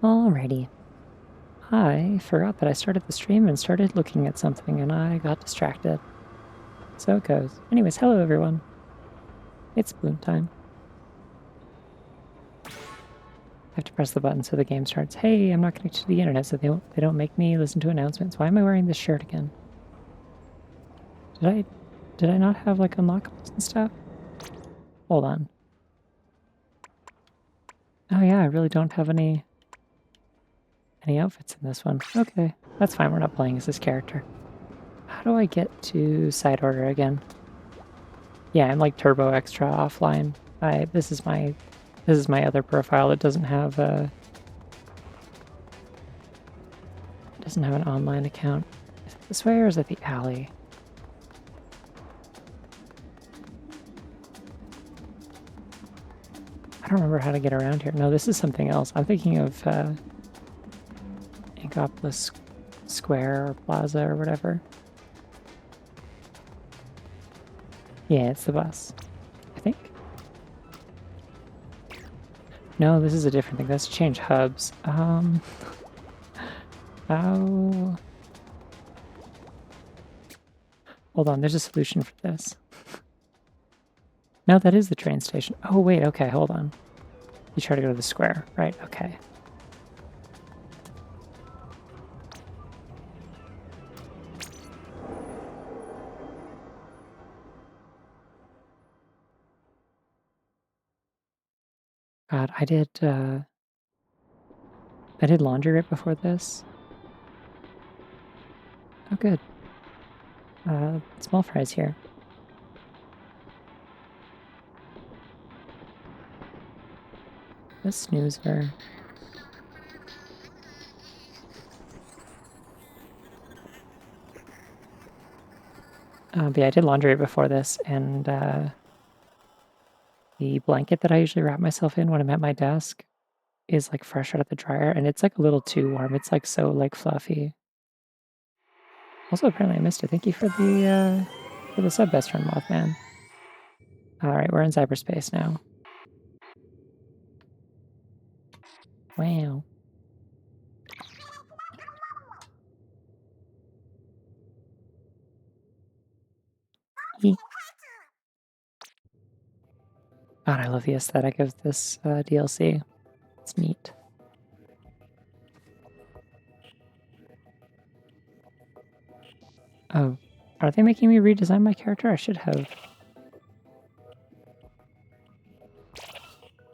Alrighty. I forgot that I started the stream and started looking at something and I got distracted. So it goes. Anyways, hello everyone. It's Splatoon time. I have to press the button so the game starts. Hey, I'm not connected to the internet so they don't make me listen to announcements. Why am I wearing this shirt again? Did I not have like unlockables and stuff? Hold on. Oh yeah, I really don't have any outfits in this one. Okay, that's fine. We're not playing as this character. How do I get to side order again? Yeah, I'm like turbo extra offline. This is my other profile that doesn't have an online account. Is it this way or is it the alley? I don't remember how to get around here. No, this is something else. I'm thinking of Angopolis Square or Plaza or whatever. Yeah, it's the bus. I think. No, this is a different thing. That's change hubs. How? Hold on, there's a solution for this. No, that is the train station. Oh, wait, okay, hold on. You try to go to the square, right? Okay. God, I did laundry right before this. Oh, good. Small fries here. The snoozer. But yeah, I did laundry right before this, and the blanket that I usually wrap myself in when I'm at my desk is like fresh out of the dryer, and it's like a little too warm. It's like so like fluffy. Also, apparently I missed it. Thank you for the sub, best friend Mothman. All right, we're in cyberspace now. Wow. God, I love the aesthetic of this DLC. It's neat. Oh, are they making me redesign my character? I should have.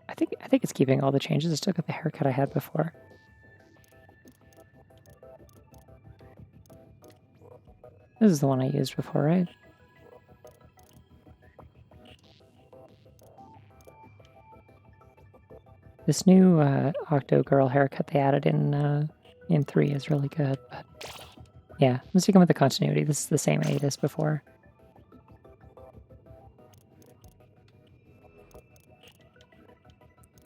I think it's keeping all the changes. I still got the haircut I had before. This is the one I used before, right? This new Octo Girl haircut they added in 3 is really good, but yeah, I'm sticking with the continuity. This is the same A as before.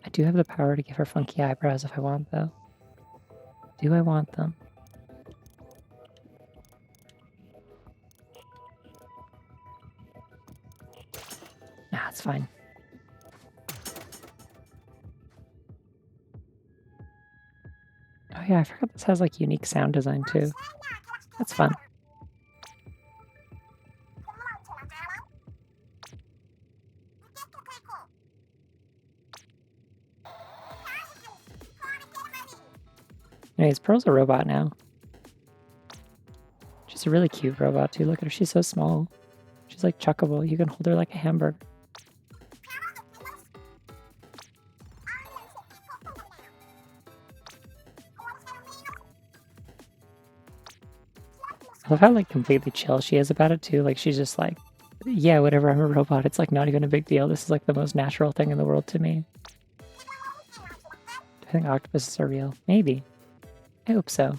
I do have the power to give her funky eyebrows if I want, though. Do I want them? Nah, it's fine. Oh yeah, I forgot this has like unique sound design too. That's fun. Anyways, Pearl's a robot now. She's a really cute robot too. Look at her, she's so small. She's like chuckable. You can hold her like a hamburger. I love how like completely chill she is about it too. Like she's just like, yeah, whatever, I'm a robot. It's like not even a big deal. This is like the most natural thing in the world to me. Do I think octopuses are real? Maybe. I hope so.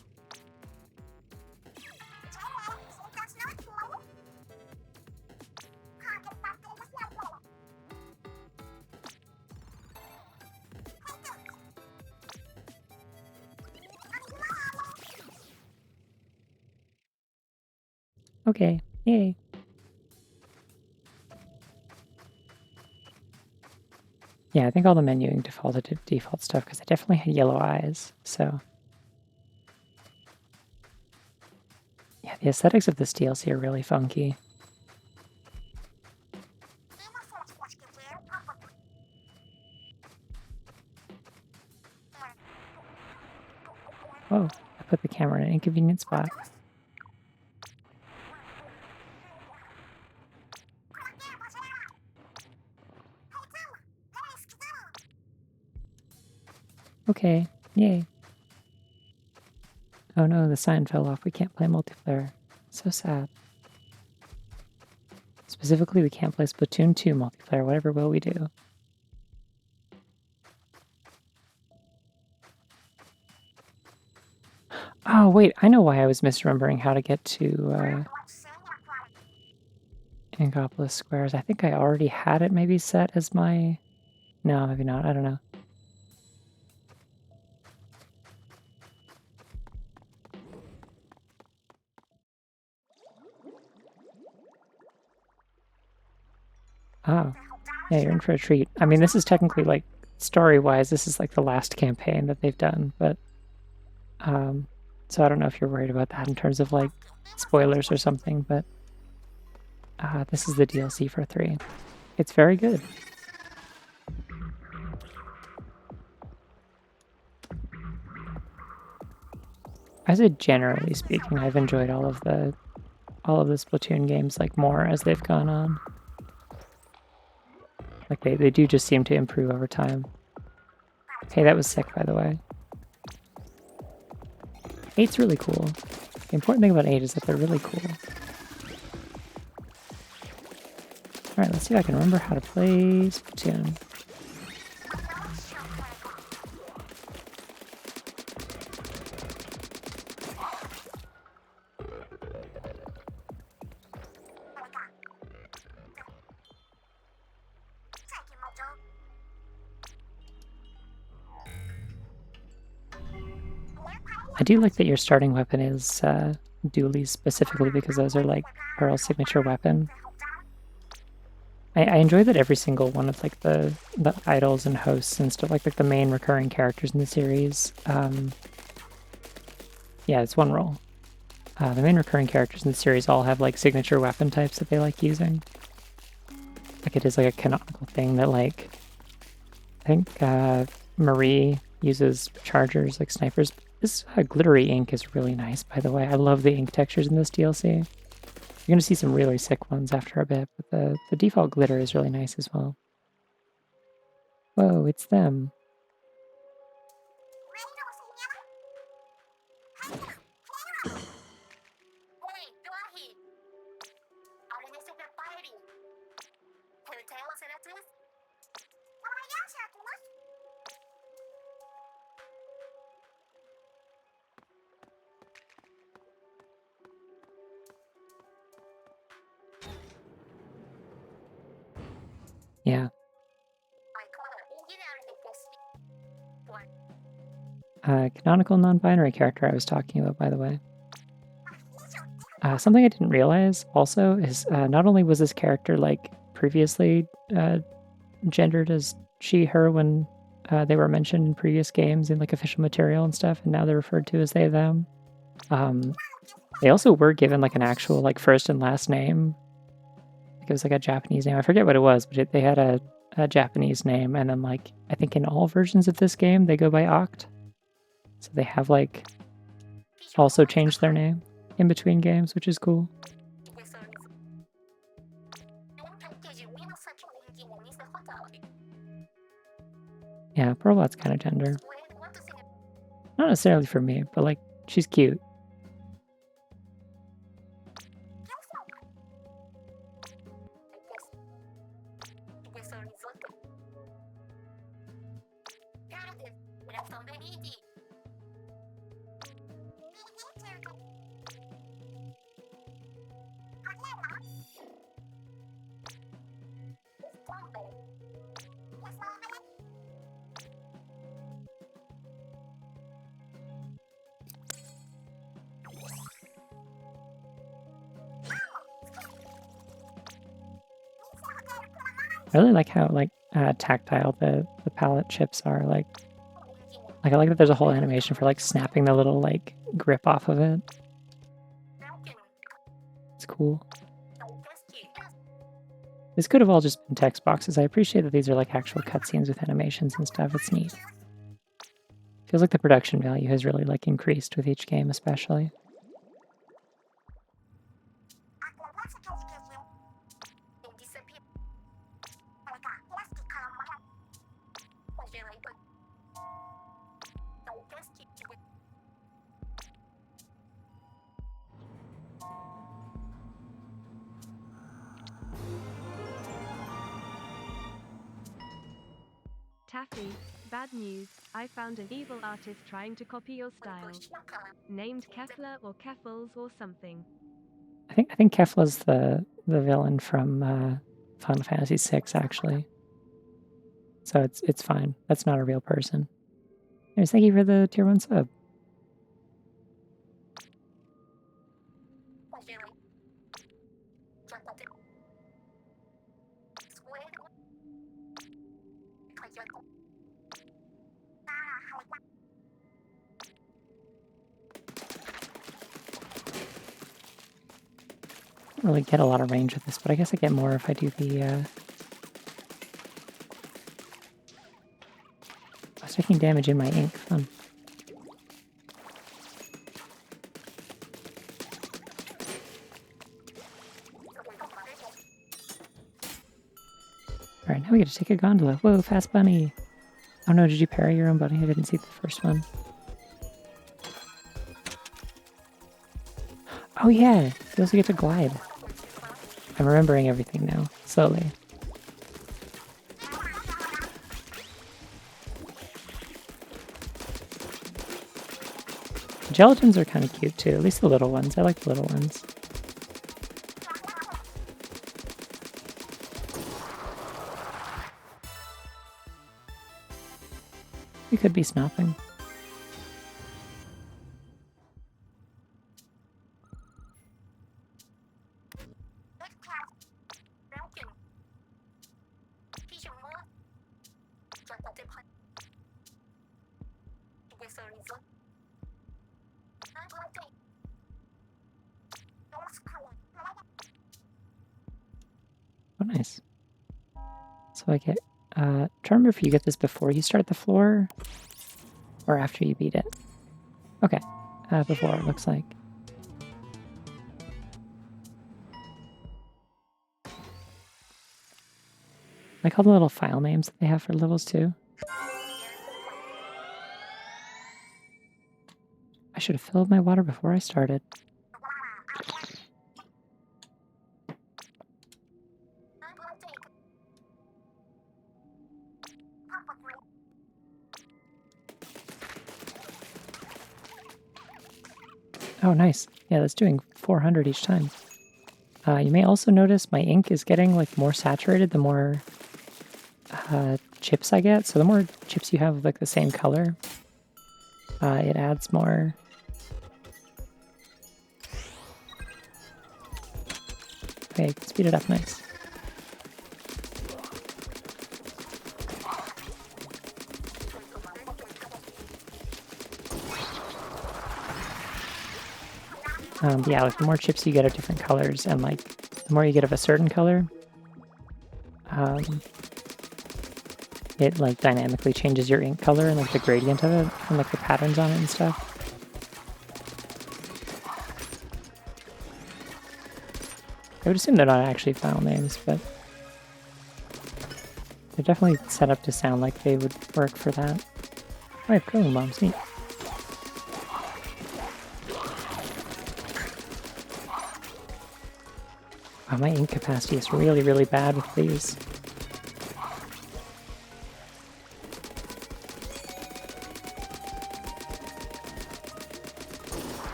Okay, yay. Yeah, I think all the menuing defaulted to default stuff because I definitely had yellow eyes, so. Yeah, the aesthetics of this DLC are really funky. Oh, I put the camera in an inconvenient spot. Okay, yay. Oh no, the sign fell off. We can't play multiplayer. So sad. Specifically, we can't play Splatoon 2 multiplayer. Whatever will we do? Oh, wait, I know why I was misremembering how to get to Angopolis Squares. I think I already had it maybe set as my... No, maybe not. I don't know. Oh, yeah, you're in for a treat. I mean, this is technically, like, story-wise, this is, like, the last campaign that they've done, but... so I don't know if you're worried about that in terms of, like, spoilers or something, but... this is the DLC for 3. It's very good. I said generally speaking, I've enjoyed all of the Splatoon games like more as they've gone on. Like they do just seem to improve over time. Hey, that was sick, by the way. 8's really cool. The important thing about 8 is that they're really cool. Alright, let's see if I can remember how to play Splatoon. I do like that your starting weapon is dualies specifically because those are like Pearl's signature weapon. I enjoy that every single one of like the idols and hosts and stuff like the main recurring characters in the series. Yeah, it's one role. The main recurring characters in the series all have like signature weapon types that they like using. Like it is like a canonical thing that like I think Marie uses chargers like snipers. This glittery ink is really nice, by the way. I love the ink textures in this DLC. You're gonna see some really sick ones after a bit, but the default glitter is really nice as well. Whoa, it's them. Yeah. Canonical non-binary character I was talking about, by the way. Something I didn't realize also is not only was this character like previously gendered as she, her when they were mentioned in previous games in like official material and stuff, and now they're referred to as they, them. They also were given like an actual like first and last name. Like, it was like a Japanese name. I forget what it was, but they had a Japanese name, and then like I think in all versions of this game they go by Oct. So they have like also changed their name in between games, which is cool. Yeah, Pearlbot's kind of gender. Not necessarily for me, but like she's cute. I really like how like tactile the palette chips are. Like I like that there's a whole animation for like snapping the little like grip off of it. It's cool. This could have all just been text boxes. I appreciate that these are like actual cutscenes with animations and stuff. It's neat. Feels like the production value has really like increased with each game, especially. Taffy, bad news, I found an evil artist trying to copy your style. Named Kefler or Keffels or something. I think Kefla's the villain from Final Fantasy VI, actually. So it's fine. That's not a real person. Anyways, thank you for the tier 1 sub. I don't really get a lot of range with this, but I guess I get more if I do the... I was taking damage in my ink. Fun. Alright, now we get to take a gondola. Whoa, fast bunny! Oh no, did you parry your own bunny? I didn't see the first one. Oh yeah! You also get to glide. I'm remembering everything now, slowly. The gelatins are kind of cute too, at least the little ones. I like the little ones. We could be snopping. Oh, nice. So I get... try to remember if you get this before you start the floor or after you beat it. Okay, before it looks like. Like all the little file names that they have for levels too. I should have filled my water before I started. Oh, nice. Yeah, that's doing 400 each time. You may also notice my ink is getting like more saturated the more chips I get. So the more chips you have like the same color, it adds more. Okay, speed it up, nice. Yeah, like the more chips you get of different colors, and like the more you get of a certain color, it like dynamically changes your ink color and like the gradient of it and like the patterns on it and stuff. I would assume they're not actually file names, but they're definitely set up to sound like they would work for that. Oh, I have curling bombs, neat. Wow, my ink capacity is really, really bad with these.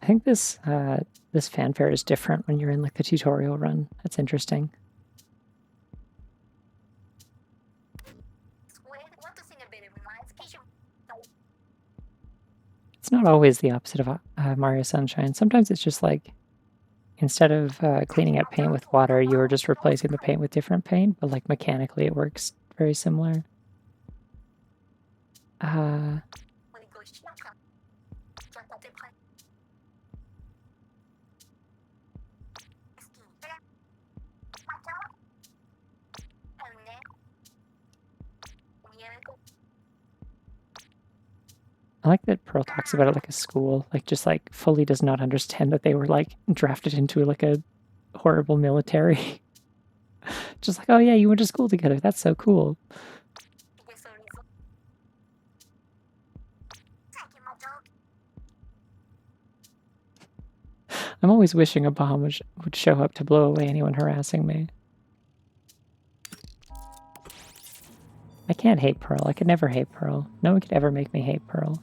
I think this this fanfare is different when you're in like the tutorial run. That's interesting. It's not not always the opposite of Mario Sunshine. Sometimes it's just like, instead of cleaning up paint with water, you are just replacing the paint with different paint, but like mechanically it works very similar. I like that Pearl talks about it like a school, like just like fully does not understand that they were like drafted into like a horrible military. Just like, oh yeah, you went to school together. That's so cool. I'm always wishing a bomb would show up to blow away anyone harassing me. I can't hate Pearl. I could never hate Pearl. No one could ever make me hate Pearl.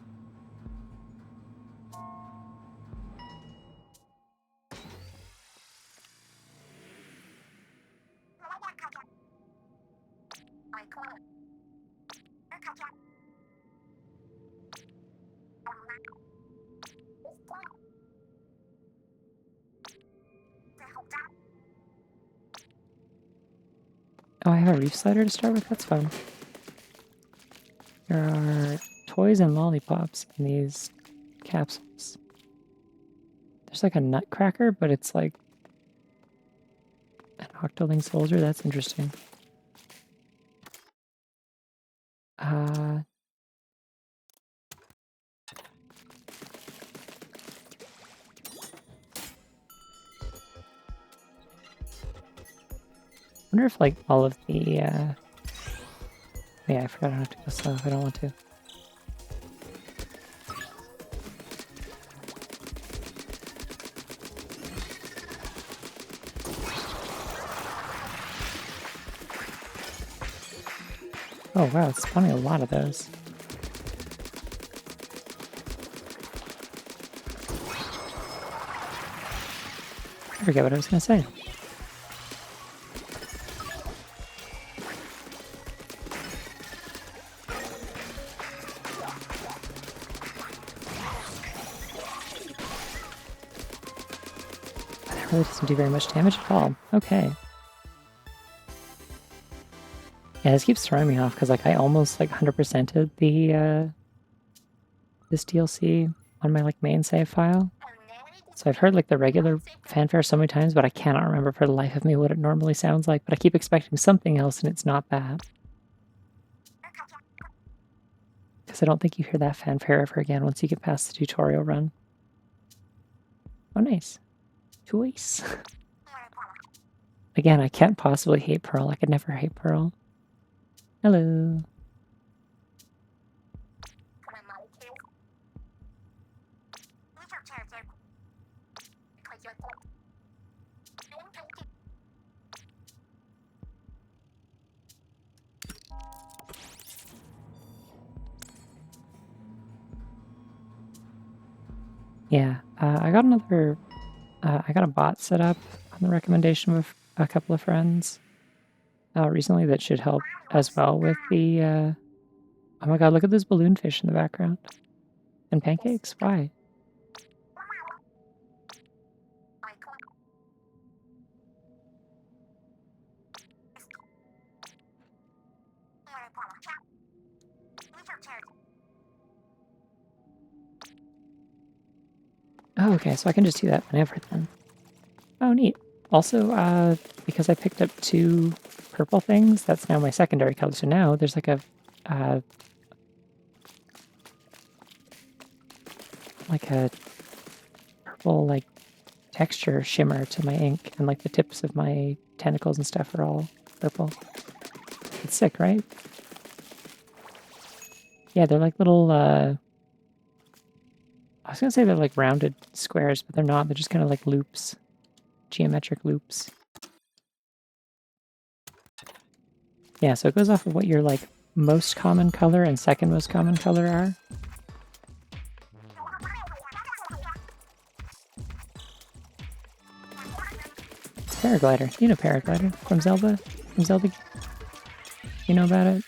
Oh, I have a reef slider to start with? That's fun. There are toys and lollipops in these capsules. There's like a nutcracker, but it's like an octoling soldier. That's interesting. I wonder if like all of the yeah, I forgot I don't have to go slow if I don't want to. Oh wow, it's spawning a lot of those. I forget what I was gonna say. That really doesn't do very much damage at all. Okay. Yeah, this keeps throwing me off because like I almost like 100%ed the this DLC on my like main save file. So I've heard like the regular fanfare so many times, but I cannot remember for the life of me what it normally sounds like. But I keep expecting something else, and it's not that. Because I don't think you hear that fanfare ever again once you get past the tutorial run. Oh, nice. Choice. Again, I can't possibly hate Pearl. I could never hate Pearl. Hello. Yeah, I got another. I got a bot set up on the recommendation of a couple of friends recently that should help as well with the. Oh my god! Look at this balloon fish in the background. And pancakes? Why? Oh, okay, so I can just do that whenever then. Oh, neat. Also, because I picked up 2 purple things, that's now my secondary color. So now there's like a purple like texture shimmer to my ink, and like the tips of my tentacles and stuff are all purple. It's sick, right? Yeah, they're like little I was gonna say they're like rounded squares, but they're not. They're just kind of like loops, geometric loops. Yeah, so it goes off of what your like most common color and second most common color are. Paraglider. You know Paraglider from Zelda? From Zelda? You know about it?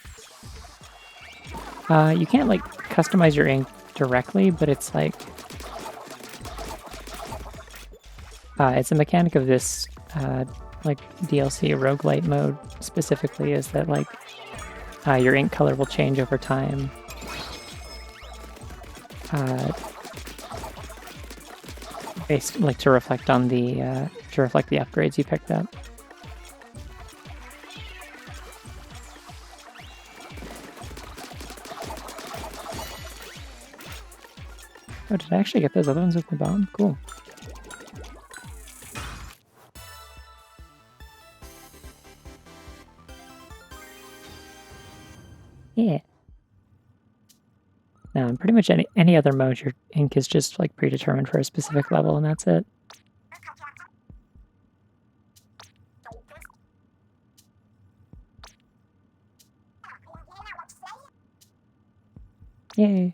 You can't like customize your ink directly, but it's like it's a mechanic of this like DLC roguelite mode specifically, is that like your ink color will change over time. Based like to reflect on the upgrades you picked up. Oh, did I actually get those other ones with the bomb? Cool. Yeah. No, in pretty much any other mode, your ink is just like predetermined for a specific level, and that's it. Yay.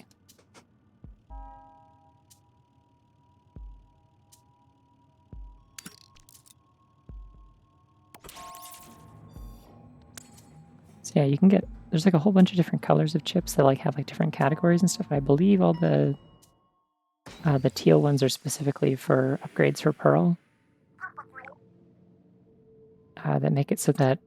So yeah, you can get, there's like a whole bunch of different colors of chips that like have like different categories and stuff. I believe all the teal ones are specifically for upgrades for Pearl. That make it so that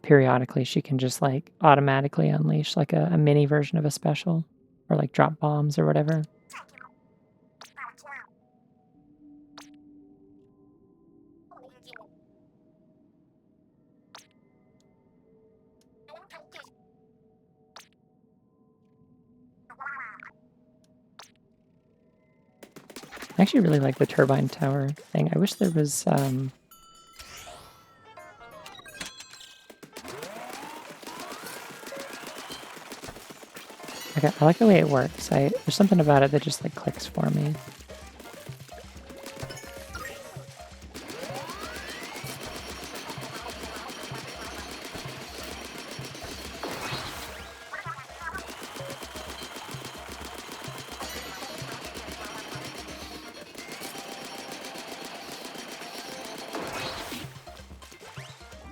periodically she can just like automatically unleash like a mini version of a special, or like drop bombs or whatever. I actually really like the turbine tower thing. I wish there was I like the way it works. There's something about it that just like clicks for me.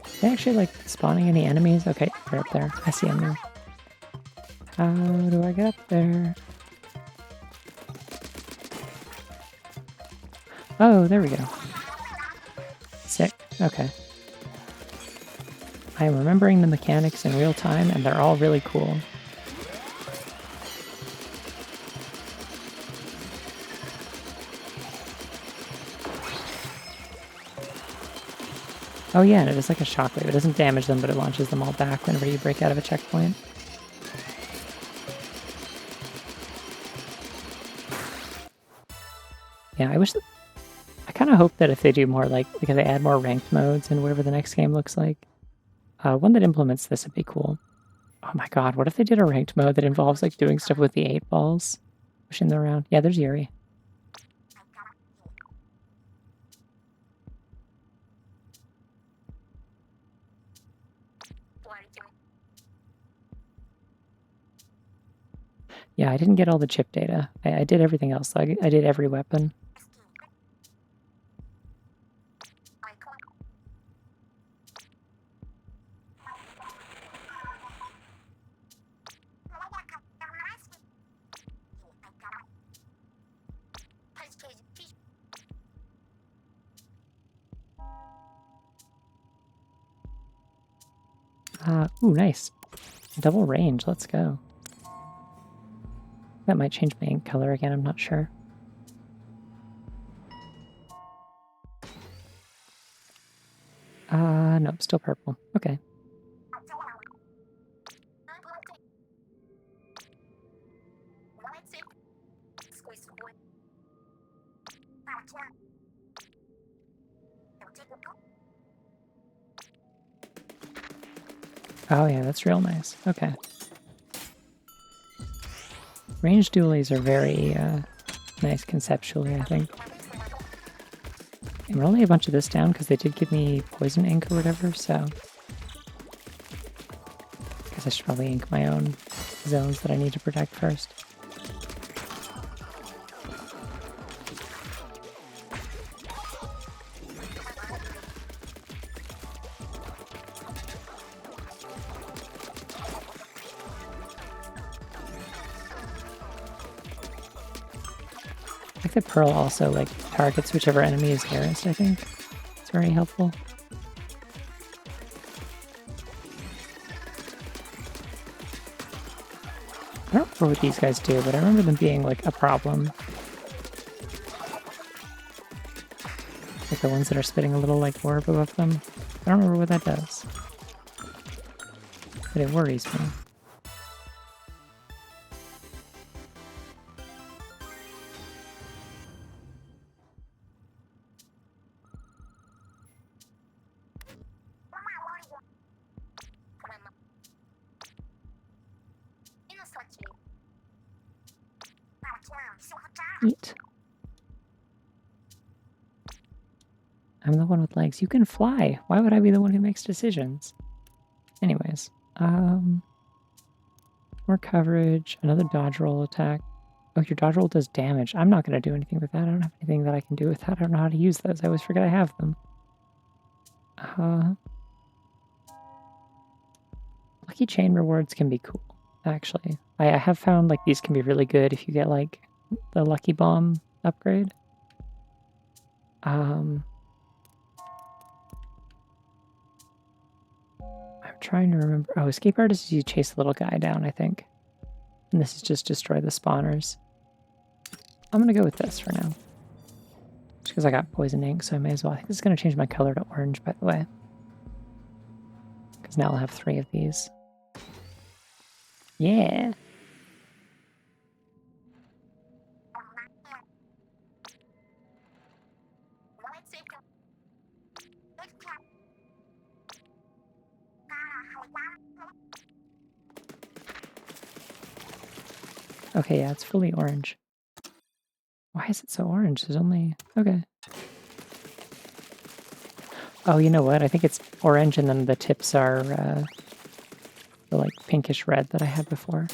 Are they actually like spawning any enemies? Okay, they're up there. I see them now. How do I get up there? Oh, there we go. Sick. Okay. I am remembering the mechanics in real time, and they're all really cool. Oh yeah, and it is like a shockwave. It doesn't damage them, but it launches them all back whenever you break out of a checkpoint. Yeah, I kind of hope that if they do more like if they add more ranked modes in whatever the next game looks like, one that implements this would be cool. Oh my god, what if they did a ranked mode that involves like doing stuff with the 8 balls? Pushing them around. Yeah, there's Yuri. Yeah, I didn't get all the chip data. I did everything else. I did every weapon. Ooh, nice. Double range, let's go. That might change my ink color again, I'm not sure. Nope, still purple. Okay. Oh yeah, that's real nice. Okay. Ranged dualies are very nice conceptually, I think. I'm rolling a bunch of this down because they did give me poison ink or whatever, so I guess I should probably ink my own zones that I need to protect first. Like the pearl also like targets whichever enemy is nearest, I think. It's very helpful. I don't remember what these guys do, but I remember them being like a problem. Like the ones that are spitting a little like orb above them. I don't remember what that does. But it worries me. Eat. I'm the one with legs. You can fly. Why would I be the one who makes decisions? Anyways, more coverage, another dodge roll attack. Oh, your dodge roll does damage. I'm not going to do anything with that. I don't have anything that I can do with that. I don't know how to use those. I always forget I have them. Lucky chain rewards can be cool, actually. I have found like these can be really good if you get like the lucky bomb upgrade. I'm trying to remember. Oh, escape artist is you chase the little guy down, I think. And this is just destroy the spawners. I'm gonna go with this for now. Just because I got poison ink, so I may as well. I think this is gonna change my color to orange, by the way. Because now I'll have 3 of these. Yeah. Okay, yeah, it's fully orange. Why is it so orange? There's only... Okay. Oh, you know what? I think it's orange and then the tips are the like pinkish red that I had before.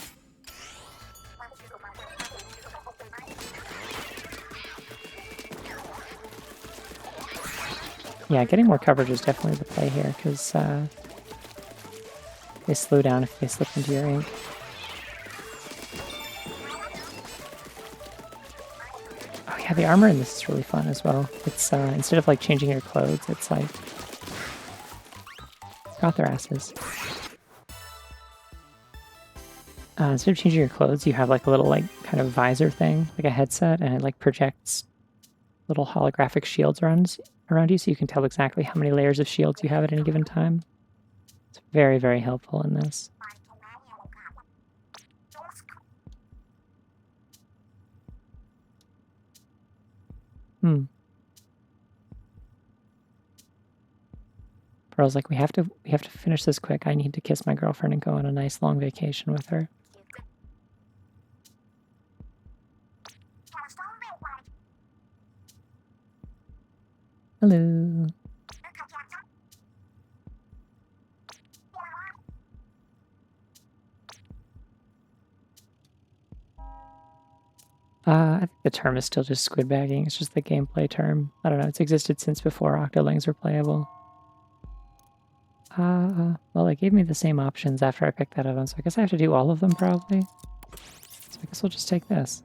Yeah, getting more coverage is definitely the play here, because they slow down if they slip into your ink. Oh yeah, the armor in this is really fun as well. It's instead of like changing your clothes, it's like got their asses. Instead of changing your clothes, you have like a little like kind of visor thing, like a headset, and it like projects little holographic shields around you, so you can tell exactly how many layers of shields you have at any given time. It's very, very helpful in this. Pearl's like, we have to finish this quick. I need to kiss my girlfriend and go on a nice long vacation with her. Hello. I think the term is still just squid bagging. It's just the gameplay term. I don't know. It's existed since before Octolings were playable. Well, it gave me the same options after I picked that up, so I guess I have to do all of them probably. So I guess we'll just take this.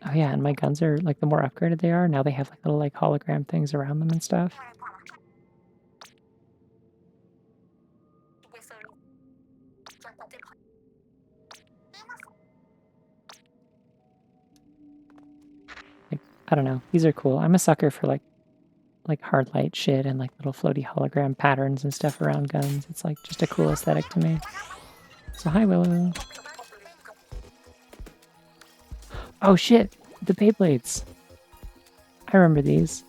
Oh yeah, and my guns are, like, the more upgraded they are, now they have, like, little, like, hologram things around them and stuff. Like, I don't know. These are cool. I'm a sucker for, like hard light shit and, like, little floaty hologram patterns and stuff around guns. It's, like, just a cool aesthetic to me. So hi, Willow. Oh shit! The Beyblades! I remember these.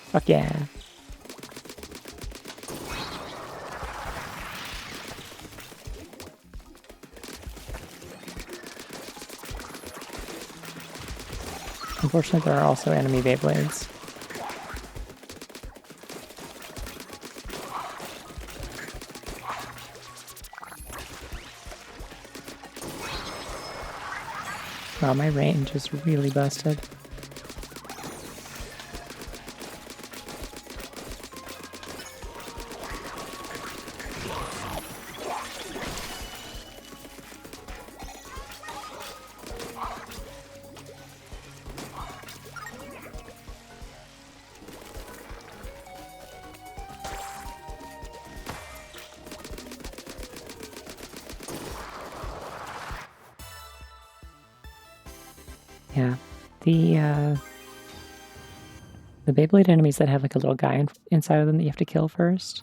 Fuck yeah. Unfortunately, there are also enemy Beyblades. Wow, my range is really busted. Yeah. The Beyblade enemies that have like a little guy inside of them that you have to kill first.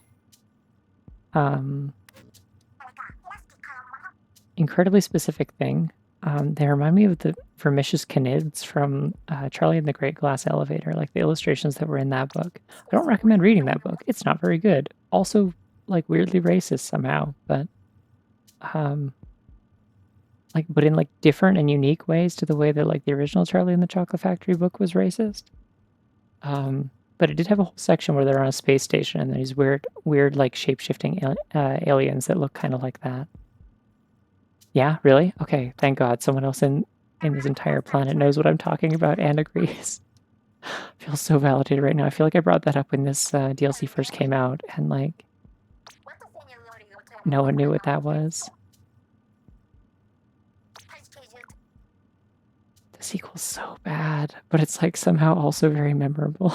Incredibly specific thing. They remind me of the Vermicious Canids from Charlie and the Great Glass Elevator, like the illustrations that were in that book. I don't recommend reading that book. It's not very good. Also, like weirdly racist somehow, but but in like different and unique ways to the way that like the original Charlie and the Chocolate Factory book was racist. But it did have a whole section where they're on a space station and there's weird like shape-shifting aliens that look kind of like that. Yeah, really? Okay, thank God. Someone else in this entire planet knows what I'm talking about and agrees. I feel so validated right now. I feel like I brought that up when this DLC first came out, and like no one knew what that was. The sequel's so bad, but it's like somehow also very memorable.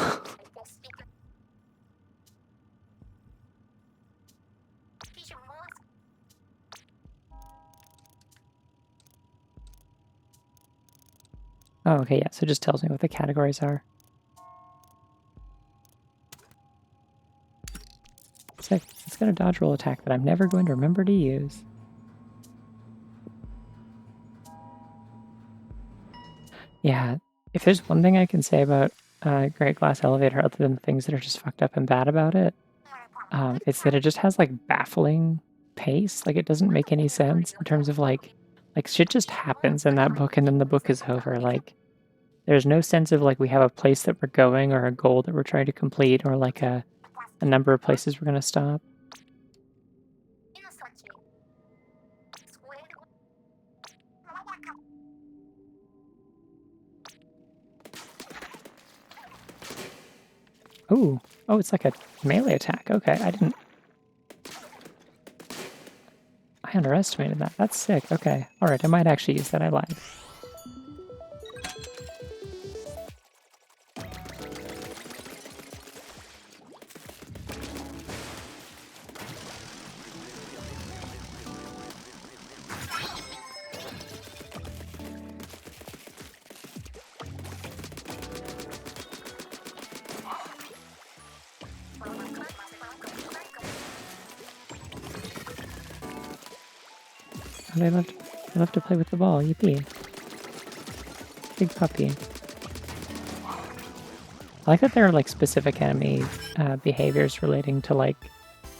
Oh, okay, yeah, so it just tells me what the categories are. Sick. It's got a dodge roll attack that I'm never going to remember to use. Yeah, if there's one thing I can say about Great Glass Elevator, other than the things that are just fucked up and bad about it, it's that it just has like baffling pace. Like it doesn't make any sense in terms of like shit just happens in that book and then the book is over. Like there's no sense of like we have a place that we're going or a goal that we're trying to complete or like a number of places we're gonna stop. Ooh. Oh, it's like a melee attack. Okay, I underestimated that. That's sick. Okay. Alright, I might actually use that. I lied. Oh, they love to play with the ball. Yippee. Big puppy. I like that there are like specific enemy behaviors relating to like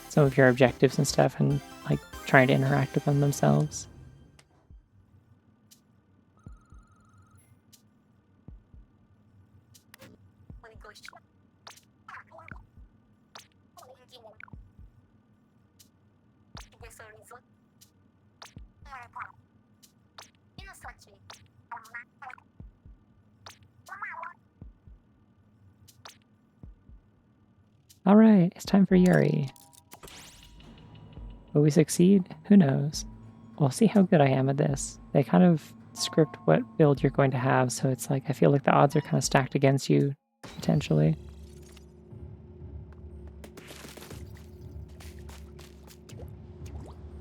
some of your objectives and stuff and like trying to interact with them themselves. Alright, it's time for Yuri. Will we succeed? Who knows? We'll see how good I am at this. They kind of script what build you're going to have, so it's like I feel like the odds are kind of stacked against you, potentially.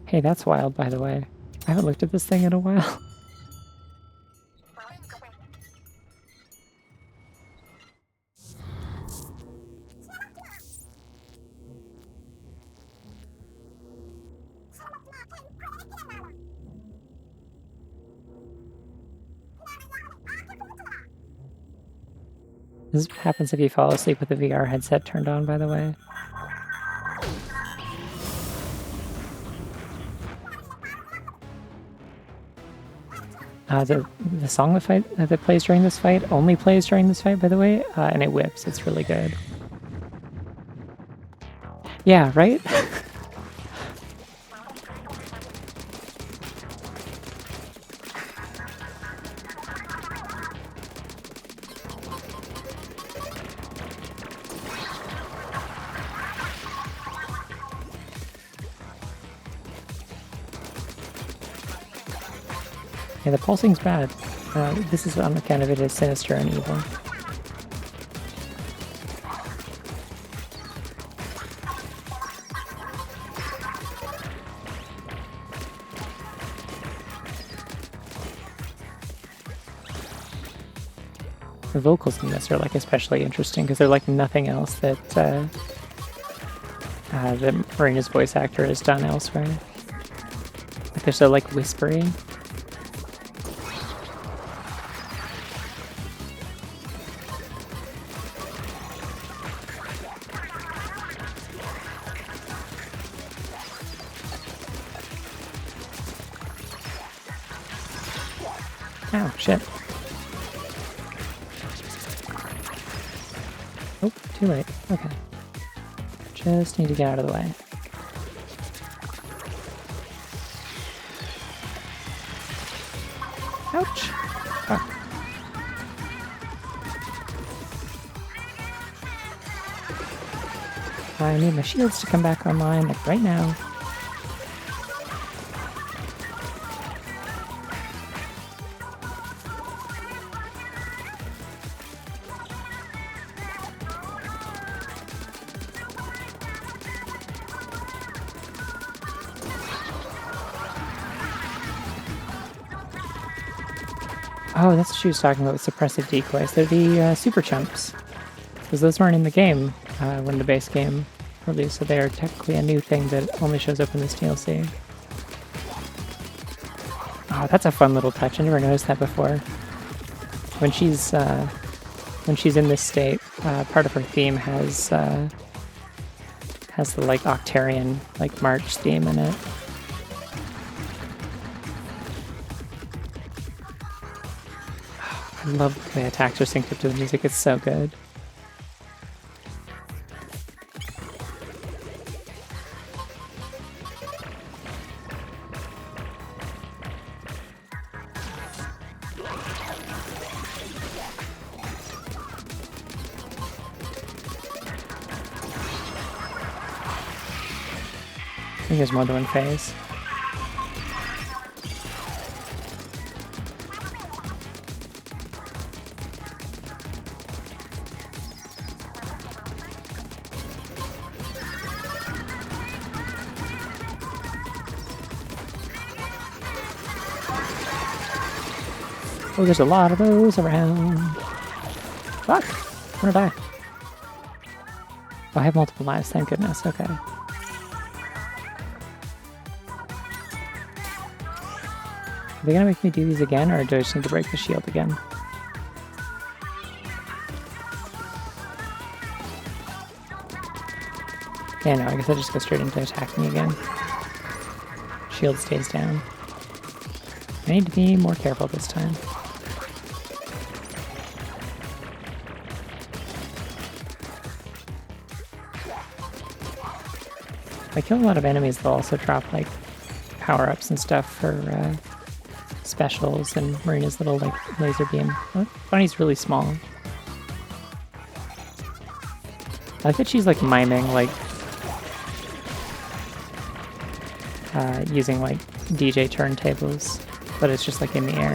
Hey, that's wild, by the way. I haven't looked at this thing in a while. This is what happens if you fall asleep with the VR headset turned on, by the way. The song that plays during this fight only plays during this fight, by the way, and it whips. It's really good. Yeah, right? Yeah, the pulsing's bad. This is on account of it as sinister and evil. The vocals in this are like especially interesting because they're like nothing else that Marina's voice actor has done elsewhere. Like they're so like whispery. Oh, shit. Oh, too late. Okay. Just need to get out of the way. Ouch! Oh. I need my shields to come back online, like right now. Oh, that's what she was talking about with suppressive decoys. They're the super chumps. Because those weren't in the game when the base game released, so they are technically a new thing that only shows up in this DLC. Oh, that's a fun little touch. I never noticed that before. When she's in this state, part of her theme has the like Octarian like march theme in it. I love the way attacks are synced up to the music. It's so good. I think there's more than one phase. Oh, there's a lot of those around. Fuck! I'm gonna die. Oh, I have multiple lives, thank goodness. Okay. Are they gonna make me do these again, or do I just need to break the shield again? Yeah, no, I guess I just go straight into attacking again. Shield stays down. I need to be more careful this time. If I kill a lot of enemies, they'll also drop like power-ups and stuff for specials, and Marina's little like laser beam. Oh, Bunny's really small. I like that she's like miming like using like DJ turntables, but it's just like in the air.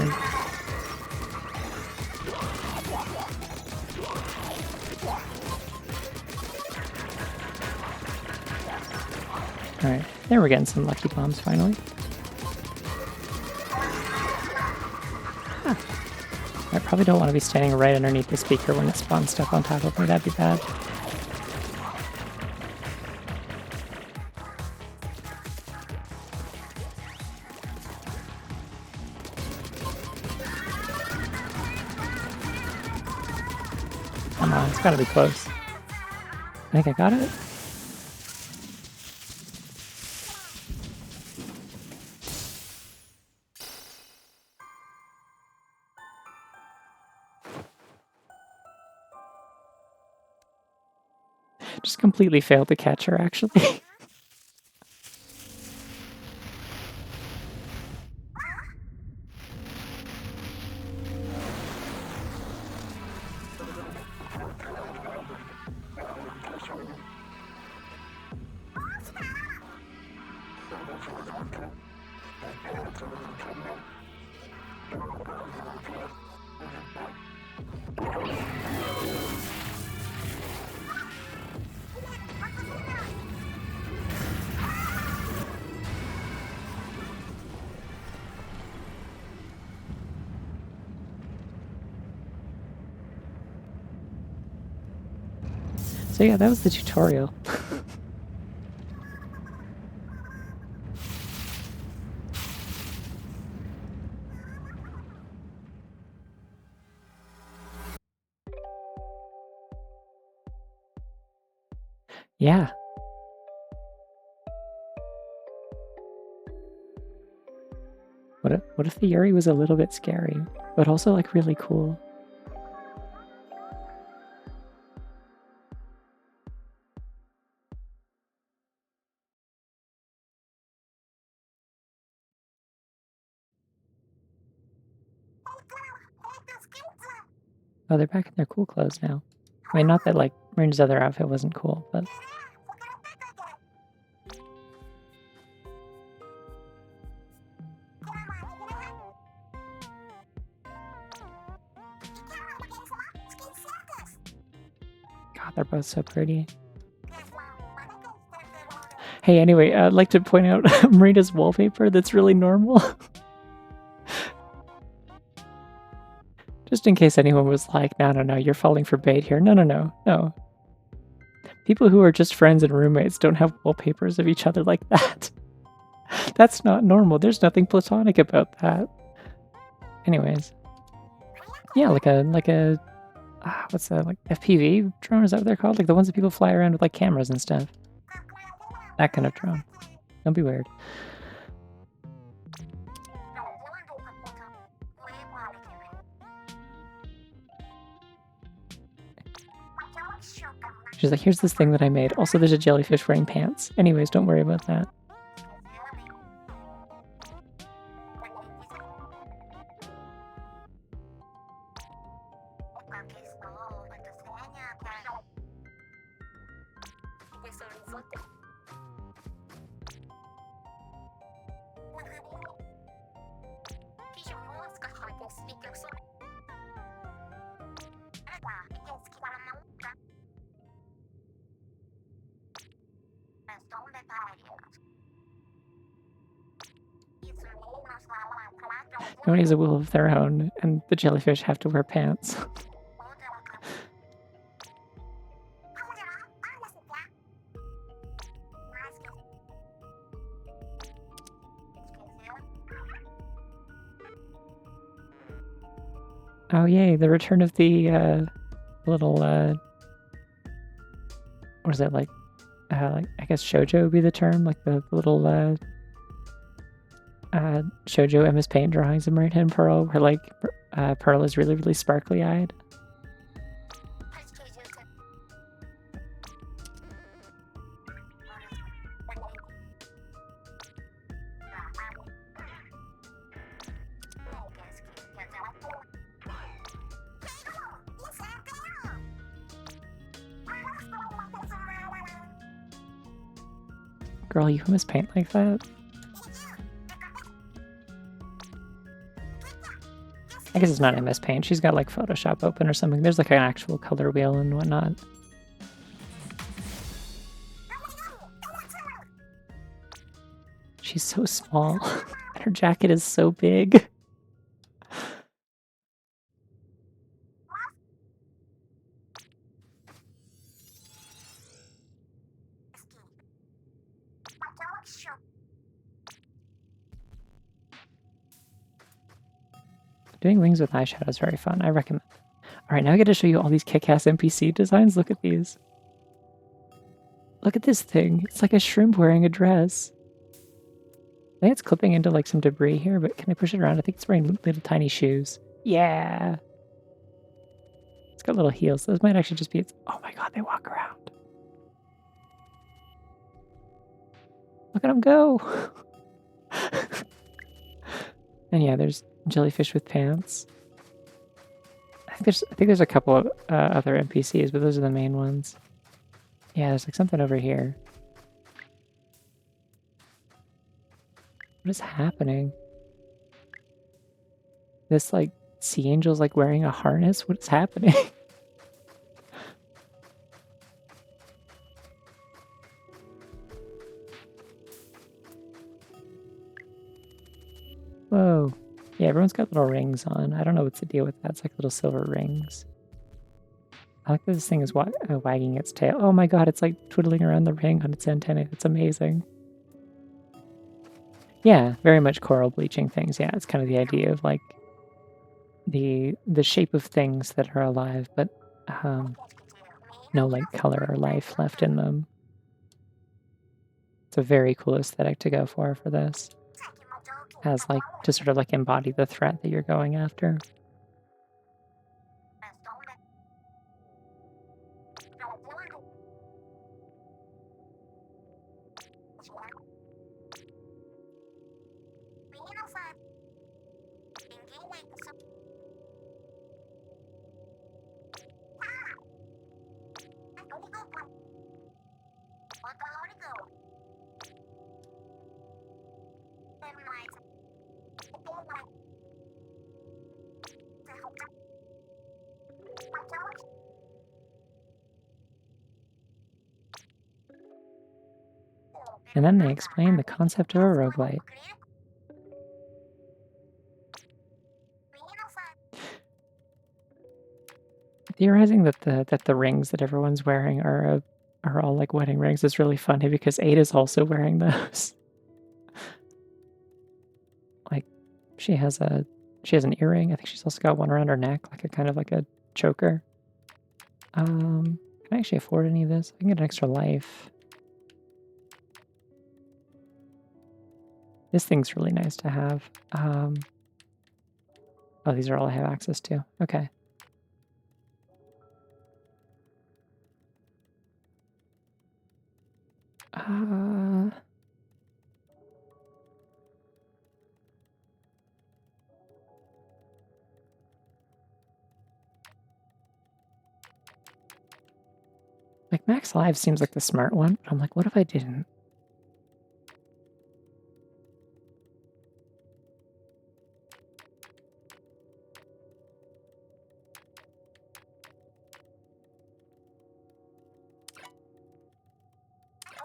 Alright, there we're getting some lucky bombs finally. Huh. I probably don't want to be standing right underneath the speaker when it spawns stuff on top of me, that'd be bad. Come on, it's gotta be close. I think I got it. Just completely failed to catch her, actually. So yeah, that was the tutorial. Yeah. What if the Yuri was a little bit scary, but also like really cool? Oh, they're back in their cool clothes now. I mean, not that like Marin's other outfit wasn't cool, but God, they're both so pretty. Hey, anyway, I'd like to point out Marina's wallpaper that's really normal. Just in case anyone was like, no, you're falling for bait here. No. People who are just friends and roommates don't have wallpapers of each other like that. That's not normal. There's nothing platonic about that. Anyways. Yeah, like a what's that, like FPV drone? Is that what they're called? Like the ones that people fly around with like cameras and stuff. That kind of drone. Don't be weird. She's like, here's this thing that I made. Also, there's a jellyfish wearing pants. Anyways, don't worry about that. Nobody has a will of their own, and the jellyfish have to wear pants. Oh yay, the return of the little what is that, like I guess shoujo would be the term, like the little shoujo MS Paint drawings of Marina and Pearl, where like Pearl is really, really sparkly eyed. Girl, you MS Paint like that? I guess it's not MS Paint. She's got like Photoshop open or something. There's like an actual color wheel and whatnot. She's so small. And her jacket is so big. Doing wings with eyeshadow is very fun. I recommend it. All right, now I get to show you all these kick-ass NPC designs. Look at these. Look at this thing. It's like a shrimp wearing a dress. I think it's clipping into like some debris here, but can I push it around? I think it's wearing little tiny shoes. Yeah. It's got little heels. Those might actually just be its... Oh my god, they walk around. Look at them go. And yeah, there's jellyfish with pants. I think there's a couple of other NPCs, but those are the main ones. Yeah, there's like something over here. What is happening? This like sea angel's like wearing a harness? What is happening? Whoa. Yeah, everyone's got little rings on. I don't know what's the deal with that. It's like little silver rings. I like that this thing is wagging its tail. Oh my god, it's like twiddling around the ring on its antennae. It's amazing. Yeah, very much coral bleaching things. Yeah, it's kind of the idea of like the shape of things that are alive, but no like color or life left in them. It's a very cool aesthetic to go for this. As like to sort of like embody the threat that you're going after. And then they explain the concept of a roguelite. Theorizing that the rings that everyone's wearing are all like wedding rings is really funny because Ada's also wearing those. Like she has an earring. I think she's also got one around her neck, like a kind of like a choker. Can I actually afford any of this? I can get an extra life. This thing's really nice to have. Oh, these are all I have access to. Okay. Like Max Live seems like the smart one, but I'm like, what if I didn't?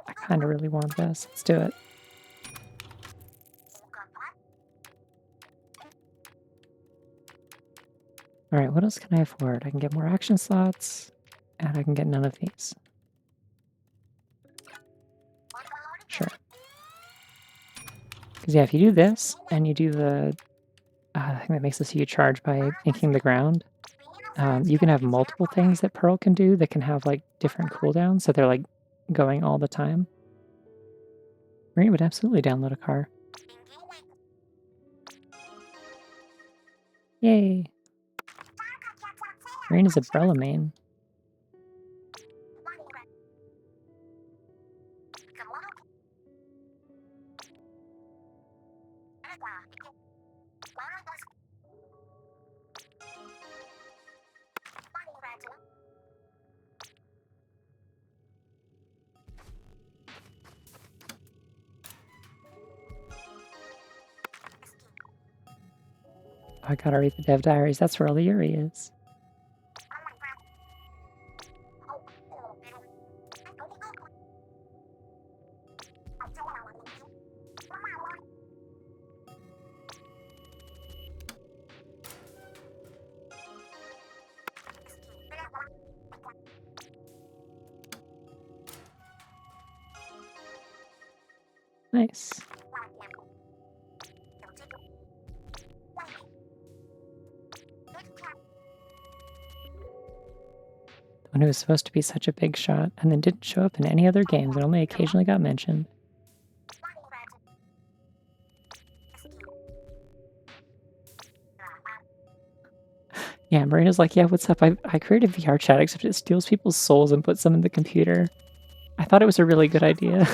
I kind of really want this. Let's do it. All right, what else can I afford? I can get more action slots, and I can get none of these. Sure. Because yeah, if you do this, and you do the thing that makes this huge charge by inking the ground, you can have multiple things that Pearl can do that can have like different cooldowns, so they're like going all the time. Marine would absolutely download a car. Yay! Marine is a Brella main. I gotta read the dev diaries. That's where all the Yuri is. Nice. The one who was supposed to be such a big shot and then didn't show up in any other games and only occasionally got mentioned. Yeah, Marina's like, yeah, what's up? I created VR chat, except it steals people's souls and puts them in the computer. I thought it was a really good idea.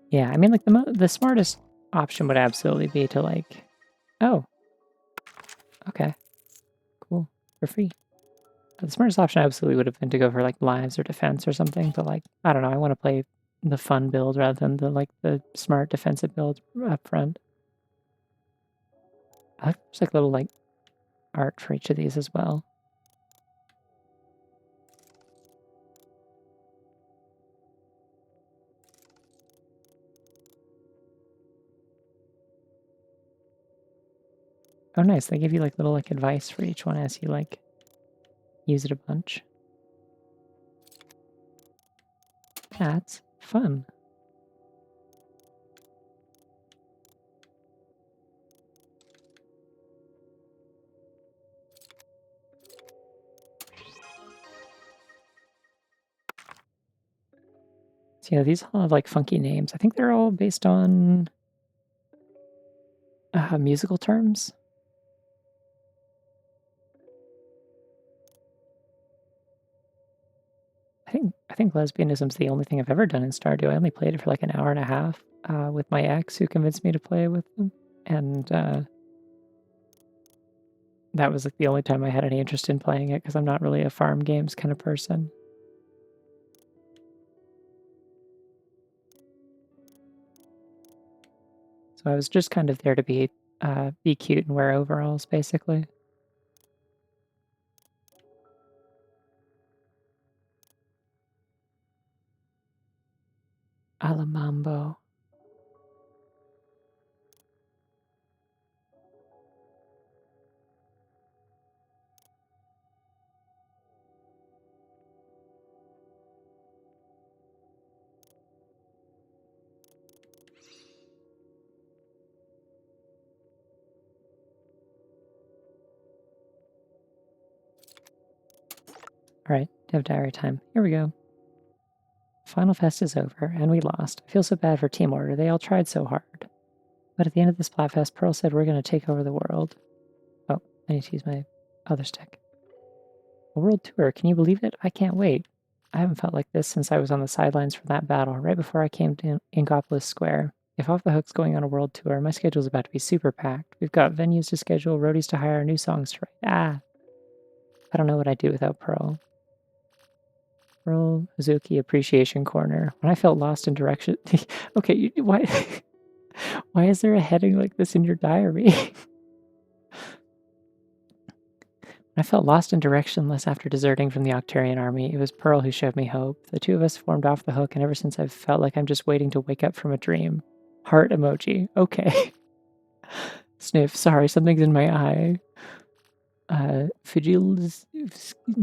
Yeah, I mean, like, the smartest option would absolutely be to, like... Oh. Okay. Cool. For free. The smartest option absolutely would have been to go for, like, lives or defense or something, but, like, I don't know, I want to play the fun build rather than the smart defensive build up front. I like, there's, like, little, like, art for each of these as well. Oh, nice. They give you like little like advice for each one as you like use it a bunch. That's fun. So yeah, these all have like funky names. I think they're all based on musical terms. I think lesbianism's the only thing I've ever done in Stardew. I only played it for like an hour and a half with my ex, who convinced me to play with them, and that was like the only time I had any interest in playing it because I'm not really a farm games kind of person. So I was just kind of there to be cute and wear overalls, basically. Alamambo. All right, dev diary time. Here we go. Final Fest is over, and we lost. I feel so bad for Team Order. They all tried so hard. But at the end of the Splatfest, Pearl said we're going to take over the world. Oh, I need to use my other stick. A world tour, can you believe it? I can't wait. I haven't felt like this since I was on the sidelines for that battle, right before I came to Inkopolis Square. If Off the Hook's going on a world tour, my schedule's about to be super packed. We've got venues to schedule, roadies to hire, new songs to write. I don't know what I'd do without Pearl. Pearl Hazuki Appreciation Corner. When I felt lost in direction... Okay, why... Why is there a heading like this in your diary? I felt lost and directionless after deserting from the Octarian army. It was Pearl who showed me hope. The two of us formed Off the Hook, and ever since I've felt like I'm just waiting to wake up from a dream. Heart emoji. Okay. Sniff. Sorry, something's in my eye. Fujil's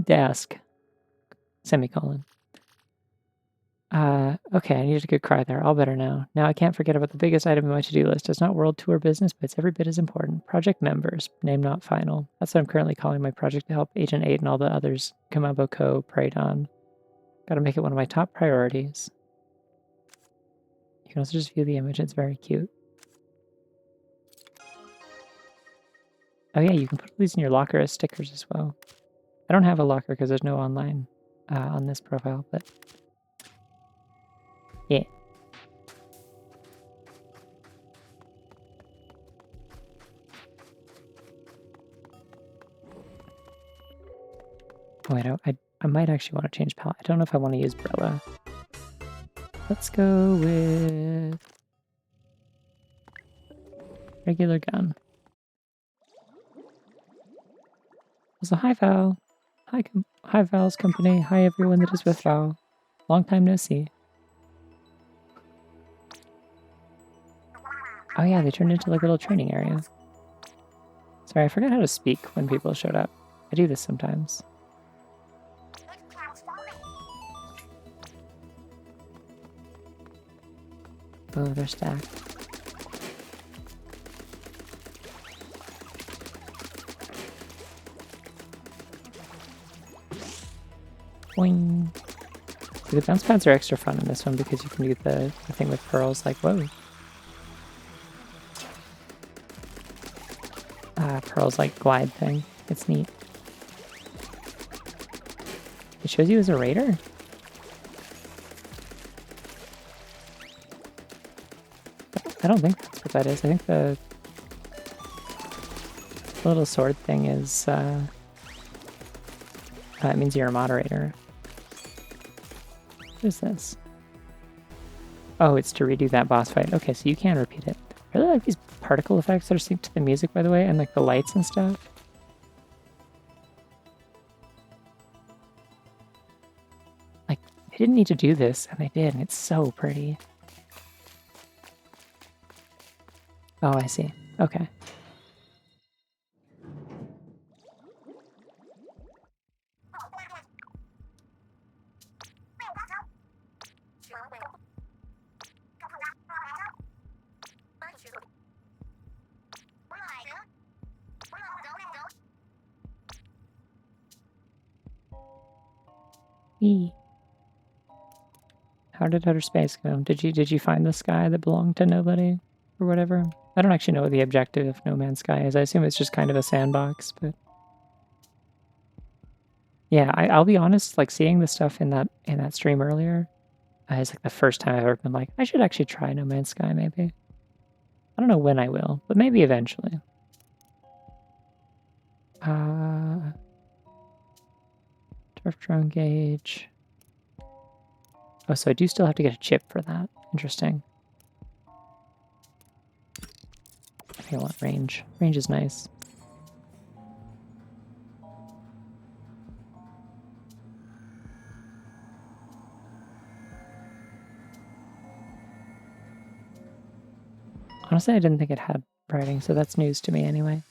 desk. Semicolon. Okay, I needed a good cry there. All better now. Now I can't forget about the biggest item in my to-do list. It's not world tour business, but it's every bit as important. Project members. Name not final. That's what I'm currently calling my project to help Agent 8 and all the others Kamabo Co. preyed on. Gotta make it one of my top priorities. You can also just view the image. It's very cute. Oh yeah, you can put these in your locker as stickers as well. I don't have a locker because there's no online on this profile, but yeah. Oh wait, I might actually want to change palette. I don't know if I want to use Brella. Let's go with regular gun. Also, hi Val. Hi Val's company. Hi everyone that is with Val. Long time no see. Oh yeah, they turned into like a little training area. Sorry, I forgot how to speak when people showed up. I do this sometimes. Oh, they're stacked. Boing. See, the bounce pads are extra fun in this one because you can do the thing with pearls, like, whoa. Pearls, like, glide thing. It's neat. It shows you as a raider? I don't think that's what that is. I think the little sword thing is, it means you're a moderator. What is this? Oh, it's to redo that boss fight. Okay, so you can repeat it. I really like these particle effects that are synced to the music, by the way, and like the lights and stuff. Like, they didn't need to do this, and they did, and it's so pretty. Oh, I see. Okay. Wee. How did outer space go? Did you find the sky that belonged to nobody or whatever? I don't actually know what the objective of No Man's Sky is. I assume it's just kind of a sandbox, but yeah, I'll be honest. Like seeing the stuff in that stream earlier is like the first time I've ever been like, I should actually try No Man's Sky. Maybe I don't know when I will, but maybe eventually. Turf drone gauge. Oh, so I do still have to get a chip for that. Interesting. I want range. Range is nice. Honestly, I didn't think it had writing, so that's news to me anyway.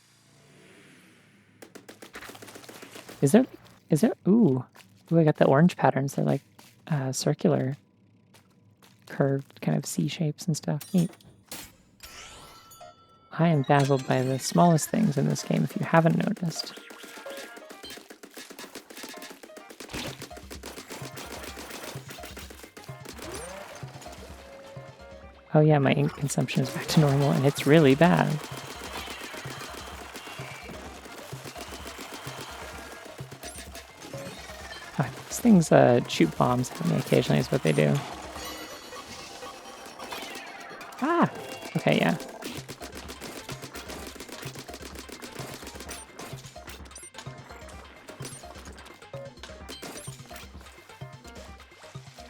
Is there, ooh, I got the orange patterns. They're like circular, curved kind of C shapes and stuff. Neat. I am dazzled by the smallest things in this game, if you haven't noticed. Oh yeah, my ink consumption is back to normal, and it's really bad. These things shoot bombs at me occasionally is what they do. Ah! Okay, yeah.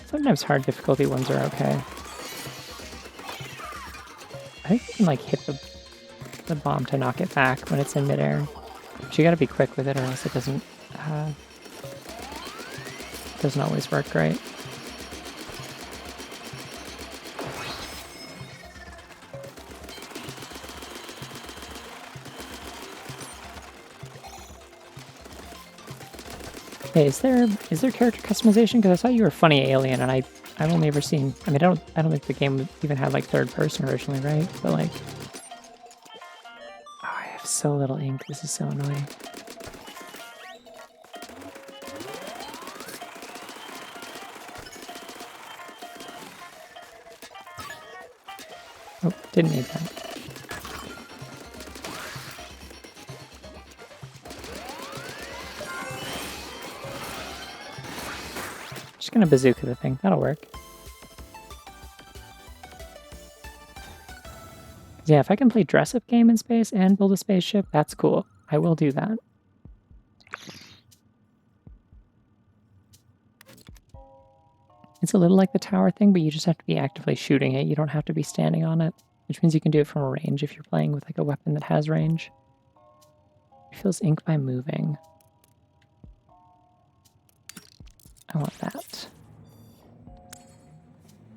Sometimes hard difficulty ones are okay. I think you can like hit the bomb to knock it back when it's in midair. But you gotta be quick with it or else it doesn't always work great. Hey, is there character customization? Because I saw you were Funny Alien, and I've only ever seen. I mean, I don't think the game even had like third person originally, right? But like, oh, I have so little ink. This is so annoying. Oh, didn't need that. Just gonna bazooka the thing. That'll work. Yeah, if I can play dress-up game in space and build a spaceship, that's cool. I will do that. It's a little like the tower thing, but you just have to be actively shooting it. You don't have to be standing on it, which means you can do it from a range if you're playing with like a weapon that has range. Refills ink by moving. I want that.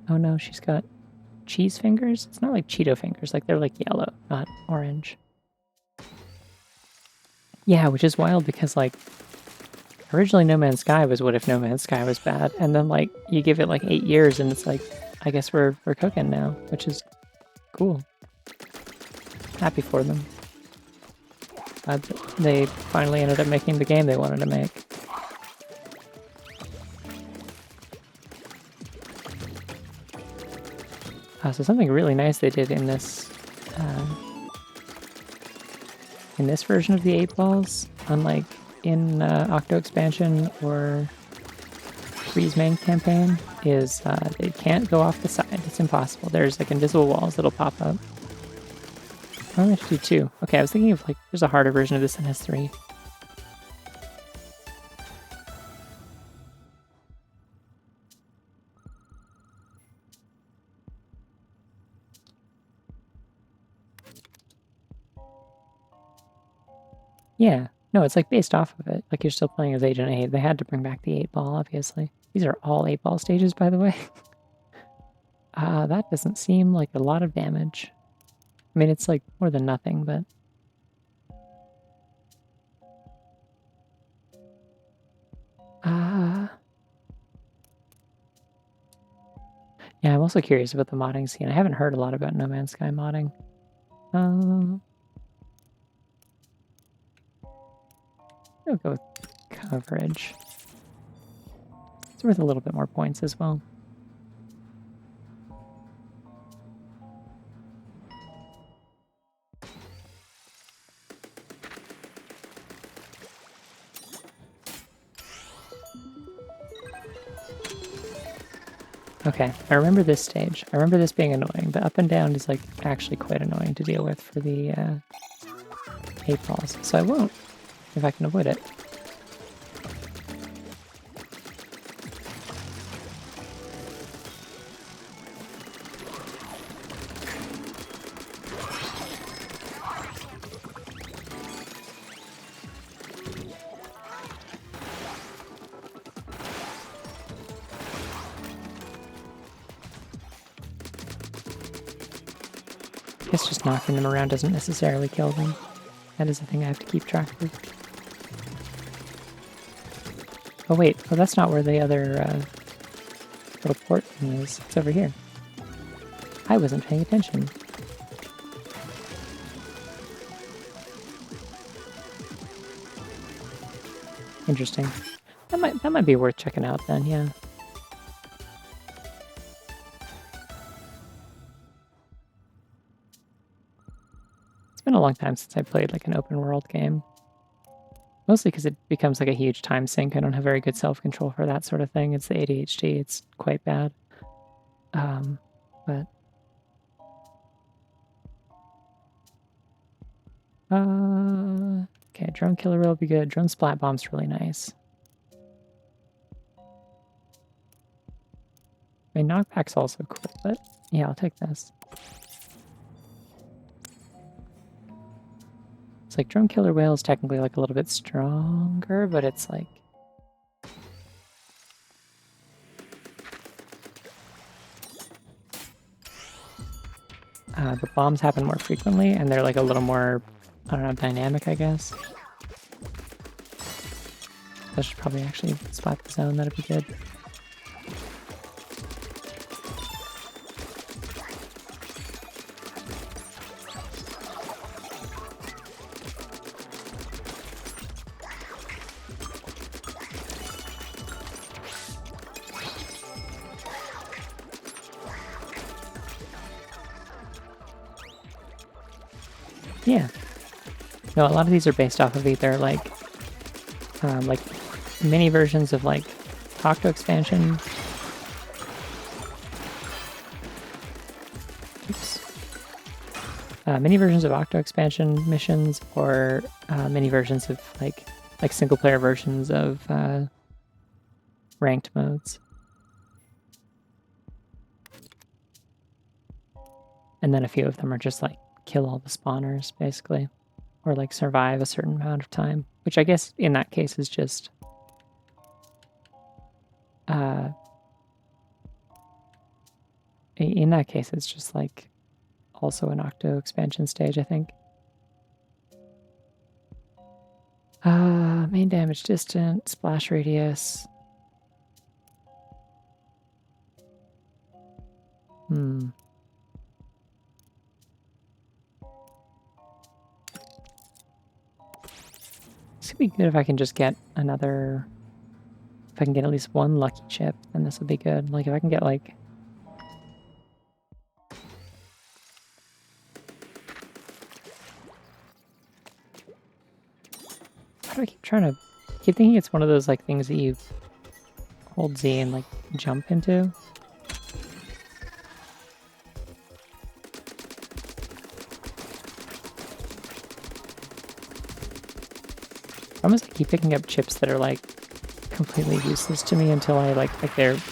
Oh no, she's got cheese fingers? It's not like Cheeto fingers, like they're like yellow, not orange. Yeah, which is wild because like originally No Man's Sky was what if No Man's Sky was bad, and then like you give it like 8 years and it's like I guess we're cooking now, which is cool. Happy for them. They finally ended up making the game they wanted to make. So something really nice they did in this version of the 8 balls, unlike in Octo Expansion or Freeze main campaign, is they can't go off the side. It's impossible. There's like invisible walls that'll pop up. I only have to do 2. Okay, I was thinking of like there's a harder version of this that has 3. Yeah, no, it's like based off of it. Like you're still playing as Agent 8. They had to bring back the 8 ball, obviously. These are all 8 ball stages, by the way. That doesn't seem like a lot of damage. I mean, it's like more than nothing, but... Yeah, I'm also curious about the modding scene. I haven't heard a lot about No Man's Sky modding. I'll go with coverage. Is worth a little bit more points as well. Okay, I remember this stage. I remember this being annoying. The up and down is like actually quite annoying to deal with for the 8 balls. So I won't if I can avoid it. I guess just knocking them around doesn't necessarily kill them. That is a thing I have to keep track of. Oh wait, oh that's not where the other little port thing is. It's over here. I wasn't paying attention. Interesting. That might be worth checking out then, yeah. It's been a long time since I played like an open world game. Mostly because it becomes like a huge time sink. I don't have very good self-control for that sort of thing. It's the ADHD. It's quite bad. But okay, drone killer will be good. Drone splat bomb's really nice. I mean, knockback's also cool, but yeah, I'll take this. It's like drone killer whale is technically like a little bit stronger, but it's like the bombs happen more frequently, and they're like a little more, I don't know, dynamic, I guess. I should probably actually spot the zone. That'd be good. Yeah. No, a lot of these are based off of either like mini versions of like Octo expansion. Oops. Mini versions of Octo expansion missions, or mini versions of like single player versions of ranked modes. And then a few of them are just like kill all the spawners, basically. Or like survive a certain amount of time. Which I guess in that case is just in that case it's just like also an Octo expansion stage, I think. Main damage distance, splash radius. This could be good if I can just get another... If I can get at least one lucky chip, then this would be good. Like, if I can get, like... How do I keep trying to... I keep thinking it's one of those, like, things that you hold Z and, like, jump into. I almost keep picking up chips that are, like, completely useless to me until I,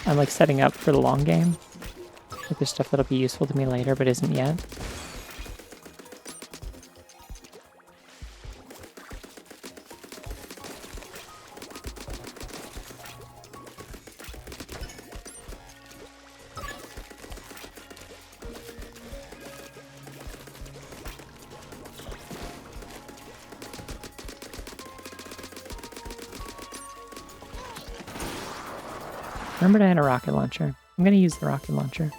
I'm, like, setting up for the long game. Like, there's stuff that'll be useful to me later, but isn't yet. Remembered I had a rocket launcher. I'm gonna use the rocket launcher.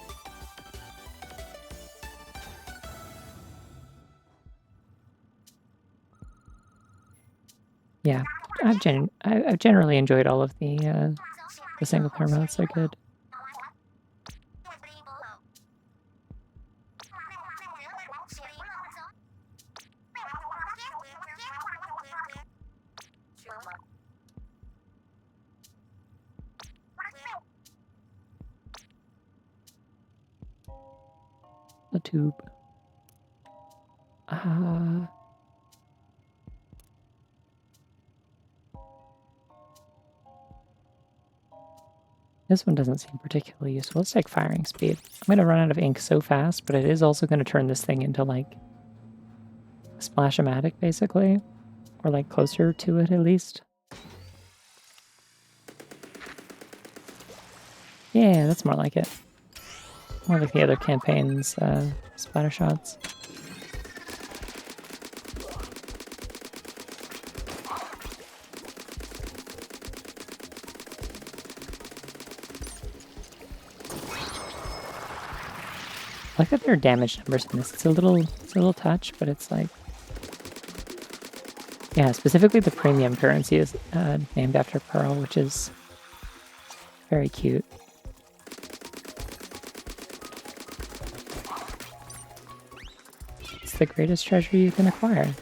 Yeah, I've generally enjoyed all of the The single player mode's so good. The tube. This one doesn't seem particularly useful. Let's take firing speed. I'm going to run out of ink so fast, but it is also going to turn this thing into like a splash-o-matic, basically. Or like closer to it, at least. Yeah, that's more like it. More like the other campaign's splatter shots. I like that there are damage numbers in this. It's a little touch, but it's like, yeah. Specifically, the premium currency is named after Pearl, which is very cute. It's the greatest treasure you can acquire.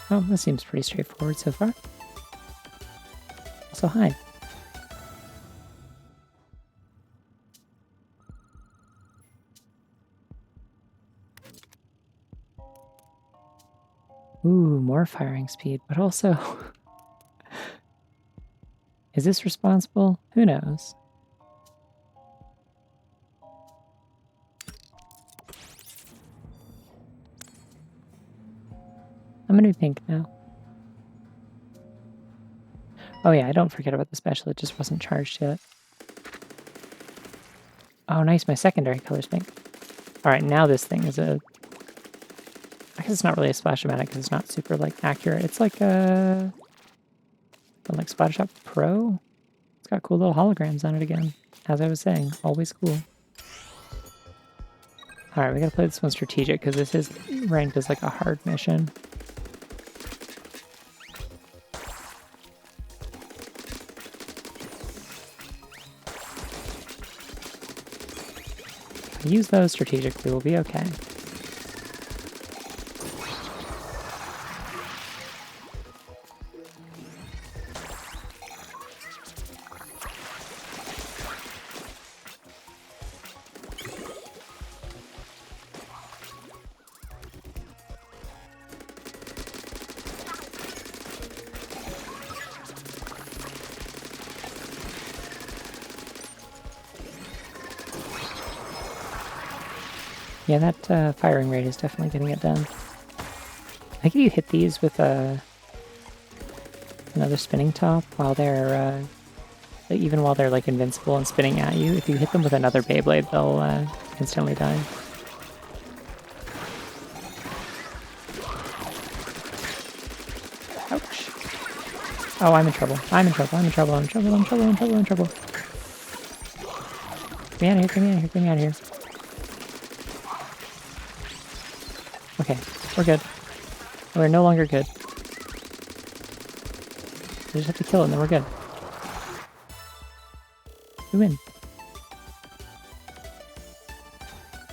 Oh, this seems pretty straightforward so far. Also, hi. Ooh, more firing speed, but also... Is this responsible? Who knows? I'm gonna do pink now. Oh yeah, I don't forget about the special, it just wasn't charged yet. Oh nice, my secondary color's pink. Alright, now this thing is a... I guess it's not really a splash-o-matic because it's not super like accurate. It's like a... like Splattershot Pro? It's got cool little holograms on it again. As I was saying, always cool. Alright, we gotta play this one strategic because this is ranked as like a hard mission. Use those strategically, we'll be okay. Yeah, that firing rate is definitely getting it done. I think if you hit these with another spinning top while they're, even while they're like invincible and spinning at you, if you hit them with another Beyblade, they'll instantly die. Ouch. Oh, I'm in trouble. I'm in trouble. I'm in trouble. I'm in trouble. I'm in trouble. I'm in trouble. I'm in trouble. Get me out of here. Get me out of here. Get me out of here. Okay, we're good. We're no longer good. We just have to kill it and then we're good. We win.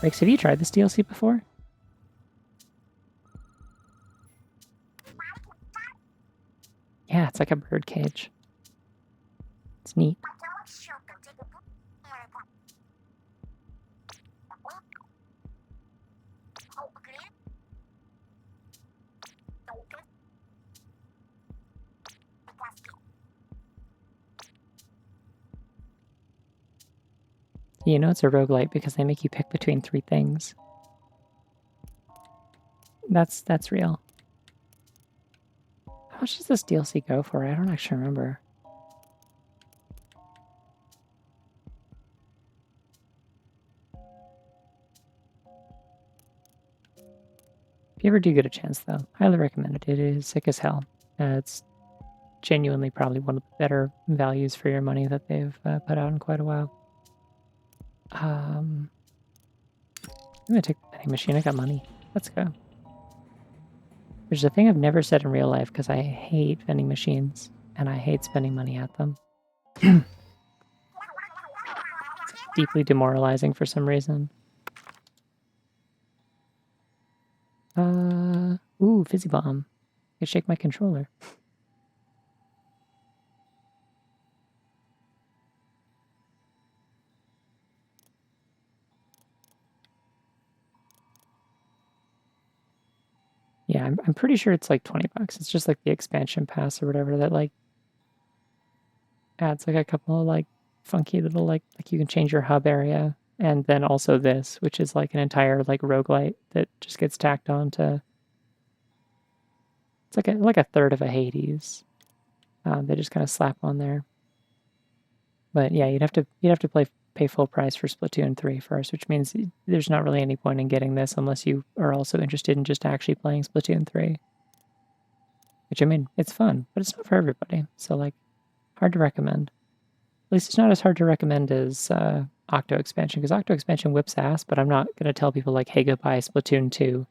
Rakes, have you tried this DLC before? Yeah, it's like a bird cage. It's neat. You know it's a roguelite because they make you pick between 3 things. That's real. How much does this DLC go for? I don't actually remember. If you ever do get a chance, though, highly recommend it. It is sick as hell. It's genuinely probably one of the better values for your money that they've put out in quite a while. I'm gonna take the vending machine. I got money. Let's go. Which is a thing I've never said in real life because I hate vending machines and I hate spending money at them. It's deeply demoralizing for some reason. Ooh, fizzy bomb. I could shake my controller. Yeah, I'm pretty sure it's like $20. It's just like the expansion pass or whatever that like adds like a couple of like funky little like you can change your hub area, and then also this, which is like an entire like roguelite that just gets tacked on to. It's like a third of a Hades. They just kind of slap on there. But yeah, you'd have to pay full price for Splatoon 3 first, which means there's not really any point in getting this unless you are also interested in just actually playing Splatoon 3. Which, I mean, it's fun, but it's not for everybody. So, like, hard to recommend. At least it's not as hard to recommend as Octo Expansion, because Octo Expansion whips ass, but I'm not going to tell people, like, hey, go buy Splatoon 2.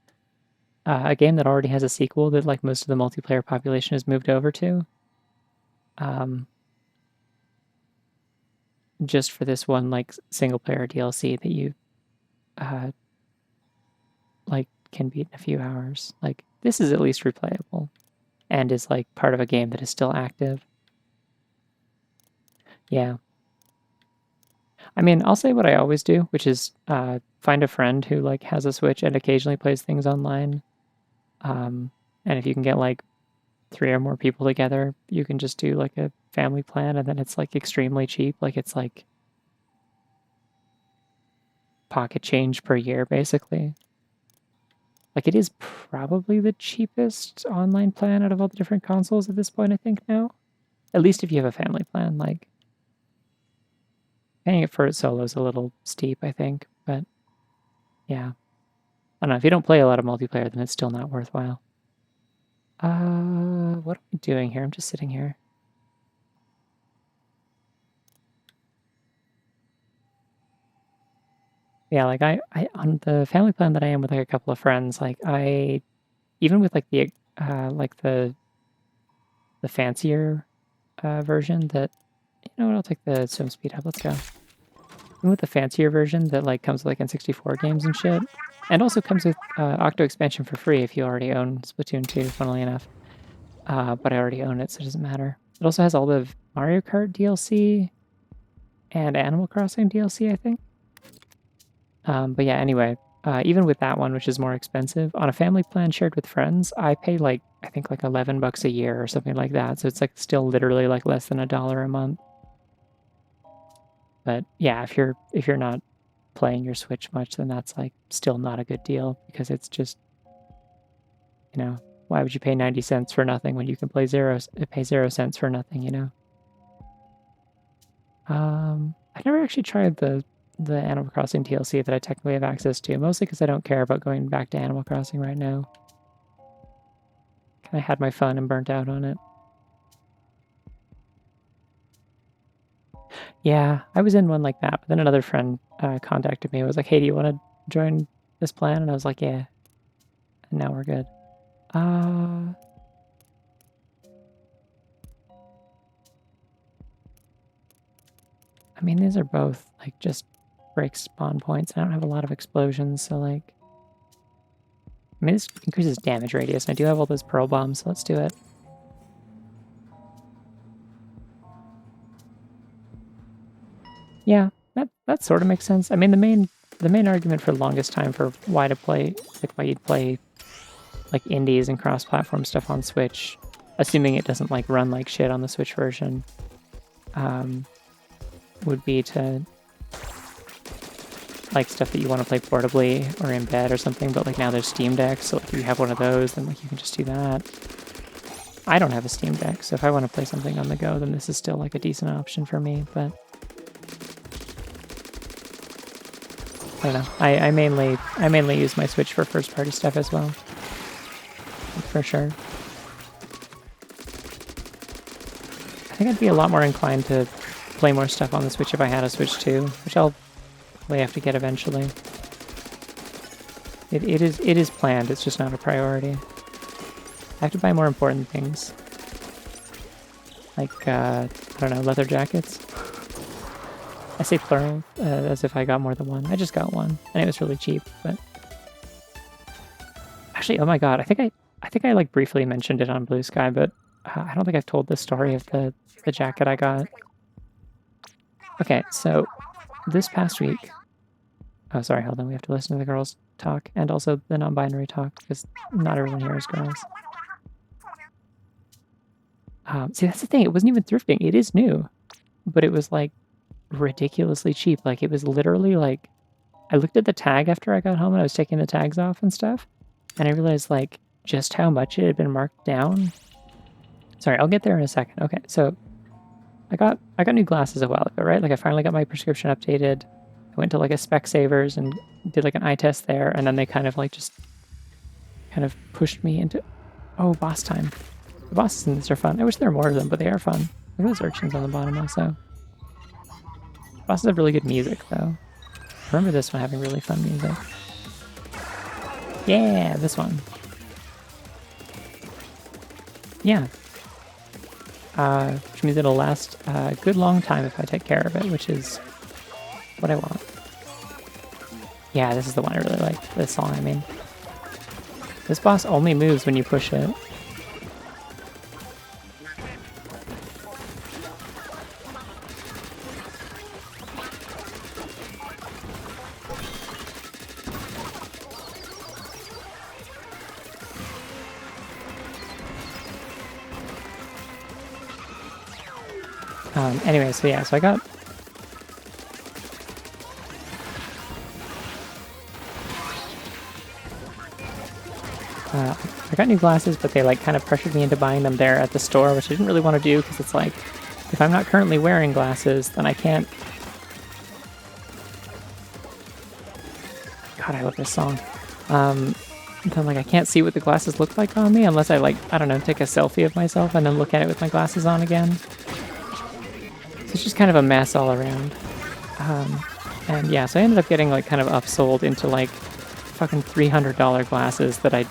A game that already has a sequel that, like, most of the multiplayer population has moved over to. Just for this one, like, single-player DLC that you, like, can beat in a few hours. Like, this is at least replayable and is, like, part of a game that is still active. Yeah. I mean, I'll say what I always do, which is find a friend who like has a Switch and occasionally plays things online. And if you can get like 3 or more people together, you can just do like a family plan, and then it's like extremely cheap. Like it's like pocket change per year, basically. Like it is probably the cheapest online plan out of all the different consoles at this point, I think now. At least if you have a family plan, like paying it for it solo is a little steep, I think, but yeah. I don't know, if you don't play a lot of multiplayer, then it's still not worthwhile. What am I doing here? I'm just sitting here. Yeah, like I on the family plan that I am with like a couple of friends, like I even with like the fancier version that you know what, I'll take the swim speed up. Let's go. Even with the fancier version that like comes with like N64 games and shit, and also comes with Octo expansion for free if you already own Splatoon 2, funnily enough. But I already own it, so it doesn't matter. It also has all the Mario Kart DLC and Animal Crossing DLC, I think. But yeah, anyway, even with that one, which is more expensive, on a family plan shared with friends, I pay like, I think like $11 a year or something like that. So it's like still literally like less than $1 a month. But yeah, if you're not playing your Switch much, then that's like still not a good deal because it's just, you know, why would you pay 90 cents for nothing when you can pay 0 cents for nothing, you know? I've never actually tried the Animal Crossing DLC that I technically have access to, mostly because I don't care about going back to Animal Crossing right now. Kind of had my fun and burnt out on it. Yeah, I was in one like that, but then another friend contacted me and was like, hey, do you want to join this plan? And I was like, yeah. And now we're good. I mean, these are both like just break spawn points. I don't have a lot of explosions, so like, I mean, this increases damage radius, and I do have all those pearl bombs, so let's do it. Yeah, that sort of makes sense. I mean, the main argument for the longest time for why you'd play like indies and cross-platform stuff on Switch, assuming it doesn't like run like shit on the Switch version, would be to like stuff that you want to play portably or in bed or something. But like now there's Steam Decks, so like if you have one of those, then like you can just do that. I don't have a Steam Deck, so if I want to play something on the go, then this is still like a decent option for me. But I don't know. I mainly use my Switch for first party stuff as well. For sure. think I'd be a lot more inclined to play more stuff on the Switch if I had a Switch 2, which I'll probably have to get eventually. It is planned, it's just not a priority. I have to buy more important things. Like, I don't know, leather jackets. I say plural, as if I got more than one. I just got one, and it was really cheap, but... Actually, oh my god, I think I like briefly mentioned it on Blue Sky, but I don't think I've told the story of the jacket I got. Okay, so this past week... Oh, sorry, hold on, we have to listen to the girls talk, and also the non-binary talk, because not everyone here is girls. See, that's the thing, it wasn't even thrifting, it is new, but it was, like, ridiculously cheap. Like, it was literally, like... I looked at the tag after I got home, and I was taking the tags off and stuff, and I realized, like, just how much it had been marked down. Sorry, I'll get there in a second. Okay, so I got new glasses a while ago, right? Like, I finally got my prescription updated. I went to, like, a Specsavers and did, like, an eye test there, and then they kind of, like, just kind of pushed me into... Oh, boss time. The bosses in this are fun. I wish there were more of them, but they are fun. Look at those urchins on the bottom also. Bosses have really good music, though. I remember this one having really fun music. Yeah, this one. Yeah. Which means it'll last a good long time if I take care of it, which is what I want. Yeah, this is the one I really like. This song, I mean. This boss only moves when you push it. Anyway, so yeah, so I got... I got new glasses, but they, like, kind of pressured me into buying them there at the store, which I didn't really want to do, because it's like, if I'm not currently wearing glasses, then I can't... God, I love this song. Then, like, I can't see what the glasses look like on me, unless I, like, I don't know, take a selfie of myself and then look at it with my glasses on again. So it's just kind of a mess all around. And yeah, so I ended up getting, like, kind of upsold into, like, fucking $300 glasses that I...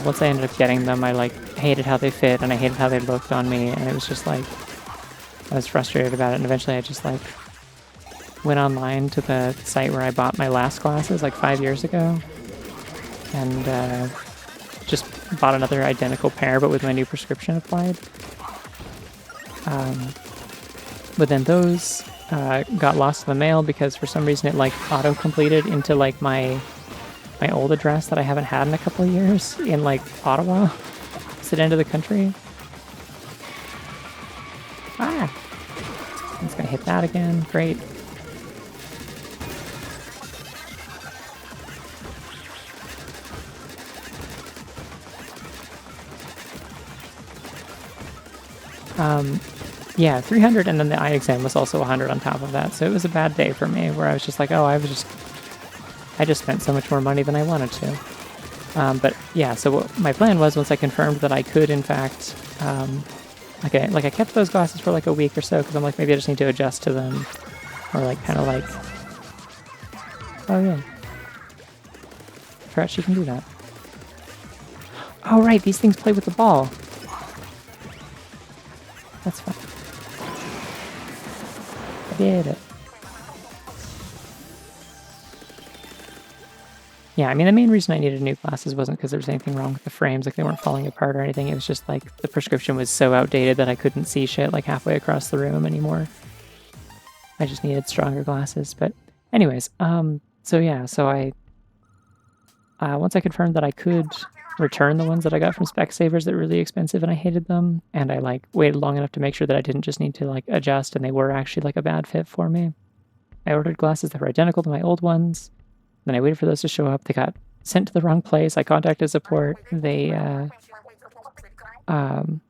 once I ended up getting them, I, like, hated how they fit, and I hated how they looked on me, and it was just, like... I was frustrated about it, and eventually I just, like, went online to the site where I bought my last glasses, like, 5 years ago, and, just bought another identical pair, but with my new prescription applied. But then those got lost in the mail because for some reason it, like, auto-completed into, like, my old address that I haven't had in a couple of years in, like, Ottawa, opposite end of the country. Ah! I'm just gonna hit that again. Great. Yeah, 300, and then the eye exam was also 100 on top of that, so it was a bad day for me, where I was just like, oh, I just spent so much more money than I wanted to. But yeah, so what my plan was, once I confirmed that I could, in fact, like I kept those glasses for like a week or so, because I'm like, maybe I just need to adjust to them, or like, kind of like, oh yeah, forgot she can do that. Oh right, these things play with the ball. That's fine. I did it. Yeah, I mean, the main reason I needed new glasses wasn't because there was anything wrong with the frames, like they weren't falling apart or anything. It was just like the prescription was so outdated that I couldn't see shit like halfway across the room anymore. I just needed stronger glasses. But anyways, so yeah, so I once I confirmed that I could return the ones that I got from Specsavers that were really expensive and I hated them, and I like waited long enough to make sure that I didn't just need to like adjust and they were actually like a bad fit for me. I ordered glasses that were identical to my old ones. Then I waited for those to show up. They got sent to the wrong place. I contacted support. They were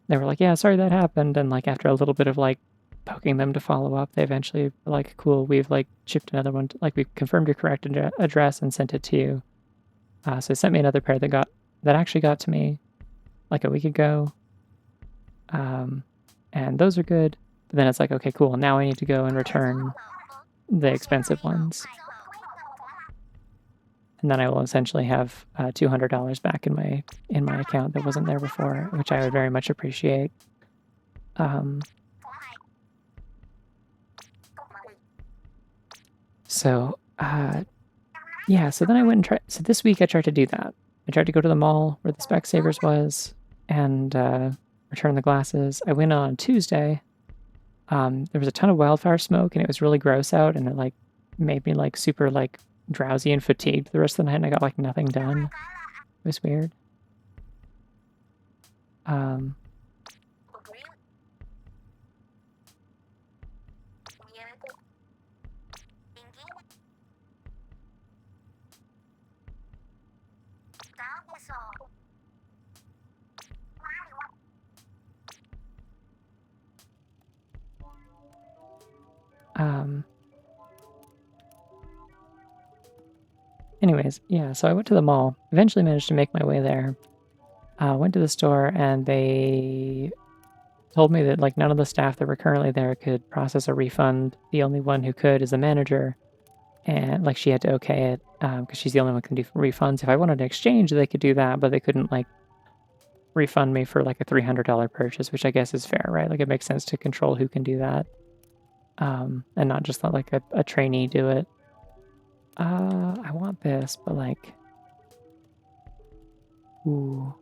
like, yeah, sorry that happened. And like after a little bit of like poking them to follow up, they eventually were like, cool, we've like shipped another one. Like we've confirmed your correct address and sent it to you. So they sent me another pair that actually got to me like a week ago. and those are good. But then it's like, okay, cool. Now I need to go and return the expensive ones, and then I will essentially have $200 back in my account that wasn't there before, which I would very much appreciate. So yeah, so then I went and tried. So this week I tried to do that. I tried to go to the mall where the Specsavers was and return the glasses. I went on Tuesday. There was a ton of wildfire smoke and it was really gross out, and it like made me like super like drowsy and fatigued the rest of the night, and I got like nothing done. It was weird. Anyways, yeah, so I went to the mall, eventually managed to make my way there. Went to the store, and they told me that like none of the staff that were currently there could process a refund. The only one who could is the manager, and like she had to okay it because she's the only one who can do refunds. If I wanted to exchange, they could do that, but they couldn't like refund me for like a $300 purchase, which I guess is fair, right? Like it makes sense to control who can do that, and not just let like a trainee do it. I want this, but like, ooh.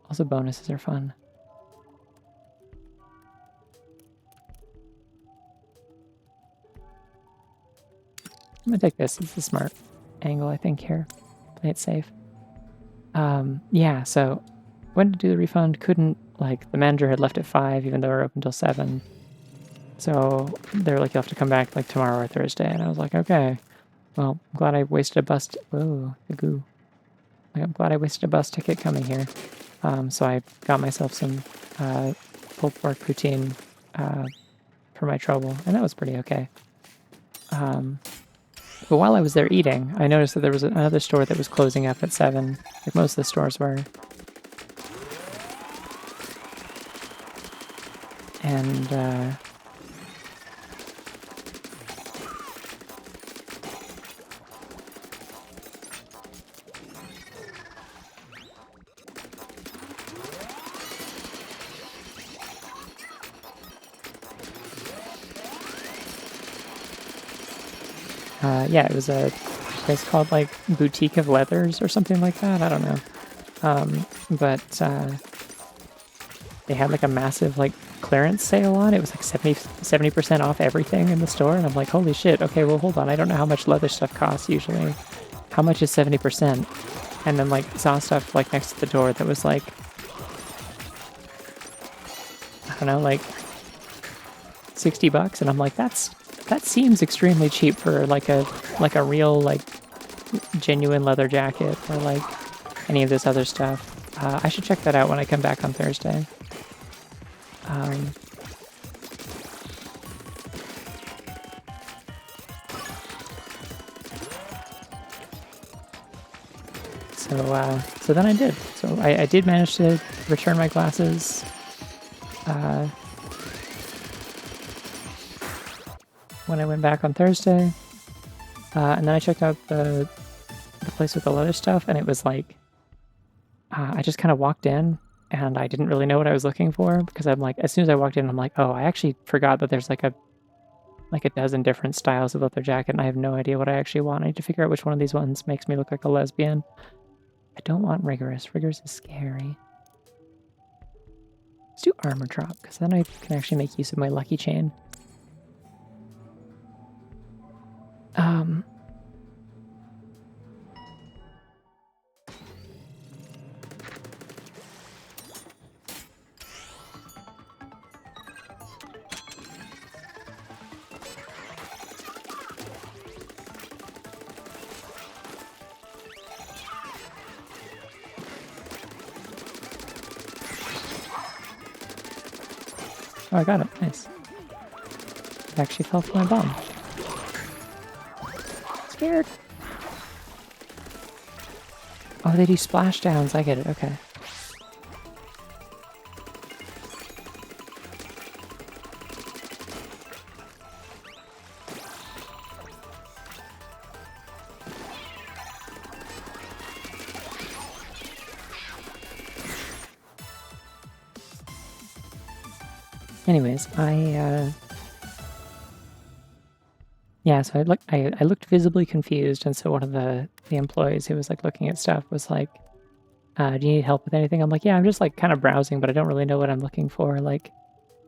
Also, bonuses are fun. I'm gonna take this. This is a smart angle, I think, here. Play it safe. Yeah, so went to do the refund, couldn't, like, the manager had left at 5, even though we're open till 7. So they were like, you'll have to come back, like, tomorrow or Thursday. And I was like, okay. Well, I'm glad I wasted a bus... Whoa, the goo. I'm glad I wasted a bus ticket coming here. So I got myself some pulled pork poutine for my trouble, and that was pretty okay. But while I was there eating, I noticed that there was another store that was closing up at 7, like most of the stores were. And yeah, it was a place called like Boutique of Leathers or something like that. I don't know. But they had like a massive like clearance sale on. It was like 70% off everything in the store. And I'm like, holy shit. Okay, well, hold on. I don't know how much leather stuff costs usually. How much is 70%? And then like saw stuff like next to the door that was like, I don't know, like $60. And I'm like, that seems extremely cheap for like a real like genuine leather jacket or like any of this other stuff. I should check that out when I come back on Thursday. So then I did. So I did manage to return my glasses. When I went back on Thursday. And then I checked out the place with the leather stuff, and it was like, I just kind of walked in, and I didn't really know what I was looking for, because I'm like, as soon as I walked in, I'm like, oh, I actually forgot that there's like a dozen different styles of leather jacket, and I have no idea what I actually want. I need to figure out which one of these ones makes me look like a lesbian. I don't want rigorous. Rigorous is scary. Let's do armor drop, because then I can actually make use of my lucky chain. Oh, I got it. Nice. It actually fell for my bomb. Scared. Oh, they do splashdowns. I get it. Okay. Anyways, yeah, so I looked visibly confused, and so one of the employees who was like looking at stuff was like, "Do you need help with anything?" I'm like, "Yeah, I'm just like kind of browsing, but I don't really know what I'm looking for. Like,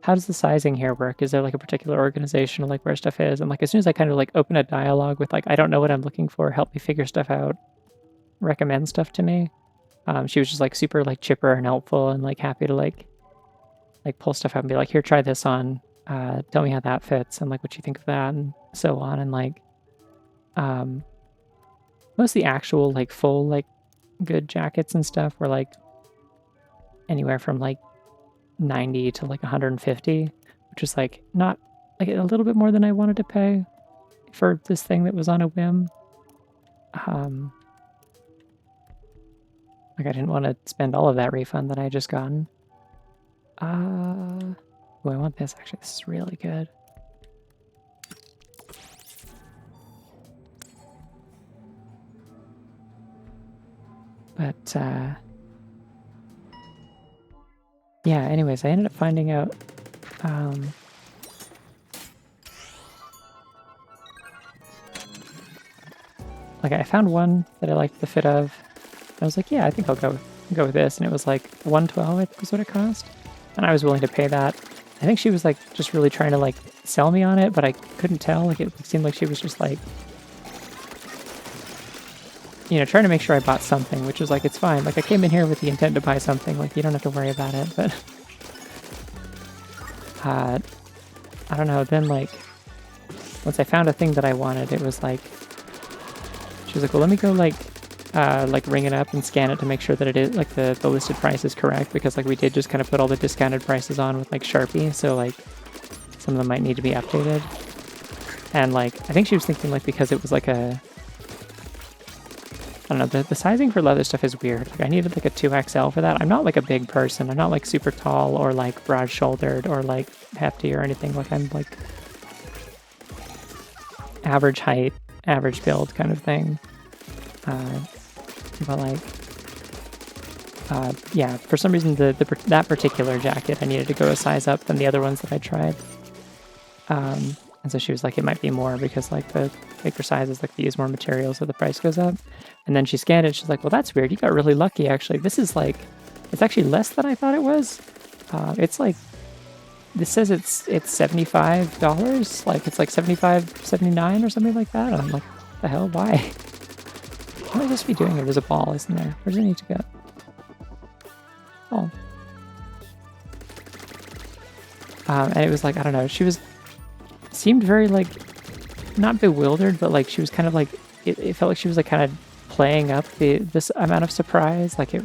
how does the sizing here work? Is there like a particular organization like where stuff is?" And like as soon as I kind of like open a dialogue with like, "I don't know what I'm looking for. Help me figure stuff out. Recommend stuff to me." She was just like super like chipper and helpful and like happy to like pull stuff out and be like, "Here, try this on. Tell me how that fits and like what you think of that and so on." And like um, most of the actual like full like good jackets and stuff were like anywhere from like 90 to like 150, which is like not like a little bit more than I wanted to pay for this thing that was on a whim. Um, like I didn't want to spend all of that refund that I just gotten. Oh, I want this actually. This is really good. But yeah, anyways, I ended up finding out like I found one that I liked the fit of. I was like, yeah, I think I'll go with this, and it was like 112, I think was what it cost, and I was willing to pay that. I think she was like just really trying to like sell me on it, but I couldn't tell. Like it seemed like she was just like, you know, trying to make sure I bought something, which was like it's fine. Like I came in here with the intent to buy something. Like you don't have to worry about it. But I don't know. Then like once I found a thing that I wanted, it was like she was like, well, let me go like ring it up and scan it to make sure that it is like the listed price is correct, because like we did just kind of put all the discounted prices on with like Sharpie, so like some of them might need to be updated. And like I think she was thinking like because it was like a, I don't know, the sizing for leather stuff is weird. Like I needed like a 2XL for that. I'm not like a big person. I'm not like super tall or like broad shouldered or like hefty or anything. Like I'm like average height, average build kind of thing. But like, yeah, for some reason that particular jacket I needed to go a size up than the other ones that I tried. And so she was like, it might be more because like the bigger sizes like they use more materials, so the price goes up. And then she scanned it. She's like, well, that's weird. You got really lucky actually. This is like, it's actually less than I thought it was. It's like, this says it's $75. Like it's like 75.79 or something like that. And I'm like, what the hell? Why? What am I supposed to be doing here? There's a ball, isn't there? Where does it need to go? Oh. And it was like, I don't know, she seemed very like, not bewildered, but like she was kind of like, it felt like she was like kind of playing up this amount of surprise. Like it,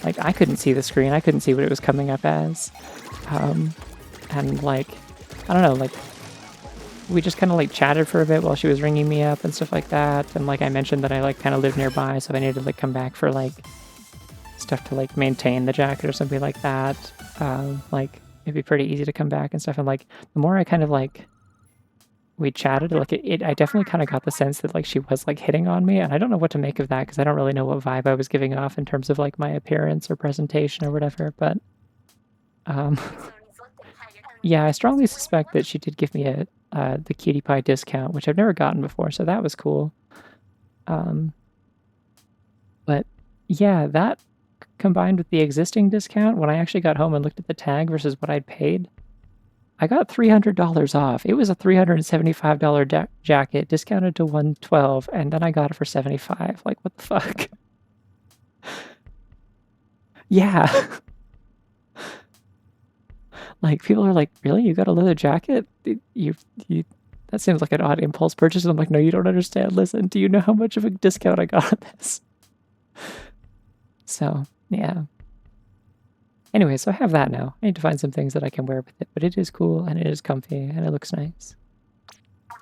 like I couldn't see the screen. I couldn't see what it was coming up as. And like, I don't know, like we just kind of like chatted for a bit while she was ringing me up and stuff like that. And like I mentioned that I like kind of live nearby, so if I needed to like come back for like stuff to like maintain the jacket or something like that, like it'd be pretty easy to come back and stuff. And like the more I kind of like we chatted, like I definitely kind of got the sense that like she was like hitting on me, and I don't know what to make of that because I don't really know what vibe I was giving off in terms of like my appearance or presentation or whatever. But yeah, I strongly suspect that she did give me the cutie pie discount, which I've never gotten before, so that was cool. But yeah, that combined with the existing discount, when I actually got home and looked at the tag versus what I'd paid, I got $300 off. It was a $375 jacket discounted to $112, and then I got it for $75. Like, what the fuck? Yeah. Like, people are like, really? You got a leather jacket? You that seems like an odd impulse purchase. And I'm like, no, you don't understand. Listen, do you know how much of a discount I got on this? So, yeah. Anyway, so I have that now. I need to find some things that I can wear with it, but it is cool and it is comfy and it looks nice. I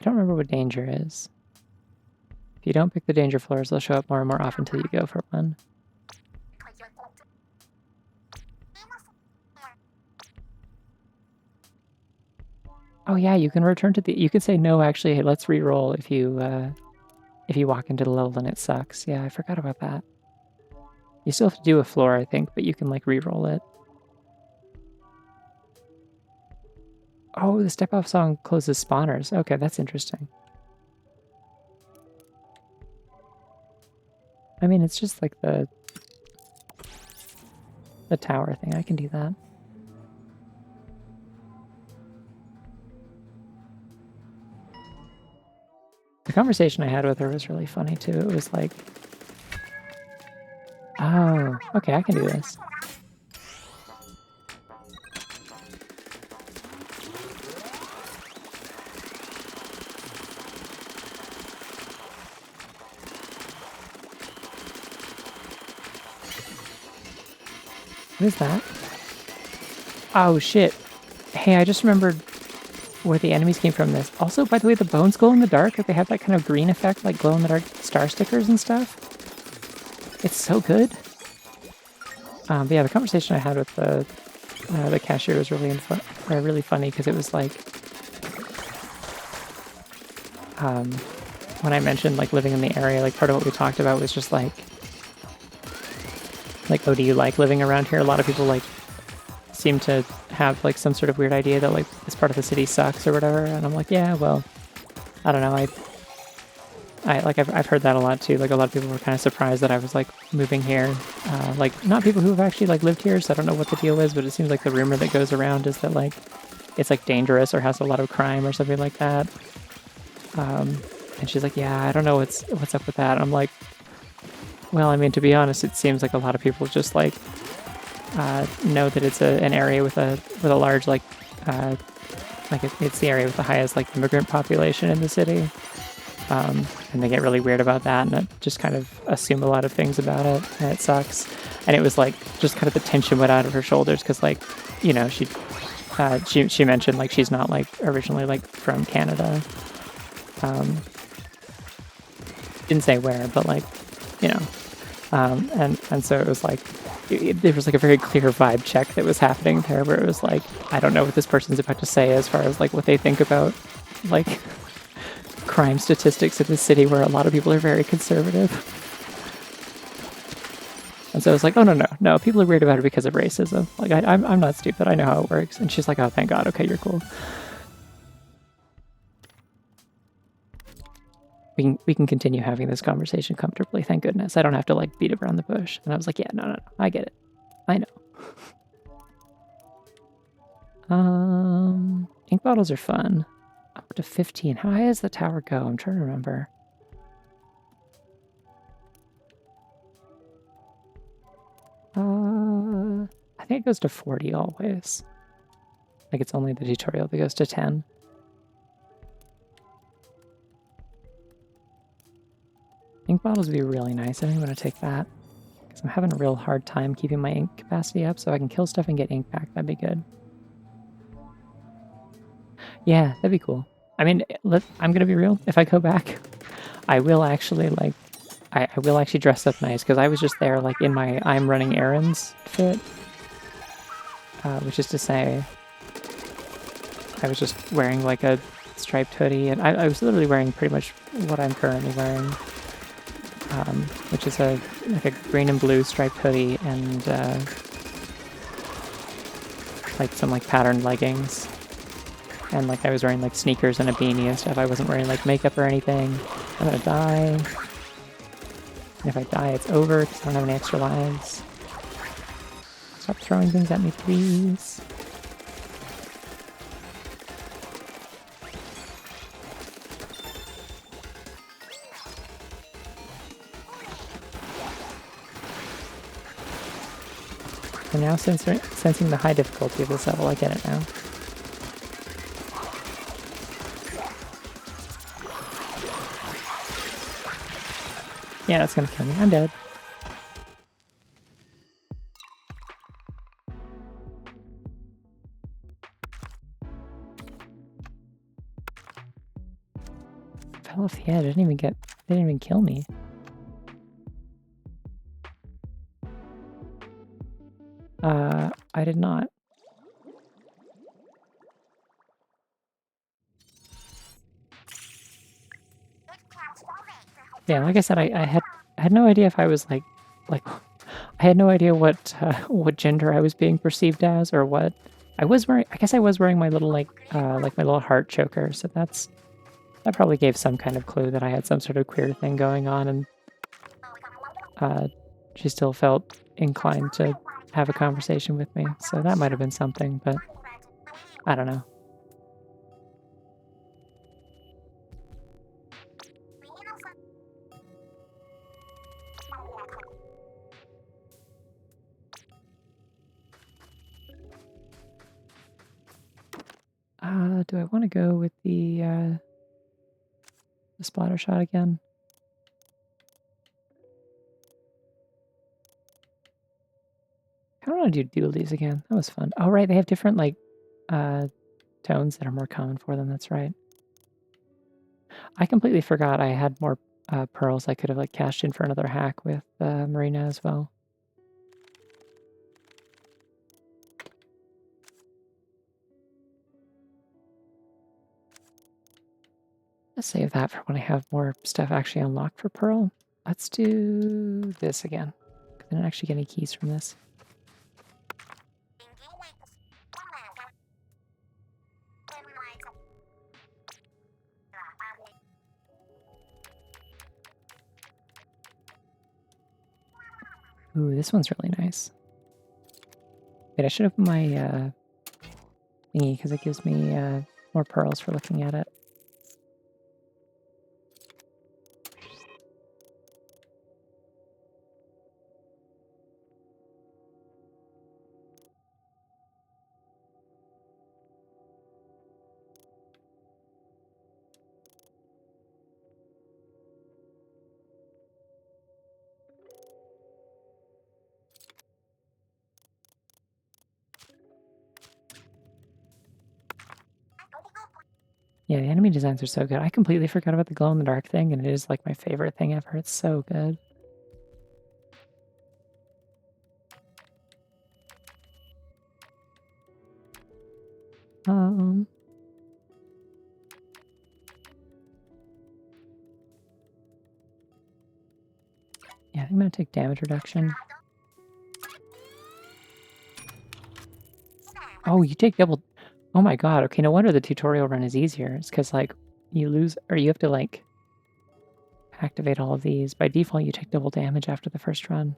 don't remember what danger is. If you don't pick the danger floors, they'll show up more and more often till you go for one. Oh yeah, you can return to the. You can say no. Actually, hey, let's re-roll if you walk into the level and it sucks. Yeah, I forgot about that. You still have to do a floor, I think, but you can like re-roll it. Oh, the step off song closes spawners. Okay, that's interesting. I mean, it's just like the tower thing. I can do that. The conversation I had with her was really funny too. It was like, oh, okay, I can do this. What is that? Oh, shit. Hey, I just remembered where the enemies came from this. Also, by the way, the bones glow in the dark. They have that kind of green effect, like glow in the dark star stickers and stuff. It's so good. But yeah, the conversation I had with the cashier was really really funny because it was like, when I mentioned like living in the area, like part of what we talked about was just like, oh, do you like living around here? A lot of people like seem to have like some sort of weird idea that like this part of the city sucks or whatever, and I'm like, yeah, well, I don't know. I've heard that a lot too. Like a lot of people were kind of surprised that I was like moving here. Like not people who have actually like lived here, so I don't know what the deal is, but it seems like the rumor that goes around is that like it's like dangerous or has a lot of crime or something like that. And she's like, yeah, I don't know what's up with that. And I'm like, well, I mean, to be honest, it seems like a lot of people just like know that it's an area with a large like it's the area with the highest like immigrant population in the city, and they get really weird about that and just kind of assume a lot of things about it, and it sucks. And it was like just kind of the tension went out of her shoulders because like, you know, she mentioned like she's not like originally like from Canada. Didn't say where, but like, you know, and so it was like there was like a very clear vibe check that was happening there where it was like, I don't know what this person's about to say as far as like what they think about like crime statistics in this city where a lot of people are very conservative. And so I was like, oh, no, people are weird about it because of racism. Like I'm not stupid, I know how it works. And she's like, oh, thank God, okay, you're cool. We can continue having this conversation comfortably. Thank goodness. I don't have to like beat around the bush. And I was like, yeah, no, I get it. I know. Ink bottles are fun. Up to 15. How high does the tower go? I'm trying to remember. I think it goes to 40 always. Like it's only the tutorial that goes to 10. Ink bottles would be really nice. I think I'm going to take that. Because I'm having a real hard time keeping my ink capacity up, so I can kill stuff and get ink back. That'd be good. Yeah, that'd be cool. I mean, I'm going to be real. If I go back, I will actually, like, I will actually dress up nice, because I was just there, like, in my I'm running errands fit. Which is to say, I was just wearing, like, a striped hoodie, and I was literally wearing pretty much what I'm currently wearing. Which is like a green and blue striped hoodie and like some like patterned leggings, and like I was wearing like sneakers and a beanie and stuff. I wasn't wearing like makeup or anything. I'm gonna die, and if I die, it's over because I don't have any extra lives. Stop throwing things at me, please. I'm now sensing the high difficulty of this level. I get it now. Yeah, that's gonna kill me. I'm dead. Fell off the edge. They didn't even kill me. I did not. Yeah, like I said, I had no idea if I was like I had no idea what gender I was being perceived as or what I was wearing. I guess I was wearing my little like my little heart choker, so that probably gave some kind of clue that I had some sort of queer thing going on, and uh, she still felt inclined to have a conversation with me. So that might have been something, but I don't know. Do I want to go with the splatter shot again? I don't want to do dualies again. That was fun. Oh, right, they have different like uh, tones that are more common for them. That's right. I completely forgot I had more pearls I could have like cashed in for another hack with Marina as well. Let's save that for when I have more stuff actually unlocked for Pearl. Let's do this again. I didn't actually get any keys from this. Ooh, this one's really nice. Wait, I should open my thingy because it gives me more pearls for looking at it. Yeah, the enemy designs are so good. I completely forgot about the glow in the dark thing, and it is like my favorite thing ever. It's so good. Um, yeah, I think I'm gonna take damage reduction. Oh, you take double. Oh my god. Okay, no wonder the tutorial run is easier. It's because like you lose or you have to like activate all of these. By default, you take double damage after the first run.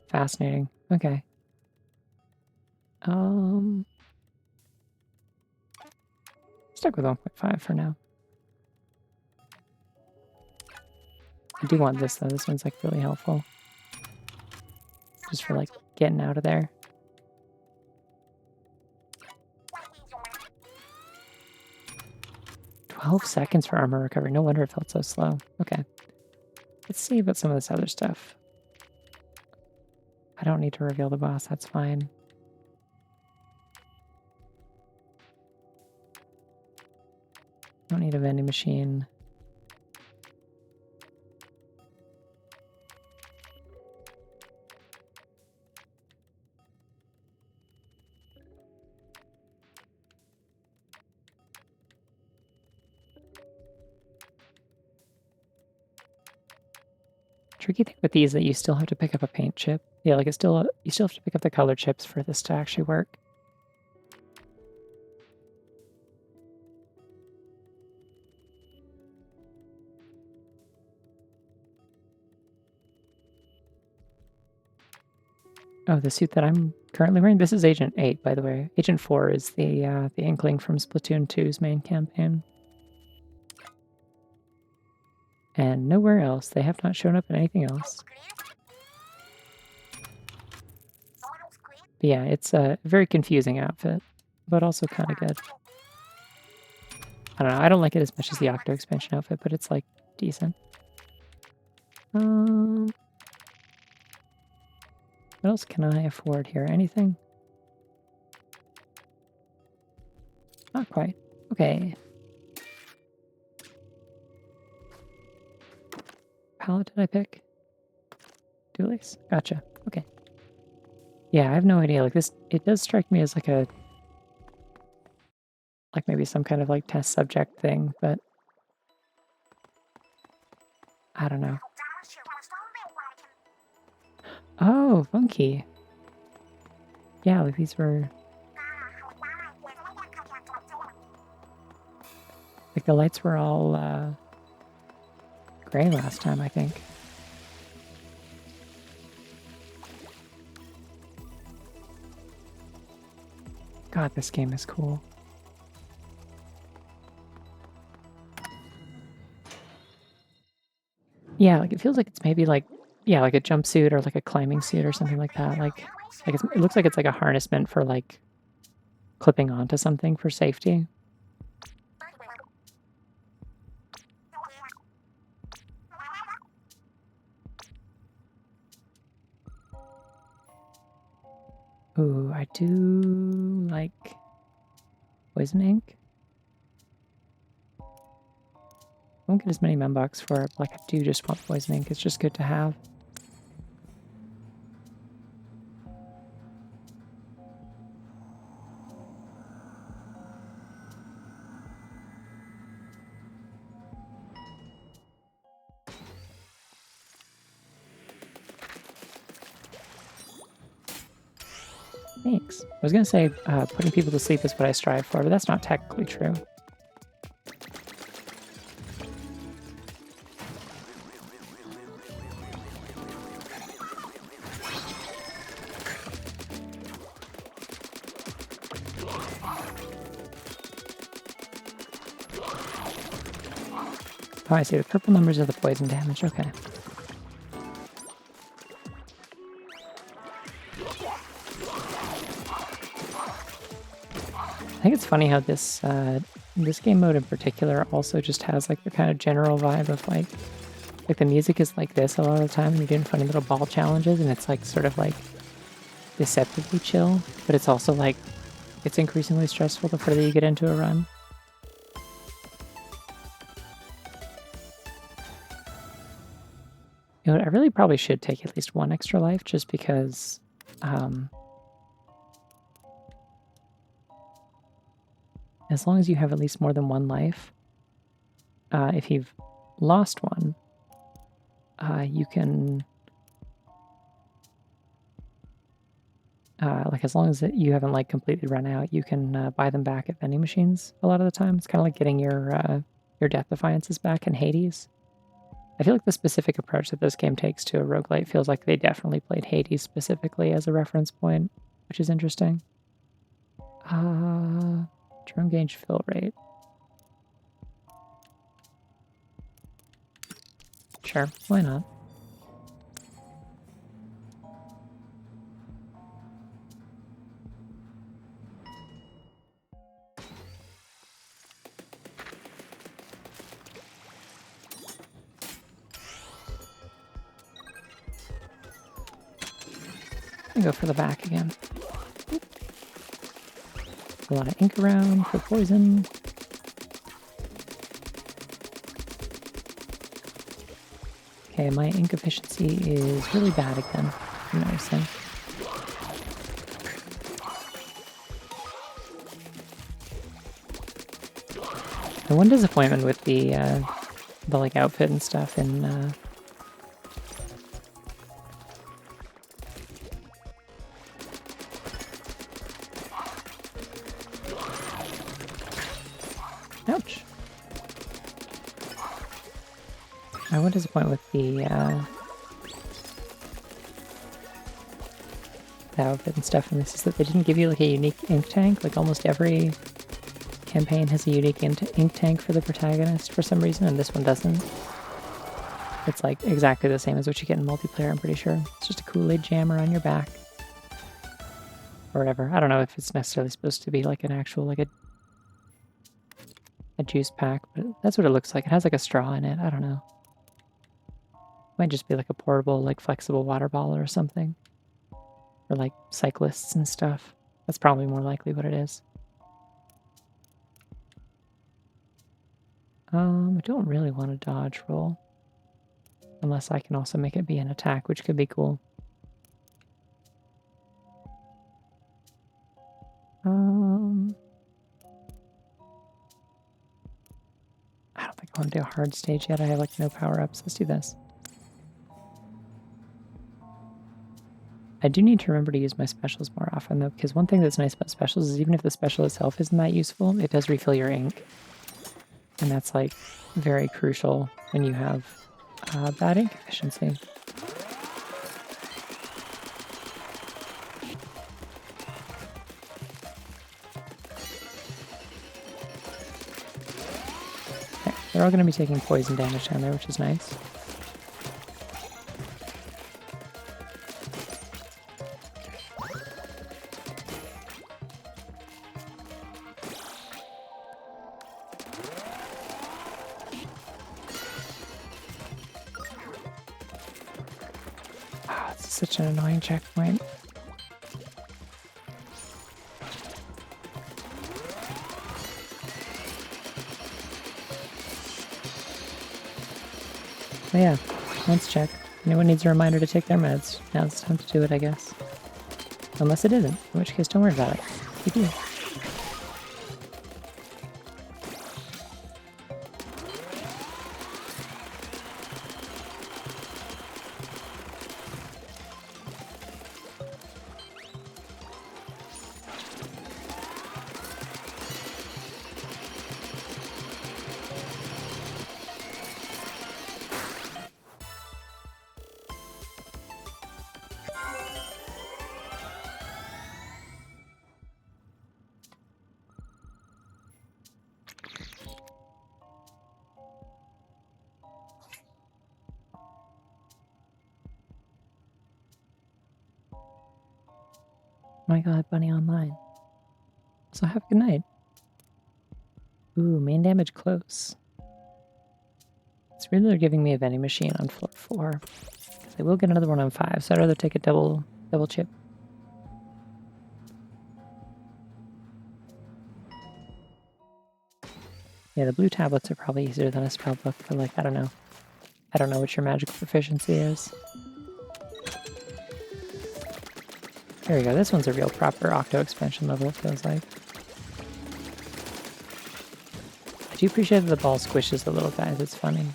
Fascinating. Okay. Um, stuck with 1.5 for now. I do want this though. This one's like really helpful. Just for like getting out of there. 12 seconds for armor recovery. No wonder it felt so slow. Okay. Let's see about some of this other stuff. I don't need to reveal the boss. That's fine. Don't need a vending machine. Tricky thing with these is that you still have to pick up a paint chip. Yeah, like you still have to pick up the color chips for this to actually work. Oh, the suit that I'm currently wearing. This is Agent 8, by the way. Agent 4 is the Inkling from Splatoon 2's main campaign. And nowhere else. They have not shown up in anything else. But yeah, it's a very confusing outfit, but also kind of good. I don't know. I don't like it as much as the Octo expansion outfit, but it's like decent. What else can I afford here? Anything? Not quite. Okay. Palette did I pick? Dualies? Gotcha. Okay. Yeah, I have no idea. Like this, it does strike me as like like maybe some kind of like test subject thing, but I don't know. Oh, funky. Yeah, like these were... Like the lights were all gray last time, I think. God, this game is cool. Yeah, like it feels like it's maybe like, yeah, like a jumpsuit or like a climbing suit or something like that. Like it looks like it's like a harness meant for like clipping onto something for safety. Ooh, I do like poison ink. I won't get as many membucks for it, but like I do just want poison ink. It's just good to have. Thanks. I was gonna say putting people to sleep is what I strive for, but that's not technically true. Oh, I see. The purple numbers are the poison damage. Okay. I think it's funny how this game mode in particular also just has like the kind of general vibe of like the music is like this a lot of the time, and you're doing funny little ball challenges, and it's like sort of like deceptively chill, but it's also like it's increasingly stressful the further you get into a run. You know what, I really probably should take at least one extra life just because as long as you have at least more than one life, if you've lost one, you can, like as long as you haven't like completely run out, you can buy them back at vending machines a lot of the time. It's kind of like getting your death defiances back in Hades. I feel like the specific approach that this game takes to a roguelite feels like they definitely played Hades specifically as a reference point, which is interesting. Drone gauge fill rate. Sure, why not? I go for the back again. A lot of ink around for poison. Okay, my ink efficiency is really bad again, I'm noticing. The one disappointment with the like outfit and stuff in ouch. My one disappointment with the outfit and stuff in this is that they didn't give you like a unique ink tank. Like almost every campaign has a unique ink tank for the protagonist for some reason, and this one doesn't. It's like exactly the same as what you get in multiplayer, I'm pretty sure. It's just a Kool-Aid jammer on your back. Or whatever. I don't know if it's necessarily supposed to be like an actual, like a juice pack, but that's what it looks like. It has like a straw in it. I don't know. Might just be like a portable, like flexible water bottle or something. For like cyclists and stuff. That's probably more likely what it is. I don't really want a dodge roll. Unless I can also make it be an attack, which could be cool. I don't think I want to do a hard stage yet. I have like no power-ups. Let's do this. I do need to remember to use my specials more often, though, because one thing that's nice about specials is even if the special itself isn't that useful, it does refill your ink. And that's, like, very crucial when you have bad ink efficiency. Okay, they're all going to be taking poison damage down there, which is nice. Oh, it's such an annoying checkpoint. Oh yeah, meds check. Anyone needs a reminder to take their meds. Now it's time to do it, I guess. Unless it isn't, in which case don't worry about it. You do. Oh my god, Bunny Online. So have a good night. Ooh, main damage close. It's weird they're giving me a vending machine on floor 4. They will get another one on 5, so I'd rather take a double chip. Yeah, the blue tablets are probably easier than a spell book, but like, I don't know. I don't know what your magical proficiency is. There we go, this one's a real proper Octo expansion level, it feels like. I do appreciate that the ball squishes the little guys, it's funny.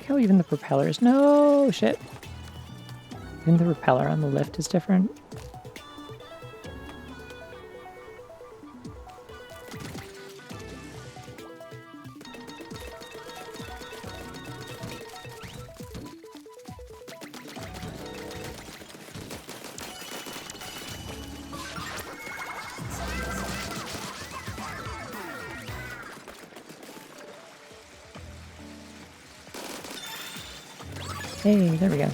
How even the propellers... No! Shit. Even the propeller on the lift is different. Hey, there we go.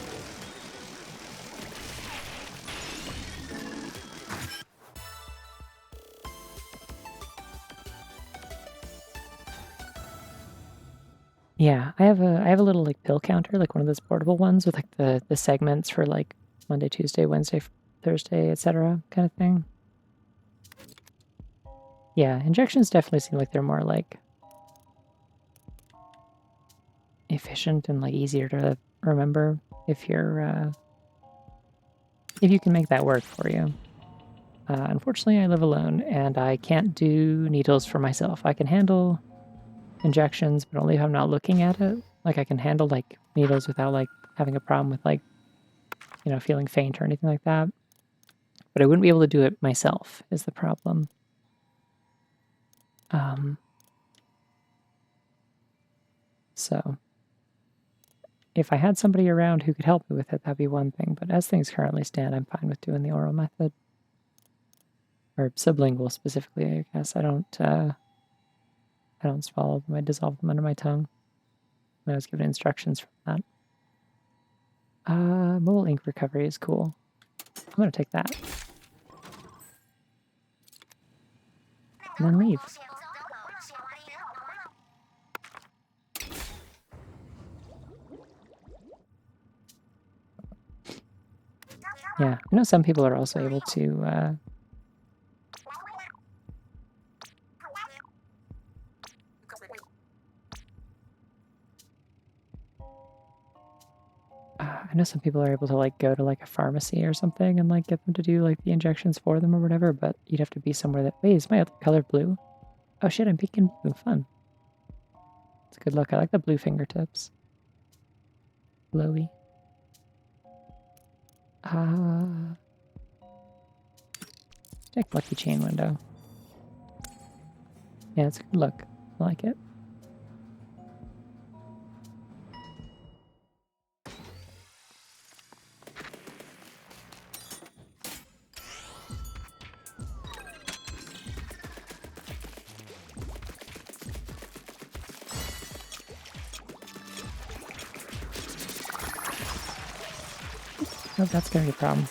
Yeah, I have a little like pill counter, like one of those portable ones with like the segments for like Monday, Tuesday, Wednesday, Thursday, etc. kind of thing. Yeah, injections definitely seem like they're more like efficient and like easier to remember if you're if you can make that work for you. Unfortunately, I live alone and I can't do needles for myself. I can handle injections, but only if I'm not looking at it. Like I can handle like needles without like having a problem with like, you know, feeling faint or anything like that. But I wouldn't be able to do it myself is the problem. So if I had somebody around who could help me with it, that'd be one thing. But as things currently stand, I'm fine with doing the oral method. Or sublingual specifically, I guess. I don't swallow them. I dissolve them under my tongue. I was given instructions for that. Mobile ink recovery is cool. I'm gonna take that. And then leave. Yeah, I know some people are also able to I know some people are able to like go to like a pharmacy or something and like get them to do like the injections for them or whatever, but you'd have to be somewhere that wait, is my other color blue? Oh shit, I'm peeking blue. Fun. It's a good look. I like the blue fingertips. Glowy. Take lucky chain window. Yeah, it's a good look. I like it. Oh, that's gonna be a problem.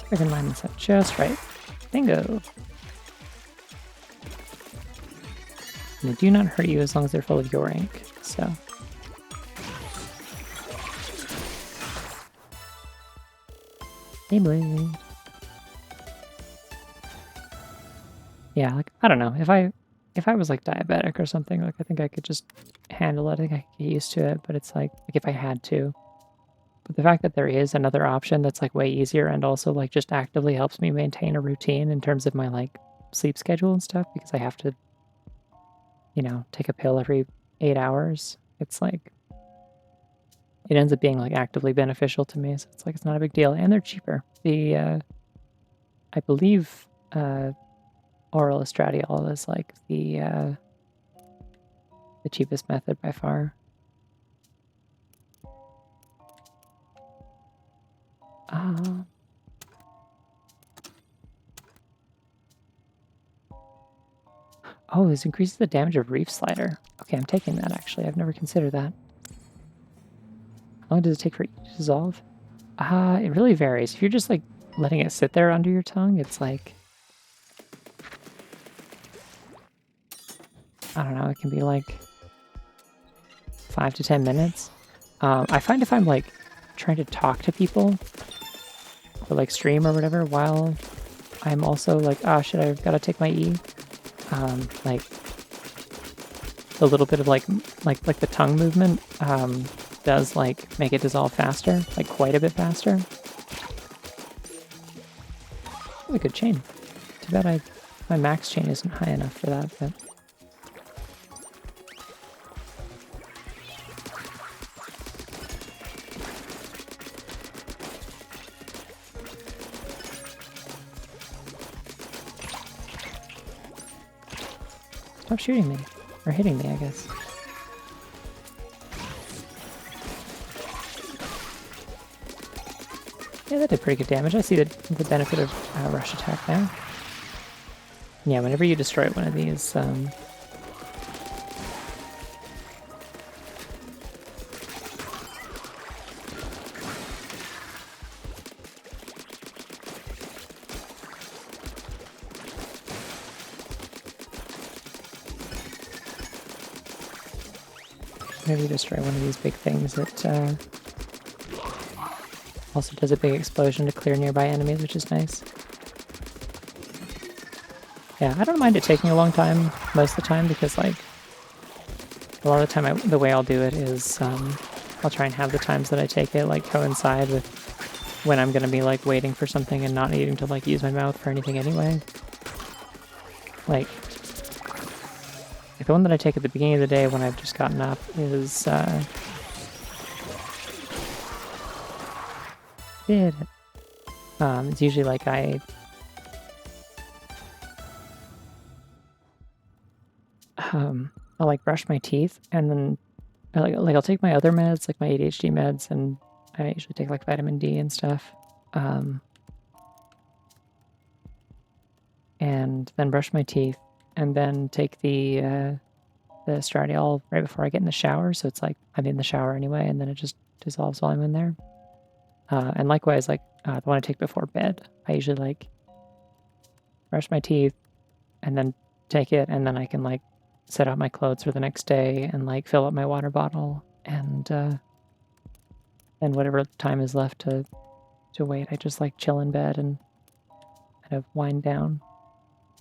I can line this up just right. Bingo. And they do not hurt you as long as they're full of your ink, so. Beyblade. Yeah, like I don't know. If I was like diabetic or something, like I think I could just handle it. I think I could get used to it, but it's like if I had to. But the fact that there is another option that's like way easier and also like just actively helps me maintain a routine in terms of my like sleep schedule and stuff because I have to, take a pill every 8 hours. It's like it ends up being like actively beneficial to me. So it's like it's not a big deal. And they're cheaper. I believe oral estradiol is like the cheapest method by far. Uh, oh, this increases the damage of Reef Slider. Okay, I'm taking that actually. I've never considered that. How long does it take for each to dissolve? It really varies. If you're just like letting it sit there under your tongue, it's like I don't know, it can be like 5 to 10 minutes. I find if I'm like trying to talk to people or like stream or whatever while I'm also like, ah, shit, I've got to take my E. Like a little bit of like the tongue movement does like make it dissolve faster, like quite a bit faster. Really good chain. Too bad my max chain isn't high enough for that, but. Stop shooting me. Or hitting me, I guess. Yeah, that did pretty good damage. I see the benefit of rush attack there. Yeah, whenever you destroy one of these, whenever you destroy one of these big things, it also does a big explosion to clear nearby enemies, which is nice. Yeah, I don't mind it taking a long time most of the time because, like, a lot of the time the way I'll do it is I'll try and have the times that I take it, like, coincide with when I'm going to be, like, waiting for something and not needing to, like, use my mouth for anything anyway. Like the one that I take at the beginning of the day when I've just gotten up is, it's usually like I'll like brush my teeth and then I'll take my other meds, like my ADHD meds, and I usually take like vitamin D and stuff. And then brush my teeth and then take the estradiol right before I get in the shower. So it's like I'm in the shower anyway, and then it just dissolves while I'm in there. And likewise, like the one I take before bed, I usually like brush my teeth and then take it, and then I can like set out my clothes for the next day and like fill up my water bottle, and then whatever time is left to wait, I just like chill in bed and kind of wind down.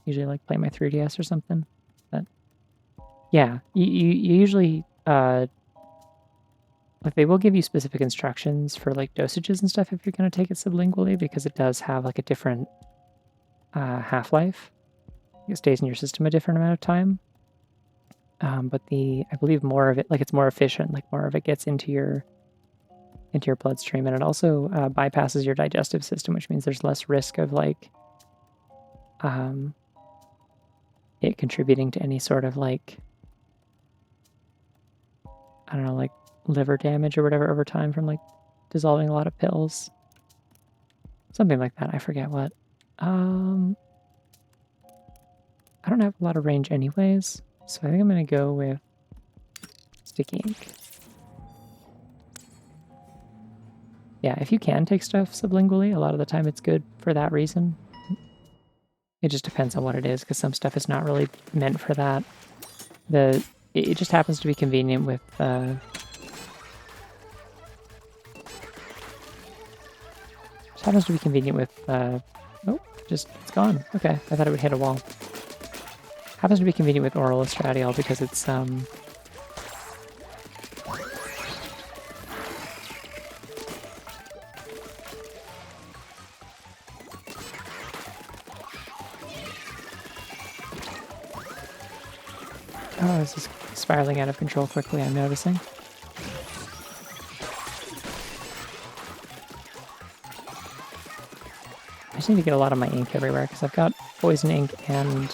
Usually like play my 3DS or something. But yeah, you usually like they will give you specific instructions for like dosages and stuff if you're gonna take it sublingually, because it does have like a different half-life. It stays in your system a different amount of time. But I believe more of it, like it's more efficient, like more of it gets into your bloodstream, and it also bypasses your digestive system, which means there's less risk of like it contributing to any sort of like, I don't know, like liver damage or whatever over time from like dissolving a lot of pills. Something like that. I forget what. I don't have a lot of range anyways, so I think I'm gonna go with sticky ink. Yeah, if you can take stuff sublingually, a lot of the time it's good for that reason. It just depends on what it is, because some stuff is not really meant for that. It just happens to be convenient with oh, just it's gone. Okay, I thought it would hit a wall. Happens to be convenient with oral estradiol because it's oh, this is spiraling out of control quickly, I'm noticing. I just need to get a lot of my ink everywhere, because I've got poison ink and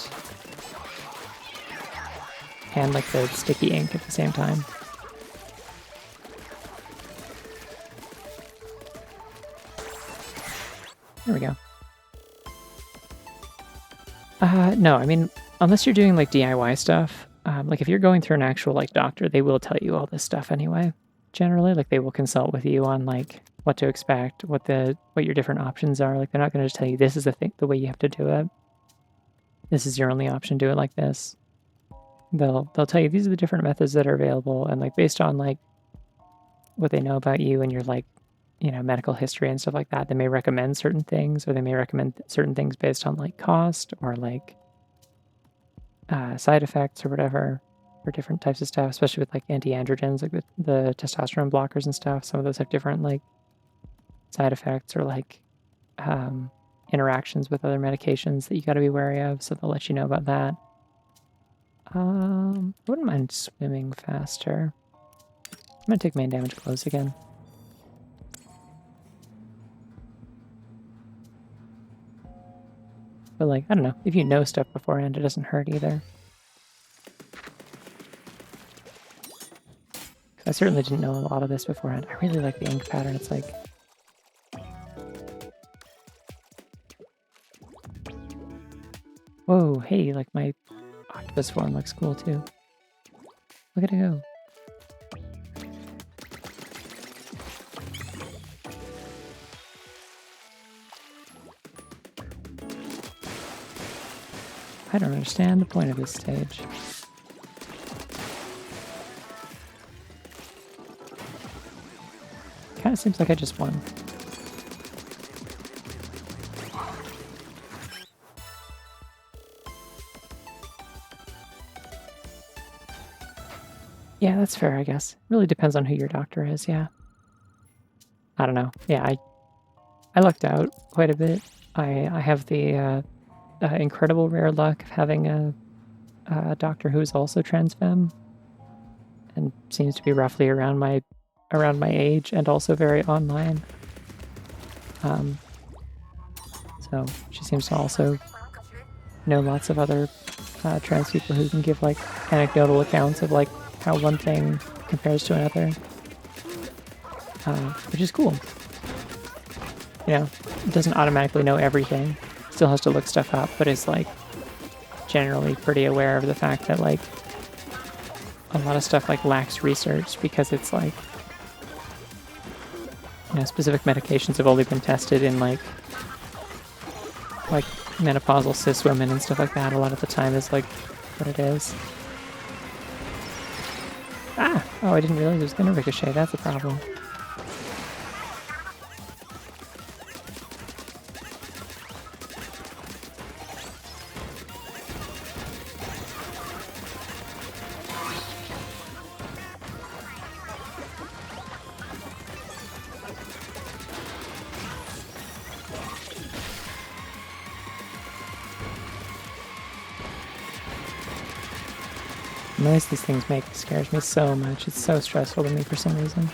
like the sticky ink at the same time. There we go. No, I mean, unless you're doing like DIY stuff, like if you're going through an actual like doctor, they will tell you all this stuff anyway. Generally, like they will consult with you on like what to expect, what your different options are. Like they're not going to just tell you this is the way you have to do it. This is your only option. Do it like this. They'll tell you these are the different methods that are available, and like based on like what they know about you and your like, you know, medical history and stuff like that, they may recommend certain things, or they may recommend certain things based on like cost or like side effects or whatever for different types of stuff, especially with like anti-androgens, like the testosterone blockers and stuff. Some of those have different like side effects or like interactions with other medications that you got to be wary of, so they'll let you know about that. I wouldn't mind swimming faster. I'm gonna take main damage close again. But like, I don't know, if you know stuff beforehand, it doesn't hurt either. I certainly didn't know a lot of this beforehand. I really like the ink pattern. It's like... Whoa, hey, like my octopus form looks cool too. Look at it go. I don't understand the point of this stage. Kind of seems like I just won. Yeah, that's fair, I guess. Really depends on who your doctor is, yeah. I don't know. Yeah, I lucked out quite a bit. I have the incredible rare luck of having a doctor who is also trans femme and seems to be roughly around my age and also very online. So she seems to also know lots of other trans people who can give like anecdotal accounts of like how one thing compares to another, which is cool. You know, it doesn't automatically know everything, still has to look stuff up, but is like generally pretty aware of the fact that like a lot of stuff like lacks research because it's like you know, specific medications have only been tested in like menopausal cis women and stuff like that. A lot of the time is like what it is. Ah! Oh, I didn't realize it was gonna ricochet. That's a problem. The noise these things make scares me so much. It's so stressful to me for some reason.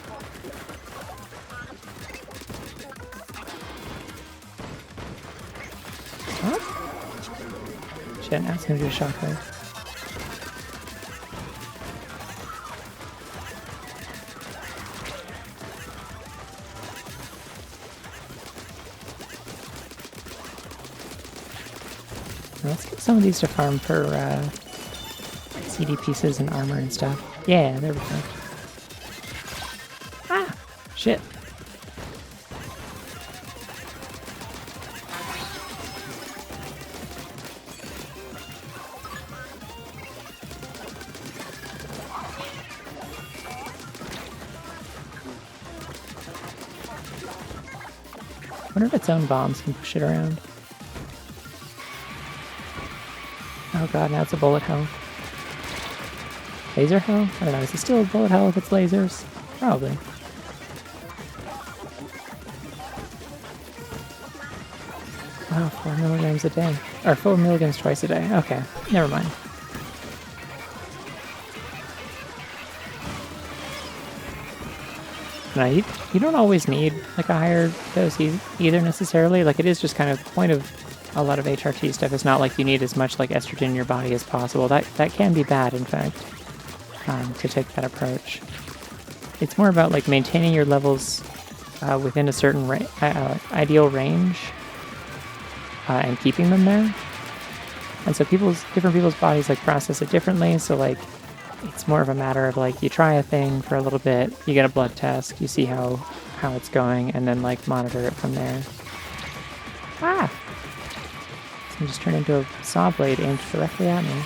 Oh. Shit, now it's gonna do a shockwave. Let's get some of these to farm for CD pieces and armor and stuff. Yeah, there we go. Ah! Shit. I wonder if its own bombs can push it around. Oh god, now it's a bullet hell. Laser hell? I don't know, is it still a bullet hell if it's lasers? Probably. Wow, 4 milligrams a day. Or 4 milligrams twice a day. Okay, never mind. Now, you don't always need like a higher dose either necessarily. Like it is just kind of the point of a lot of HRT stuff. It's not like you need as much like estrogen in your body as possible. That can be bad, in fact, to take that approach. It's more about like maintaining your levels within a certain ideal range and keeping them there. And so different people's bodies like process it differently. So like it's more of a matter of like you try a thing for a little bit, you get a blood test, you see how it's going, and then like monitor it from there. Ah! So just turned into a saw blade aimed directly at me.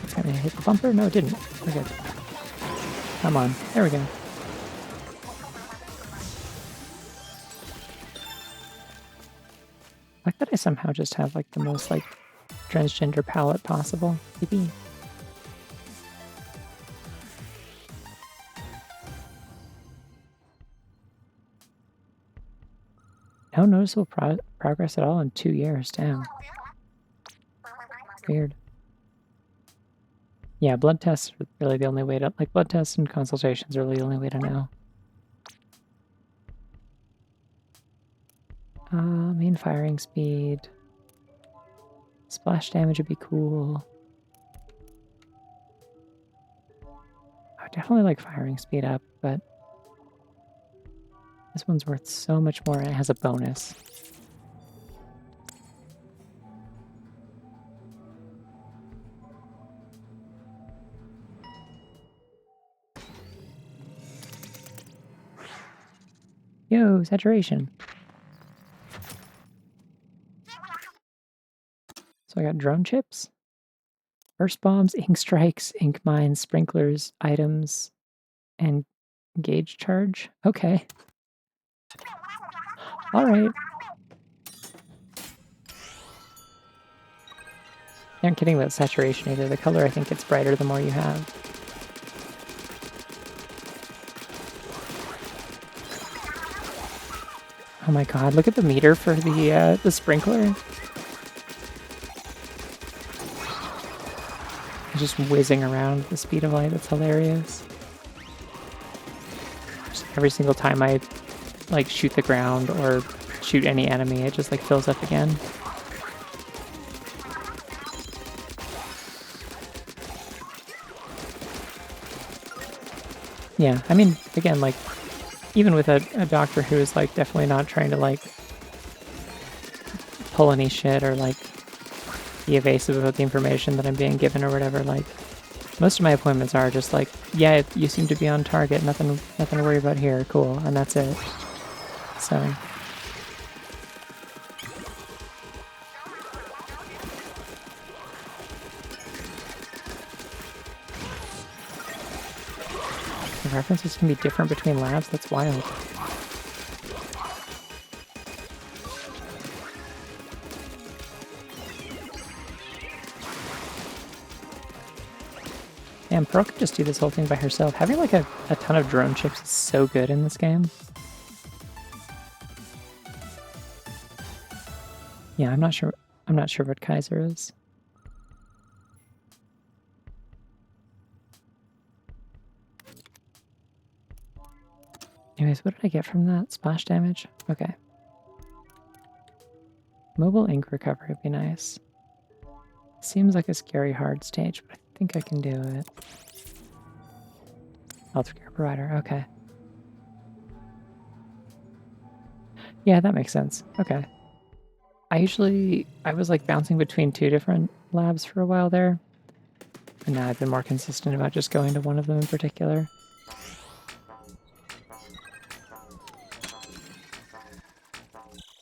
It's gonna hit the bumper? No, it didn't. We're good. Come on. There we go. I like that I somehow just have like the most like transgender palette possible. Yippee. No noticeable progress at all in 2 years. Damn. Weird. Yeah, blood tests are really the only way to, like, blood tests and consultations are really the only way to know. Main firing speed. Splash damage would be cool. I would definitely like firing speed up, but this one's worth so much more and it has a bonus. Yo, saturation. So I got drone chips, burst bombs, ink strikes, ink mines, sprinklers, items, and gauge charge. Okay. All right. They aren't kidding about saturation either. The color, I think, gets brighter the more you have. Oh my god, look at the meter for the sprinkler. Just whizzing around at the speed of light. That's hilarious. Just every single time I like shoot the ground or shoot any enemy, it just like fills up again. Yeah, I mean, again, like, even with a doctor who is like definitely not trying to like pull any shit or like be evasive about the information that I'm being given or whatever, like most of my appointments are just like Yeah, you seem to be on target. Nothing to worry about here. Cool, and that's it. So. The references can be different between labs. That's wild. Damn, Pearl could just do this whole thing by herself. Having like a ton of drone chips is so good in this game. Yeah, I'm not sure what Kaiser is. Anyways, what did I get from that? Splash damage? Okay. Mobile ink recovery would be nice. Seems like a scary hard stage, but I think I can do it. Healthcare provider, okay. Yeah, that makes sense. Okay. I was like bouncing between 2 different labs for a while there. And now I've been more consistent about just going to one of them in particular.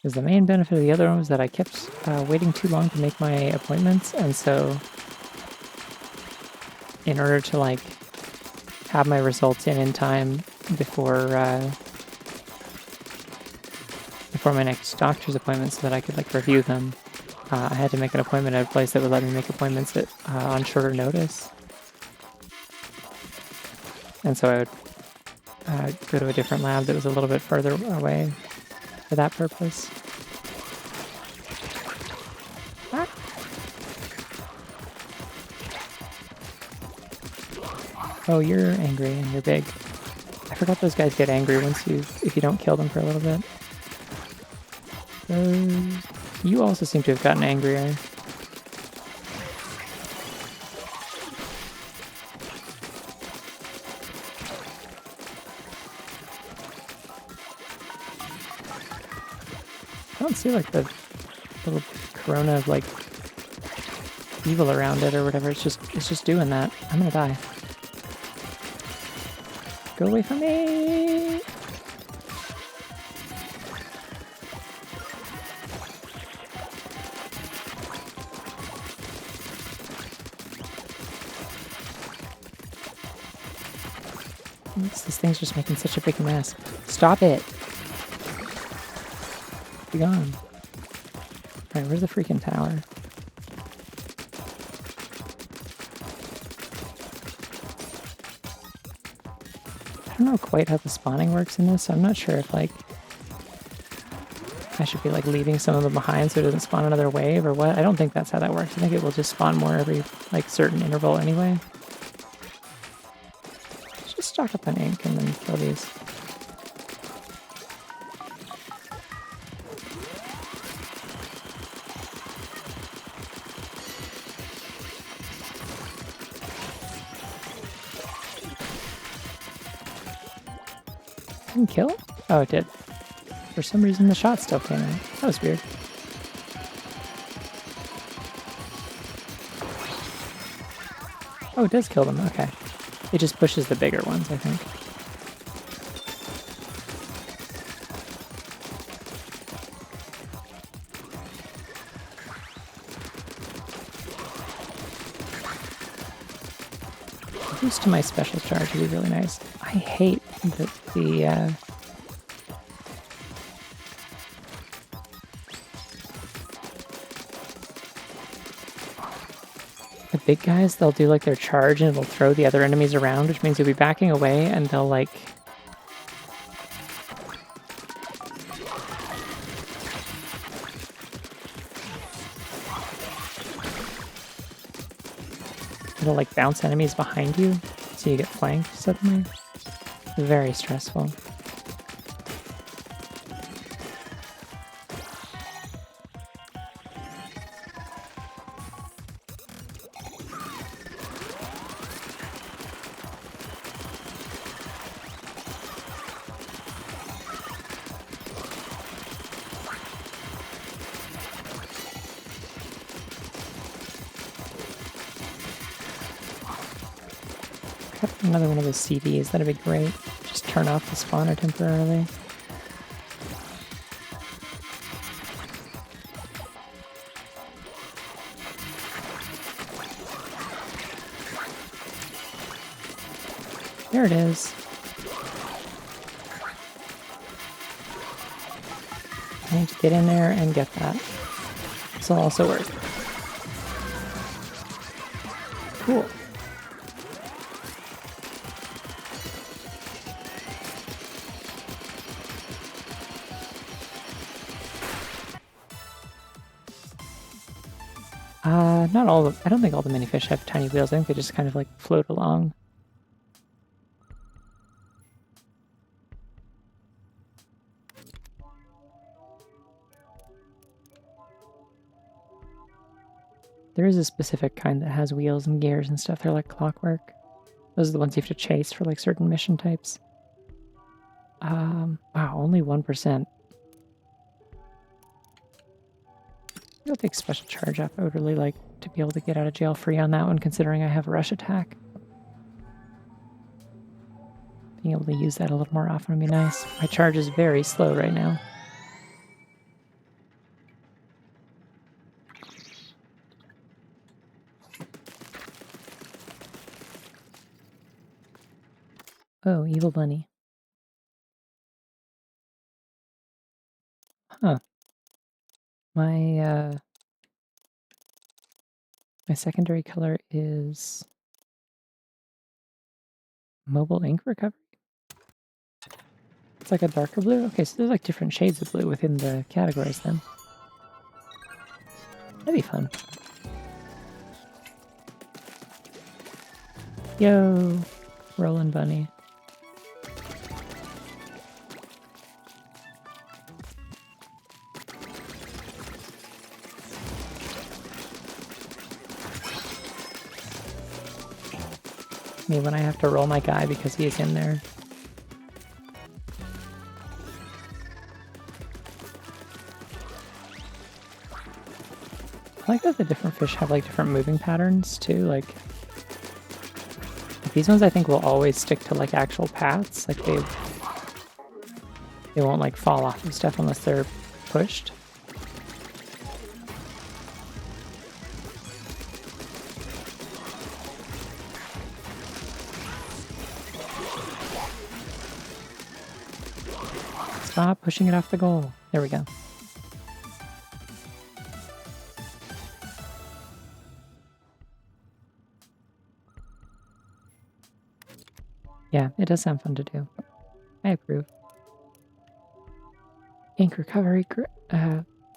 Because the main benefit of the other one was that I kept waiting too long to make my appointments, and so in order to like have my results in time before before my next doctor's appointment, so that I could like review them, I had to make an appointment at a place that would let me make appointments at, on shorter notice. And so I would go to a different lab that was a little bit further away for that purpose. Ah. Oh, you're angry and you're big. I forgot those guys get angry if you don't kill them for a little bit. You also seem to have gotten angrier. I don't see like the little corona of like evil around it or whatever. It's just doing that. I'm gonna die. Go away from me! This thing's just making such a big mess. Stop it! Be gone. Alright, where's the freaking tower? I don't know quite how the spawning works in this, so I'm not sure if, like, I should be, like, leaving some of them behind so it doesn't spawn another wave or what. I don't think that's how that works. I think it will just spawn more every, like, certain interval anyway. Let's just stock up on ink and then kill these. Didn't kill? Oh, it did. For some reason, the shot still came out. That was weird. Oh, it does kill them. Okay. It just pushes the bigger ones, I think. A boost to my special charge would be really nice. I hate that the big guys, they'll do like their charge and it'll throw the other enemies around, which means you'll be backing away and they'll like... It'll like bounce enemies behind you, so you get flanked suddenly. Very stressful. Got another one of those CDs, that'd be great. Just turn off the spawner temporarily. There it is. I need to get in there and get that. This will also work. Cool. Not all of, I don't think all the minifish have tiny wheels. I think they just kind of like float along. There is a specific kind that has wheels and gears and stuff. They're like clockwork. Those are the ones you have to chase for like certain mission types. Wow, only 1%. I'll take special charge up. I would really like to be able to get out of jail free on that one, considering I have a rush attack. Being able to use that a little more often would be nice. My charge is very slow right now. Oh, evil bunny. Huh. My secondary color is mobile ink recovery. It's like a darker blue? Okay, so there's like different shades of blue within the categories then. That'd be fun. Yo, Rollin' Bunny. Me when I have to roll my guy because he is in there. I like that the different fish have like different moving patterns too. Like these ones I think will always stick to like actual paths. Like they won't like fall off of stuff unless they're pushed. Stop pushing it off the goal. There we go. Yeah, it does sound fun to do. I approve. Ink recovery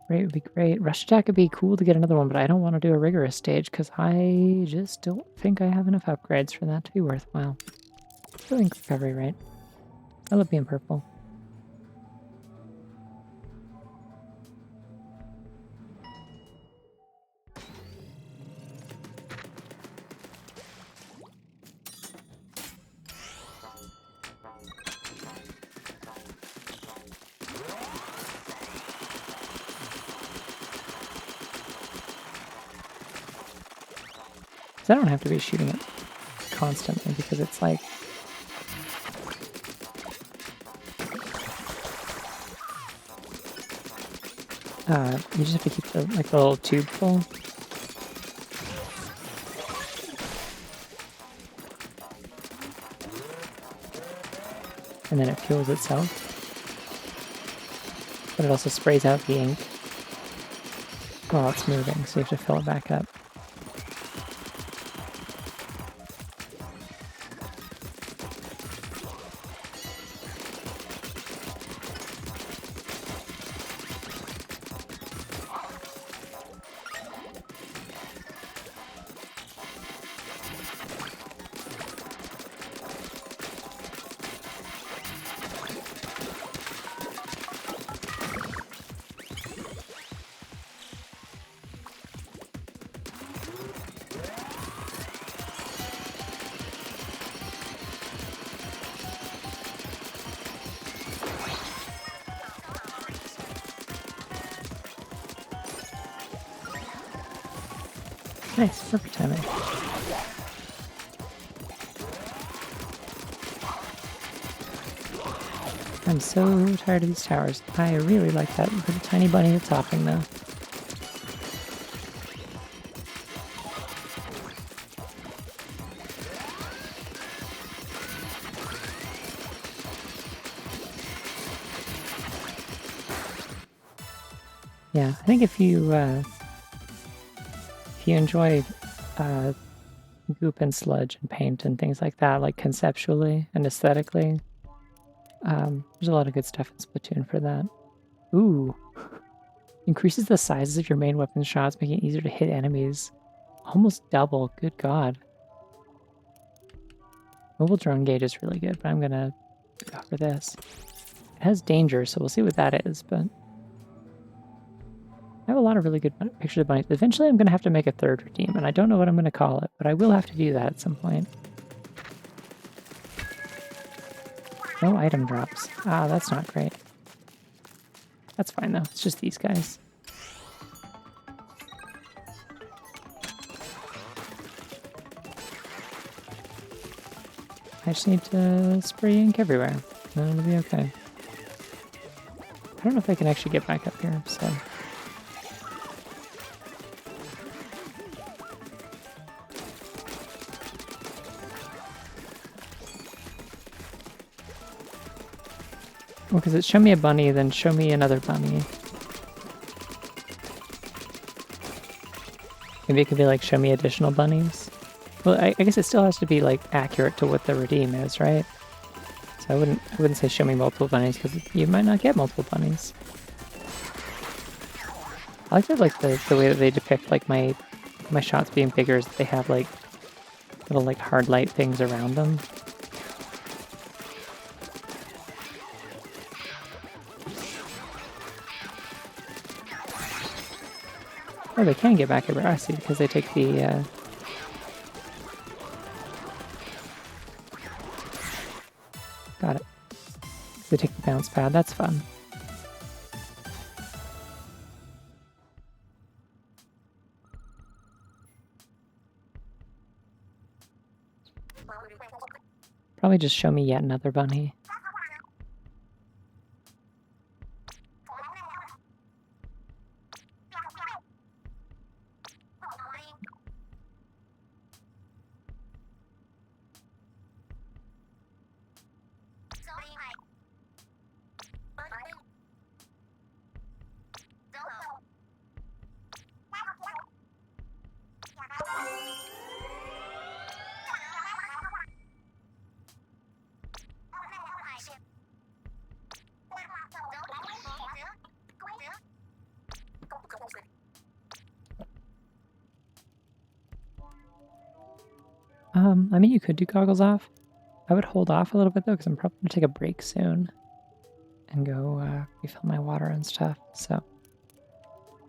rate would be great. Rush attack would be cool to get another one, but I don't want to do a rigorous stage because I just don't think I have enough upgrades for that to be worthwhile. So ink recovery rate. I love being purple. I don't have to be shooting it constantly because it's like you just have to keep the the little tube full. And then it fuels itself. But it also sprays out the ink while it's moving, so you have to fill it back up. Nice, perfect timing. I'm so tired of these towers. I really like that little tiny bunny at topping though. Yeah, I think if you enjoy goop and sludge and paint and things like that, like conceptually and aesthetically, there's a lot of good stuff in Splatoon for that. Ooh, increases the sizes of your main weapon shots, making it easier to hit enemies. Almost double. Good God. Mobile drone gauge is really good, but I'm gonna go for this. It has danger, so we'll see what that is, but I have a lot of really good pictures of bunnies. Eventually I'm gonna have to make a third redeem, and I don't know what I'm gonna call it, but I will have to do that at some point. No item drops. Ah, that's not great. That's fine though, it's just these guys. I just need to spray ink everywhere, then it'll be okay. I don't know if I can actually get back up here, so... Well, because it's show me a bunny, then show me another bunny. Maybe it could be like, show me additional bunnies. Well, I guess it still has to be like accurate to what the redeem is, right? So I wouldn't say show me multiple bunnies, because you might not get multiple bunnies. I like that, like the way that they depict like my shots being bigger is that they have like little like hard light things around them. Oh, they can get back over. I see, because they take the got it. They take the bounce pad. That's fun. Probably just show me yet another bunny. I mean, you could do goggles off. I would hold off a little bit though, because I'm probably gonna take a break soon and go refill my water and stuff. So,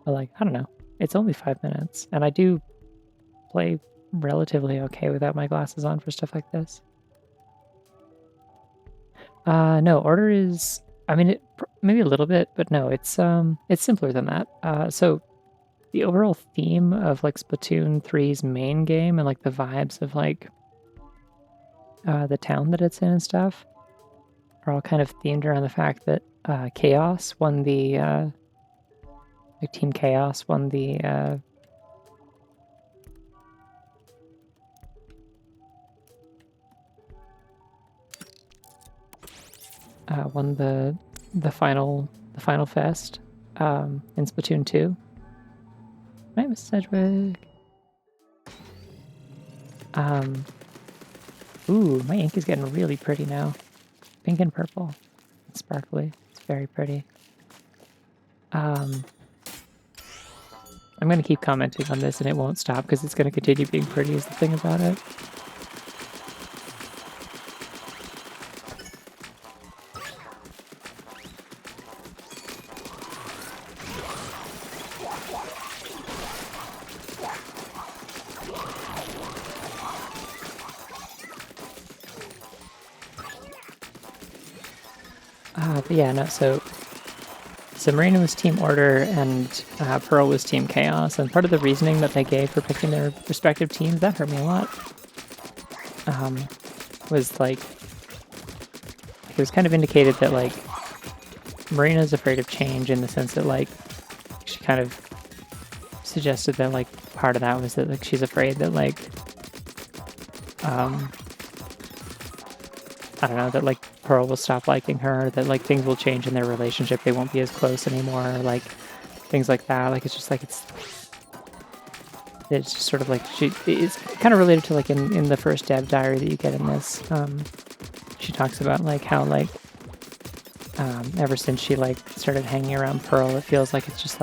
but like, I don't know. It's only 5 minutes, and I do play relatively okay without my glasses on for stuff like this. No, order is. I mean, maybe a little bit, but no, it's simpler than that. So the overall theme of like Splatoon 3's main game and like the vibes of like the town that it's in and stuff are all kind of themed around the fact that Chaos won the like Team Chaos won the final fest in Splatoon 2. Right, Mrs. Sedgwick. Ooh, my ink is getting really pretty now. Pink and purple. It's sparkly. It's very pretty. I'm going to keep commenting on this and it won't stop because it's going to continue being pretty is the thing about it. But yeah, no, so Marina was Team Order and Pearl was Team Chaos, and part of the reasoning that they gave for picking their respective teams, that hurt me a lot, was like it was kind of indicated that like Marina's afraid of change in the sense that like she kind of suggested that like part of that was that like she's afraid that like um I don't know, that like Pearl will stop liking her, that like things will change in their relationship, they won't be as close anymore, like things like that. Like it's just like it's just sort of like it's kind of related to like in the first dev diary that you get in this. She talks about like how like ever since she like started hanging around Pearl, it feels like it's just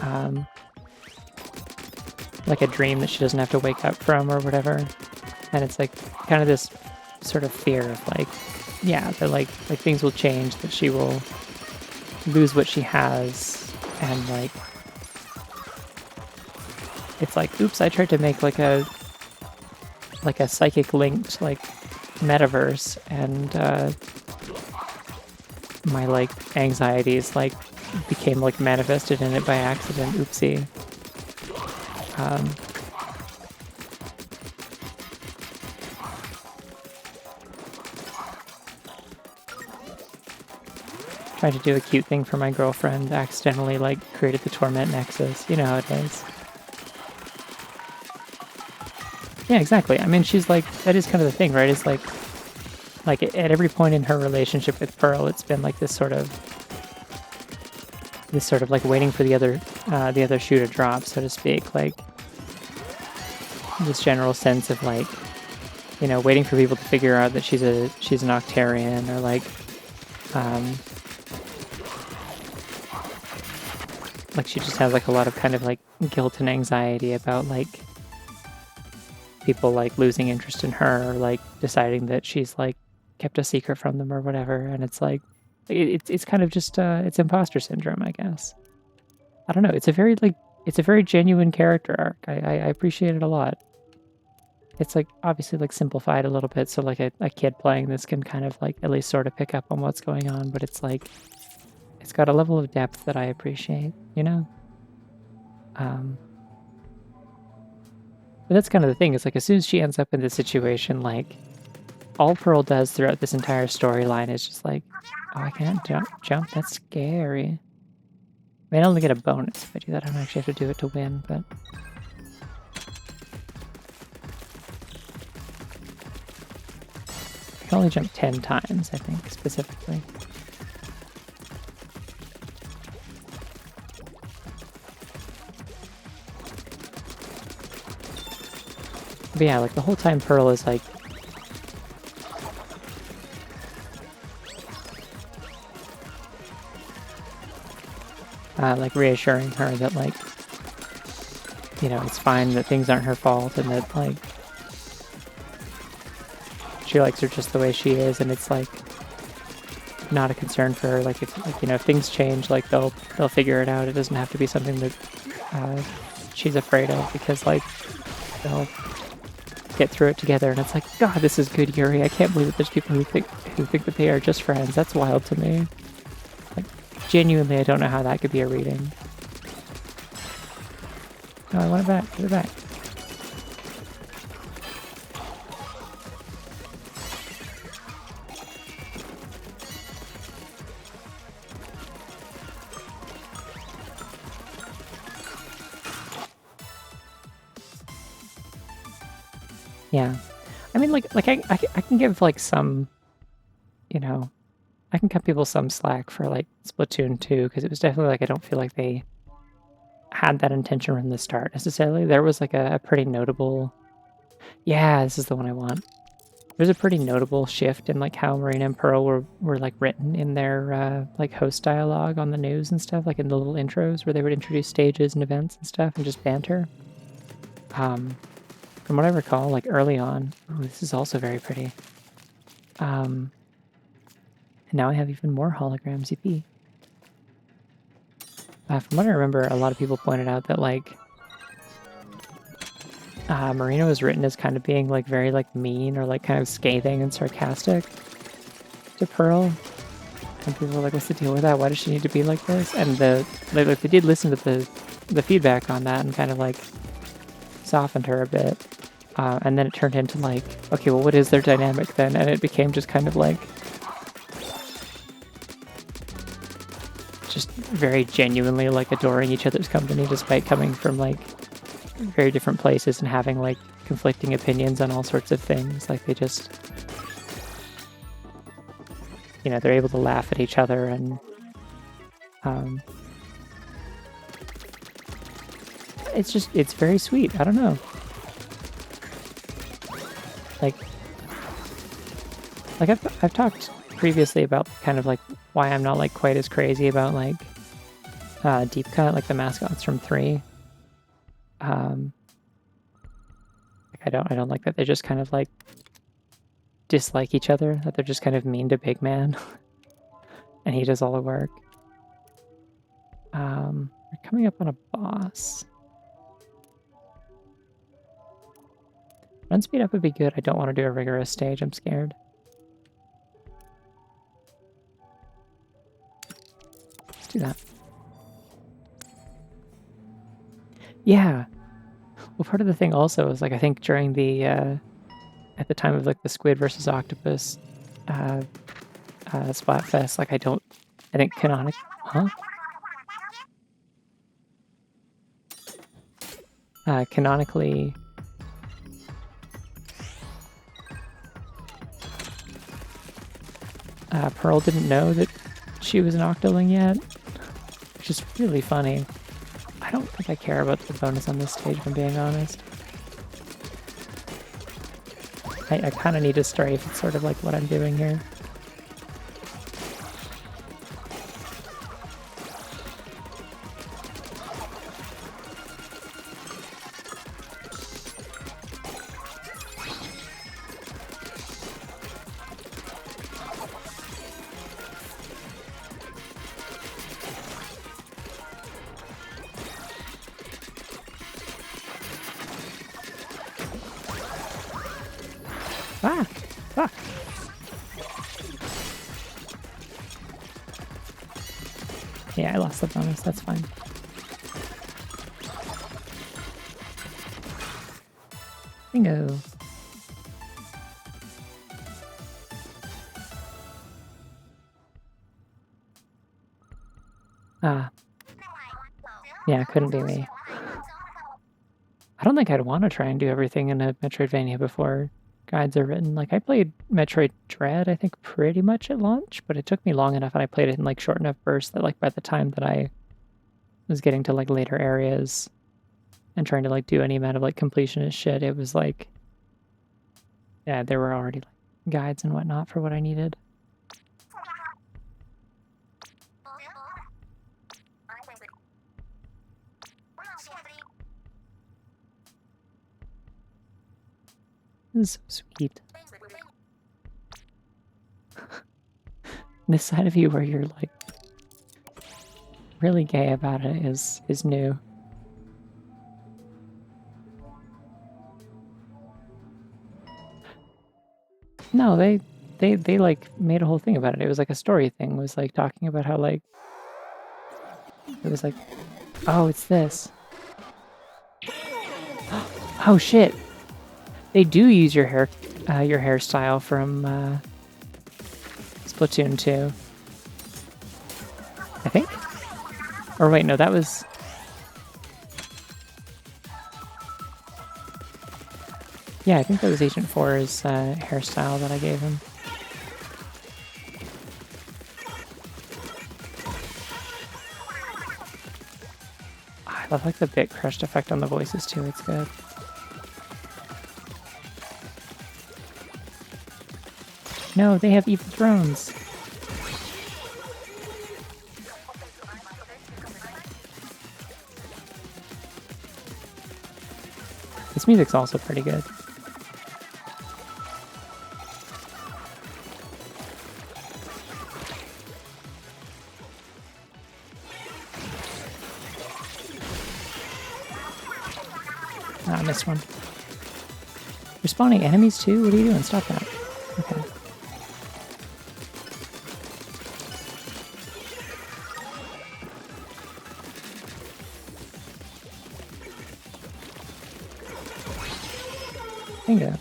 um like a dream that she doesn't have to wake up from or whatever. And it's like kind of this sort of fear of like, yeah, that like things will change, that she will lose what she has, and like it's like, oops, I tried to make like a psychic linked like metaverse, and my like anxieties like became like manifested in it by accident. Oopsie. Tried to do a cute thing for my girlfriend, accidentally like created the torment nexus. You know how it is. Yeah, exactly. I mean, she's like, that is kind of the thing, right? It's like at every point in her relationship with Pearl, it's been like this sort of like waiting for the other shoe to drop, so to speak. Like this general sense of like, you know, waiting for people to figure out that she's an Octarian, or like she just has like a lot of kind of like guilt and anxiety about like people like losing interest in her, or like deciding that she's like kept a secret from them or whatever. And it's like it's kind of just it's imposter syndrome, I guess. I don't know. It's a very genuine character arc. I appreciate it a lot. It's like obviously like simplified a little bit, so like a kid playing this can kind of like at least sort of pick up on what's going on, but it's like it's got a level of depth that I appreciate, you know? But that's kind of the thing. It's like as soon as she ends up in this situation, like all Pearl does throughout this entire storyline is just like, oh, I can't jump. That's scary. I mean, I only get a bonus if I do that. I don't actually have to do it to win, but I can only jump 10 times, I think, specifically. But yeah, like the whole time Pearl is like reassuring her that like, you know, it's fine, that things aren't her fault, and that like she likes her just the way she is, and it's like not a concern for her. Like if like, you know, if things change, like they'll figure it out. It doesn't have to be something that she's afraid of, because like they'll get through it together. And it's like, God, this is good, Yuri. I can't believe that there's people who think that they are just friends. That's wild to me. Like genuinely, I don't know how that could be a reading. No, I want it back. Give it back. Yeah. I mean, I can give like some, you know, I can cut people some slack for like Splatoon 2, because it was definitely like I don't feel like they had that intention from the start necessarily. There was like a pretty notable, yeah, this is the one I want. There's a pretty notable shift in like how Marina and Pearl were like written in their like host dialogue on the news and stuff, like in the little intros where they would introduce stages and events and stuff and just banter. From what I recall, like early on, ooh, this is also very pretty. And now I have even more holograms, EP. From what I remember, a lot of people pointed out that like Marina was written as kind of being like very like mean or like kind of scathing and sarcastic to Pearl. And people were like, what's the deal with that? Why does she need to be like this? And they did listen to the feedback on that and kind of like softened her a bit. And then it turned into like, okay, well, what is their dynamic then? And it became just kind of like, just very genuinely like adoring each other's company despite coming from like very different places and having like conflicting opinions on all sorts of things. Like they just, you know, they're able to laugh at each other and it's very sweet. I don't know. Like I've talked previously about kind of like why I'm not like quite as crazy about like Deep Cut, like the mascots from 3. Like I don't like that they're just kind of like dislike each other, that they're just kind of mean to Big Man and he does all the work. We're coming up on a boss. Run speed up would be good. I don't want to do a rigorous stage. I'm scared. Let's do that. Yeah. Well, part of the thing also is like I think during the at the time of like the Squid versus Octopus Splatfest, like I think canonic, huh? Canonically, Pearl didn't know that she was an Octoling yet, which is really funny. I don't think I care about the bonus on this stage, if I'm being honest. I kind of need a strafe. It's sort of like what I'm doing here. Ah! Fuck! Yeah, I lost the bonus. That's fine. Bingo. Ah. Yeah, couldn't be me. I don't think I'd want to try and do everything in a Metroidvania before guides are written. Like, I played Metroid Dread, I think, pretty much at launch, but it took me long enough and I played it in, like, short enough bursts that, like, by the time that I was getting to, like, later areas and trying to, like, do any amount of, like, completionist shit, it was, like, yeah, there were already, like, guides and whatnot for what I needed. This is so sweet. This side of you where you're like really gay about it is new. No, they like made a whole thing about it. It was like a story thing. It was like talking about how like it was like, oh, it's this. Oh shit. They do use your hairstyle from Splatoon 2. I think? Or wait, no, that was... Yeah, I think that was Agent 4's hairstyle that I gave him. I love like the bit crushed effect on the voices too, it's good. No, they have evil drones. This music's also pretty good. Ah, I missed one. You're spawning enemies too? What are you doing? Stop that. Okay. Bingo.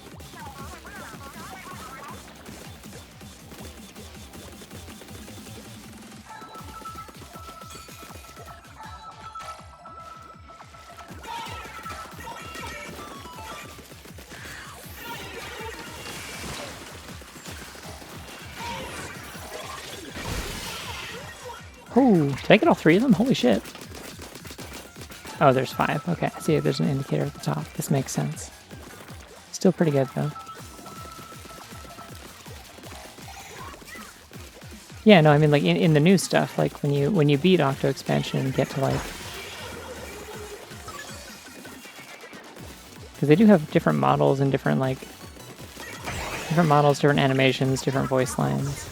Oh, did I get all 3 of them? Holy shit. Oh, there's 5. Okay, I see there's an indicator at the top. This makes sense. Still pretty good, though. Yeah, no, I mean, like, in the new stuff, like, when you beat Octo Expansion and get to, like... Because they do have different models and different, like... Different models, different animations, different voice lines.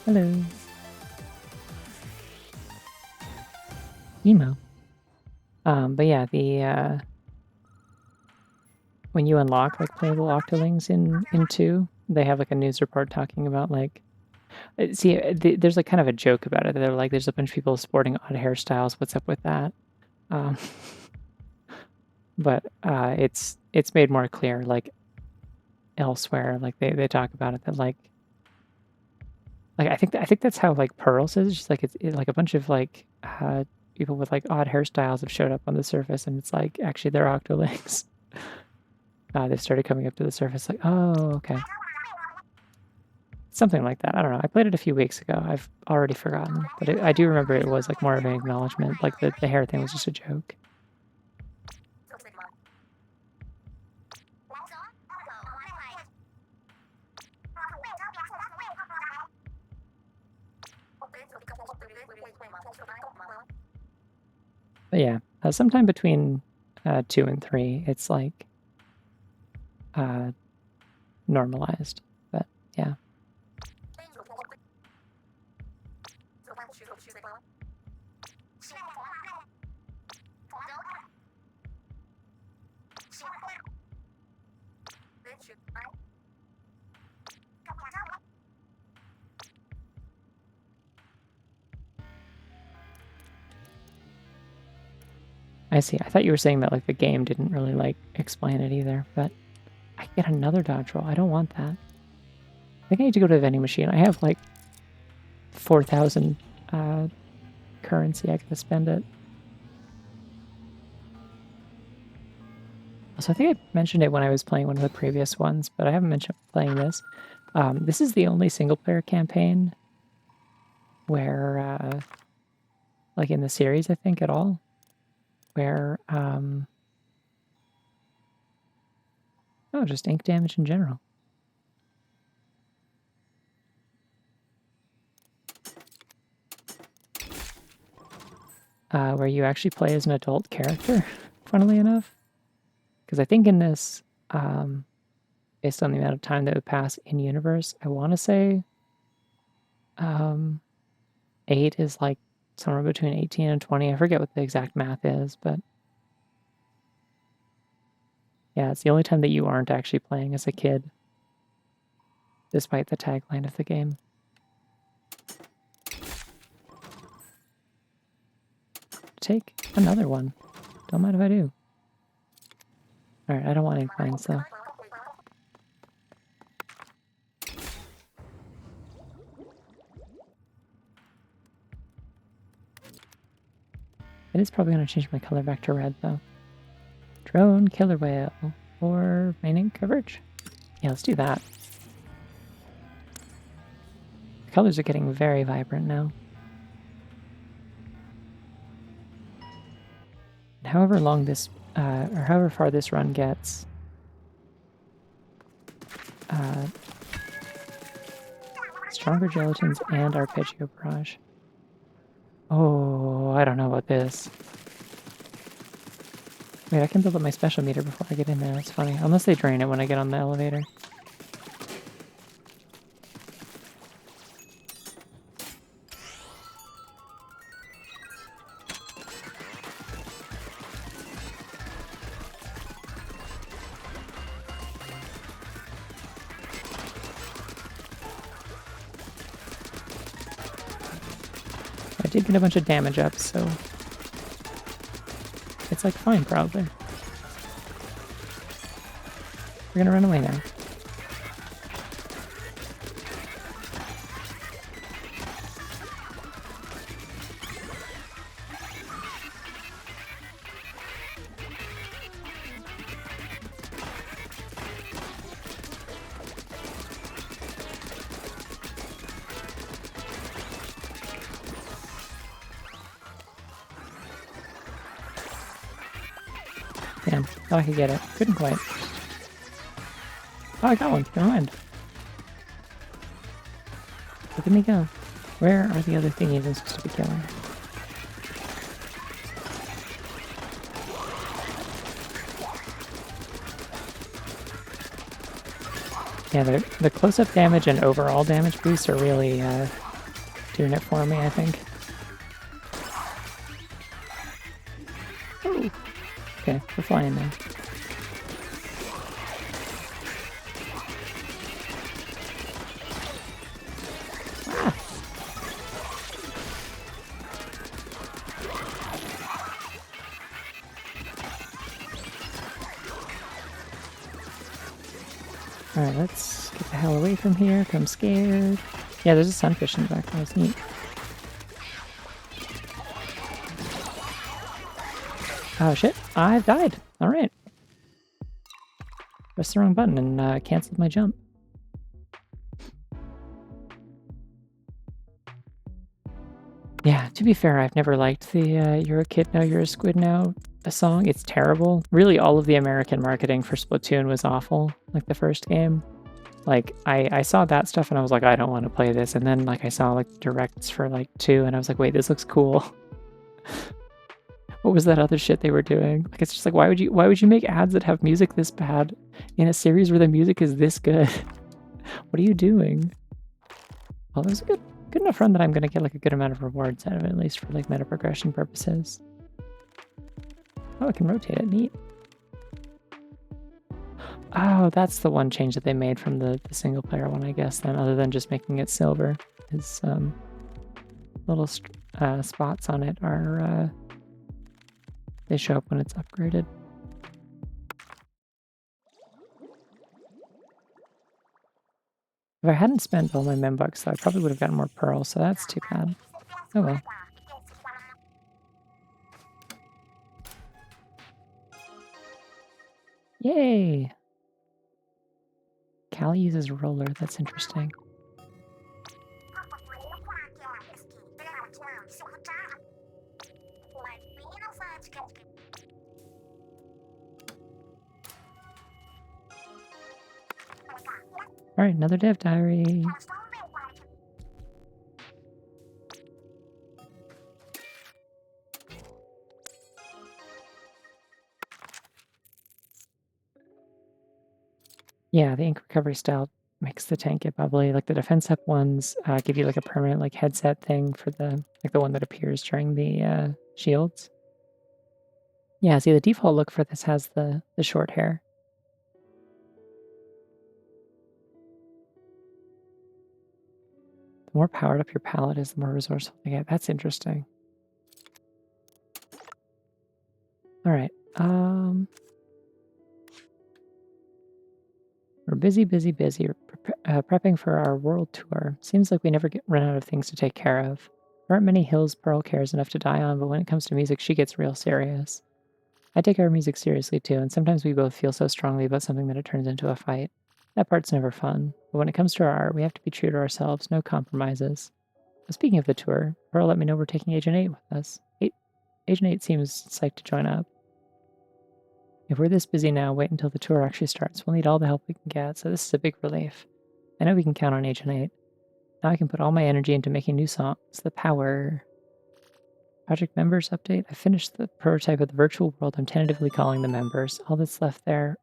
Hello. Emo. But yeah, the when you unlock like playable Octolings in 2, they have like a news report talking about like there's like kind of a joke about it. They're like, there's a bunch of people sporting odd hairstyles. What's up with that? But it's made more clear like elsewhere. Like they talk about it that like I think that's how like Pearls is. Just like it's like a bunch of like people with like odd hairstyles have showed up on the surface, and it's like actually they're Octolings. They've started coming up to the surface like, oh, okay. Something like that. I don't know. I played it a few weeks ago. I've already forgotten. But I do remember it was like more of an acknowledgement. Like the hair thing was just a joke. But yeah, sometime between 2 and 3, it's like normalized. But yeah. I see. I thought you were saying that like the game didn't really like explain it either, but I get another dodge roll. I don't want that. I think I need to go to the vending machine. I have like 4,000 currency. I gotta spend it. So I think I mentioned it when I was playing one of the previous ones, but I haven't mentioned playing this. This is the only single-player campaign where, like in the series, I think, at all, where, oh, just ink damage in general. Where you actually play as an adult character, funnily enough. Because I think in this, based on the amount of time that would pass in universe, I want to say 8 is like somewhere between 18 and 20. I forget what the exact math is, but yeah, it's the only time that you aren't actually playing as a kid, despite the tagline of the game. Take another one. Don't mind if I do. Alright, I don't want ink mines though. It is probably going to change my color back to red though. Drone, killer whale, or main ink coverage? Yeah, let's do that. The colors are getting very vibrant now. And however long this, or however far this run gets, stronger gelatins and arpeggio barrage. Oh, I don't know about this. Wait, I can build up my special meter before I get in there. That's funny. Unless they drain it when I get on the elevator. did get a bunch of damage up, so it's like fine probably. We're gonna run away now. Damn, thought I could get it. Couldn't quite. Oh, I got one. Never mind. Look at me go. Where are the other thingies I'm supposed to be killing? Yeah, the close-up damage and overall damage boosts are really doing it for me, I think. Oh. Okay, we're flying now. Ah. Alright, let's get the hell away from here, 'cause I'm scared. Yeah, there's a sunfish in the background, it's neat. Oh shit, I've died. Alright. Pressed the wrong button and canceled my jump. Yeah, to be fair, I've never liked the You're a Kid Now, You're a Squid Now song. It's terrible. Really, all of the American marketing for Splatoon was awful, like the first game. Like, I saw that stuff and I was like, I don't want to play this. And then, like, I saw, like, directs for, like, 2 and I was like, wait, this looks cool. What was that other shit they were doing? Like, it's just like, why would you make ads that have music this bad in a series where the music is this good? What are you doing? Well, it was a good enough run that I'm gonna get like a good amount of rewards out of it, at least for like meta progression purposes. Oh, I can rotate it. Neat. Oh, that's the one change that they made from the single player one, I guess, then, other than just making it silver. Is little spots on it are they show up when it's upgraded. If I hadn't spent all my membucks, though, I probably would have gotten more pearls, so that's too bad. Oh well. Yay! Callie uses roller, that's interesting. Alright, another dev diary. Yeah, the ink recovery style makes the tank get bubbly. Like the defense up ones give you like a permanent like headset thing for the one that appears during the shields. Yeah, see the default look for this has the short hair. The more powered up your palette is, the more resourceful you get. That's interesting. All right. We're busy. We're prepping for our world tour. Seems like we never run out of things to take care of. There aren't many hills Pearl cares enough to die on, but when it comes to music, she gets real serious. I take our music seriously too, and sometimes we both feel so strongly about something that it turns into a fight. That part's never fun. But when it comes to our art, we have to be true to ourselves, no compromises. But speaking of the tour, Pearl let me know we're taking Agent 8 with us. Agent 8 seems psyched to join up. If we're this busy now, wait until the tour actually starts. We'll need all the help we can get, so this is a big relief. I know we can count on Agent 8. Now I can put all my energy into making new songs. The power. Project members update. I finished the prototype of the virtual world I'm tentatively calling the members. All that's there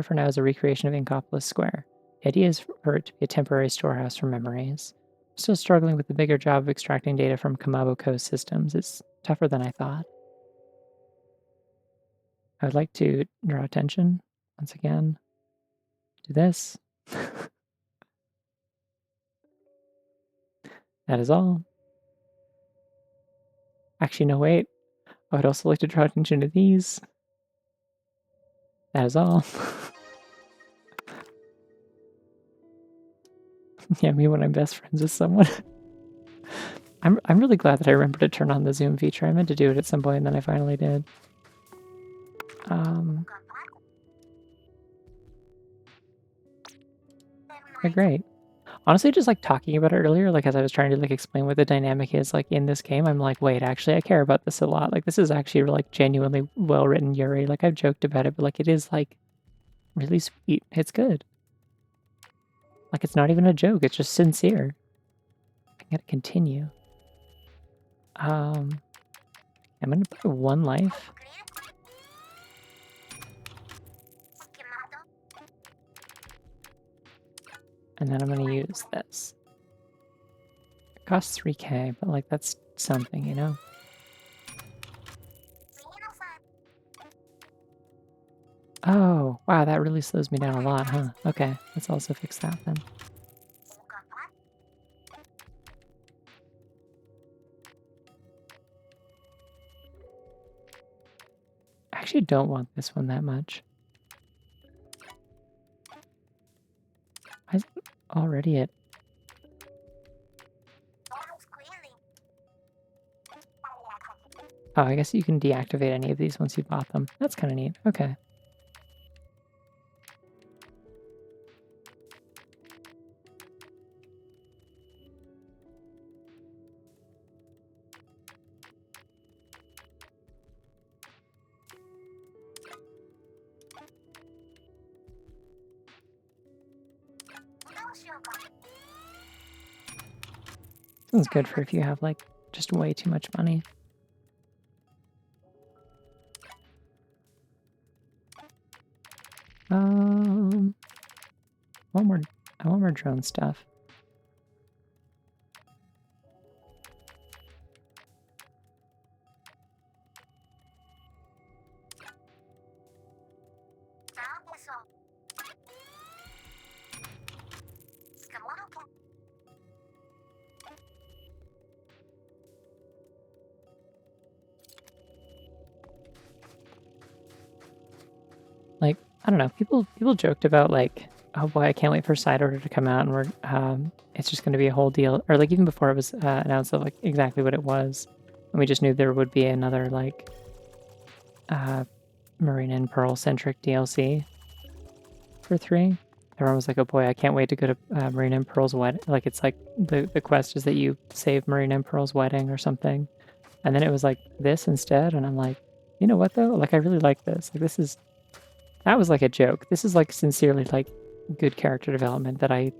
for now is a recreation of Inkopolis Square. The idea is for it to be a temporary storehouse for memories. I'm still struggling with the bigger job of extracting data from Kamabo Co's systems. It's tougher than I thought. I would like to draw attention, once again, to this. That is all. Actually, no, wait. I would also like to draw attention to these. That is all. Yeah, me when I'm best friends with someone. I'm really glad that I remembered to turn on the zoom feature. I meant to do it at some point, and then I finally did. Okay, great. Honestly, just like talking about it earlier, like as I was trying to like explain what the dynamic is like in this game, I'm like, wait, actually, I care about this a lot. Like this is actually like genuinely well written Yuri. Like I've joked about it, but like it is like really sweet. It's good. Like it's not even a joke. It's just sincere. I gotta continue. I'm gonna put 1 life. And then I'm gonna use this. It costs 3k, but like that's something, you know? Oh, wow, that really slows me down a lot, huh? Okay, let's also fix that then. I actually don't want this one that much. Why is it already at... Oh, I guess you can deactivate any of these once you bought them. That's kind of neat. Okay. This one's good for if you have, like, just way too much money. I want more drone stuff. Like, I don't know, people joked about, like, oh boy, I can't wait for Side Order to come out, and we're, it's just gonna be a whole deal. Or, like, even before it was announced of, like, exactly what it was. And we just knew there would be another, like, Marine and Pearl-centric DLC for 3. Everyone was like, oh boy, I can't wait to go to Marine and Pearl's wedding. Like, it's like, the quest is that you save Marine and Pearl's wedding or something. And then it was like this instead, and I'm like, you know what though? Like, I really like this. Like, this is... That was like a joke. This is like sincerely like good character development that I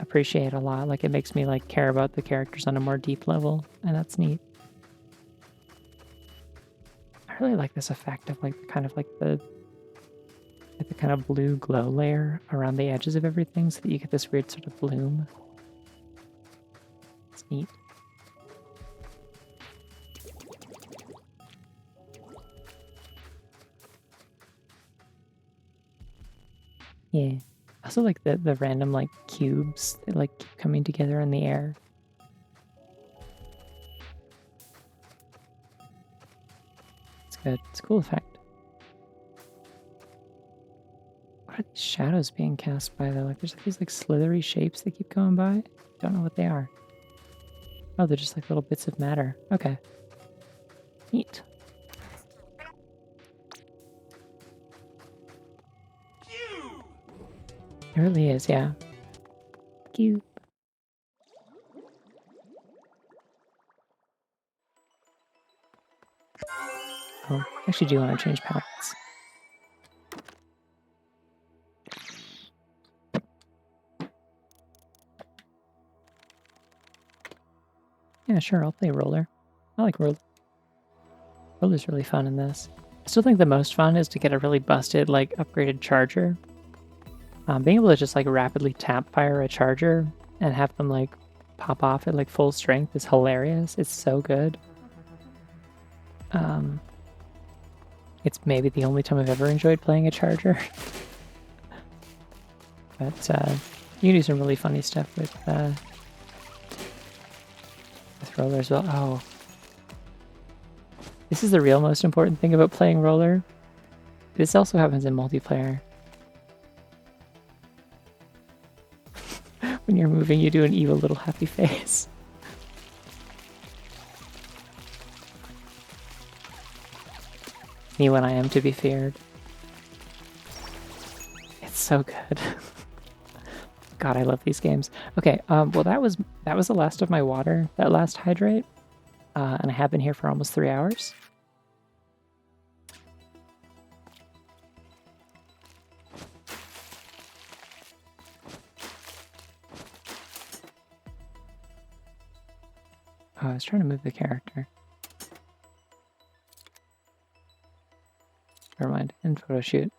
appreciate a lot. Like it makes me like care about the characters on a more deep level, and that's neat. I really like this effect of like kind of like the kind of blue glow layer around the edges of everything, so that you get this weird sort of bloom. It's neat. Yeah. I also like the random like cubes that like keep coming together in the air. It's good. It's a cool effect. What are these shadows being cast by though? Like there's like these like slithery shapes that keep going by. Don't know what they are. Oh, they're just like little bits of matter. Okay. Neat. It really is, yeah. Cute. Oh, I actually do want to change palettes. Yeah, sure, I'll play Roller. I like Roller. Roller's really fun in this. I still think the most fun is to get a really busted, like, upgraded charger. Being able to just, like, rapidly tap fire a charger and have them, like, pop off at, like, full strength is hilarious. It's so good. It's maybe the only time I've ever enjoyed playing a charger. But, you can do some really funny stuff with Roller as well. Oh. This is the real most important thing about playing roller. This also happens in multiplayer. When you're moving, you do an evil little happy face. Me when I am to be feared. It's so good. God, I love these games. Okay, well that was the last of my water, that last hydrate. And I have been here for almost 3 hours. Oh, I was trying to move the character. Never mind, in photo shoot.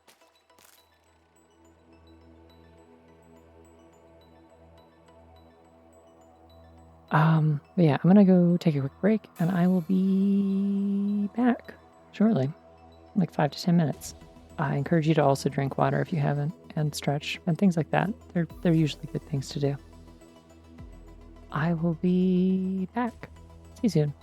But yeah, I'm gonna go take a quick break and I will be back shortly, like 5 to 10 minutes. I encourage you to also drink water if you haven't, and stretch and things like that. They're usually good things to do. I will be back. See you soon.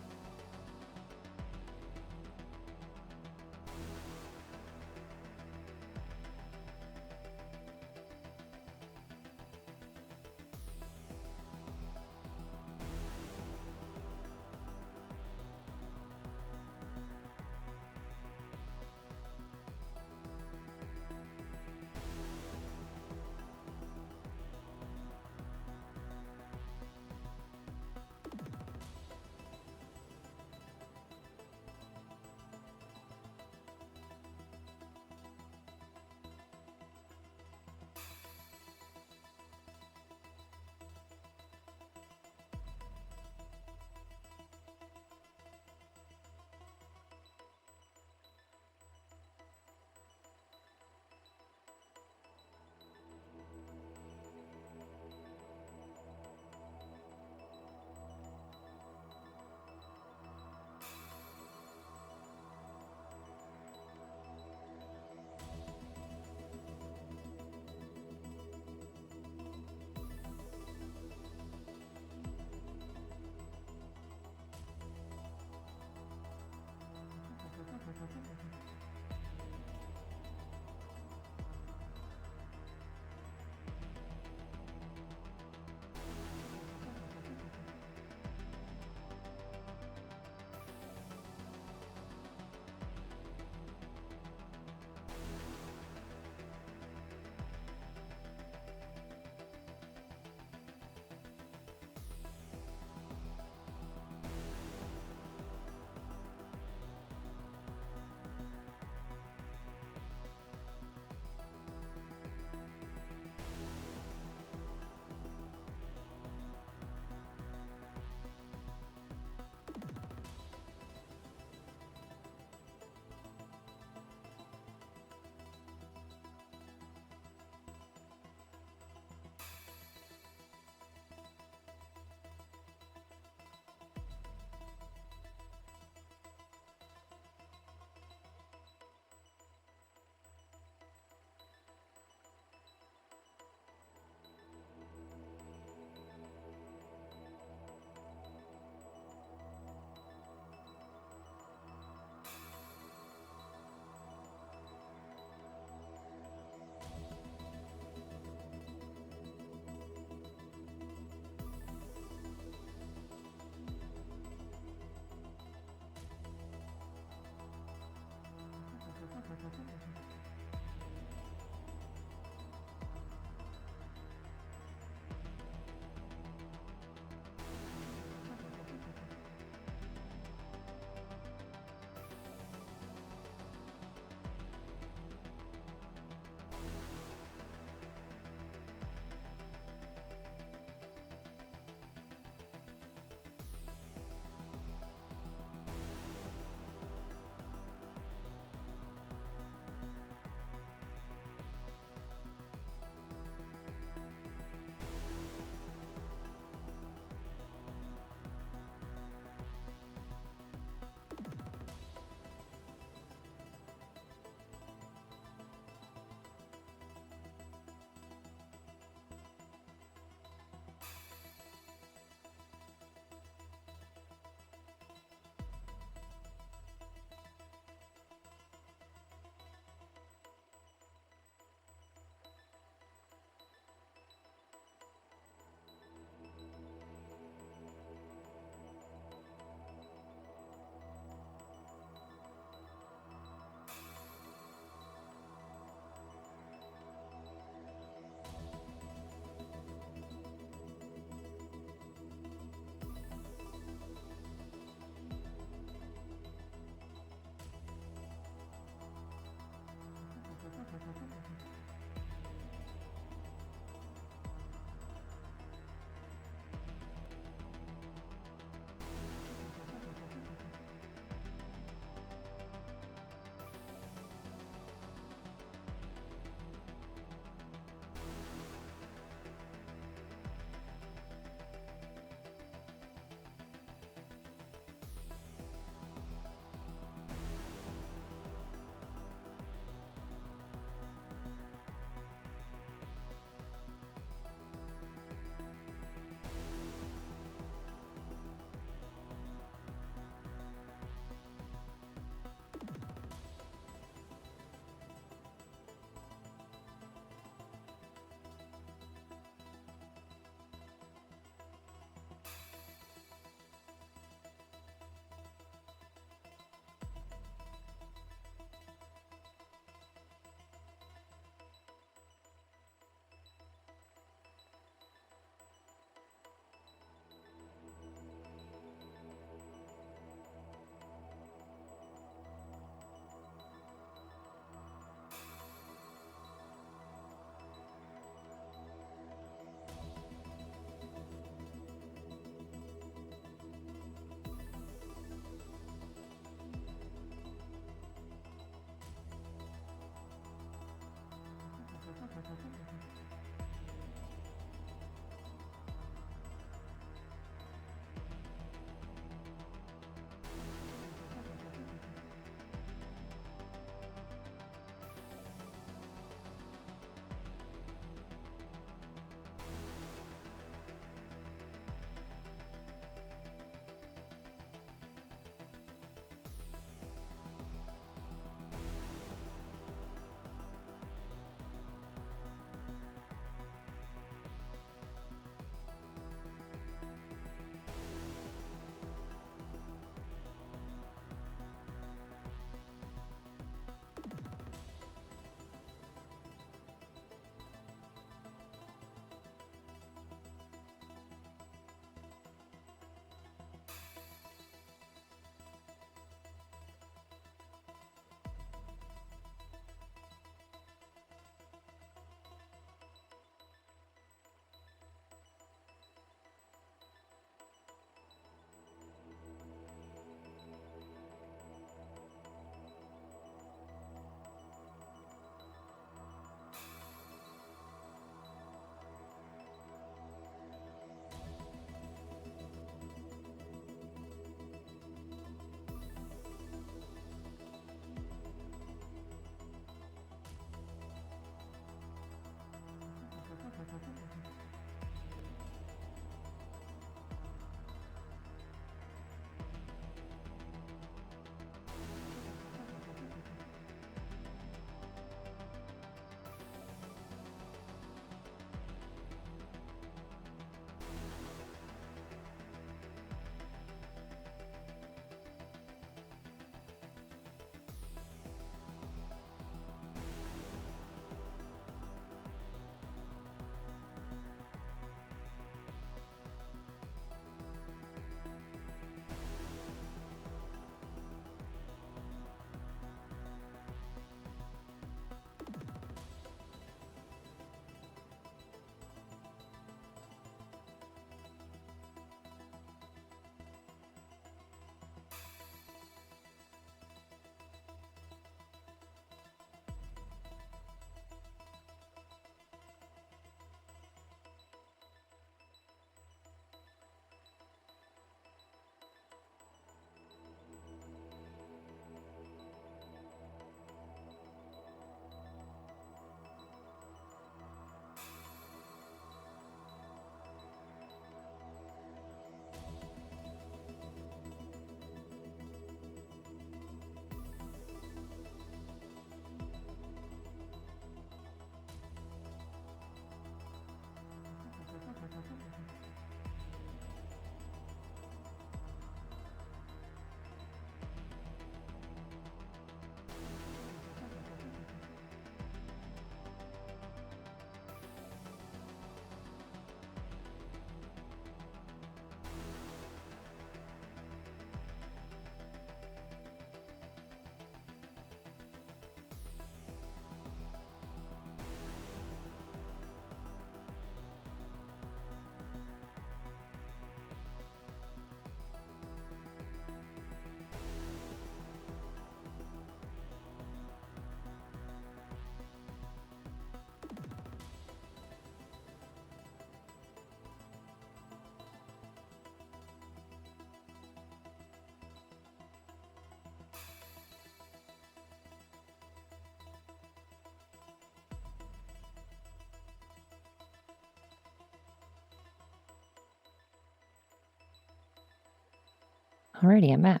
Alrighty, I'm Matt.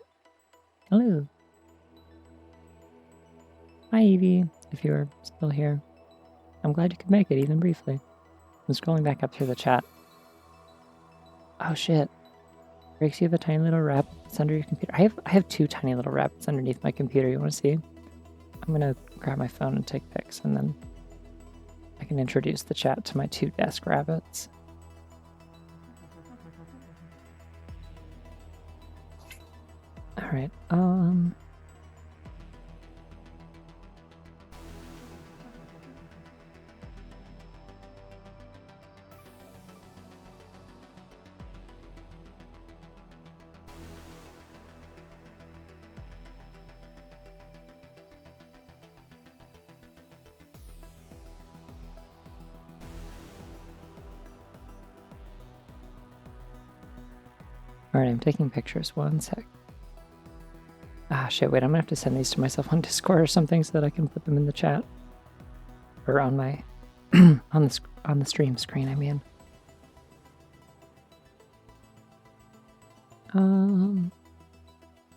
Hello. Hi, Evie, if you're still here. I'm glad you could make it, even briefly. I'm scrolling back up through the chat. Oh shit. Breaks, you have a tiny little rabbit under your computer. I have two tiny little rabbits underneath my computer. You want to see? I'm gonna grab my phone and take pics, and then I can introduce the chat to my two desk rabbits. All right. Alright, I'm taking pictures. One sec. Ah, shit, wait, I'm gonna have to send these to myself on Discord or something so that I can put them in the chat. Or on my... on the stream screen, I mean.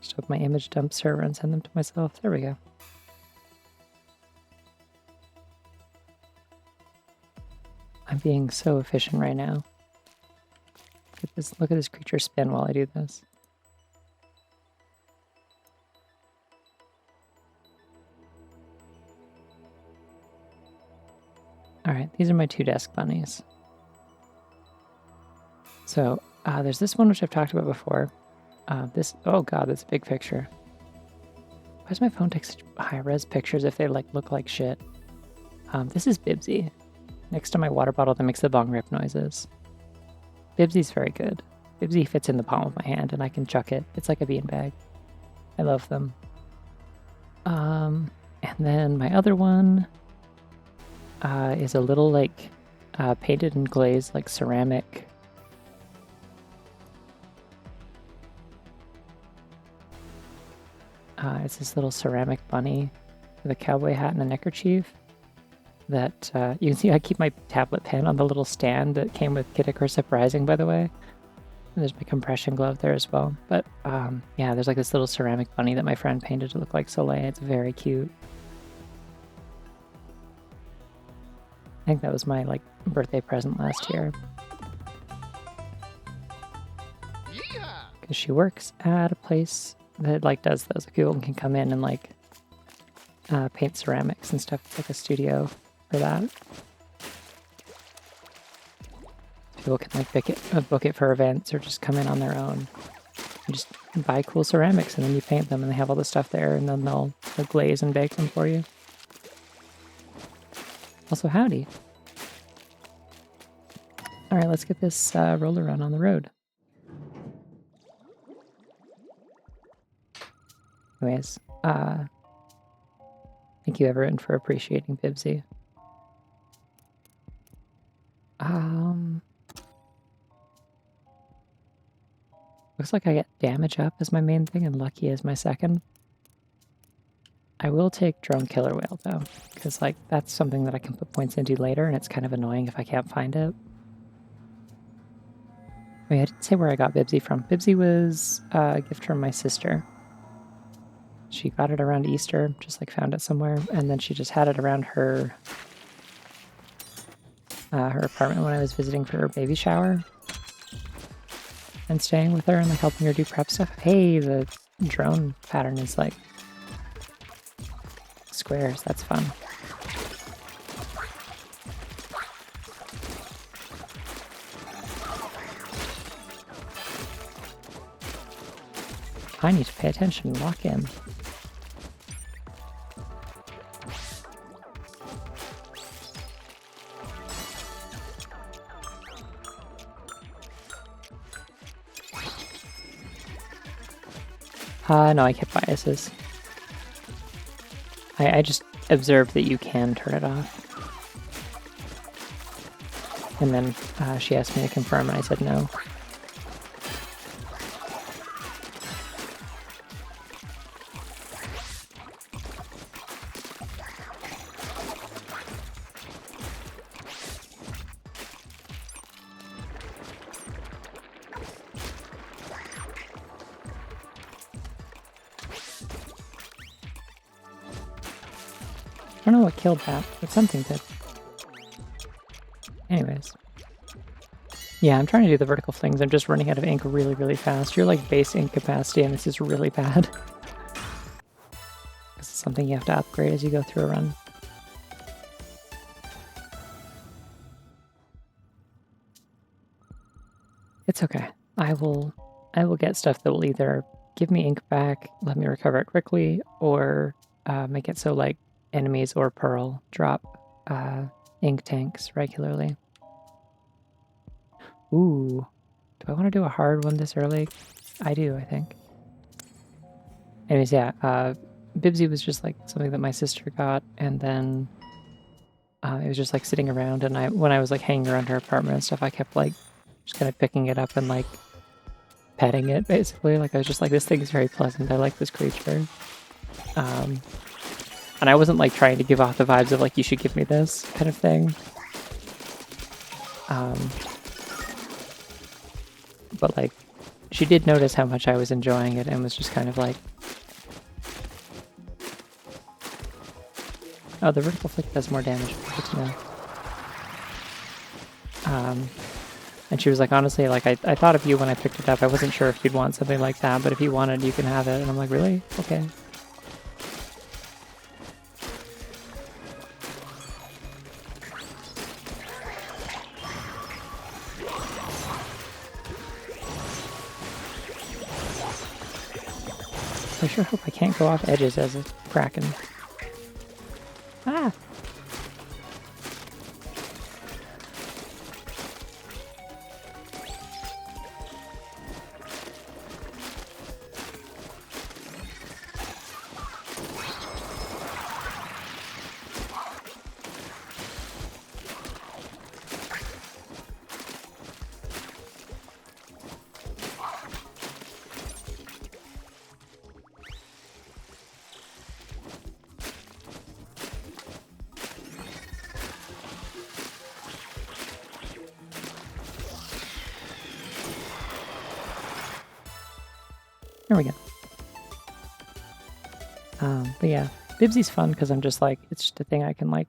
Just open my image dump server and send them to myself. There we go. I'm being so efficient right now. Look at this creature spin while I do this. Alright, these are my 2 desk bunnies. So, there's this one which I've talked about before. Oh god, that's a big picture. Why does my phone take such high-res pictures if they look like shit? This is Bibsy. Next to my water bottle that makes the bong rip noises. Bibsy's very good. Bibsy fits in the palm of my hand and I can chuck it. It's like a beanbag. I love them. And then my other one is a little painted and glazed ceramic. It's this little ceramic bunny with a cowboy hat and a neckerchief. That you can see I keep my tablet pen on the little stand that came with Kid Icarus Uprising, by the way. And there's my compression glove there as well. But yeah, there's this little ceramic bunny that my friend painted to look like Soleil. It's very cute. I think that was my birthday present last year. Because she works at a place that does those. People can come in and paint ceramics and stuff. It's like a studio for that. People can book it for events or just come in on their own and just buy cool ceramics, and then you paint them and they have all the stuff there, and then they'll glaze and bake them for you. Also, howdy. Alright, let's get this roller run on the road. Anyways, thank you everyone for appreciating Bibsy. Looks like I get damage up as my main thing and lucky as my second. I will take drone killer whale though, because that's something that I can put points into later, and it's kind of annoying if I can't find it. Wait, I didn't say where I got Bibsy from. Bibsy was a gift from my sister. She got it around Easter, just found it somewhere, and then she just had it around her apartment when I was visiting for her baby shower and staying with her and helping her do prep stuff. Hey, the drone pattern is squares. That's fun. I need to pay attention and lock in. No, I kept biases. I just observed that you can turn it off. And then she asked me to confirm and I said no. I don't know what killed that, but something did. Anyways. Yeah, I'm trying to do the vertical flings. I'm just running out of ink really, really fast. You're base ink capacity, and this is really bad. This is something you have to upgrade as you go through a run. It's okay. I will get stuff that will either give me ink back, let me recover it quickly, or make it so enemies or Pearl drop ink tanks regularly. Ooh. Do I want to do a hard one this early? I do, I think. Anyways, yeah, Bibsy was just something that my sister got, and then it was just sitting around, and when I was hanging around her apartment and stuff, I kept just kind of picking it up and petting it, basically. Like, I was just like, this thing is very pleasant. I like this creature. And I wasn't, like, trying to give off the vibes of, like, you should give me this kind of thing. But, like, she did notice how much I was enjoying it and was just kind of like... Oh, the vertical flick does more damage. Good to know. And she was like, honestly, like, I thought of you when I picked it up. I wasn't sure if you'd want something like that, but if you wanted, you can have it. And I'm like, really? Okay. I sure hope I can't go off edges as a kraken. Ah! There we go. But yeah, Bibsy's fun because I'm just like, it's just a thing I can like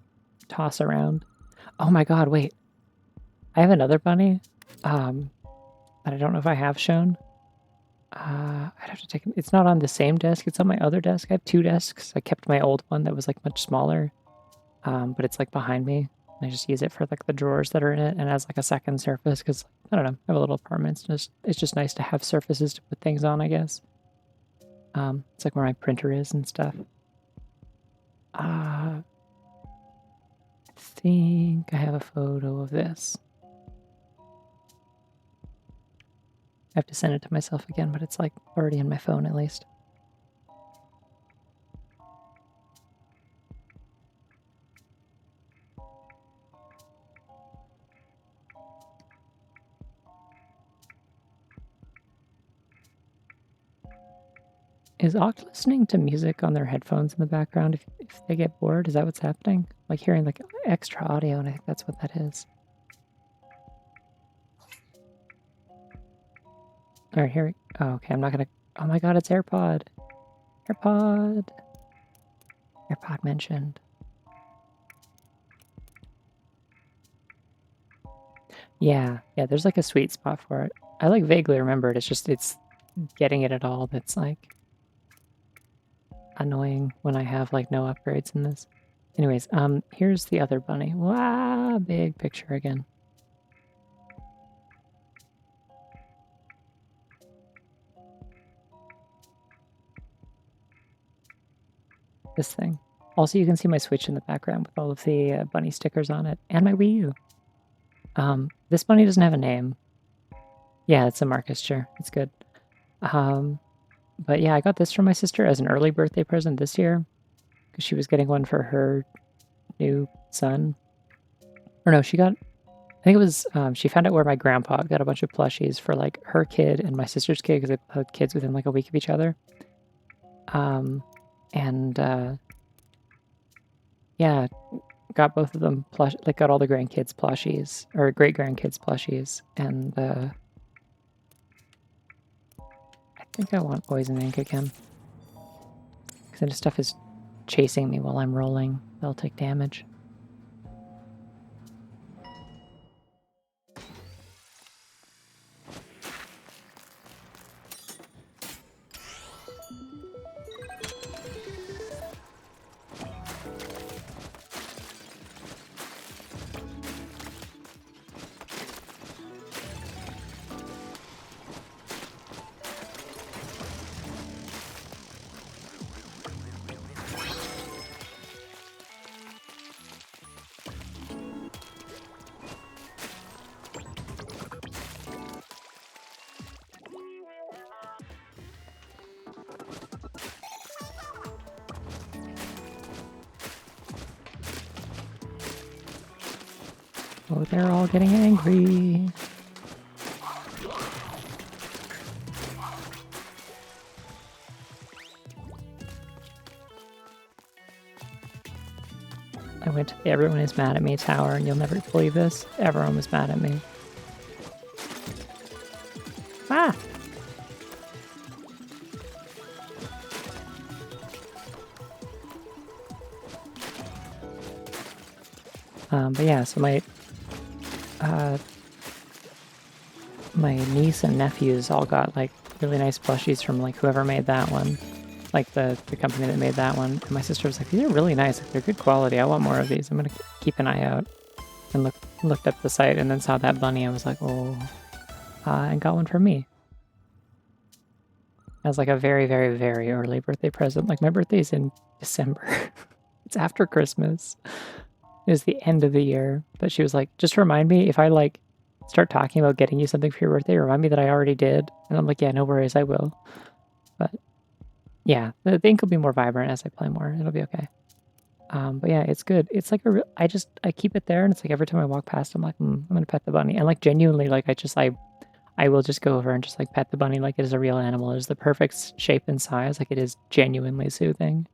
toss around. Oh my god, wait. I have another bunny that I don't know if I have shown. I'd have to take it. It's not on the same desk. It's on my other desk. I have two desks. I kept my old one that was like much smaller, but it's like behind me. I just use it for like the drawers that are in it and as like a second surface because I don't know. I have a little apartment. It's just nice to have surfaces to put things on, I guess. It's like where my printer is and stuff. I think I have a photo of this. I have to send it to myself again, but it's like already in my phone at least. Is Oct listening to music on their headphones in the background if they get bored? Is that what's happening? Like hearing like extra audio, and I think that's what that is. Alright, here we... Oh, okay, I'm not gonna... Oh my god, it's AirPod! AirPod! AirPod mentioned. Yeah, there's like a sweet spot for it. I like vaguely remember it, it's just, it's getting it at all that's like annoying when I have like no upgrades in this. Anyways, here's the other bunny. Wow, big picture again. This thing. Also, you can see my Switch in the background with all of the bunny stickers on it, and my Wii U. This bunny doesn't have a name. Yeah, it's a Marcus chair. It's good. But yeah, I got this from my sister as an early birthday present this year because she was getting one for her new son. Or no, she got... I think it was... she found out where my grandpa got a bunch of plushies for like her kid and my sister's kid because they had kids within like a week of each other. Yeah, got both of them like got all the grandkids plushies or great grandkids plushies, and I think I want poison ink again because this stuff is chasing me while I'm rolling. They'll take damage. Oh, they're all getting angry. I went to the Everyone is Mad at Me tower, and you'll never believe this. Everyone was mad at me. Ah! But yeah, so my niece and nephews all got like really nice plushies from like whoever made that one, like the company that made that one. And my sister was like, "These are really nice. Like, they're good quality. I want more of these. I'm gonna keep an eye out." And looked up the site and then saw that bunny. I was like, "Oh," and got one for me as like a very, very, very early birthday present. Like my birthday's in December. It's after Christmas. It's the end of the year. But she was like, "Just remind me if I like start talking about getting you something for your birthday, remind me that I already did." And I'm like, "Yeah, no worries, I will." But yeah, the ink will be more vibrant as I play more. It'll be okay. But yeah, it's good. It's like I keep it there, and it's like every time I walk past, I'm like, I'm gonna pet the bunny, and like genuinely, like I will just go over and just like pet the bunny like it is a real animal. It is the perfect shape and size. Like it is genuinely soothing.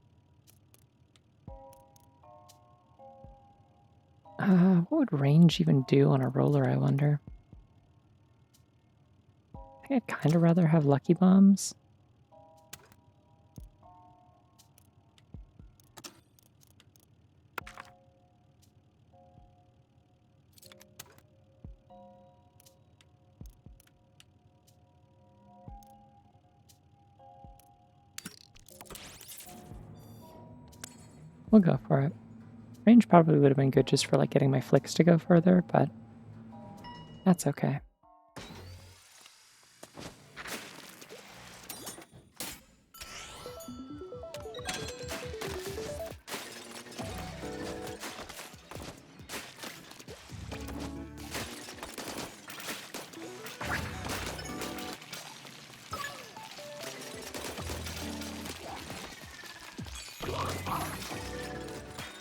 What would range even do on a roller? I wonder. I think I'd kind of rather have lucky bombs. We'll go for it. Range probably would have been good just for like getting my flicks to go further, but that's okay.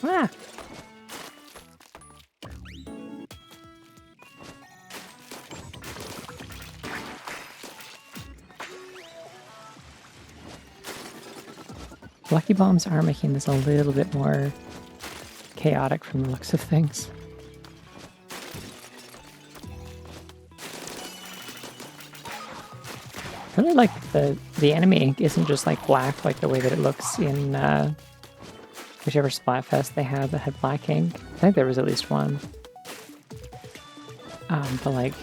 Ah! Lucky bombs are making this a little bit more chaotic from the looks of things. I really like the enemy ink isn't just like black like the way that it looks in whichever Splatfest they had that had black ink. I think there was at least one. But like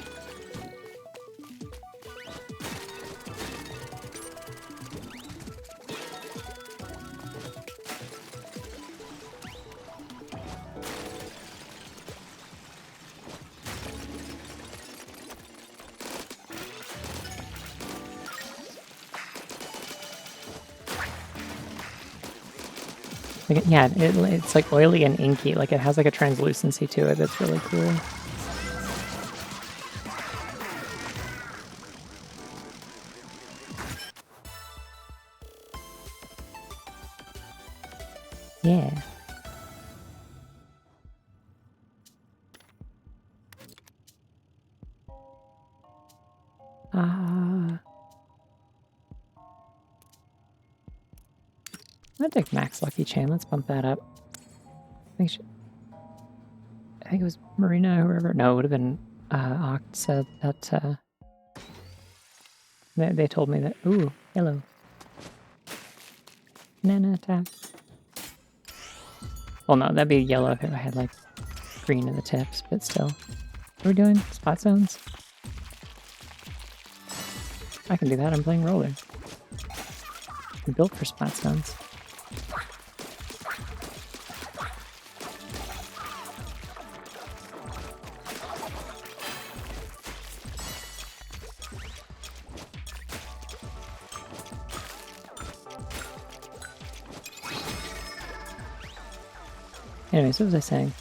yeah, it's like oily and inky. Like it has like a translucency to it that's really cool. Yeah. I'm gonna take Max Lucky Chain. Let's bump that up. I think it was Marina or whoever. No, it would have been Oct said that they told me that. Ooh, hello. Nana attack. Well, no, that'd be yellow if I had like green in the tips, but still. What are we doing? Spot zones? I can do that. I'm playing roller. I'm built for spot zones. Anyways, what was I saying?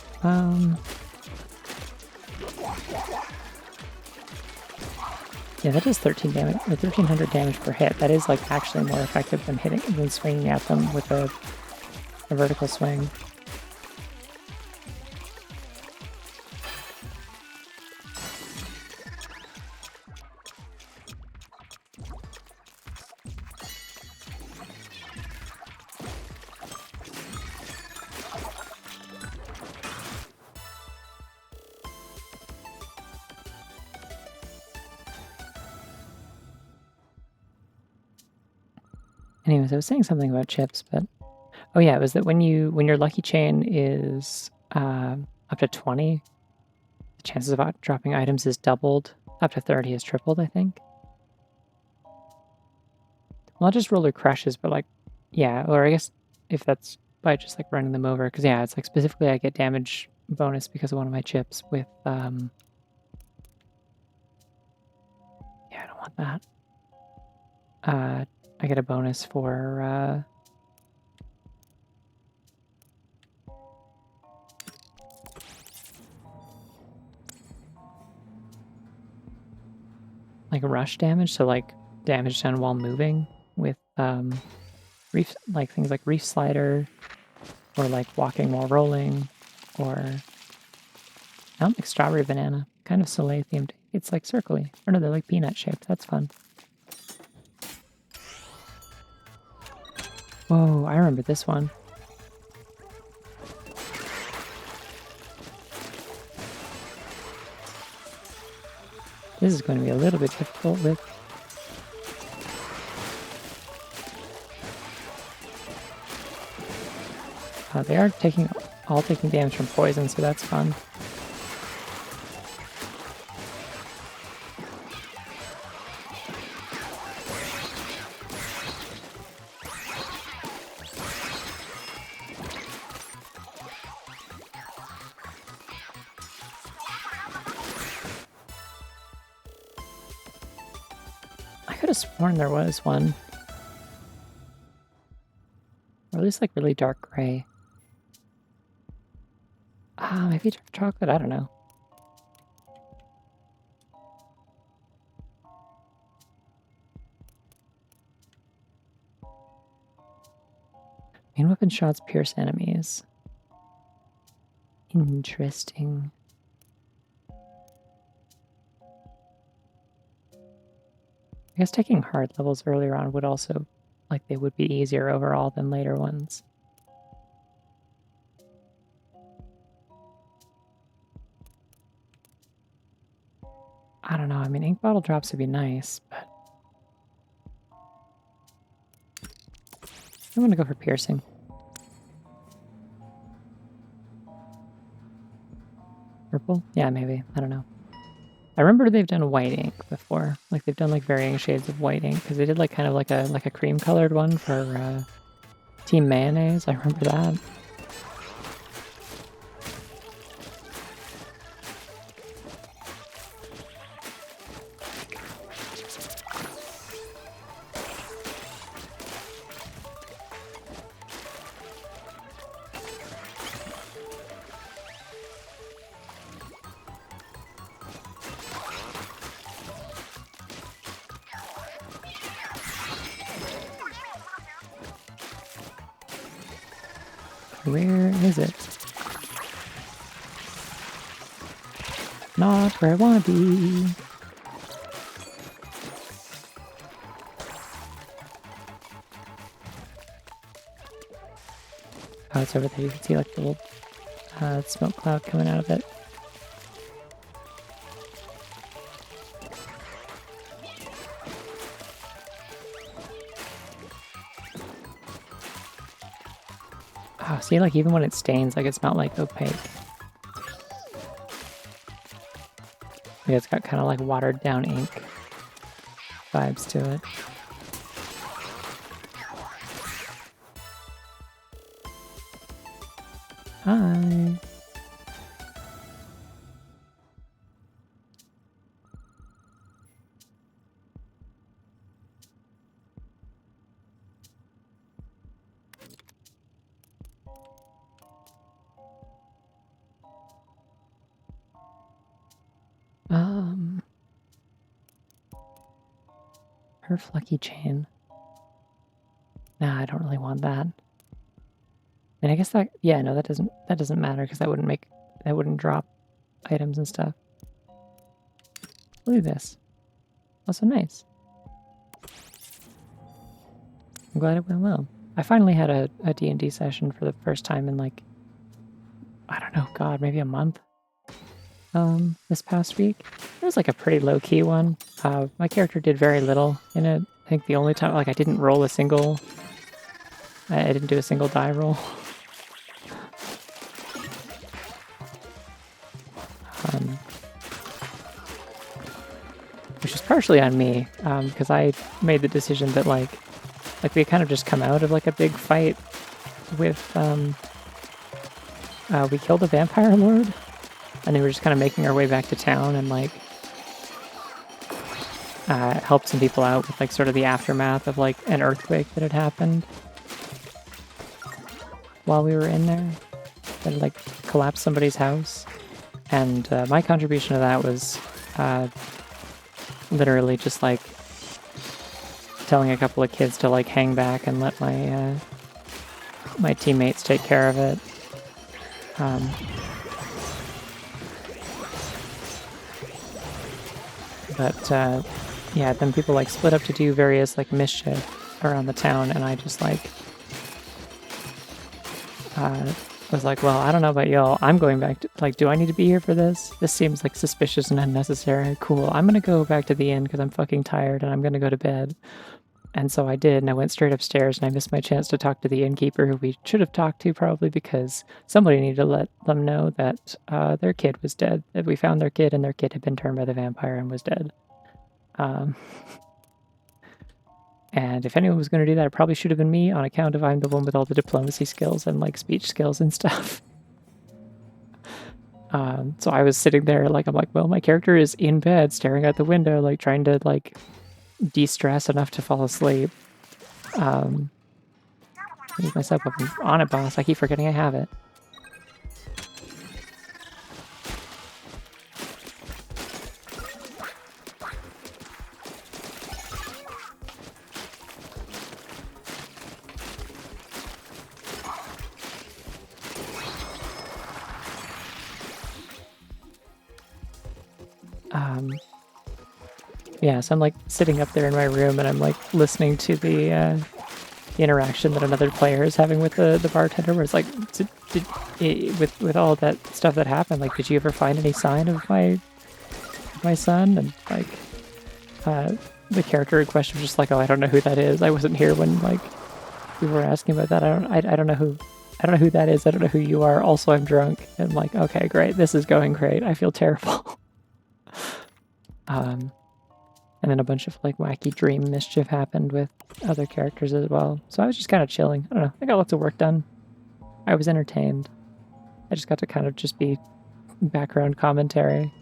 Yeah, that does 13 damage, or 1300 damage per hit. That is like actually more effective than swinging at them with a vertical swing. Anyways, I was saying something about chips, but oh yeah, it was that when your lucky chain is up to 20, the chances of dropping items is doubled. Up to 30 is tripled, I think. Well, not just roller crushes, but like, yeah, or I guess if that's by just like running them over, because yeah, it's like specifically I get damage bonus because of one of my chips with yeah, I don't want that. I get a bonus for like rush damage, so like damage done while moving with reef, like things like reef slider, or like walking while rolling, or I don't like strawberry banana, kind of soleil themed. It's like circly, or no, they're like peanut shaped. That's fun. Whoa, I remember this one. This is going to be a little bit difficult with. They are all taking damage from poison, so that's fun. I could have sworn there was one. Or at least like really dark gray. Ah, maybe dark chocolate, I don't know. Main weapon shots pierce enemies. Interesting. I guess taking hard levels earlier on would also, like, they would be easier overall than later ones. I don't know, I mean, ink bottle drops would be nice, but I want to go for piercing. Purple? Yeah, maybe. I don't know. I remember they've done white ink before. Like, they've done, like, varying shades of white ink, because they did, like, kind of like a cream-colored one for Team Mayonnaise. I remember that. Where is it? Not where I want to be. Oh, it's over there. You can see like the little smoke cloud coming out of it. Oh, see, like even when it stains, like it's not like opaque. Like it's got kind of like watered down ink vibes to it. Hi. Her lucky chain. Nah, I don't really want that. And I guess that, yeah, no, that doesn't matter because that wouldn't drop items and stuff. Look at this. Also nice. I'm glad it went well. I finally had a D&D session for the first time in like, I don't know, God, maybe a month. This past week. It was like a pretty low-key one. My character did very little in it, I think the only time, like, I didn't roll a single... I didn't do a single die roll. Which is partially on me, because I made the decision that, like we kind of just come out of, like, a big fight with, we killed a vampire lord, and we were just kind of making our way back to town and, like, helped some people out with, like, sort of the aftermath of, like, an earthquake that had happened while we were in there that had, like, collapsed somebody's house. And my contribution to that was literally just, like, telling a couple of kids to, like, hang back and let my my teammates take care of it. But yeah, then people, like, split up to do various, like, mischief around the town, and I just, like, was like, well, I don't know about y'all. I'm going back to, like, do I need to be here for this? This seems, like, suspicious and unnecessary. Cool. I'm gonna go back to the inn because I'm fucking tired and I'm gonna go to bed. And so I did, and I went straight upstairs, and I missed my chance to talk to the innkeeper, who we should have talked to probably because somebody needed to let them know that their kid was dead. That we found their kid, and their kid had been turned by the vampire and was dead. And if anyone was going to do that, it probably should have been me, on account of I'm the one with all the diplomacy skills and, like, speech skills and stuff. So I was sitting there, like, I'm like, well, my character is in bed, staring out the window, like, trying to, like, de-stress enough to fall asleep. Use myself up on it, boss. I keep forgetting I have it. Yeah, so I'm, like, sitting up there in my room, and I'm, like, listening to the interaction that another player is having with the bartender, where it's like, with all that stuff that happened, like, did you ever find any sign of my son? And, like, the character in question was just like, oh, I don't know who that is. I wasn't here when, like, we were asking about that. I don't know who that is. I don't know who you are. Also, I'm drunk. And, like, okay, great. This is going great. I feel terrible. And then a bunch of, like, wacky dream mischief happened with other characters as well. So I was just kind of chilling. I don't know. I got lots of work done. I was entertained. I just got to kind of just be background commentary.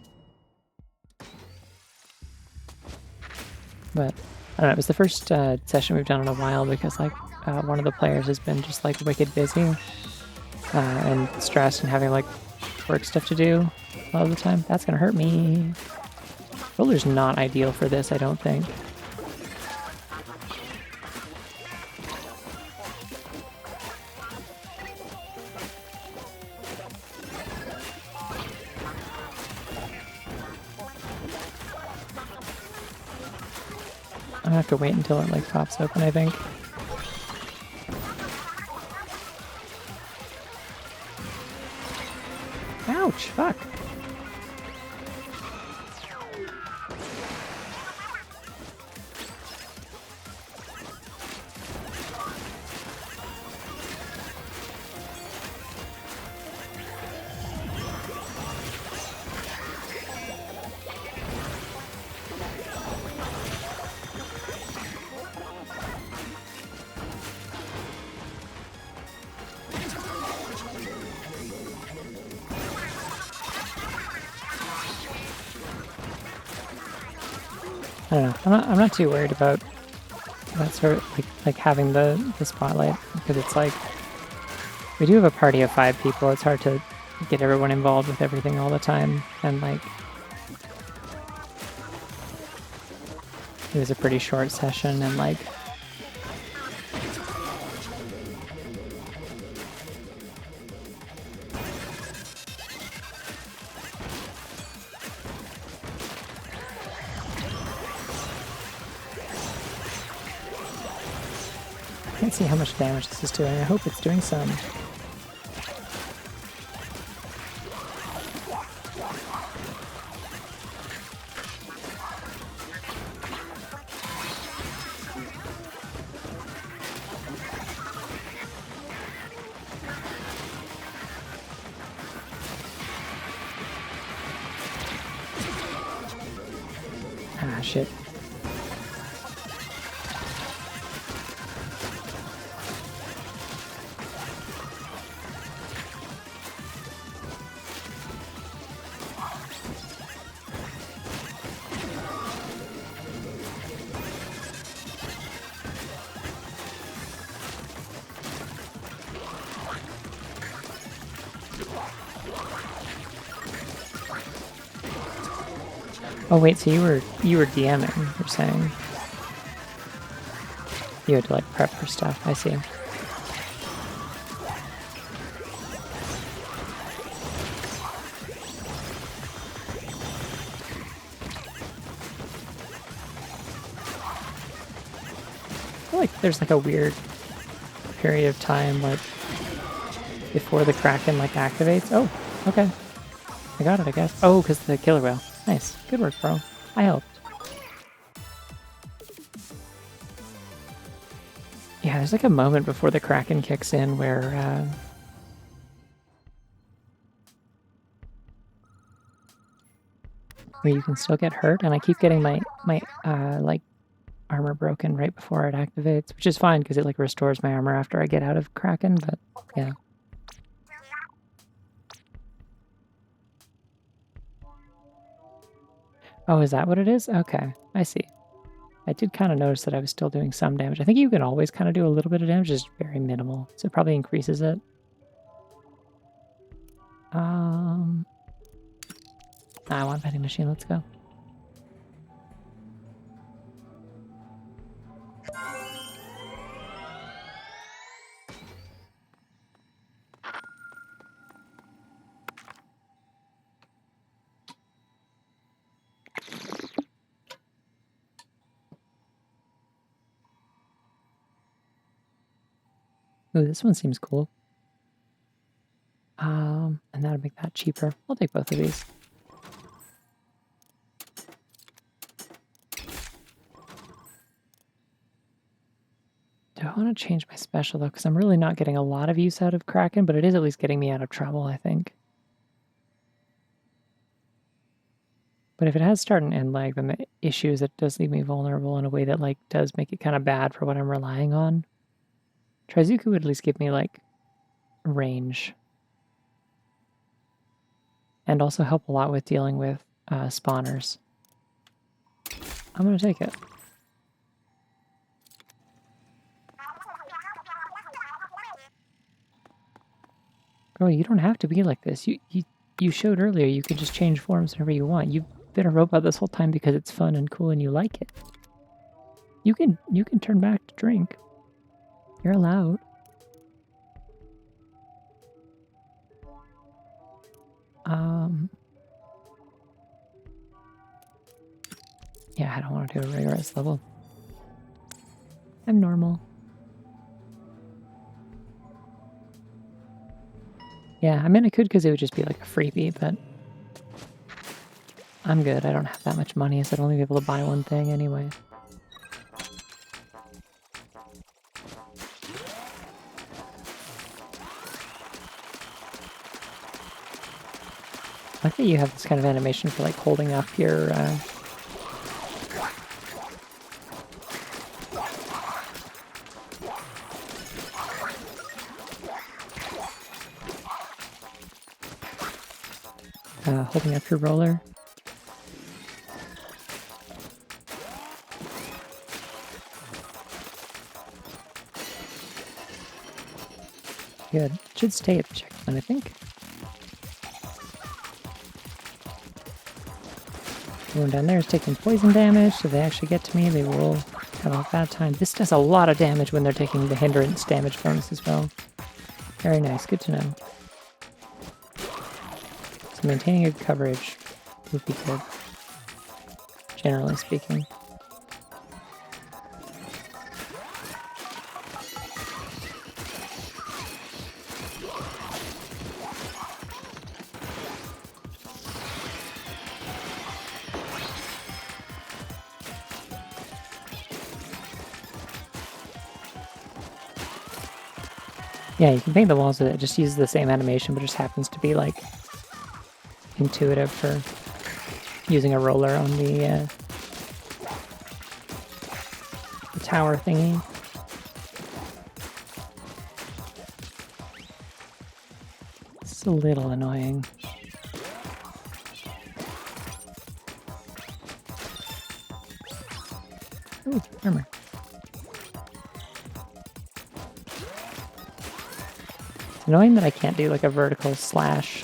But I don't know. It was the first session we've done in a while because, like, one of the players has been just, like, wicked busy and stressed and having, like, work stuff to do a lot of the time. That's gonna hurt me. Roller's not ideal for this, I don't think. I'm gonna have to wait until it, like, pops open, I think. Ouch, fuck. I don't know. I'm not too worried about that sort of, like having the spotlight, because it's like we do have a party of 5 people. It's hard to get everyone involved with everything all the time, and, like, it was a pretty short session, and, like, I can't see how much damage this is doing. I hope it's doing some. shit. Oh wait, so you were DMing, you're saying? You had to like prep for stuff, I see. I feel like there's like a weird period of time like before the Kraken like activates. Oh, okay. I got it, I guess. Oh, because the killer whale. Nice. Good work, bro. I helped. Yeah, there's like a moment before the Kraken kicks in where you can still get hurt, and I keep getting my like armor broken right before it activates, which is fine because it like restores my armor after I get out of Kraken, but yeah. Oh, is that what it is? Okay, I see. I did kind of notice that I was still doing some damage. I think you can always kind of do a little bit of damage, just very minimal. So it probably increases it. I want vending machine, let's go. Ooh, this one seems cool. And that'll make that cheaper. I'll take both of these. Do I want to change my special though? Because I'm really not getting a lot of use out of Kraken, but it is at least getting me out of trouble, I think. But if it has start and end lag, then the issue is it does leave me vulnerable in a way that like does make it kind of bad for what I'm relying on. Trizuku would at least give me like range. And also help a lot with dealing with spawners. I'm gonna take it. Bro, you don't have to be like this. You showed earlier you can just change forms whenever you want. You've been a robot this whole time because it's fun and cool and you like it. You can turn back to drink. You're allowed. Yeah, I don't want to do a rigorous level. I'm normal. Yeah, I mean I could because it would just be like a freebie, but I'm good. I don't have that much money, so I'd only be able to buy one thing anyway. I like that you have this kind of animation for like holding up your holding up your roller. Good. It should stay at the checkpoint, I think. Everyone down there is taking poison damage, so if they actually get to me, they will have a bad time. This does a lot of damage when they're taking the hindrance damage bonus as well. Very nice, good to know. So maintaining good coverage would be good, generally speaking. Yeah, you can paint the walls with it. Just use the same animation, but just happens to be like intuitive for using a roller on the tower thingy. It's a little annoying. Ooh, armor. It's annoying that I can't do like a vertical slash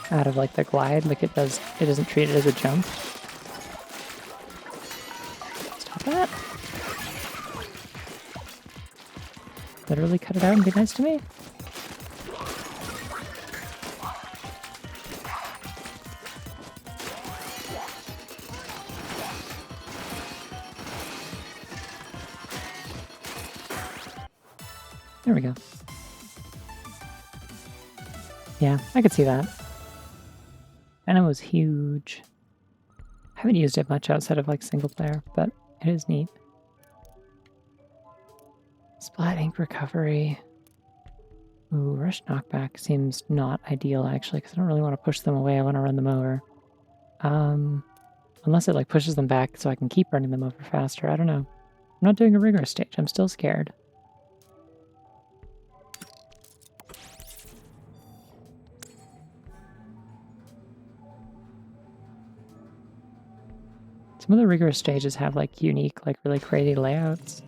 out of like the glide, like it doesn't treat it as a jump. Stop that. Literally cut it out and be nice to me. There we go. Yeah, I could see that. Venom was huge. I haven't used it much outside of like single player, but it is neat. Splat ink recovery. Ooh, rush knockback seems not ideal actually, because I don't really want to push them away. I want to run them over. Unless it like pushes them back so I can keep running them over faster. I don't know. I'm not doing a rigorous stage. I'm still scared. Some of the rigorous stages have like unique, like really crazy layouts.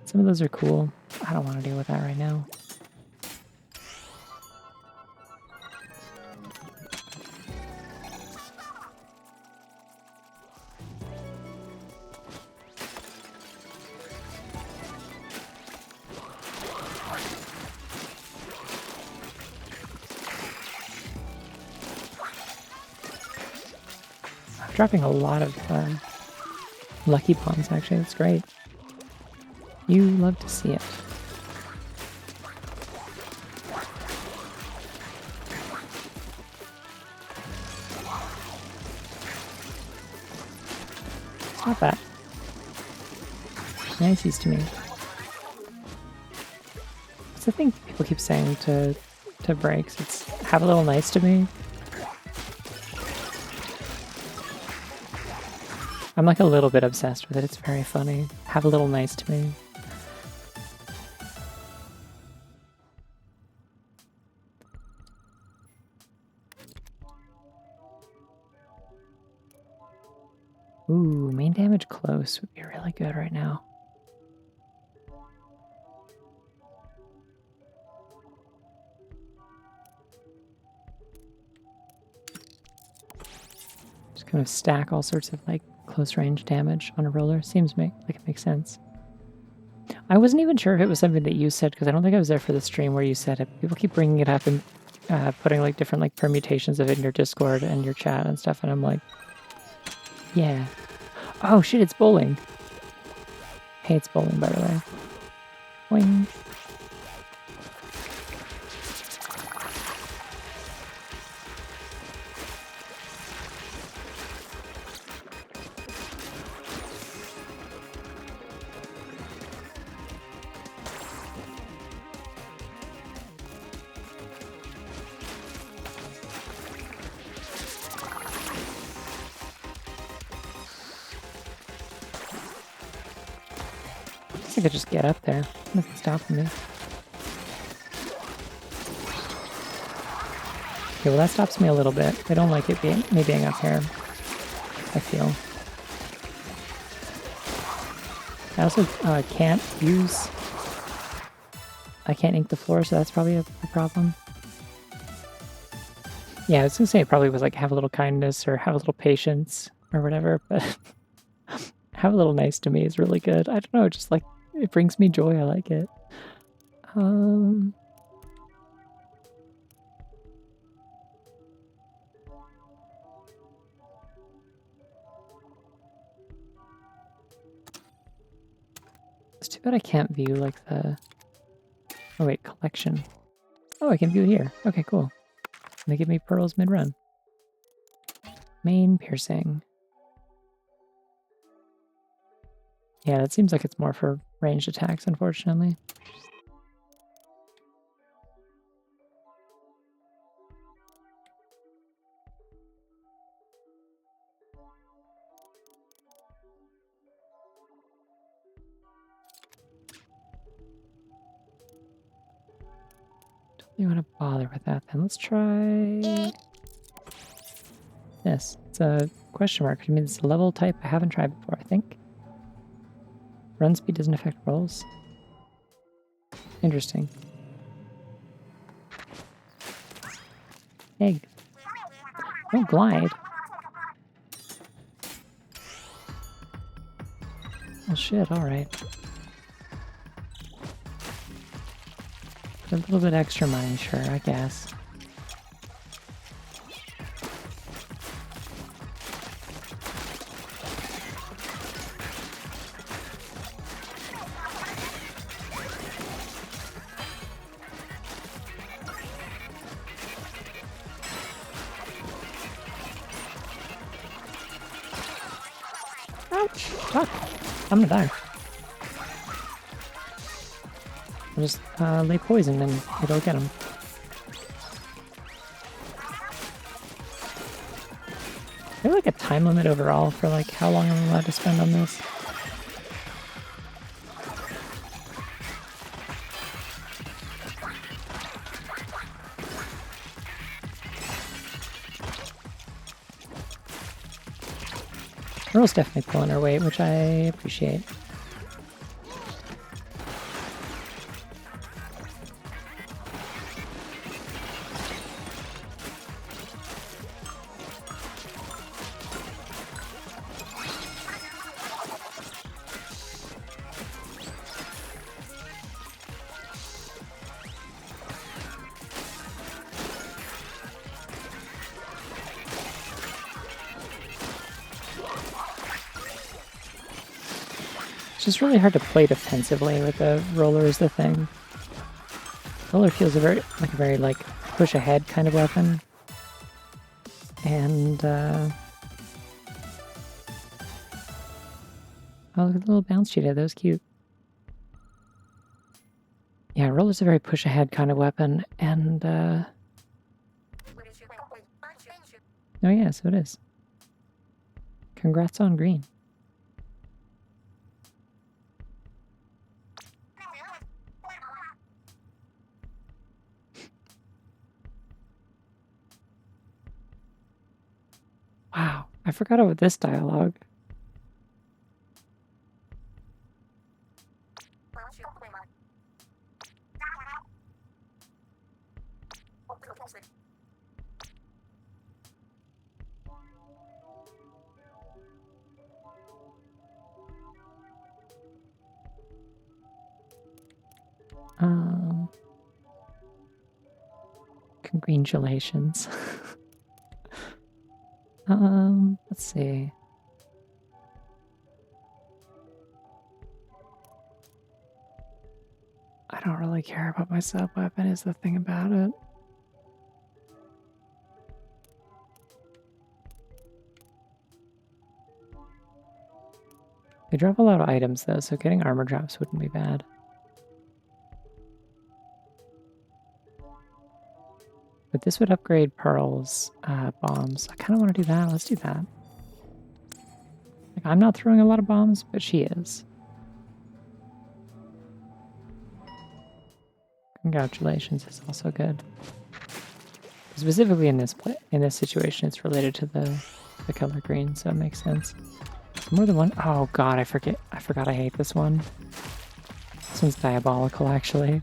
Some of those are cool. I don't want to deal with that right now. I'm dropping a lot of lucky bombs actually. That's great. You love to see it. Stop that. Niceys to me. It's the thing people keep saying to breaks. It's have a little nice to me. I'm like a little bit obsessed with it. It's very funny. Have a little nice to me. Ooh, main damage close would be really good right now. Just kind of stack all sorts of like close range damage on a roller. Seems like it makes sense. I wasn't even sure if it was something that you said, because I don't think I was there for the stream where you said it. People keep bringing it up and putting like different like permutations of it in your Discord and your chat and stuff, and I'm like, yeah. Oh shit, it's bowling. Hey, it's bowling, by the way. Boing. I could just get up there. Nothing's stopping me. Okay, well that stops me a little bit. I don't like it me being up here, I feel. I also can't ink the floor, so that's probably a problem. Yeah, I was gonna say it probably was like have a little kindness or have a little patience or whatever, but have a little nice to me is really good. I don't know, just like it brings me joy. I like it. It's too bad I can't view like the... Oh wait, collection. Oh, I can view it here. Okay, cool. They give me pearls mid-run. Main piercing. Yeah, that seems like it's more for ranged attacks, unfortunately. You want to bother with that then? Let's try this. It's a question mark, which means it's a level type I haven't tried before, I think. Run speed doesn't affect rolls. Interesting. Egg. Don't glide. Oh shit, alright. A little bit extra money, sure, I guess. Ouch! Fuck! I'm gonna die. I'll just lay poison and it'll get him. Is there like a time limit overall for like how long I'm allowed to spend on this? Earl's definitely pulling her weight, which I appreciate. It's just really hard to play defensively with the roller is the thing. Roller feels like a very push ahead kind of weapon. And oh, look at the little bounce she did, that was cute. Yeah, roller's a very push ahead kind of weapon, and oh yeah, so it is. Congrats on green. Wow, I forgot about this dialogue. Congratulations. Let's see. I don't really care about my sub weapon is the thing about it. They drop a lot of items though, so getting armor drops wouldn't be bad. But this would upgrade Pearl's bombs. I kind of want to do that. Let's do that. Like, I'm not throwing a lot of bombs, but she is. Congratulations is also good. Specifically in this situation, it's related to the color green, so it makes sense. More than one. Oh god, I forgot I hate this one. This one's diabolical, actually.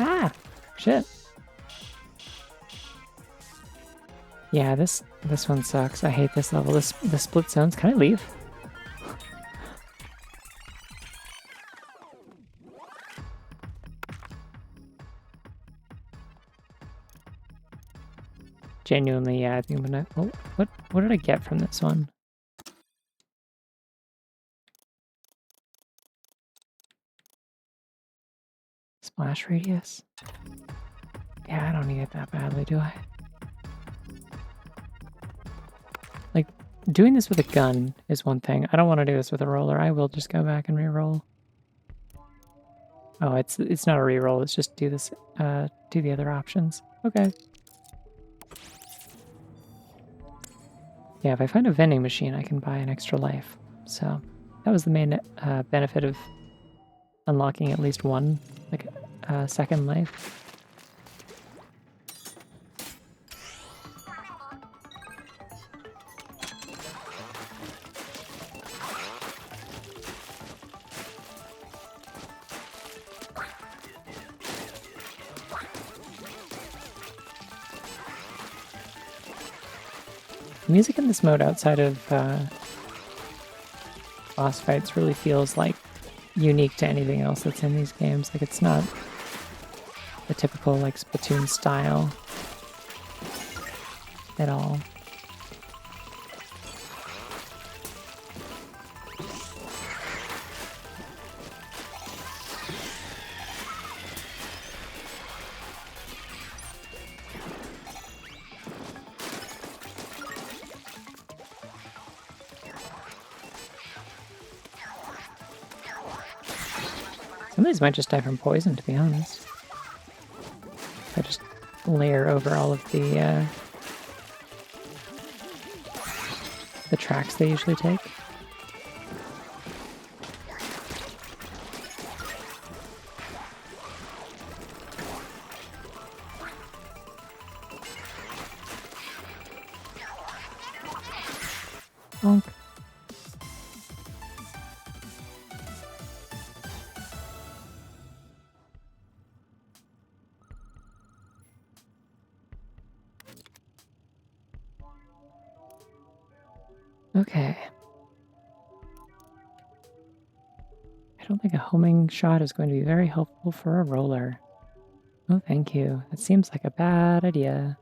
Ah! Shit. Yeah, this one sucks. I hate this level. The split zones. Can I leave? Genuinely, yeah, I think I'm gonna... Oh, what did I get from this one? Splash radius? Yeah, I don't need it that badly, do I? Like, doing this with a gun is one thing. I don't want to do this with a roller. I will just go back and re-roll. Oh, it's not a re-roll. It's just do this, do the other options. Okay. Yeah, if I find a vending machine, I can buy an extra life. So that was the main benefit of unlocking at least one, like, second life. The music in this mode outside of boss fights really feels like unique to anything else that's in these games. Like, it's not the typical like Splatoon style at all. Some of these might just die from poison, to be honest. I just layer over all of the tracks they usually take. Bonk. Okay. I don't think a homing shot is going to be very helpful for a roller. Oh, thank you. That seems like a bad idea.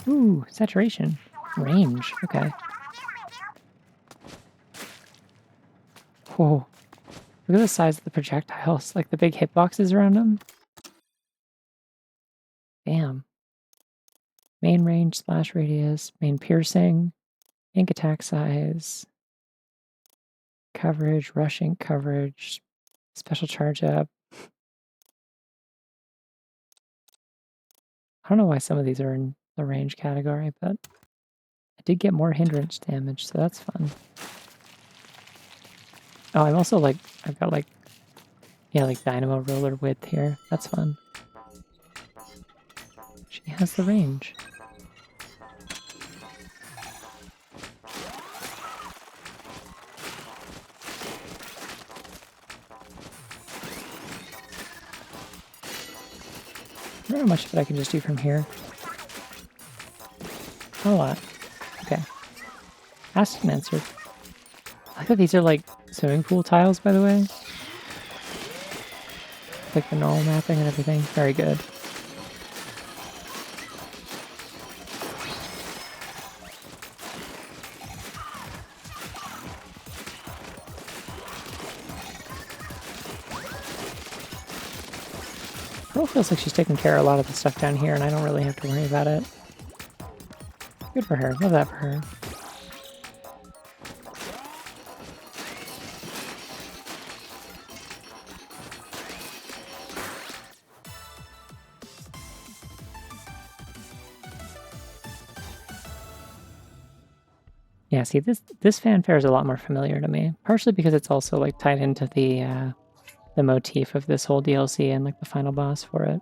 Ooh, saturation. Range. Okay. Whoa. Look at the size of the projectiles, like the big hitboxes around them. Damn. Main range, splash radius, main piercing, ink attack size, coverage, rushing coverage, special charge up. I don't know why some of these are in the range category, but I did get more hindrance damage, so that's fun. Oh, I'm also like, I've got like, yeah, like dynamo roller width here. That's fun. She has the range. I don't know how much of it I can just do from here. Not a lot. Okay. Asked and answered. I like that these are like swimming pool tiles, by the way. Like the normal mapping and everything. Very good. Pearl feels like she's taking care of a lot of the stuff down here, and I don't really have to worry about it. Good for her. Love that for her. Yeah, see, this fanfare is a lot more familiar to me, partially because it's also like tied into the motif of this whole DLC and like the final boss for it.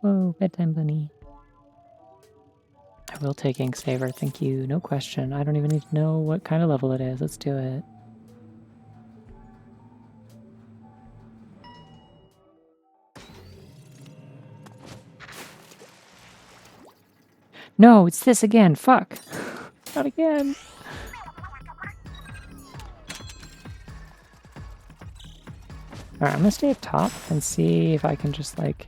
Whoa, bedtime bunny. I will take Ink Saver, thank you, no question. I don't even need to know what kind of level it is. Let's do it. No, it's this again. Fuck. Not again. Alright, I'm gonna stay up top and see if I can just, like,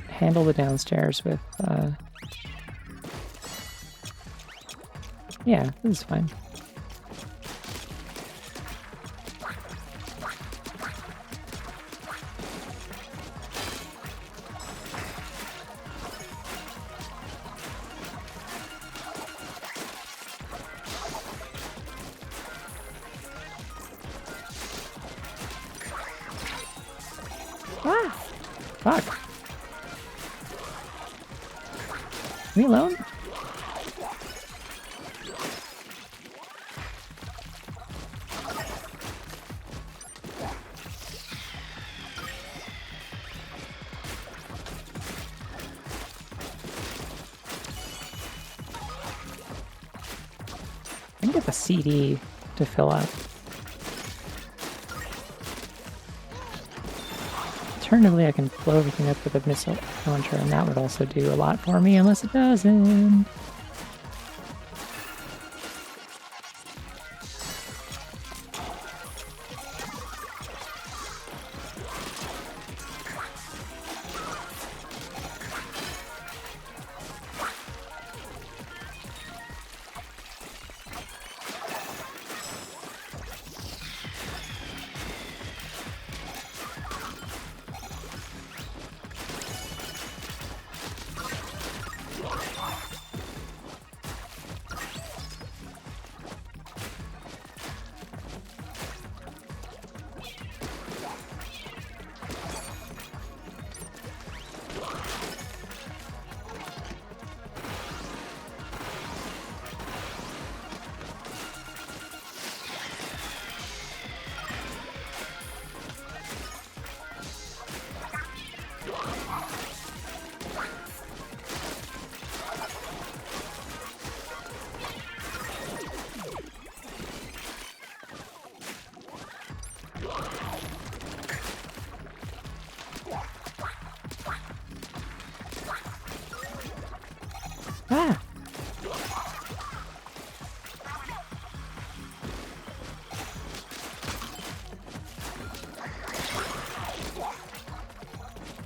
handle the downstairs with, Yeah, this is fine. Ah! Fuck. Me alone? I can get the CD to fill up. Alternatively, I can blow everything up with a missile launcher, and that would also do a lot for me, unless it doesn't. Ah!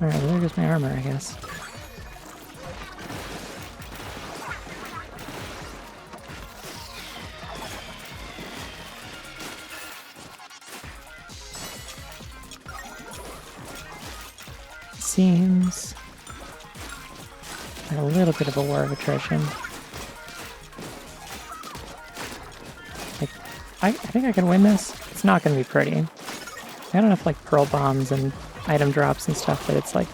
Alright, well, there goes my armor, I guess. Seems like a little bit of a war of attrition. Like, I think I can win this. It's not going to be pretty. I got enough, like, pearl bombs and item drops and stuff that it's like...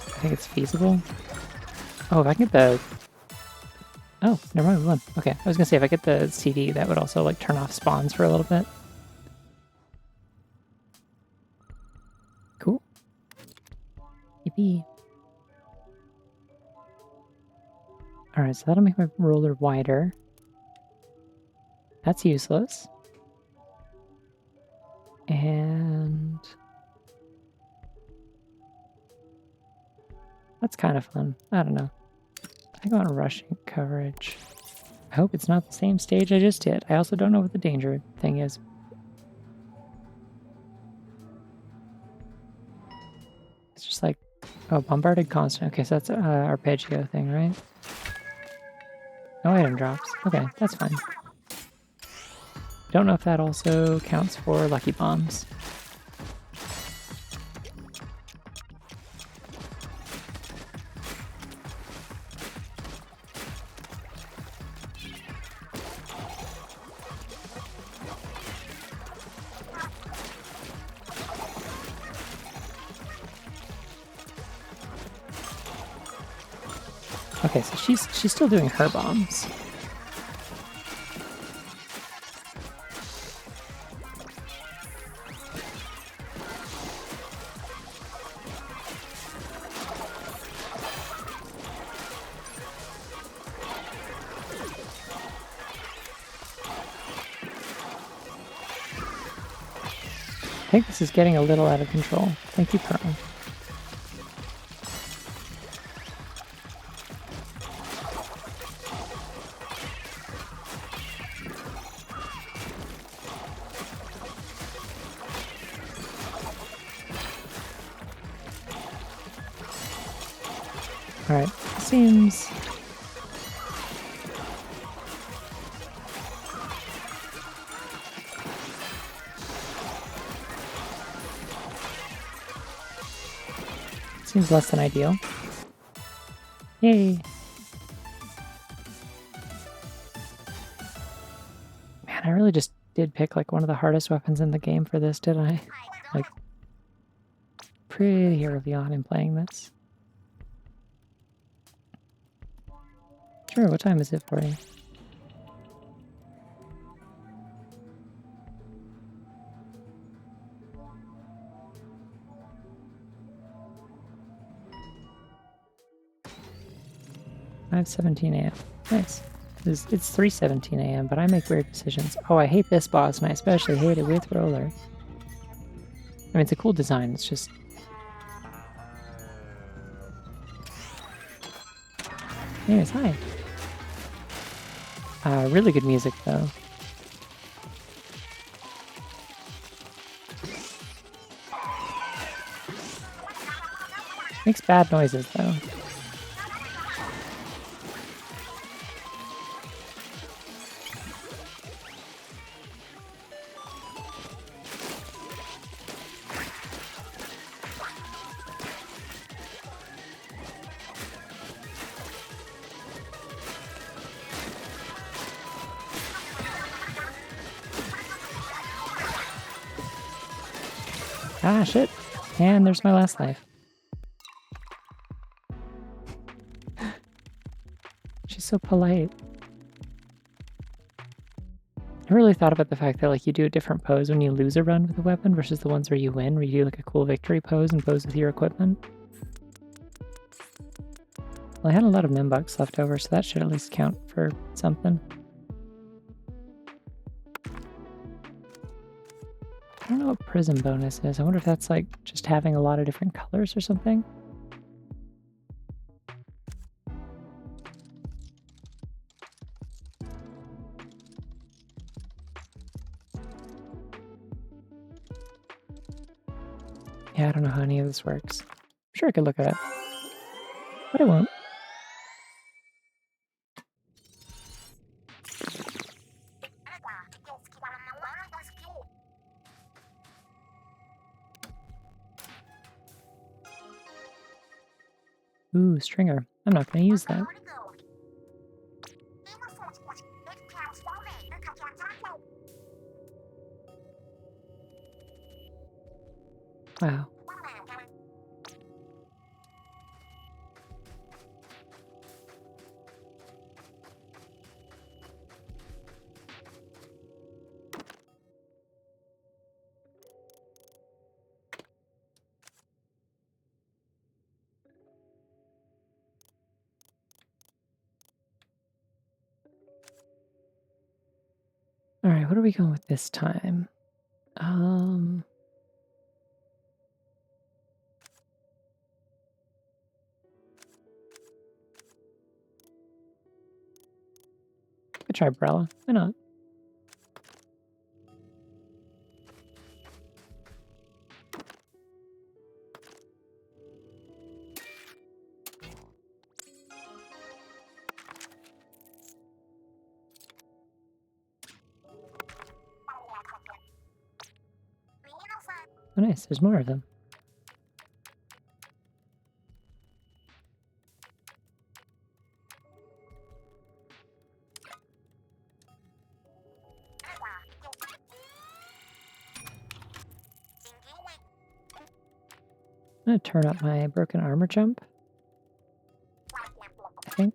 I think it's feasible. Oh, if I can get the... Oh, never mind, we won. Okay, I was going to say, if I get the CD, that would also, like, turn off spawns for a little bit. Cool. Yippee. Alright, so that'll make my roller wider. That's useless. And... that's kind of fun. I don't know. I think I want rushing coverage. I hope it's not the same stage I just did. I also don't know what the danger thing is. It's just like, oh, bombarded constant. Okay, so that's arpeggio thing, right? No item drops. Okay, that's fine. Don't know if that also counts for lucky bombs. Okay, so she's still doing her bombs. I think this is getting a little out of control. Thank you, Pearl. Alright, seems... Seems less than ideal. Yay! Man, I really just did pick like one of the hardest weapons in the game for this, didn't I? Like, pretty early on in playing this. Sure, what time is it for you? It's 5:17 a.m. Nice. It's 3:17 a.m., but I make weird decisions. Oh, I hate this boss, and I especially hate it with roller. I mean, it's a cool design, it's just... Anyways, hi. Really good music, though. Makes bad noises, though. Ah, shit. And there's my last life. She's so polite. I really thought about the fact that like you do a different pose when you lose a run with a weapon versus the ones where you win, where you do like a cool victory pose and pose with your equipment. Well, I had a lot of Mimbucks left over, so that should at least count for something. I don't know what prism bonus is. I wonder if that's like just having a lot of different colors or something. Yeah, I don't know how any of this works. I'm sure I could look it up, but I won't. Ooh, stringer. I'm not going to use that. Wow. All right, what are we going with this time? Could try Brella. Why not? Oh, nice. There's more of them. I'm going to turn up my broken armor jump. I think.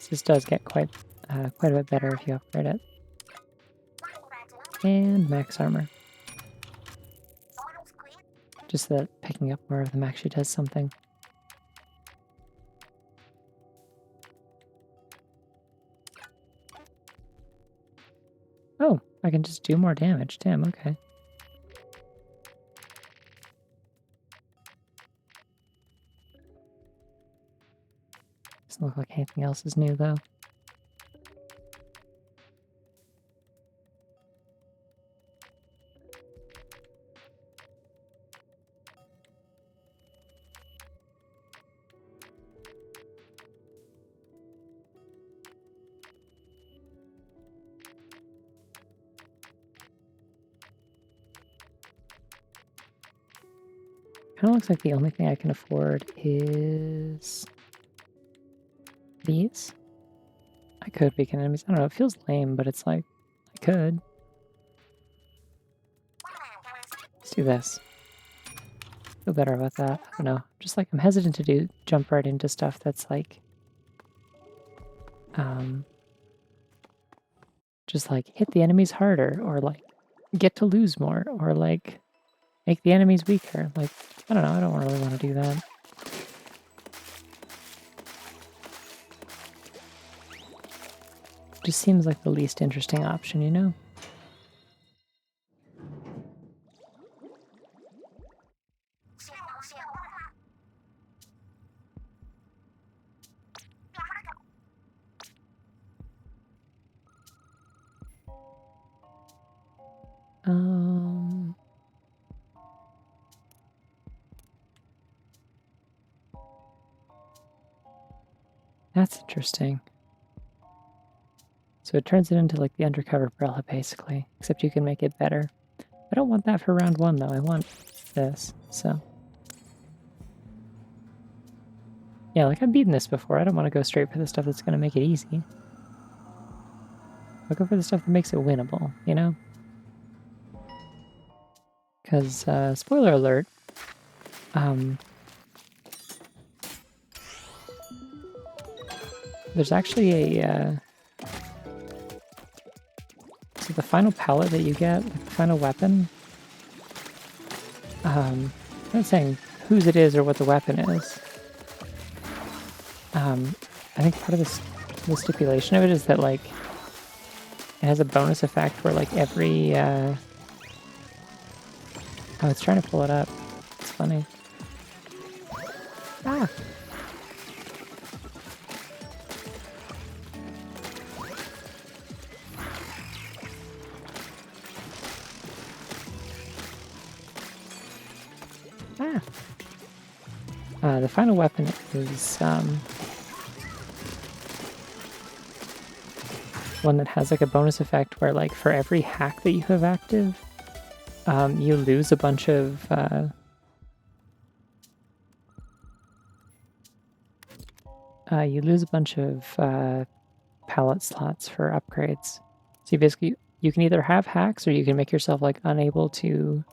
This does get quite a bit better if you upgrade it. And max armor. Just that picking up more of them actually does something. Oh, I can just do more damage. Damn, okay. Doesn't look like anything else is new, though. Kind of looks like the only thing I can afford is these. I could weaken enemies. I don't know, it feels lame, but it's like, I could. Let's do this. Feel better about that. I don't know. Just like I'm hesitant to jump right into stuff that's like just like hit the enemies harder or like get to lose more or like make the enemies weaker. Like, I don't know, I don't really want to do that. Just seems like the least interesting option, you know? Um, that's interesting. So it turns it into like the undercover umbrella basically, except you can make it better. I don't want that for round 1 though. I want this. So yeah, like I've beaten this before. I don't want to go straight for the stuff that's going to make it easy. I'll go for the stuff that makes it winnable, you know? Because, spoiler alert, there's actually a, so the final palette that you get, like the final weapon, I'm not saying whose it is or what the weapon is. I think part of the stipulation of it is that, like, it has a bonus effect where, like, every, oh, it's trying to pull it up. It's funny. Ah! Ah! The final weapon is, one that has, like, a bonus effect where, like, for every hack that you have active, you lose a bunch of, palette slots for upgrades. So you basically, you can either have hacks or you can make yourself like unable to,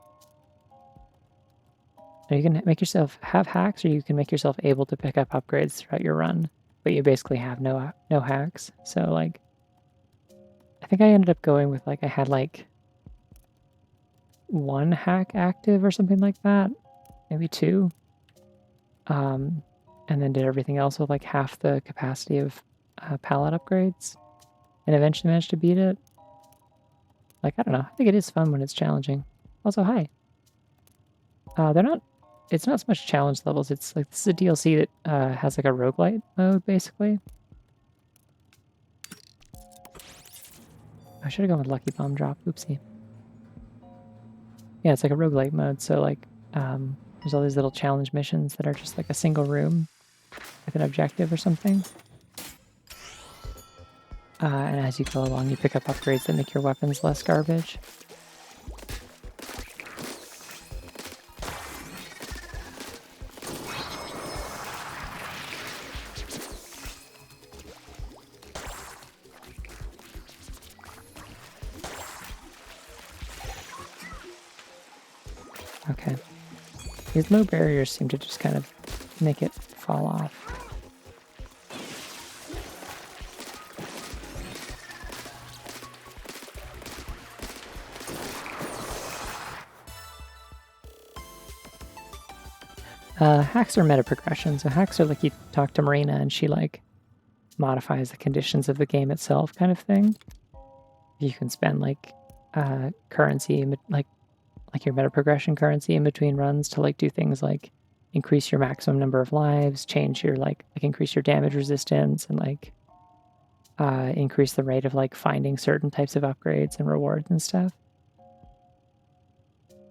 or you can make yourself have hacks or you can make yourself able to pick up upgrades throughout your run, but you basically have no hacks. So like, I think I ended up going with like, I had like 1 hack active or something like that, maybe 2. And then did everything else with like half the capacity of palette upgrades and eventually managed to beat it. Like, I don't know. I think it is fun when it's challenging. Also, hi. They're not. It's not so much challenge levels. It's like this is a DLC that has like a roguelite mode, basically. I should have gone with Lucky Bomb Drop. Oopsie. Yeah, it's like a roguelite mode. So like, there's all these little challenge missions that are just like a single room with an objective or something. And as you go along, you pick up upgrades that make your weapons less garbage. Okay. These low barriers seem to just kind of make it fall off. Hacks are meta progression. So hacks are like you talk to Marina and she like modifies the conditions of the game itself kind of thing. You can spend like currency, like your meta progression currency in between runs to like do things like increase your maximum number of lives, change your like increase your damage resistance, and like increase the rate of like finding certain types of upgrades and rewards and stuff.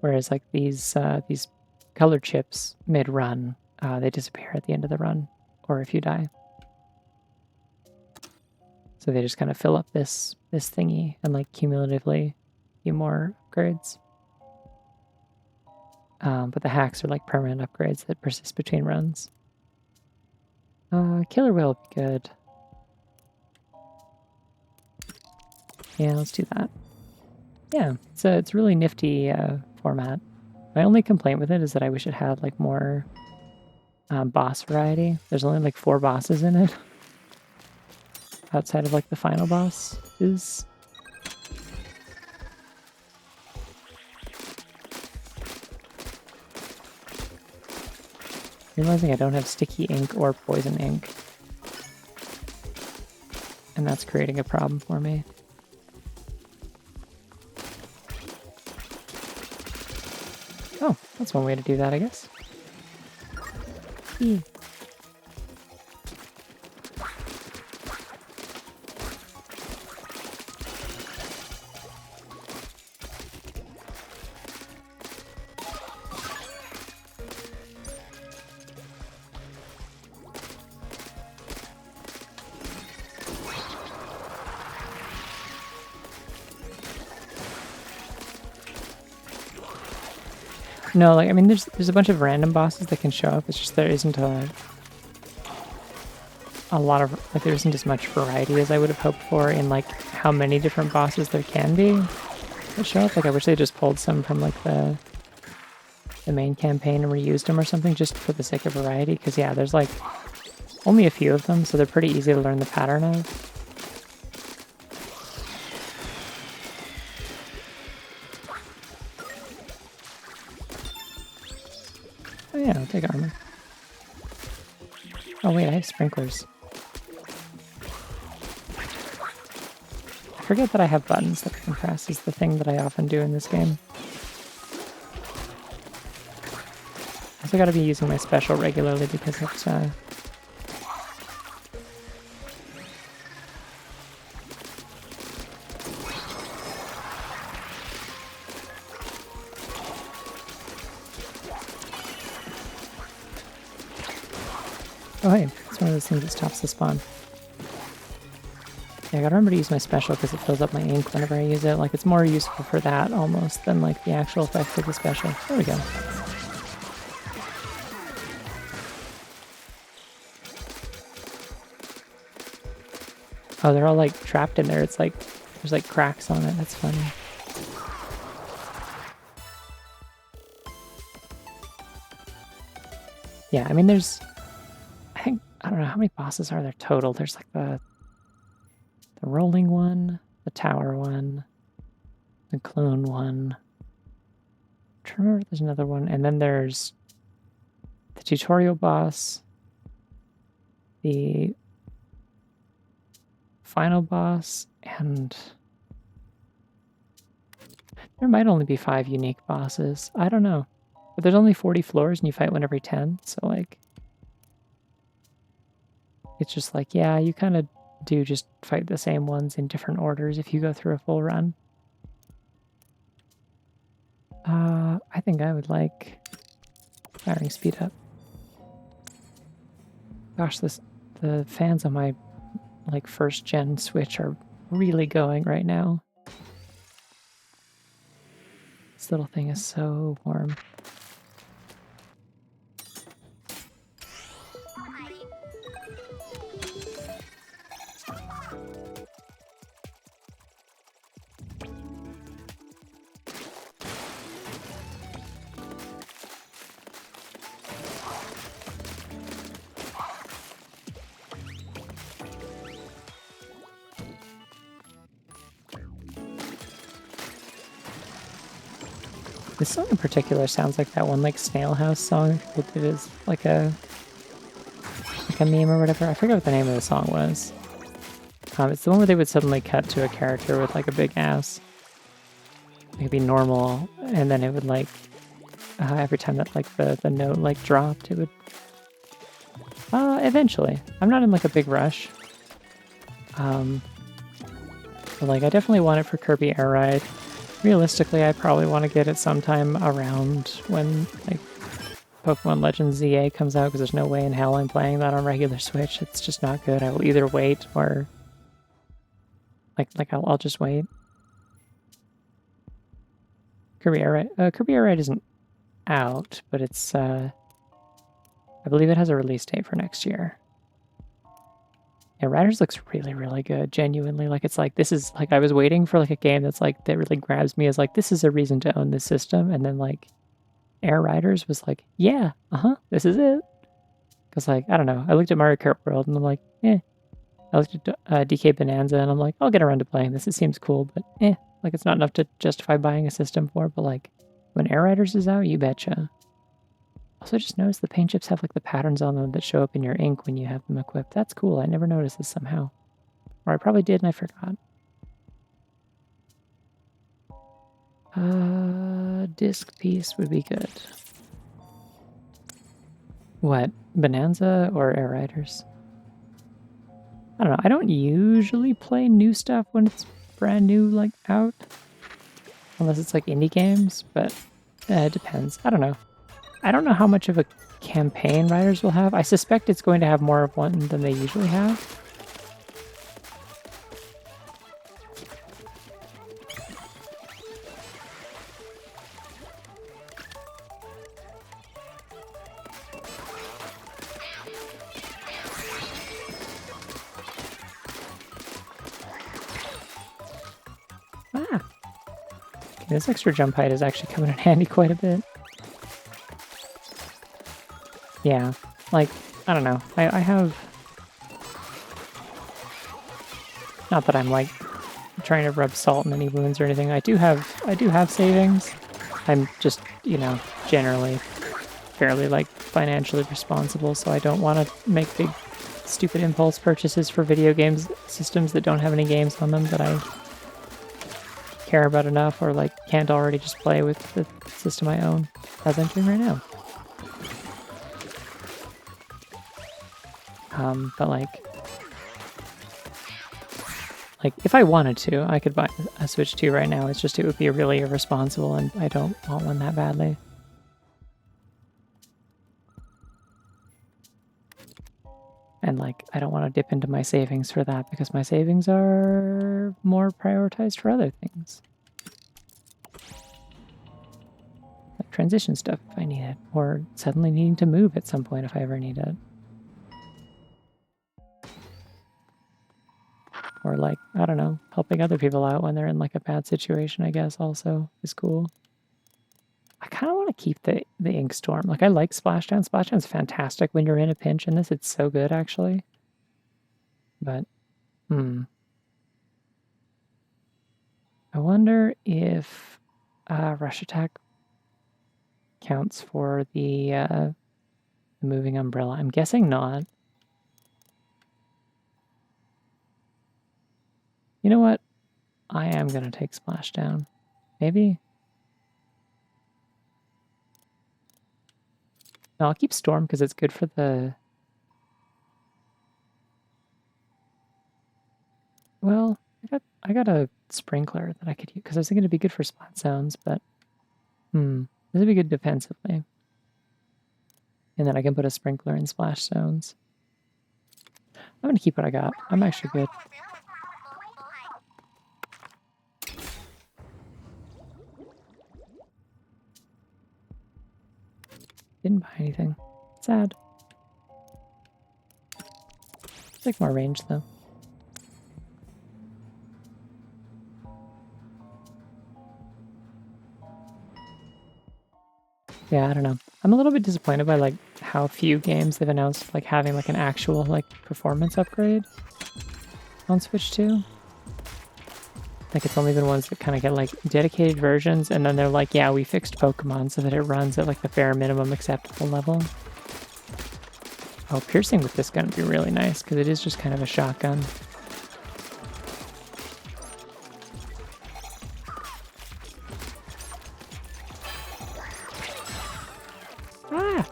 Whereas like these color chips mid run, they disappear at the end of the run, or if you die. So they just kind of fill up this thingy and like cumulatively do more upgrades. But the hacks are like permanent upgrades that persist between runs. Killer whale would be good. Yeah, let's do that. Yeah, it's a really nifty format. My only complaint with it is that I wish it had like more boss variety. There's only like 4 bosses in it. Outside of like the final boss is... Realizing I don't have sticky ink or poison ink. And that's creating a problem for me. Oh, that's one way to do that, I guess. E. No, like, I mean, there's a bunch of random bosses that can show up. It's just there isn't a lot of, like, there isn't as much variety as I would have hoped for in, like, how many different bosses there can be that show up. Like, I wish they just pulled some from, like, the main campaign and reused them or something just for the sake of variety. Because, yeah, there's, like, only a few of them, so they're pretty easy to learn the pattern of. Oh, yeah, I'll take armor. Oh, wait, I have sprinklers. I forget that I have buttons that I can press, is the thing that I often do in this game. I also gotta be using my special regularly because it's, Oh, hey, it's one of those things that stops the spawn. Yeah, I gotta remember to use my special because it fills up my ink whenever I use it. Like, it's more useful for that almost than, like, the actual effect of the special. There we go. Oh, they're all, like, trapped in there. It's like, there's, like, cracks on it. That's funny. Yeah, I mean, there's... I don't know, how many bosses are there total? There's, like, the rolling one, the tower one, the clone one. I'm trying to remember if there's another one. And then there's the tutorial boss, the final boss, and there might only be 5 unique bosses. I don't know. But there's only 40 floors and you fight one every 10, so like... It's just like, yeah, you kind of do just fight the same ones in different orders if you go through a full run. I think I would like firing speed up. Gosh, the fans on my like first gen Switch are really going right now. This little thing is so warm. This song in particular sounds like that one like Snail House song. It is like a meme or whatever. I forget what the name of the song was. It's the one where they would suddenly cut to a character with like a big ass. It could be normal, and then it would like every time that like the note like dropped, it would. Eventually, I'm not in like a big rush. But like I definitely want it for Kirby Air Ride. Realistically, I probably want to get it sometime around when like Pokemon Legends ZA comes out, because there's no way in hell I'm playing that on regular Switch. It's just not good. I will either wait or I'll just wait. Kirby Air Ride isn't out, but it's I believe it has a release date for next year. Yeah, Riders looks really, really good. Genuinely, like it's like this is like I was waiting for like a game that's like that really grabs me as like this is a reason to own this system, and then like Air Riders was like, yeah, this is it. Because like I don't know, I looked at Mario Kart World and I'm like, eh. I looked at DK Bonanza and I'm like, I'll get around to playing this. It seems cool, but eh, like it's not enough to justify buying a system for. But like when Air Riders is out, you betcha. Also, just noticed the paint chips have like the patterns on them that show up in your ink when you have them equipped. That's cool. I never noticed this somehow. Or I probably did and I forgot. Disc piece would be good. What? Bonanza or Air Riders? I don't know. I don't usually play new stuff when it's brand new, like out. Unless it's like indie games, but it depends. I don't know. I don't know how much of a campaign Riders will have. I suspect it's going to have more of one than they usually have. Ah! Okay, this extra jump height is actually coming in handy quite a bit. Yeah, like, I don't know. I have... Not that I'm, like, trying to rub salt in any wounds or anything. I do have savings. I'm just, you know, generally fairly, like, financially responsible, so I don't want to make big, stupid impulse purchases for video games systems that don't have any games on them that I care about enough or, like, can't already just play with the system I own, as I'm doing right now. But like if I wanted to, I could buy a Switch 2 right now. It's just it would be really irresponsible, and I don't want one that badly. And like I don't want to dip into my savings for that because my savings are more prioritized for other things. Like transition stuff if I need it, or suddenly needing to move at some point if I ever need it. Or like, I don't know, helping other people out when they're in like a bad situation, I guess also is cool. I kind of want to keep the ink storm. Like I like Splashdown. Splashdown's fantastic when you're in a pinch in this. It's so good actually. But, I wonder if Rush Attack counts for the moving umbrella. I'm guessing not. You know what? I am going to take Splashdown. Maybe? No, I'll keep Storm because it's good for the... Well, I got a Sprinkler that I could use because I was thinking it'd be good for spot zones, but... this would be good defensively. And then I can put a Sprinkler in splash zones. I'm going to keep what I got. I'm actually good. Didn't buy anything. Sad. Take more range, though. Yeah, I don't know. I'm a little bit disappointed by, like, how few games they've announced, like, having, like, an actual, like, performance upgrade on Switch 2. Like, it's only been ones that kind of get, like, dedicated versions, and then they're like, yeah, we fixed Pokemon so that it runs at, like, the bare minimum acceptable level. Oh, piercing with this gun would be really nice, because it is just kind of a shotgun. Ah!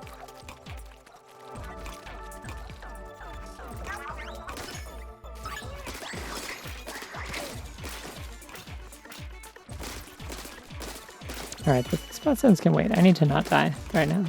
Alright, the spot zones can wait. I need to not die right now.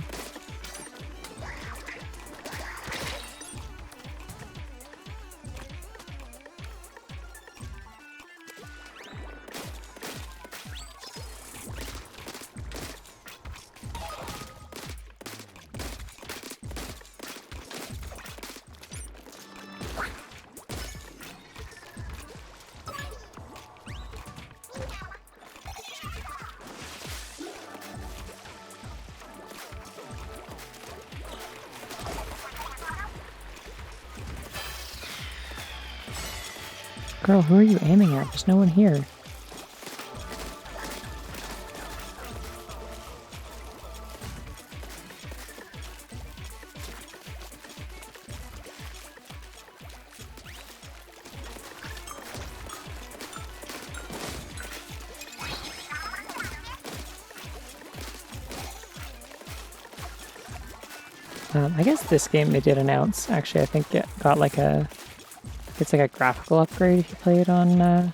Girl, who are you aiming at? There's no one here. I guess this game they did announce, actually, I think it got like it's like a graphical upgrade if you play it on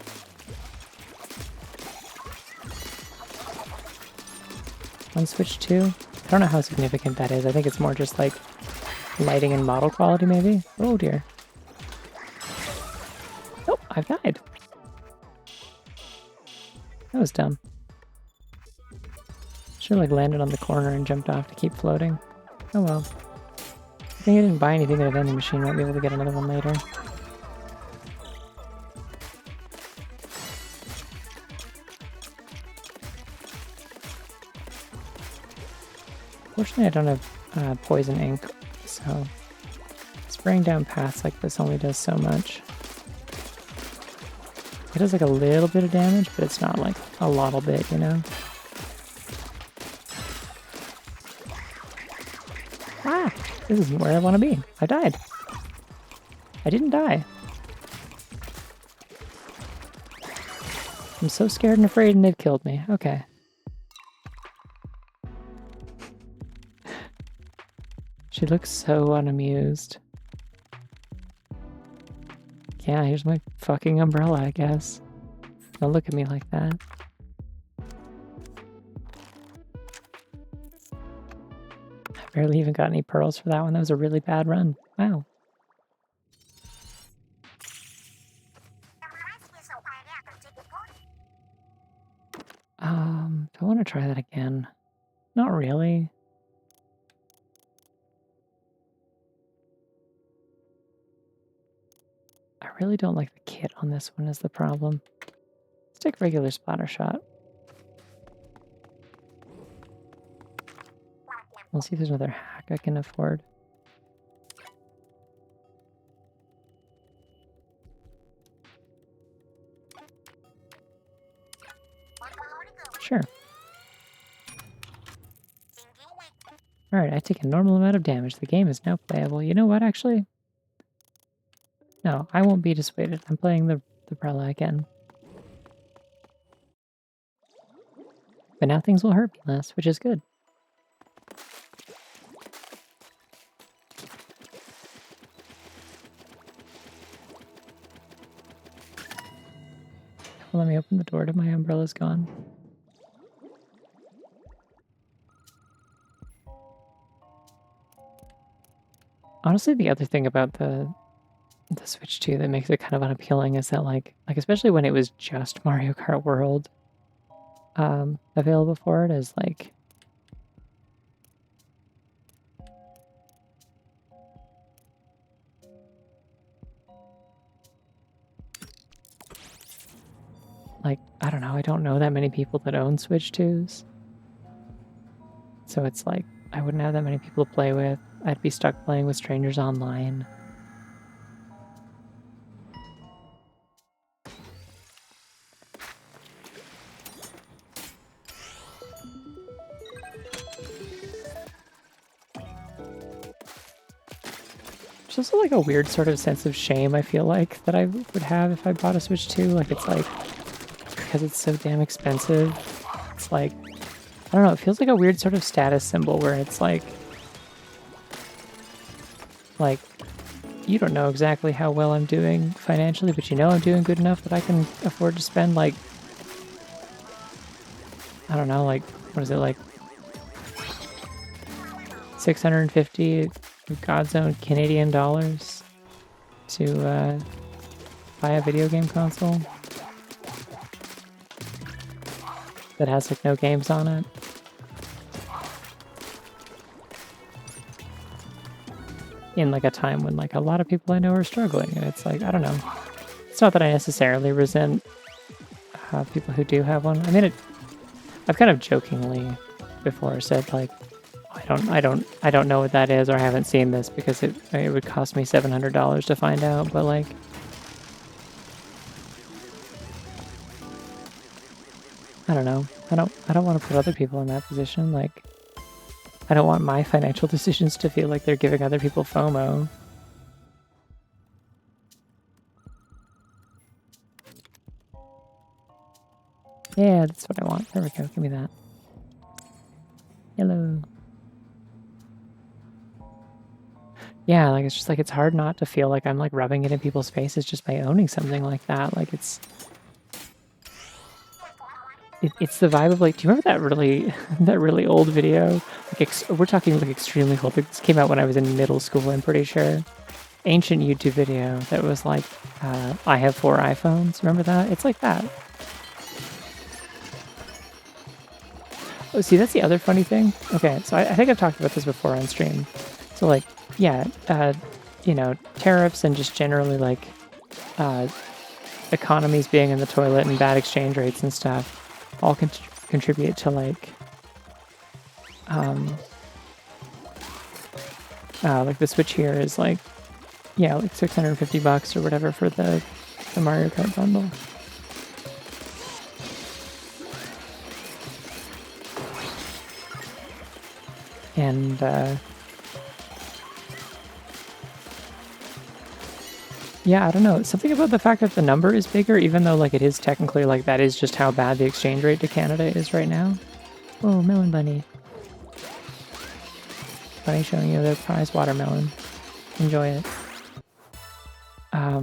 Switch 2. I don't know how significant that is. I think it's more just like lighting and model quality, maybe. Oh dear. Oh, I've died. That was dumb. Should've like landed on the corner and jumped off to keep floating. Oh well. I think I didn't buy anything at a vending machine. Might be able to get another one later. Fortunately, I don't have poison ink, so spraying down paths like this only does so much. It does like a little bit of damage, but it's not like a lot bit, you know? Ah! This isn't where I want to be. I died. I didn't die. I'm so scared and afraid and they've killed me. Okay. She looks so unamused. Yeah, here's my fucking umbrella, I guess. Don't look at me like that. I barely even got any pearls for that one. That was a really bad run. Wow. Do I want to try that again? Not really. I really don't like the kit on this one is the problem. Let's take regular splatter shot. We'll see if there's another hack I can afford. Sure. Alright, I take a normal amount of damage. The game is now playable. You know what, actually? No, I won't be dissuaded. I'm playing the Prella again. But now things will hurt me less, which is good. Let me open the door till my umbrella's gone. Honestly, the other thing about the Switch 2 that makes it kind of unappealing is that like especially when it was just Mario Kart World available for it is like I don't know, I don't know that many people that own Switch 2s. So it's like I wouldn't have that many people to play with. I'd be stuck playing with strangers online. There's also like a weird sort of sense of shame I feel like that I would have if I bought a Switch 2. Like it's like, because it's so damn expensive, it's like, I don't know, it feels like a weird sort of status symbol where it's like you don't know exactly how well I'm doing financially, but you know I'm doing good enough that I can afford to spend like, I don't know, like, what is it, like 650 God's own Canadian dollars to buy a video game console that has like no games on it. In like a time when like a lot of people I know are struggling, and it's like, I don't know. It's not that I necessarily resent people who do have one. I mean, I've kind of jokingly before said like, I don't know what that is, or I haven't seen this because it would cost me $700 to find out. But like, I don't know. I don't want to put other people in that position. Like, I don't want my financial decisions to feel like they're giving other people FOMO. Yeah, that's what I want. There we go. Give me that. Hello. Yeah, like, it's just, like, it's hard not to feel like I'm, like, rubbing it in people's faces just by owning something like that. Like, it's the vibe of, like, do you remember that really that really old video? Like, we're talking, like, extremely old. This came out when I was in middle school, I'm pretty sure. Ancient YouTube video that was, like, I have 4 iPhones. Remember that? It's like that. Oh, see, that's the other funny thing. Okay, so I think I've talked about this before on stream. So, like, yeah, tariffs and just generally, like, uh, economies being in the toilet and bad exchange rates and stuff all contribute to, like the Switch here is like, yeah, like $650 or whatever for the Mario Kart bundle. And yeah, I don't know. Something about the fact that the number is bigger, even though like it is technically like that is just how bad the exchange rate to Canada is right now. Oh, melon bunny. Bunny showing you the prize watermelon. Enjoy it. I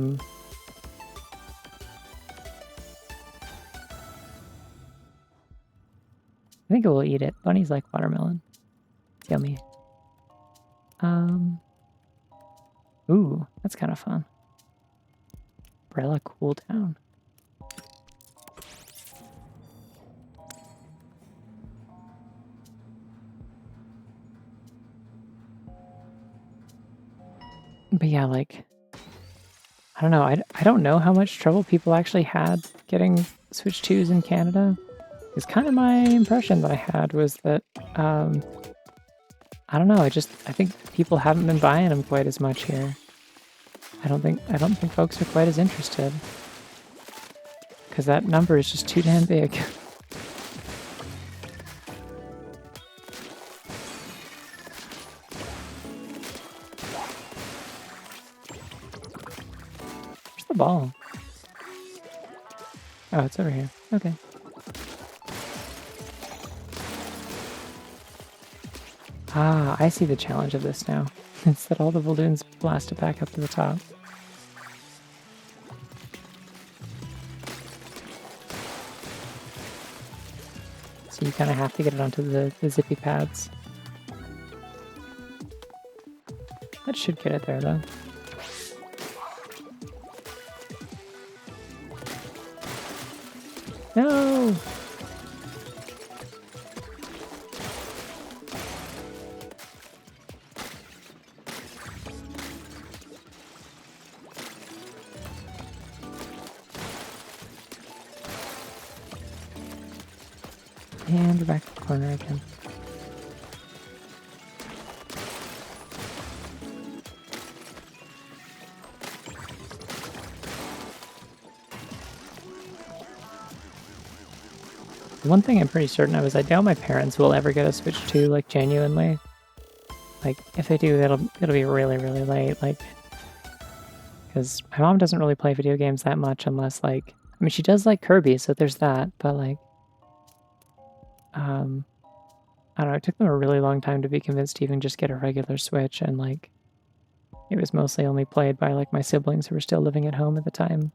think it will eat it. Bunnies like watermelon. It's yummy. Ooh, that's kind of fun. Umbrella cooldown. But yeah, like, I don't know. I don't know how much trouble people actually had getting Switch 2s in Canada. It's kind of my impression that I had was that, I don't know. I think people haven't been buying them quite as much here. I don't think folks are quite as interested. Because that number is just too damn big. Where's the ball? Oh, it's over here. Okay. Ah, I see the challenge of this now. It's that all the balloons blast it back up to the top. So you kind of have to get it onto the zippy pads. That should get it there, though. No! And we're back to the corner again. One thing I'm pretty certain of is I doubt my parents will ever get a Switch 2, like, genuinely. Like, if they do, it'll be really, really late, like... Because my mom doesn't really play video games that much unless, like... I mean, she does like Kirby, so there's that, but, like... I don't know, it took them a really long time to be convinced to even just get a regular Switch, and, like... It was mostly only played by, like, my siblings who were still living at home at the time.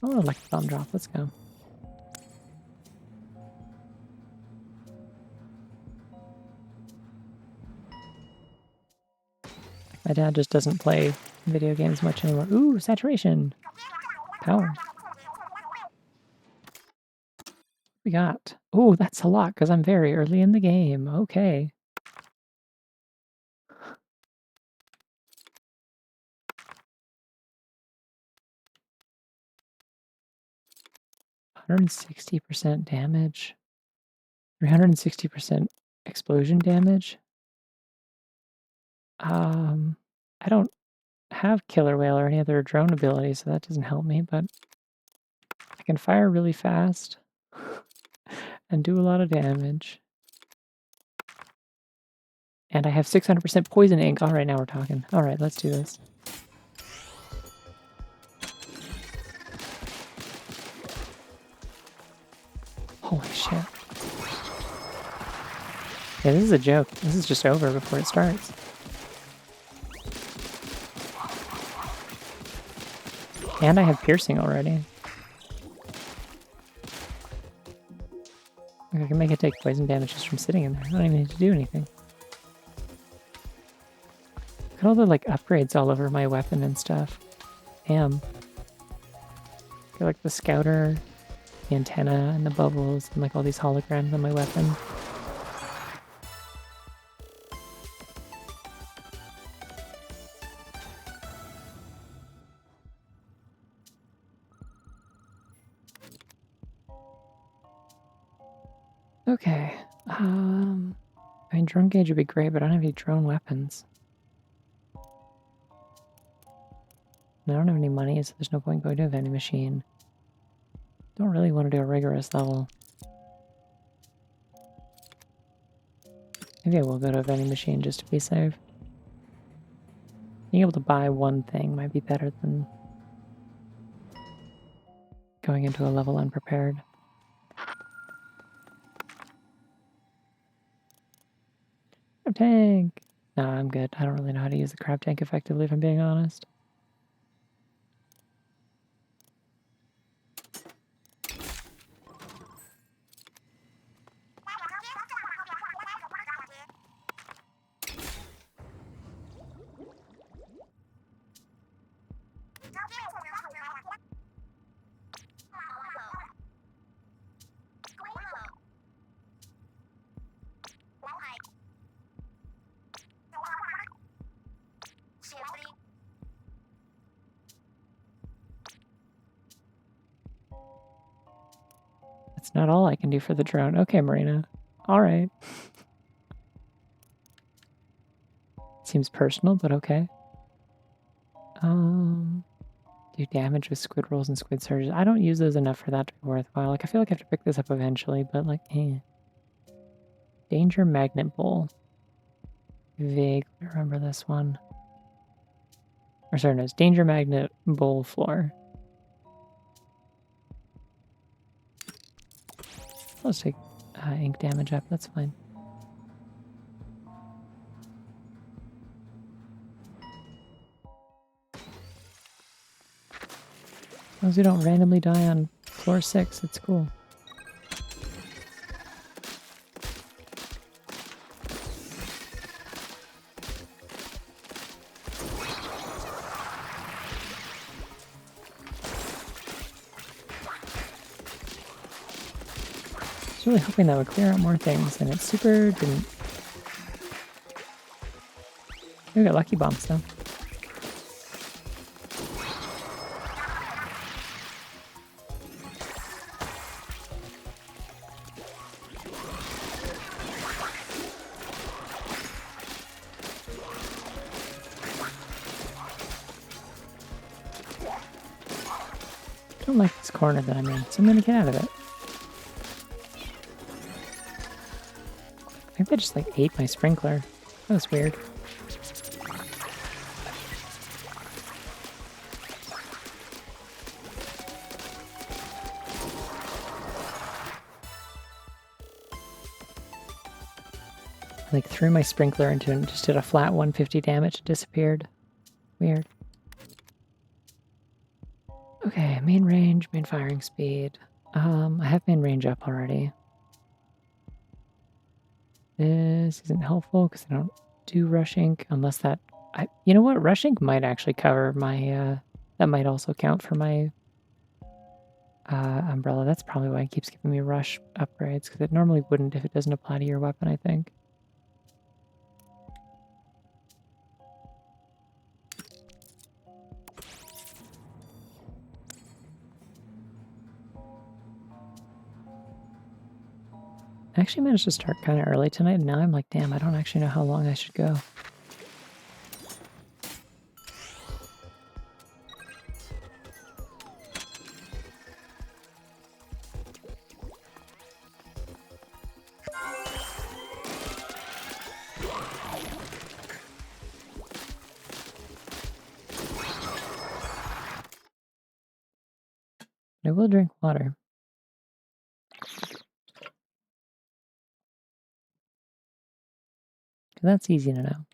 Oh, like a bomb drop, let's go. My dad just doesn't play video games much anymore. Ooh, saturation. Power. We got. Oh, that's a lot because I'm very early in the game. Okay. %160 damage. 360% explosion damage. I don't have Killer Whale or any other drone abilities, so that doesn't help me, but I can fire really fast and do a lot of damage. And I have 600% poison ink. All right, now we're talking. All right, let's do this. Holy shit. Yeah, this is a joke. This is just over before it starts. And I have piercing already. I can make it take poison damage just from sitting in there. I don't even need to do anything. Look at all the like upgrades all over my weapon and stuff. Damn. Got like the scouter, the antenna, and the bubbles, and like all these holograms on my weapon. Okay. I mean, drone gauge would be great, but I don't have any drone weapons. And I don't have any money, so there's no point going to a vending machine. Don't really want to do a rigorous level. Maybe I will go to a vending machine just to be safe. Being able to buy one thing might be better than going into a level unprepared. Crab tank! No, I'm good. I don't really know how to use the crab tank effectively, if I'm being honest. That's not all I can do for the drone. Okay, Marina. Alright. Seems personal, but okay. Do damage with squid rolls and squid surges. I don't use those enough for that to be worthwhile. Like, I feel like I have to pick this up eventually, but like, eh. Danger magnet bowl. Vaguely remember this one. Or sorry, no, it's danger magnet bowl floor. Let's take ink damage up, that's fine. As long as we don't randomly die on floor 6, it's cool. I was really hoping that would clear out more things, and it super didn't. We got lucky bombs though. I don't like this corner that I'm in, so I'm gonna get out of it. I think they just like ate my sprinkler. That was weird. I like threw my sprinkler into it and just did a flat 150 damage. It disappeared. Weird. Okay, main range, main firing speed. I have main range up already. This isn't helpful because I don't do rush ink unless that. You know what? Rush ink might actually cover my. That might also count for my umbrella. That's probably why it keeps giving me rush upgrades because it normally wouldn't if it doesn't apply to your weapon, I think. I actually managed to start kind of early tonight, and now I'm like, damn, I don't actually know how long I should go. I will drink water. That's easy to know.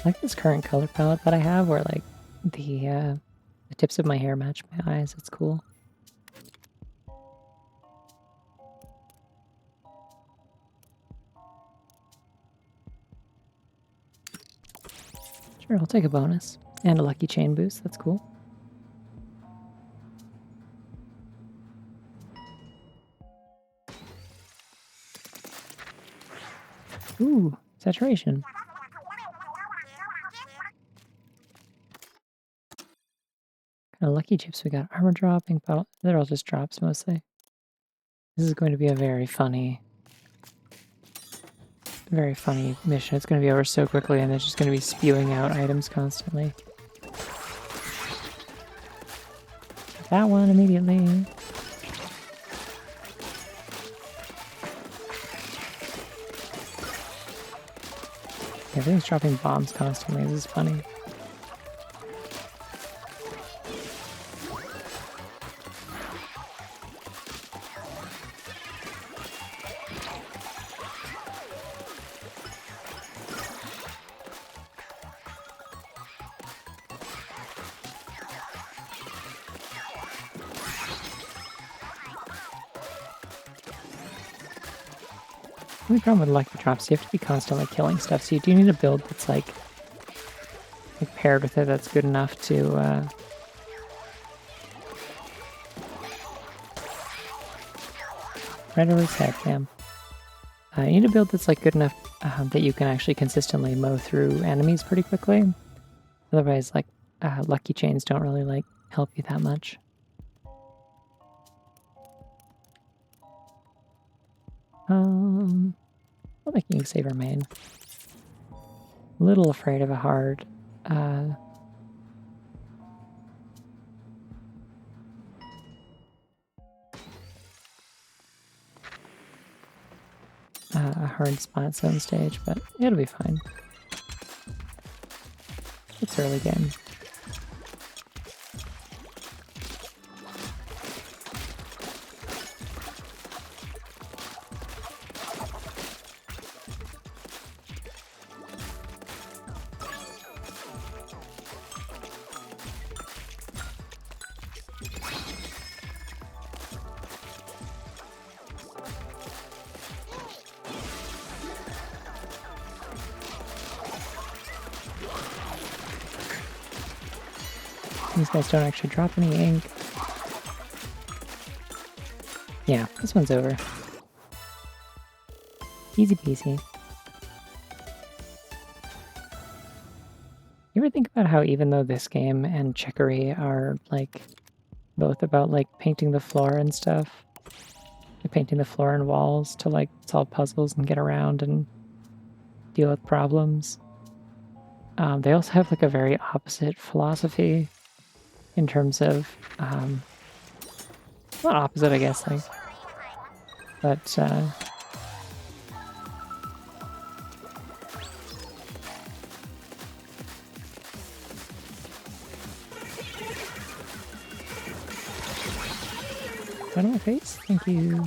I like this current color palette that I have where like the tips of my hair match my eyes. It's cool. Sure, I'll take a bonus. And a lucky chain boost, that's cool. Ooh, saturation. Kind of lucky chips we got. Armor dropping, bottle. They're all just drops mostly. This is going to be a very funny mission. It's going to be over so quickly and it's just going to be spewing out items constantly. That one immediately. Yeah, everything's dropping bombs constantly. This is funny. The only problem with lucky drops, you have to be constantly killing stuff, so you do need a build that's like paired with it that's good enough to right over his head, damn. You need a build that's like good enough that you can actually consistently mow through enemies pretty quickly. Otherwise, like lucky chains don't really like help you that much. I think you can save our main. A little afraid of a hard a hard spot zone stage, but it'll be fine. It's early game. These guys don't actually drop any ink. Yeah, this one's over. Easy peasy. You ever think about how even though this game and Chicory are like both about like painting the floor and stuff, like painting the floor and walls to like solve puzzles and get around and deal with problems, they also have like a very opposite philosophy in terms of not opposite, I guess, like, but out of my face, thank you.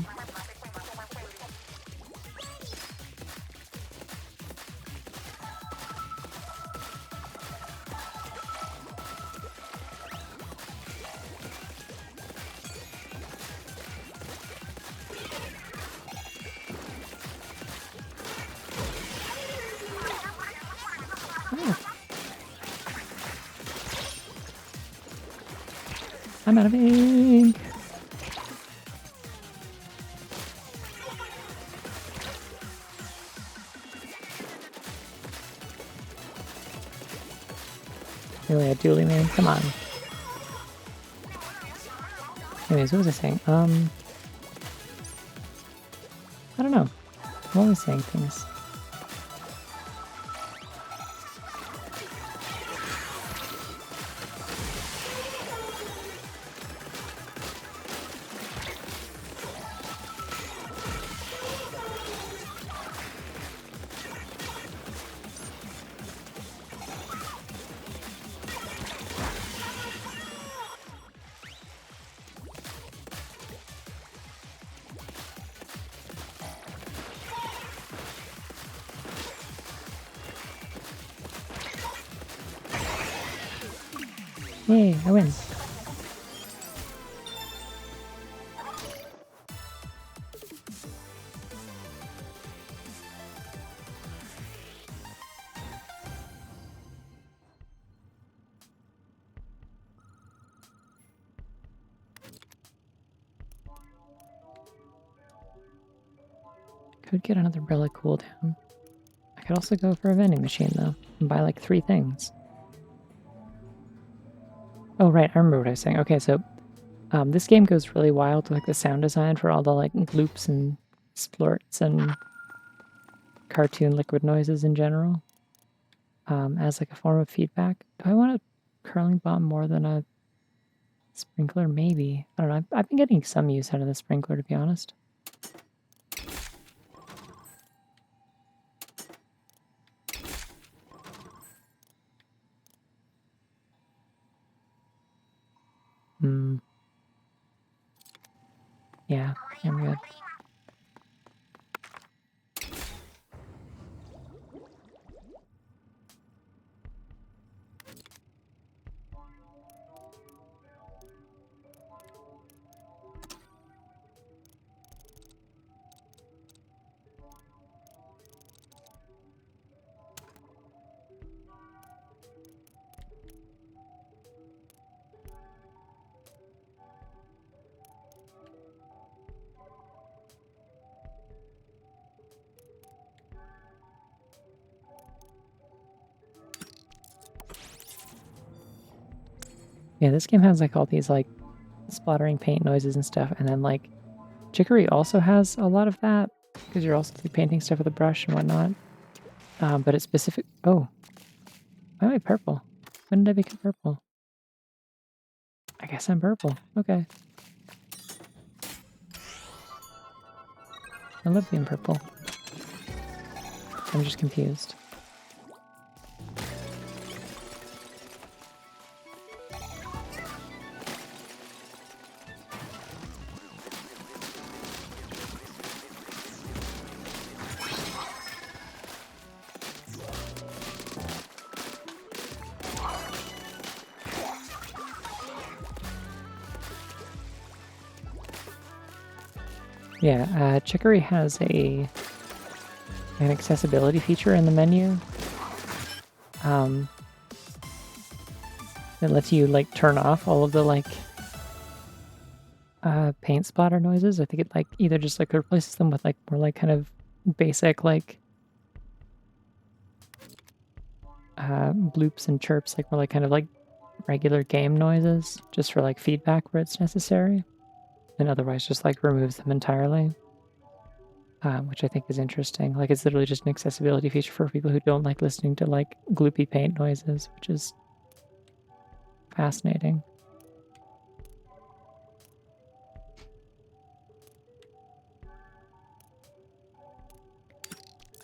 I'm out of ink. dually main. Come on. Anyways, what was I saying? I don't know. I'm always saying things. Yay, I win. Could get another relic cooldown. I could also go for a vending machine though and buy like 3 things. Oh right, I remember what I was saying. Okay, so this game goes really wild with like the sound design for all the like gloops and splorts and cartoon liquid noises in general. As like a form of feedback. Do I want a curling bomb more than a sprinkler? Maybe. I don't know. I've been getting some use out of the sprinkler, to be honest. Yeah, I'm good. Yeah, this game has like all these like splattering paint noises and stuff, and then like Chicory also has a lot of that because you're also like, painting stuff with a brush and whatnot. But it's specific. Oh, why am I purple? When did I become purple? I guess I'm purple. Okay. I love being purple. I'm just confused. Yeah, Chicory has an accessibility feature in the menu. It lets you like turn off all of the like paint splatter noises. I think it like either just like replaces them with like more like kind of basic like bloops and chirps, like more like kind of like regular game noises, just for like feedback where it's necessary, and otherwise just like removes them entirely. Which I think is interesting. Like it's literally just an accessibility feature for people who don't like listening to like gloopy paint noises, which is fascinating.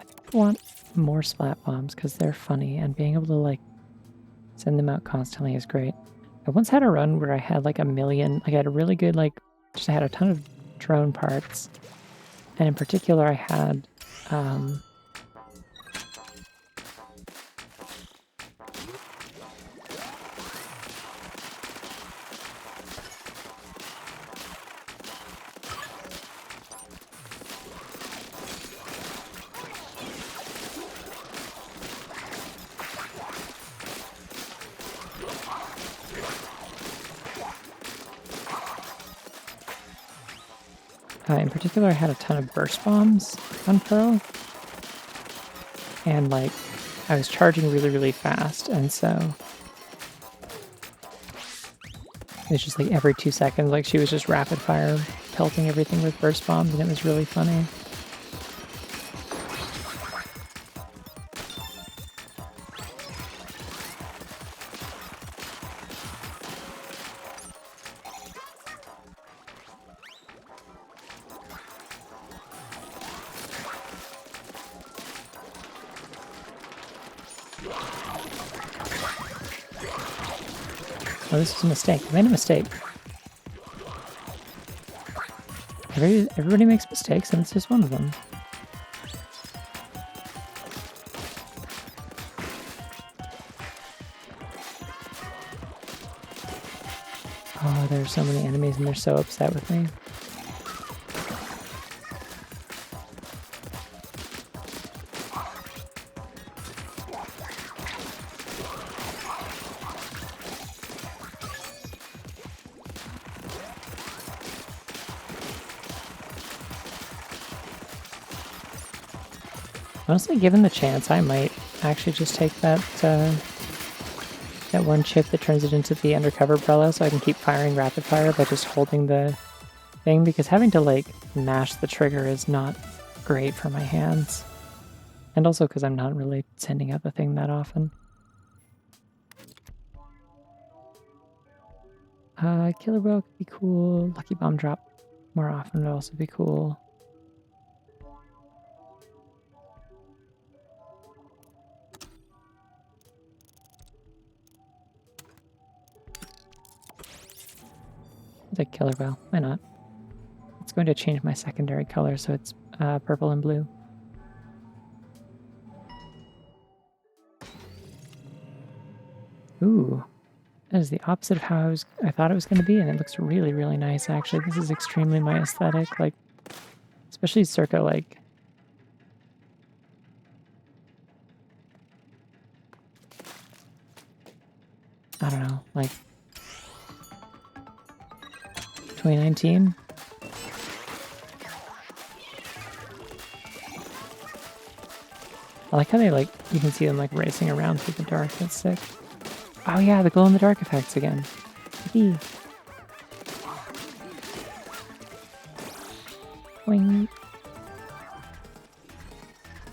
I think I want more splat bombs because they're funny, and being able to like send them out constantly is great. I once had a run where I had like a million, like I had a really good like, just I had a ton of drone parts, and in particular I had in particular, I had a ton of burst bombs on Pearl, and like I was charging really, really fast, and so It's just like every 2 seconds, like she was just rapid fire pelting everything with burst bombs, and it was really funny. Oh, this was a mistake. I made a mistake. Everybody makes mistakes, and it's just one of them. Oh, there are so many enemies, and they're so upset with me. Honestly, given the chance, I might actually just take that that one chip that turns it into the undercover umbrella so I can keep firing rapid fire by just holding the thing, because having to like mash the trigger is not great for my hands. And also because I'm not really sending out the thing that often. Killer Whale could be cool. Lucky Bomb Drop more often would also be cool. I'll take Killer Whale. Why not? It's going to change my secondary color so it's purple and blue. Ooh. That is the opposite of how I thought it was going to be, and it looks really, really nice, actually. This is extremely my aesthetic, like, especially circa, like, I don't know, like, 2019? I like how they, like, you can see them, like, racing around through the dark. That's sick. Oh, yeah, the glow-in-the-dark effects again. Yippee. Boing.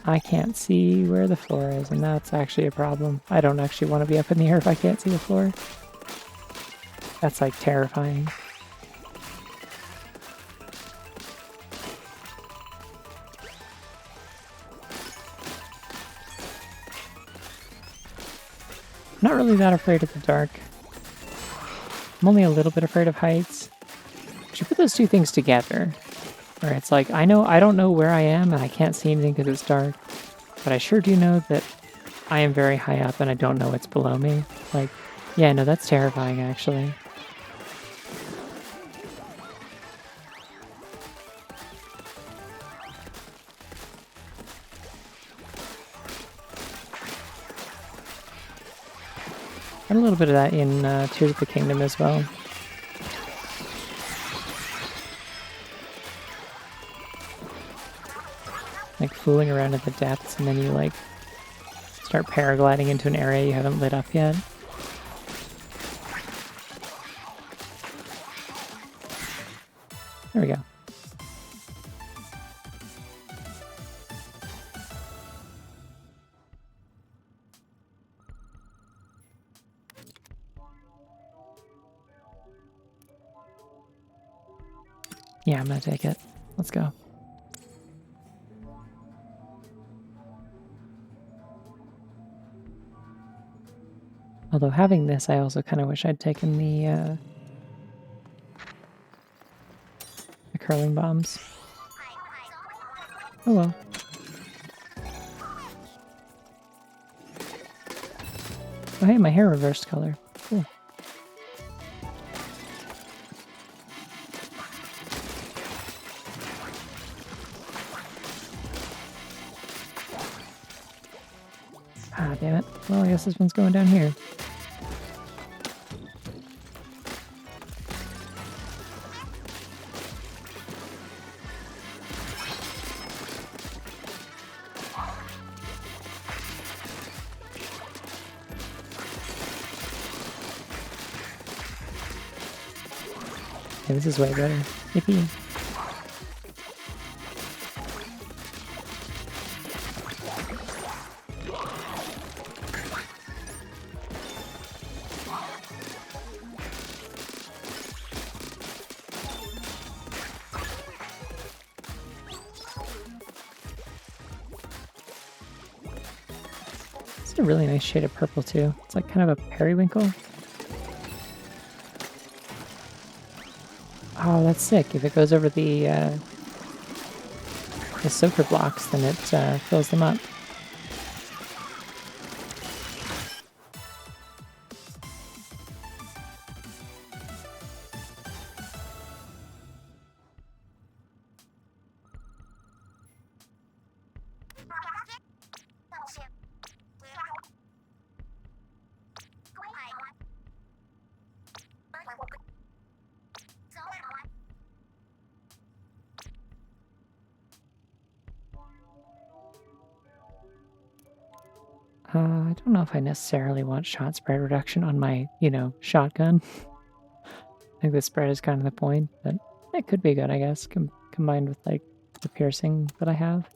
I can't see where the floor is, and that's actually a problem. I don't actually want to be up in the air if I can't see the floor. That's, like, terrifying. I'm not really that afraid of the dark. I'm only a little bit afraid of heights. But you put those two things together, where it's like, I don't know where I am and I can't see anything because it's dark, but I sure do know that I am very high up and I don't know what's below me. Like, yeah, no, that's terrifying, actually. Got a little bit of that in Tears of the Kingdom as well. Like fooling around at the depths, and then you like start paragliding into an area you haven't lit up yet. There we go. Yeah, I'm gonna take it. Let's go. Although having this, I also kind of wish I'd taken the curling bombs. Oh well. Oh hey, my hair reversed color. Cool. Ah, damn it. Well, I guess this one's going down here. Yeah, this is way better. Yippee. It's a really nice shade of purple too. It's like kind of a periwinkle. Oh, that's sick. If it goes over the soaker blocks, then it fills them up. I don't know if I necessarily want shot spread reduction on my, shotgun. I think the spread is kind of the point, but it could be good, I guess, combined with like the piercing that I have.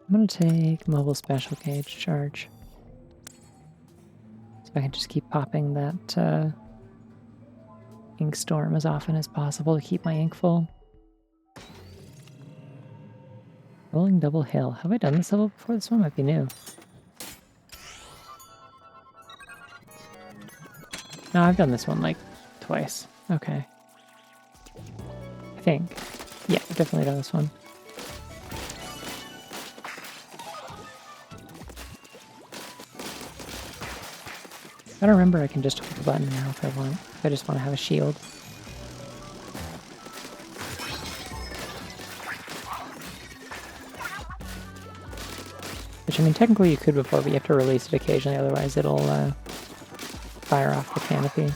I'm gonna take mobile special gauge charge. So I can just keep popping that ink storm as often as possible to keep my ink full. Rolling double hill. Have I done this level before? This one might be new. No, I've done this one like twice. Okay. I think. Yeah, I've definitely done this one. I don't remember, I can just hold the button now if I want. If I just want to have a shield. Which, I mean, technically you could before, but you have to release it occasionally, otherwise it'll fire off the canopy.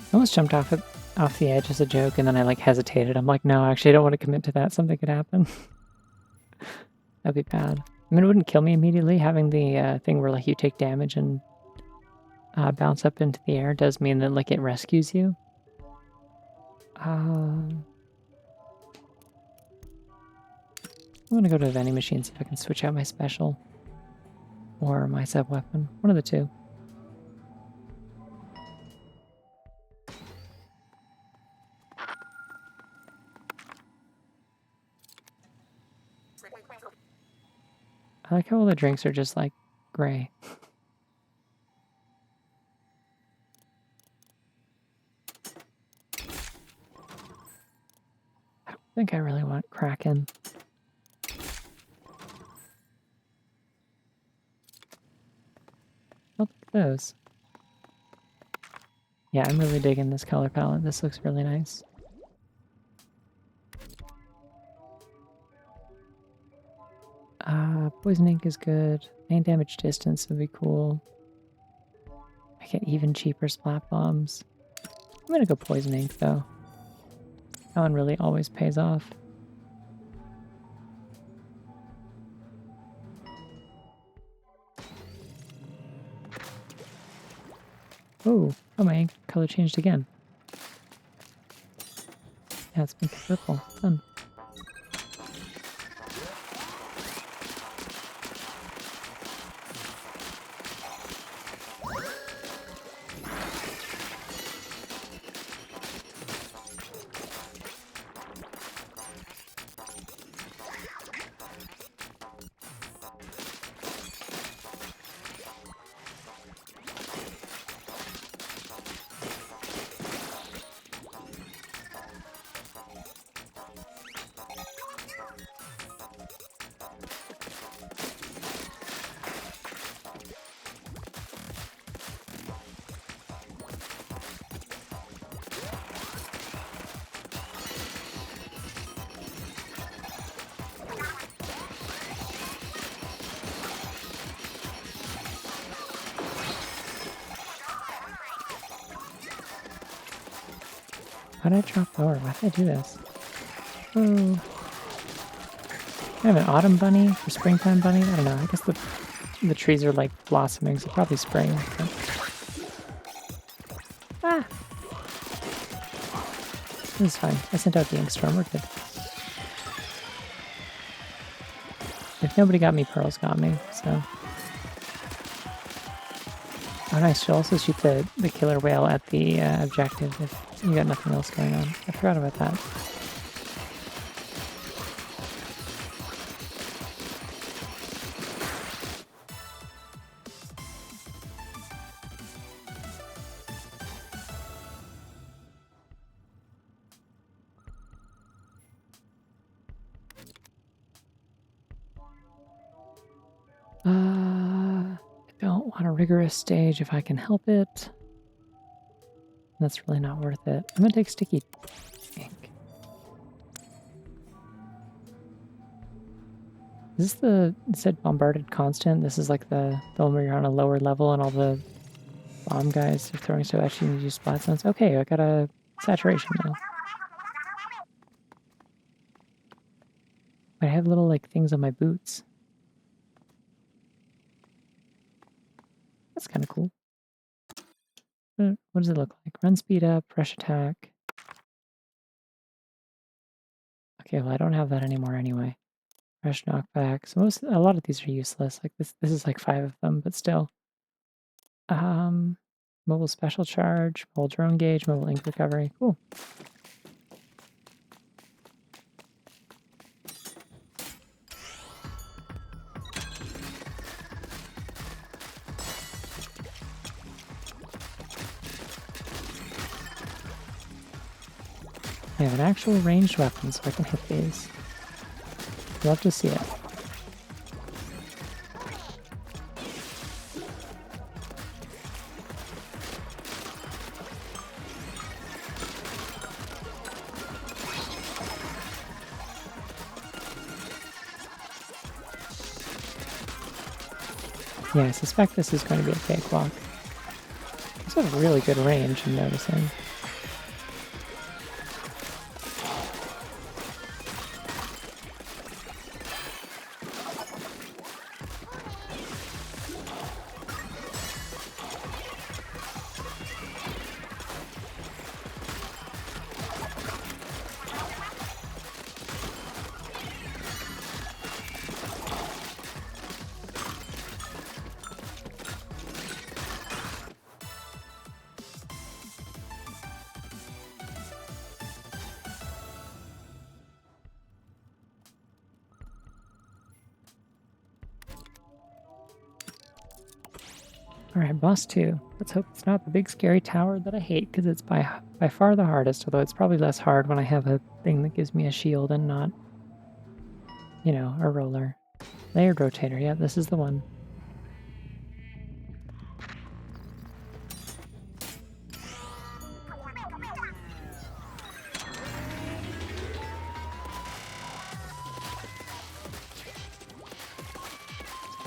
I almost jumped off the edge as a joke, and then I like hesitated. I'm like, no, actually, I don't want to commit to that. Something could happen. That'd be bad. I mean, it wouldn't kill me immediately. Having the thing where like you take damage and bounce up into the air does mean that like it rescues you. I'm gonna go to a vending machine, see if I can switch out my special or my sub weapon. One of the two. I like how all the drinks are just like gray. I don't think I really want Kraken. Oh, look at those. Yeah, I'm really digging this color palette. This looks really nice. Poison ink is good. Main damage distance would be cool. I get even cheaper splat bombs. I'm gonna go poison ink though. That one really always pays off. Oh, my ink color changed again. Yeah, it's pink and purple. Fun. How did I drop the ore? Why did I do this? Oh. I have an autumn bunny or springtime bunny. I don't know. I guess the trees are like blossoming, so probably spring. But... Ah! This is fine. I sent out the ink storm. We're good. If nobody got me, Pearls got me, so... Oh nice, she'll also shoot the killer whale at the objective if you got nothing else going on. I forgot about that. I don't want a rigorous stage if I can help it. That's really not worth it. I'm gonna take sticky ink. Is this it said bombarded constant? This is like the one where you're on a lower level and all the bomb guys are throwing stuff at you and you use splat zones. Okay, I got a saturation now. I have little like things on my boots. That's kind of cool. What does it look like? Run speed up, rush attack. Okay, well I don't have that anymore anyway. Rush knockback. So a lot of these are useless. Like this is like 5 of them, but still. Mobile special charge, mobile drone gauge, mobile ink recovery. Cool. I have an actual ranged weapon, so I can hit these. Love to see it. Yeah, I suspect this is going to be a cakewalk. This has really good range, I'm noticing. Alright, boss 2. Let's hope it's not the big scary tower that I hate, because it's by far the hardest, although it's probably less hard when I have a thing that gives me a shield and not, you know, a roller. Layered rotator, yeah, this is the one.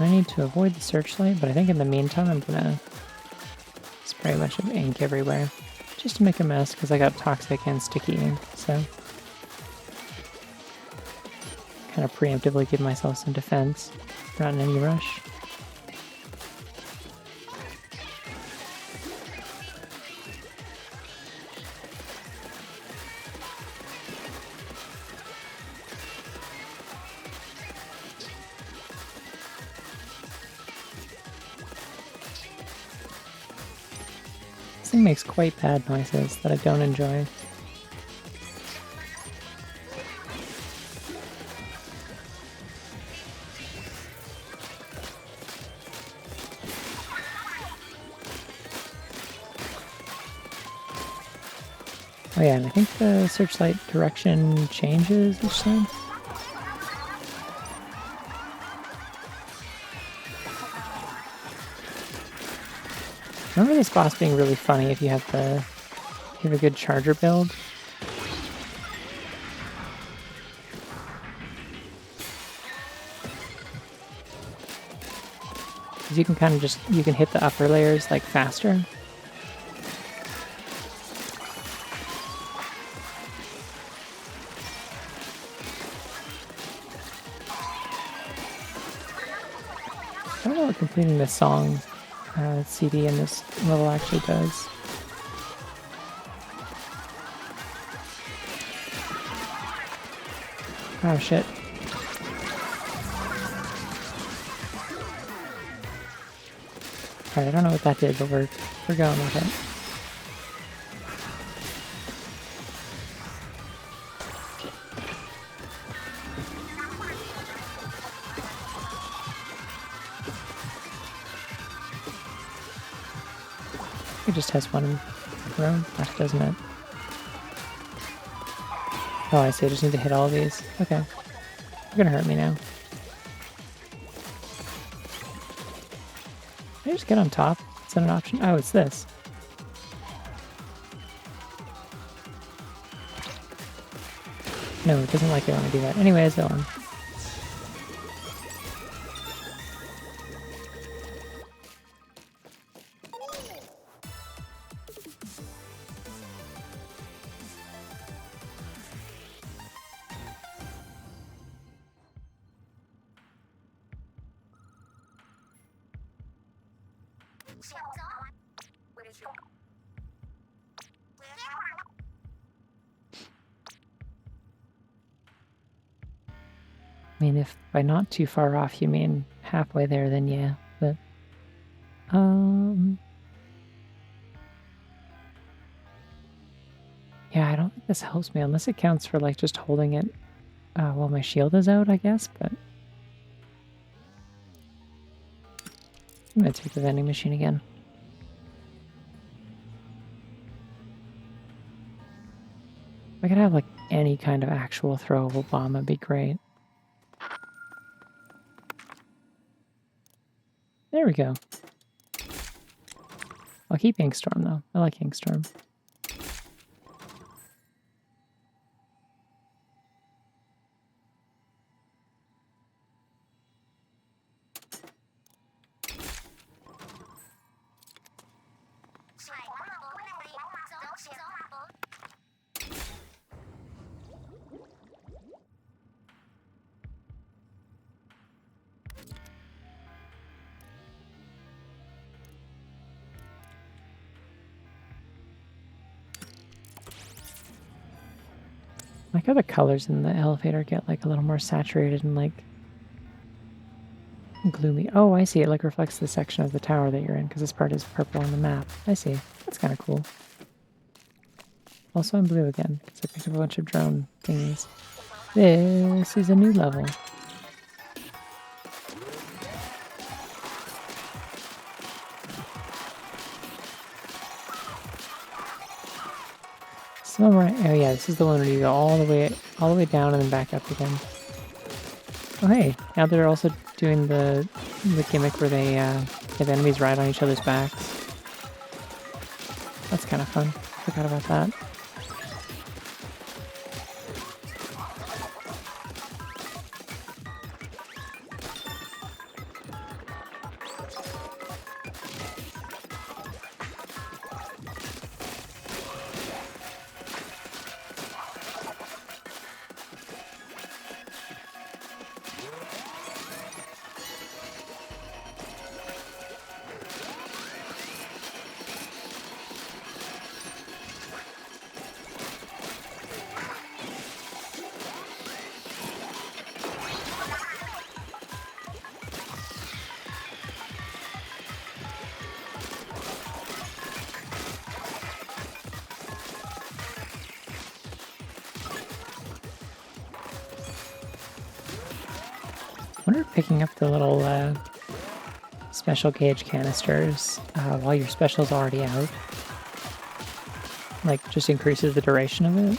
I need to avoid the searchlight, but I think in the meantime I'm gonna spray a bunch of ink everywhere. Just to make a mess, because I got toxic and sticky ink, so... kind of preemptively give myself some defense. Not in any rush. This thing makes quite bad noises that I don't enjoy. Oh yeah, and I think the searchlight direction changes each time. Remember this boss being really funny if you have a good charger build? Because you can kind of you can hit the upper layers like faster. completing this song CD in this level actually does. Oh shit. Alright, I don't know what that did, but we're going with it. It just has one room left, doesn't it? Oh, I see. I just need to hit all these. Okay. You're gonna hurt me now. Can I just get on top? Is that an option? Oh, it's this. No, it doesn't like it when I do that. Anyways, go on. I mean, if by not too far off you mean halfway there, then yeah, but yeah, I don't think this helps me unless it counts for like just holding it while my shield is out, I guess, but I'm gonna take the vending machine again. If I could have like any kind of actual throwable bomb, that'd be great. There we go. I'll keep Inkstorm though. I like Inkstorm. I like how the colors in the elevator get like a little more saturated and like gloomy. Oh, I see. It like reflects the section of the tower that you're in because this part is purple on the map. I see. That's kind of cool. Also, I'm blue again because I picked up a bunch of drone thingies. This is a new level. Right. Oh yeah, this is the one where you go all the way down and then back up again. Oh hey, now they're also doing the gimmick where they have enemies ride on each other's backs. That's kind of fun. Forgot about that. I wonder if picking up the little special gauge canisters while your special's already out, like, just increases the duration of it.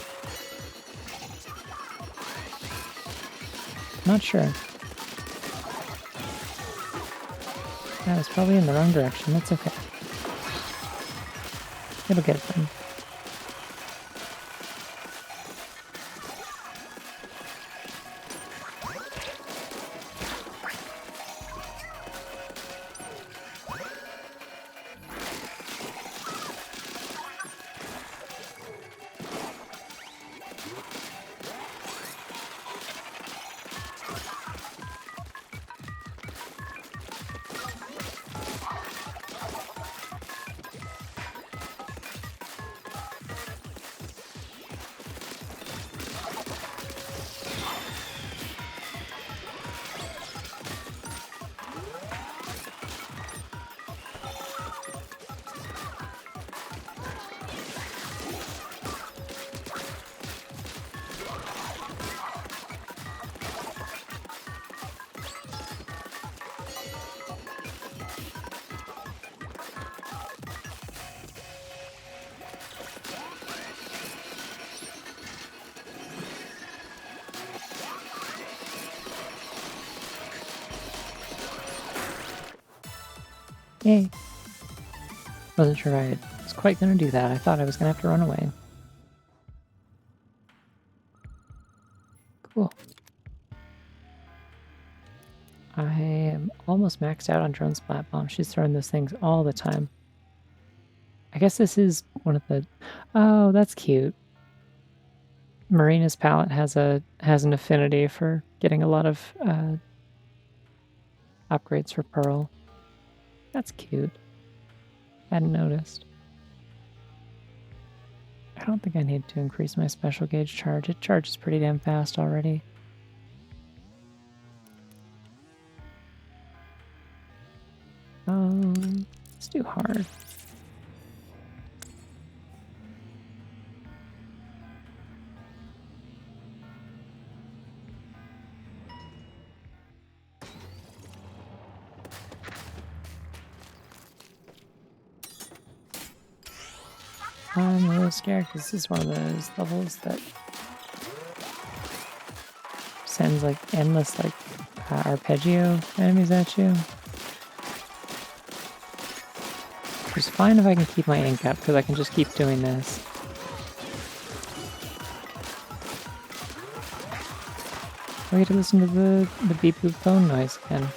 Not sure. Yeah, it's probably in the wrong direction. That's okay. It'll get it done. Yay. Wasn't sure I was quite gonna do that. I thought I was gonna have to run away. Cool. I am almost maxed out on drone splat bomb. She's throwing those things all the time. I guess this is one of the... Oh, that's cute. Marina's palette has an affinity for getting a lot of upgrades for Pearl. That's cute. Hadn't noticed. I don't think I need to increase my special gauge charge. It charges pretty damn fast already. Let's do hard. I'm a little scared because this is one of those levels that sends like endless like arpeggio enemies at you. It's fine if I can keep my ink up because I can just keep doing this. I get to listen to the beep boop phone noise again.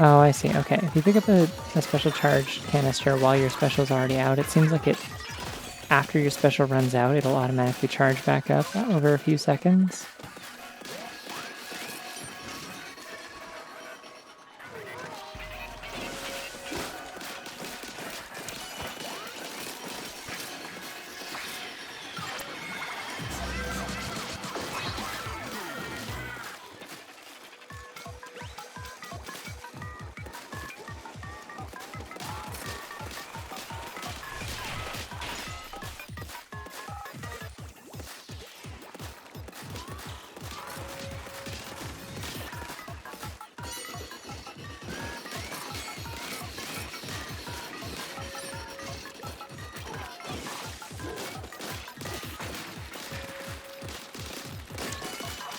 Oh, I see. Okay, if you pick up a special charge canister while your special's already out, it seems like after your special runs out, it'll automatically charge back up over a few seconds.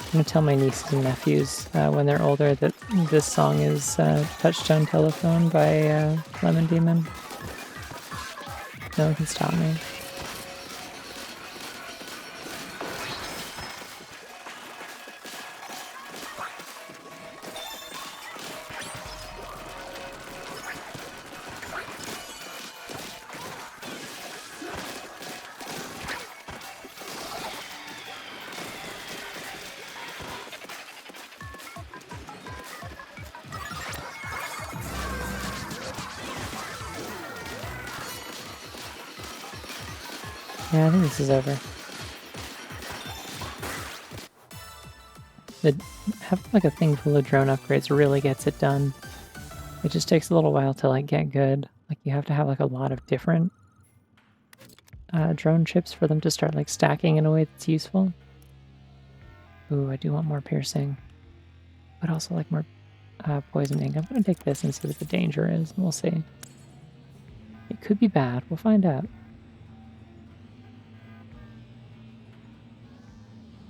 I'm gonna tell my nieces and nephews when they're older that this song is Touchstone Telephone by Lemon Demon. No one can stop me. Yeah, I think this is over. Having like a thing full of drone upgrades really gets it done. It just takes a little while to like get good. Like you have to have like a lot of different drone chips for them to start like stacking in a way that's useful. Ooh, I do want more piercing, but also like more poison ink. I'm gonna take this and see what the danger is, and we'll see. It could be bad. We'll find out.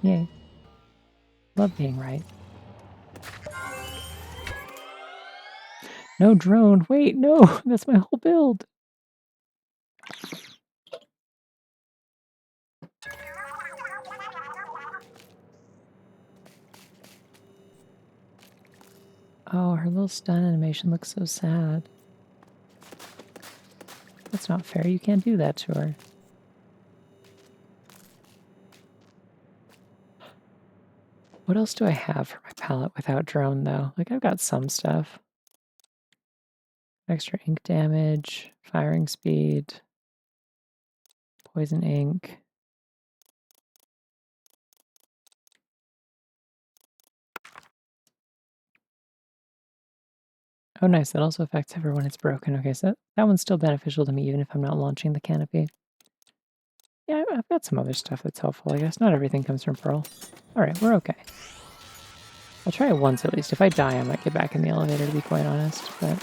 Yay. Love being right. No drone. Wait, no. That's my whole build. Oh, her little stun animation looks so sad. That's not fair. You can't do that to her. What else do I have for my palette without drone, though? Like, I've got some stuff. Extra ink damage, firing speed, poison ink. Oh, nice. That also affects everyone when it's broken. Okay, so that one's still beneficial to me, even if I'm not launching the canopy. Yeah, I've got some other stuff that's helpful, I guess. Not everything comes from Pearl. Alright, we're okay. I'll try it once at least. If I die, I might get back in the elevator, to be quite honest, but...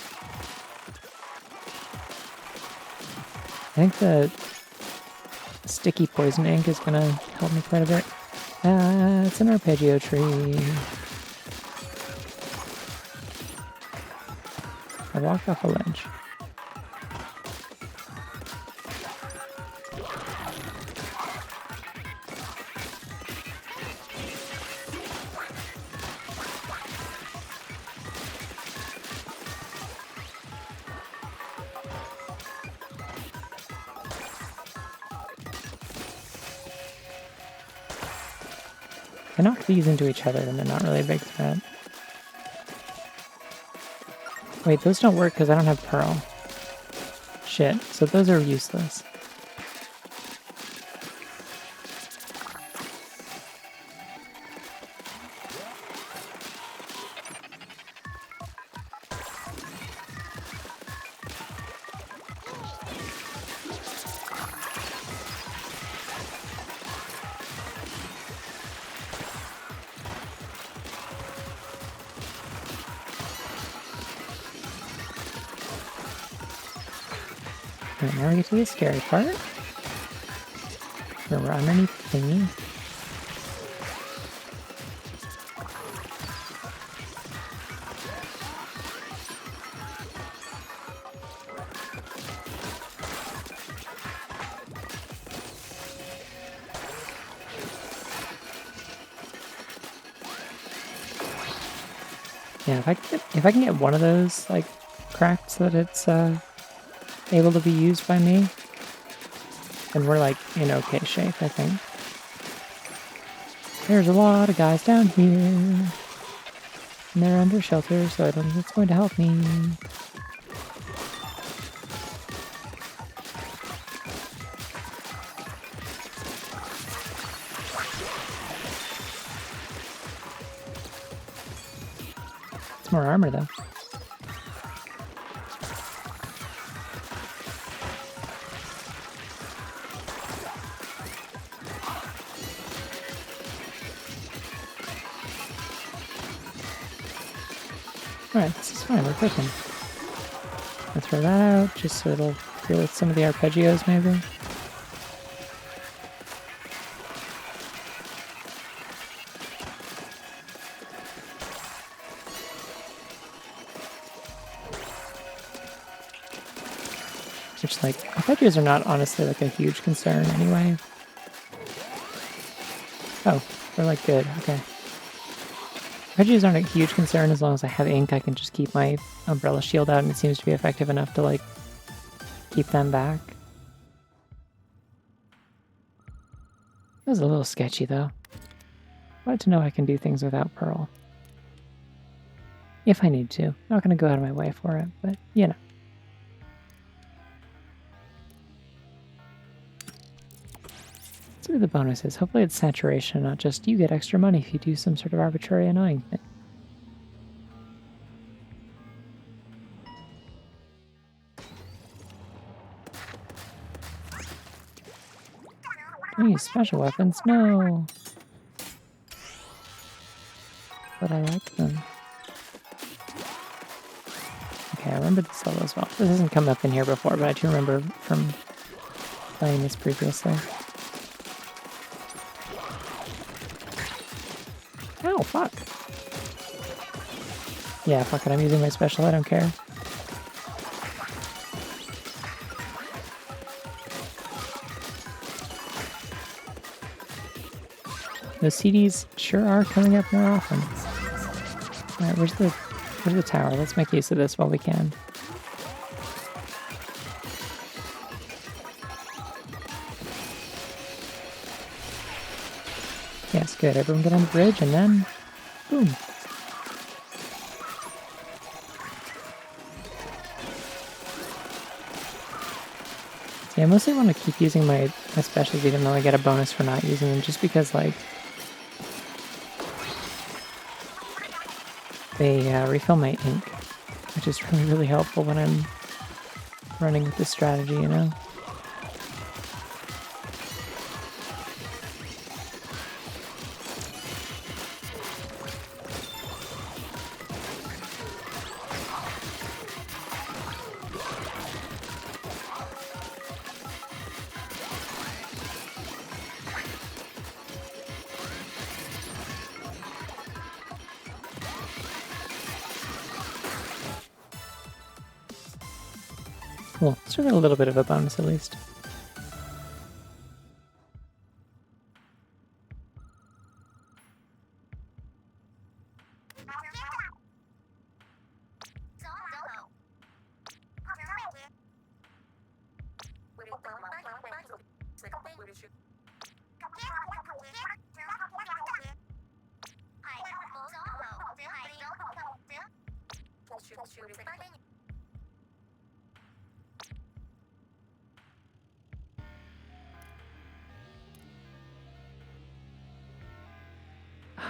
I think the sticky poison ink is gonna help me quite a bit. It's an arpeggio tree. I walked off a ledge. I knock these into each other and they're not really a big threat. Wait, those don't work because I don't have pearl. Shit, so those are useless. Alright, now we get to the scary part. Where we're underneath the thingy. Yeah, if I can get one of those like cracked so that it's able to be used by me, then we're like in okay shape, I think. There's a lot of guys down here. And they're under shelter, so I don't think it's going to help me. It's more armor though. Alright, this is fine, we're cooking. I'll throw that out just so it'll deal with some of the arpeggios maybe. Which, like, arpeggios are not honestly like a huge concern anyway. Oh, they're like good, okay. Arpeggios aren't a huge concern as long as I have ink. I can just keep my umbrella shield out and it seems to be effective enough to like keep them back. That was a little sketchy though. Glad to know I can do things without pearl. If I need to. Not gonna go out of my way for it, but you know. Let's see what the bonus is. Hopefully it's saturation, not just you get extra money if you do some sort of arbitrary annoying thing. Don't use special weapons, no. But I like them. Okay, I remember this level as well. This hasn't come up in here before, but I do remember from playing this previously. Oh, fuck. Yeah, fuck it, I'm using my special, I don't care. Those CDs sure are coming up more often. Alright, where's the tower? Let's make use of this while we can. Yes, good. Everyone get on the bridge and then boom. See, I mostly want to keep using my specials even though I get a bonus for not using them, just because like they refill my ink, which is really, really helpful when I'm running with this strategy, you know? Cool. Still got a little bit of a bonus at least.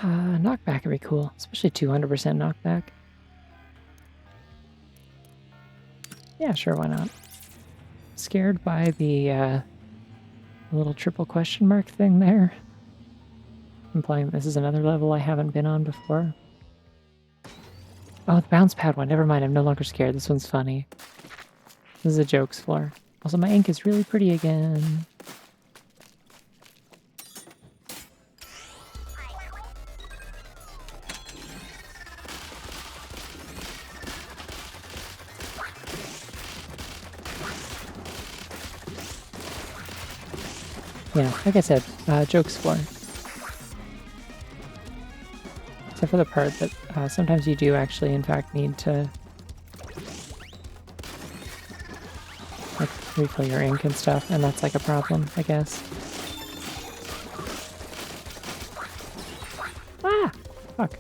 Knockback would be cool, especially 200% knockback. Yeah, sure, why not? Scared by the little triple question mark thing there. Implying this is another level I haven't been on before. Oh, the bounce pad one. Never mind, I'm no longer scared. This one's funny. This is a jokes floor. Also, my ink is really pretty again. Yeah, like I said, jokes floor. Except for the part that sometimes you do actually, in fact, need to like refill your ink and stuff, and that's like a problem, I guess. Ah! Fuck.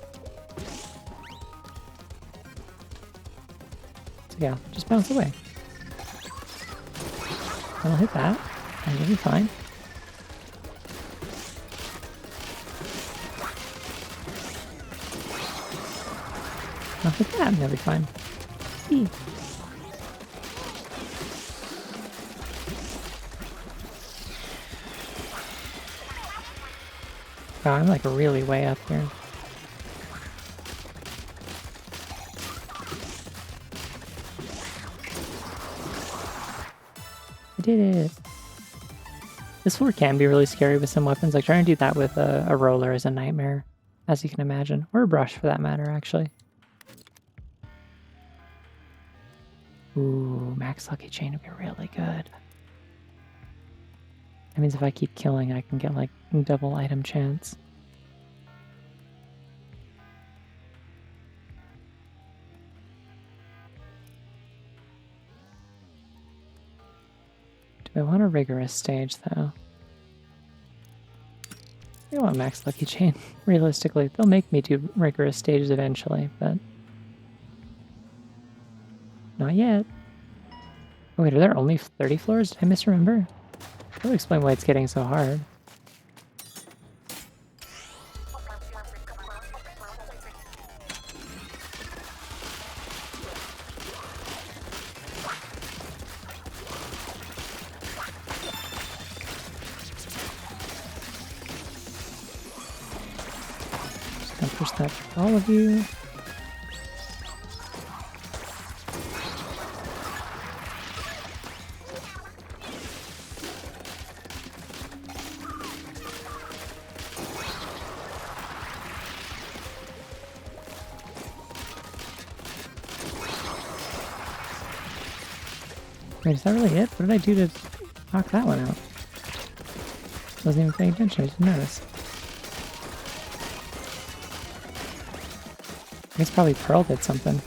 So yeah, just bounce away. I'll hit that, and you'll be fine. I'll hit that, and you'll be fine. Eee. Oh, I'm like really way up here. I did it! This floor can be really scary with some weapons. Like trying to do that with a roller is a nightmare, as you can imagine. Or a brush for that matter, actually. Ooh, max lucky chain would be really good. That means if I keep killing, I can get like double item chance. Do I want a rigorous stage though? I want max lucky chain. Realistically, they'll make me do rigorous stages eventually, but not yet. Oh wait, are there only 30 floors? Did I misremember? That'll explain why it's getting so hard. Just gonna push that for all of you. Wait, is that really it? What did I do to knock that one out? Wasn't even paying attention, I didn't notice. I guess probably Pearl did something.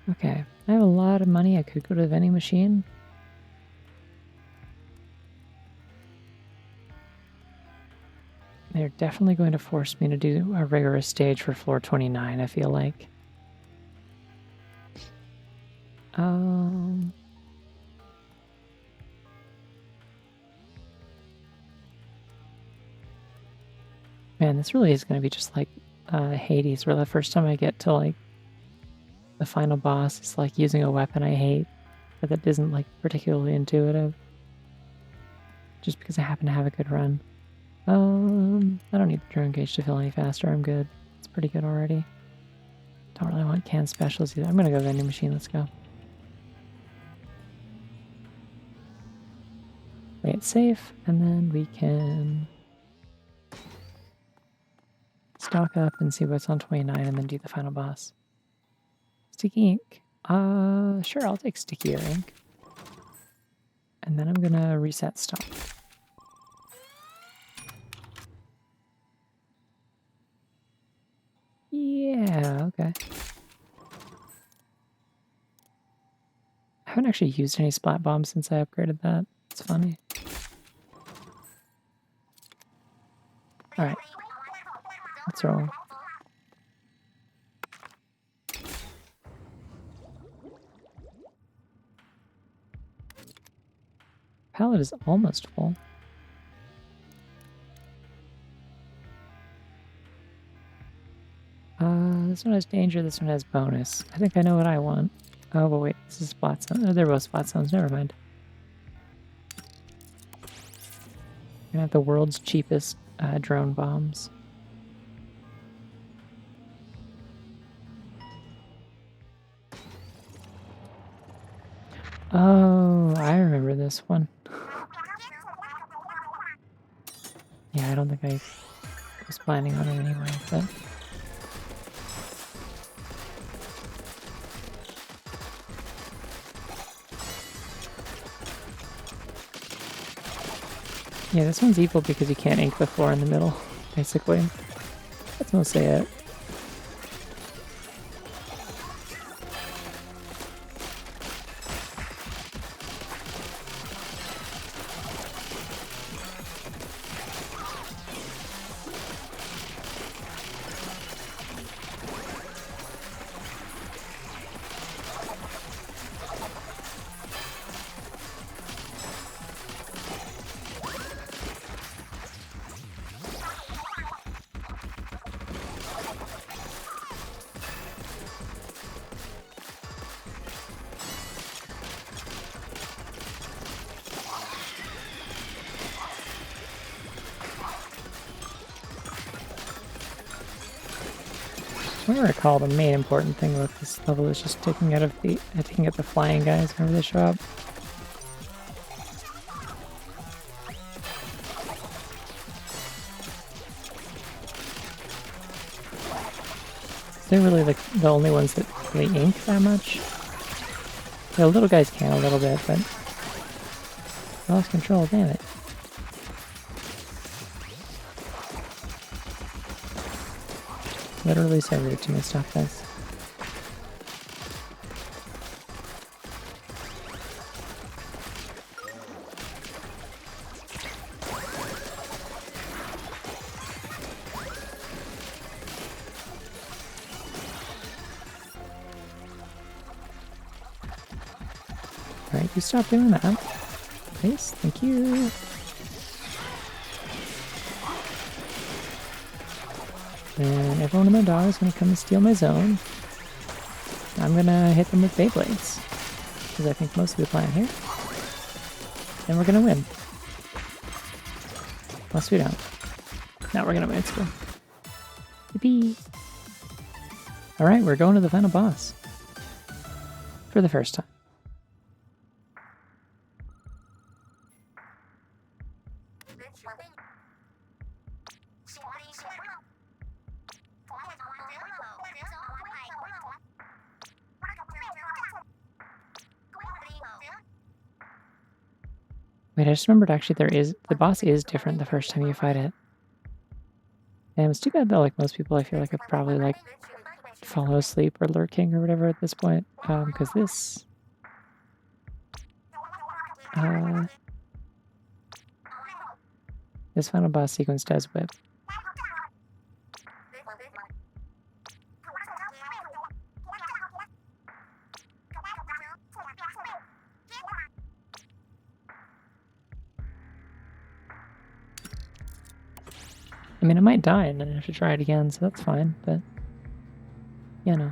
Okay, I have a lot of money. I could go to the vending machine. They're definitely going to force me to do a rigorous stage for floor 29, I feel like. Man, this really is going to be just like Hades, where the first time I get to like the final boss is like using a weapon I hate, but that isn't like particularly intuitive. Just because I happen to have a good run. I don't need the drone gauge to fill any faster. I'm good. It's pretty good already. Don't really want canned specials either. I'm gonna go vending machine. Let's go. Play it safe, and then we can stock up and see what's on 29 and then do the final boss. Sticky ink. Sure, I'll take stickier ink. And then I'm gonna reset stop. Yeah, okay. I haven't actually used any splat bombs since I upgraded that. It's funny. Alright. Let's roll. Palette is almost full. This one has danger, this one has bonus. I think I know what I want. Oh, but wait, this is splat zone. Oh, they're both splat zones, never mind. I'm gonna have the world's cheapest drone bombs. Oh, I remember this one. Yeah, I don't think I was planning on it anyway, but... Yeah, this one's evil because you can't ink the floor in the middle, basically. That's mostly it. I recall the main important thing about this level is just taking out the flying guys whenever they show up. They're really like the only ones that really ink that much. The little guys can a little bit, but I lost control, damn it. Literally so rude to me, stop this. Alright, you stop doing that. Please, thank you. And everyone in my dog is gonna come and steal my zone. I'm gonna hit them with Beyblades. Because I think most of the plan here. And we're gonna win. Unless we don't. No, we're gonna win, it's cool. Yippee! Alright, we're going to the final boss. For the first time. Wait, I just remembered actually the boss is different the first time you fight it. And it's too bad though, like most people I feel like have probably like fallen asleep or lurking or whatever at this point. Because this final boss sequence does whip. I mean, I might die and then I have to try it again, so that's fine, but, you know.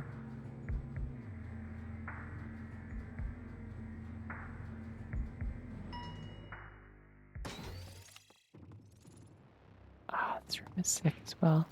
This room is sick as well.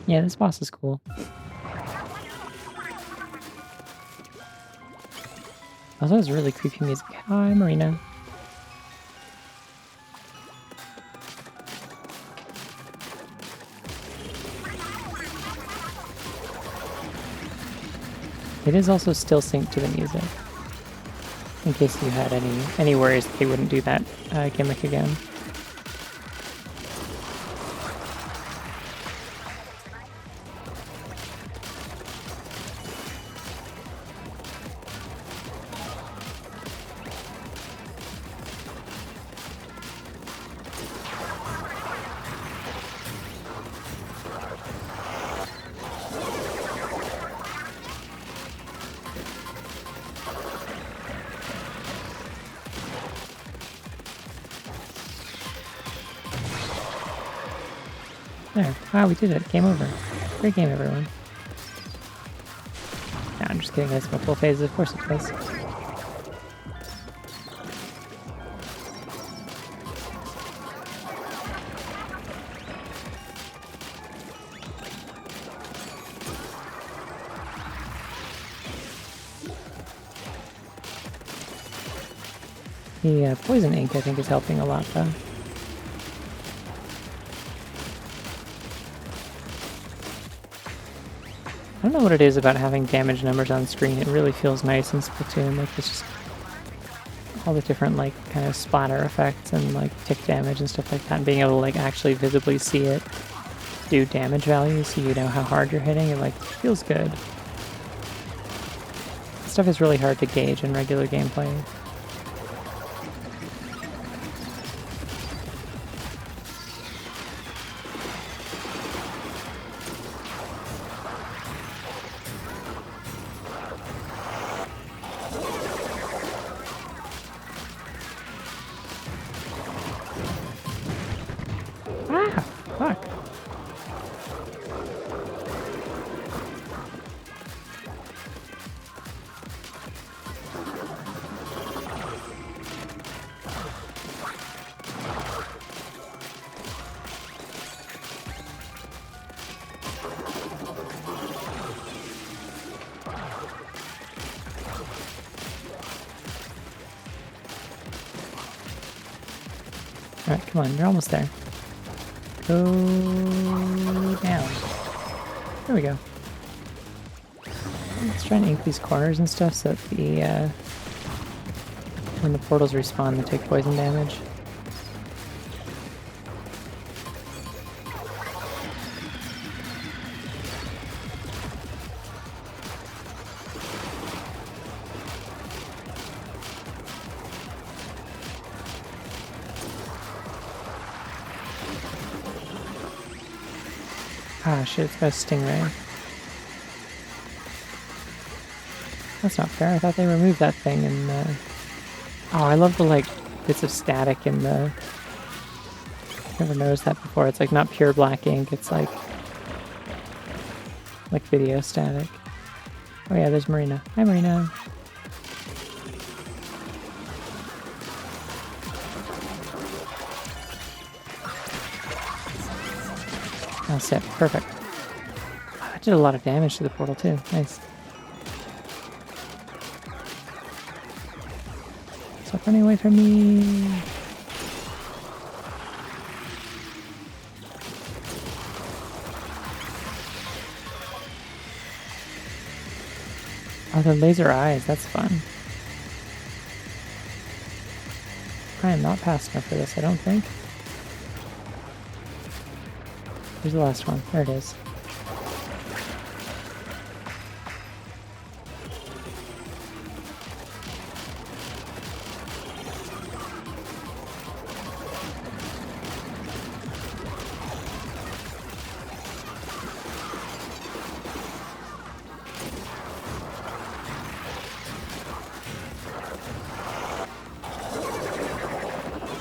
Yeah, this boss is cool. Also has really creepy music. Hi, Marina. It is also still synced to the music, in case you had any worries that they wouldn't do that gimmick again. There. Wow, we did it. Game over. Great game, everyone. No, I'm just kidding. It's multiple phases. Of course it does. The poison ink, I think, is helping a lot, though. I don't know what it is about having damage numbers on screen. It really feels nice in Splatoon. Like, it's just all the different, like, kind of splatter effects and, like, tick damage and stuff like that. And being able to, like, actually visibly see it do damage values so you know how hard you're hitting. It, like, feels good. Stuff is really hard to gauge in regular gameplay. Ah, fuck. Alright, come on, you're almost there. Go down. There we go. Let's try and ink these corners and stuff so that the when the portals respawn, they take poison damage. Ah, shit, it's got a stingray. That's not fair. I thought they removed that thing and, oh, I love the, like, bits of static in the... Never noticed that before. It's, like, not pure black ink. It's, like video static. Oh, yeah, there's Marina. Hi, Marina. Oh, sick. Perfect. I did a lot of damage to the portal, too. Nice. Stop running away from me. Oh, the laser eyes. That's fun. I am not fast enough for this, I don't think. Here's the last one. There it is.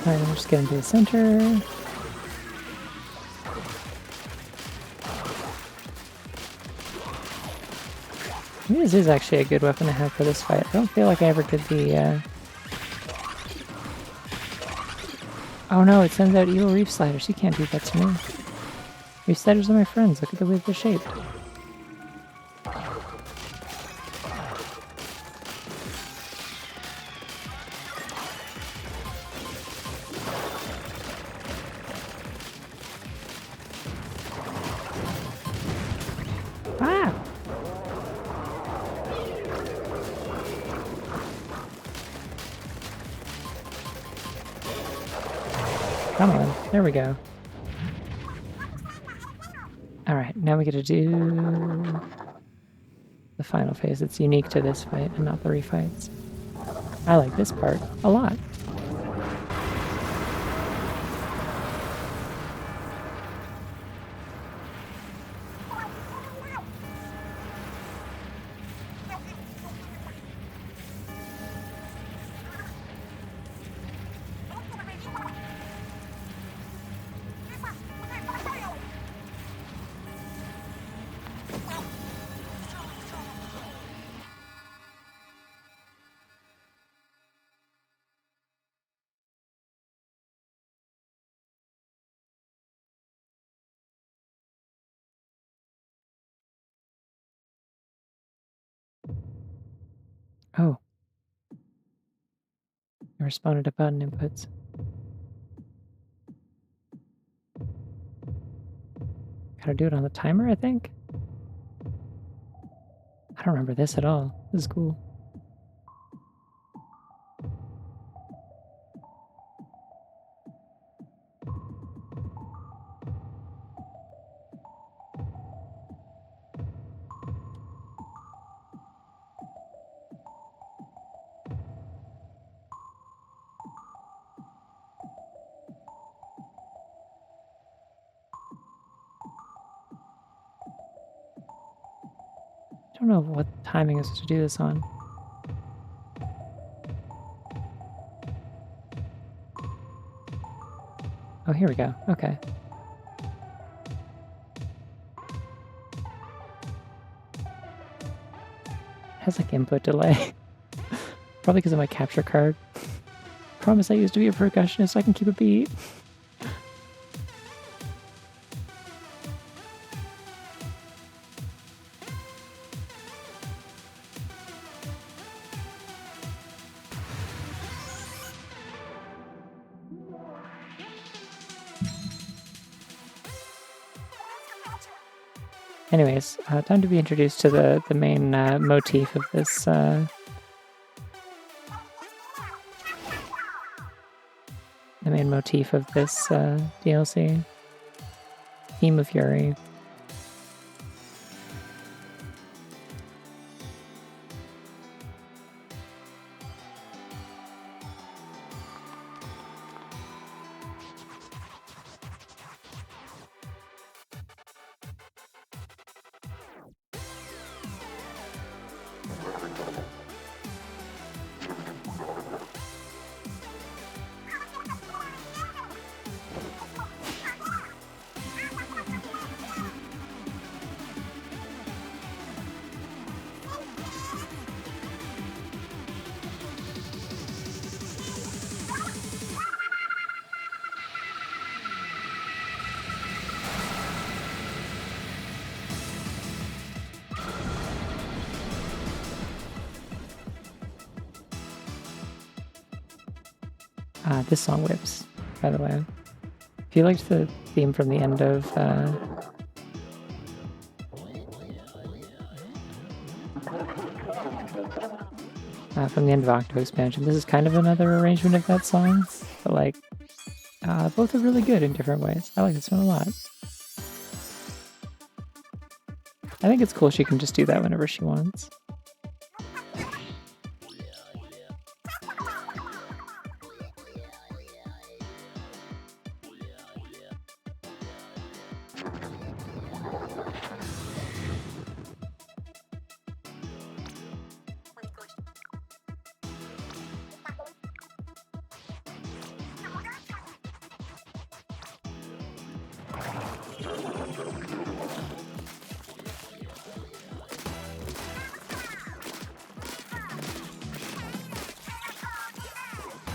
Alright, we're just getting to the center. Maybe this is actually a good weapon to have for this fight. I don't feel like I ever did the, Oh no, it sends out evil reef sliders. You can't do that to me. Reef sliders are my friends. Look at the way they're shaped. Ah! Come on. There we go. Alright, now we get to do the final phase. It's unique to this fight and not the refights. I like this part a lot. Oh. I responded to button inputs. Gotta do it on the timer, I think? I don't remember this at all. This is cool. I don't know what timing is to do this on. Oh, here we go. Okay. Has like input delay. Probably because of my capture card. Promise I used to be a percussionist so I can keep a beat. Anyways, time to be introduced to the main motif of this. The main motif of this DLC. Theme of Yuri. This song whips, by the way. If you liked the theme from the end of Octo Expansion, this is kind of another arrangement of that song, but like both are really good in different ways. I like this one a lot. I think it's cool she can just do that whenever she wants.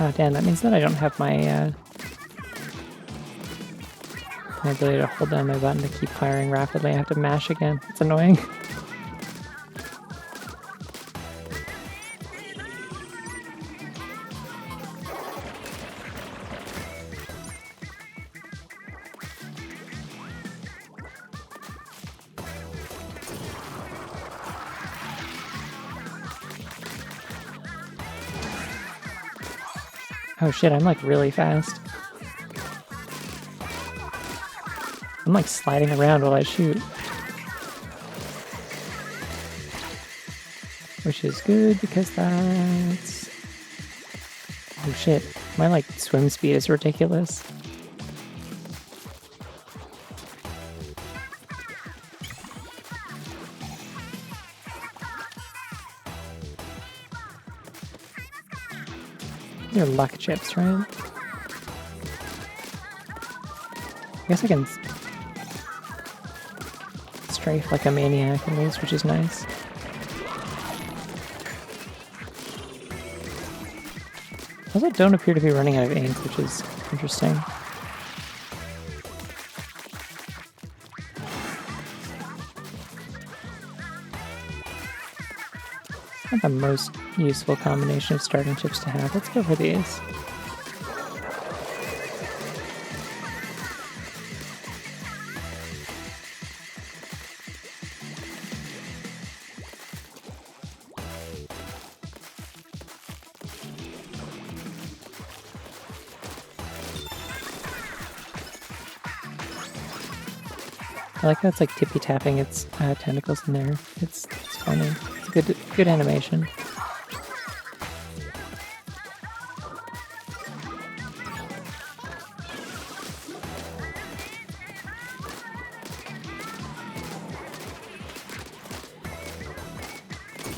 Oh damn, that means that I don't have my my ability to hold down my button to keep firing rapidly. I have to mash again. It's annoying. Oh shit, I'm like really fast. I'm like sliding around while I shoot. Which is good because that's... Oh shit, my like swim speed is ridiculous. They're luck chips, right? I guess I can strafe like a maniac in these, which is nice. Also don't appear to be running out of ink, which is interesting. Not the most useful combination of starting chips to have. Let's go for these. I like how it's like tippy tapping its tentacles in there. It's funny. It's a good animation.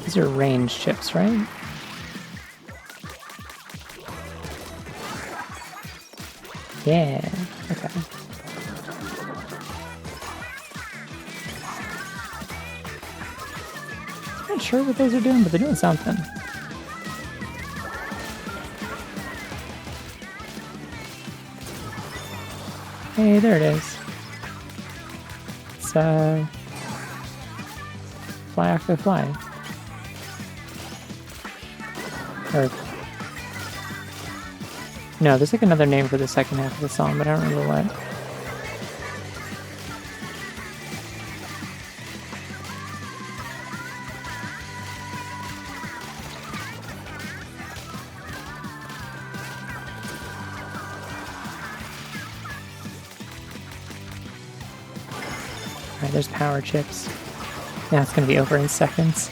These are range chips, right? Yeah. Okay. Not sure what those are doing, but they're doing something. Hey, there it is. It's Fly Octo Fly. Or no, there's like another name for the second half of the song, but I don't remember what. Alright, there's power chips. Now it's gonna be over in seconds.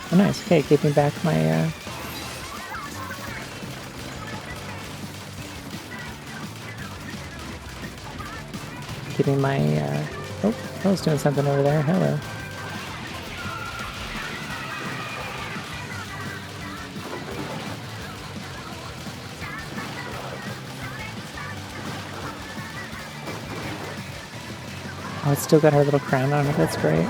Oh nice, okay, keeping back my keeping my oh, I was doing something over there, hello. Oh, it's still got her little crown on it, that's great.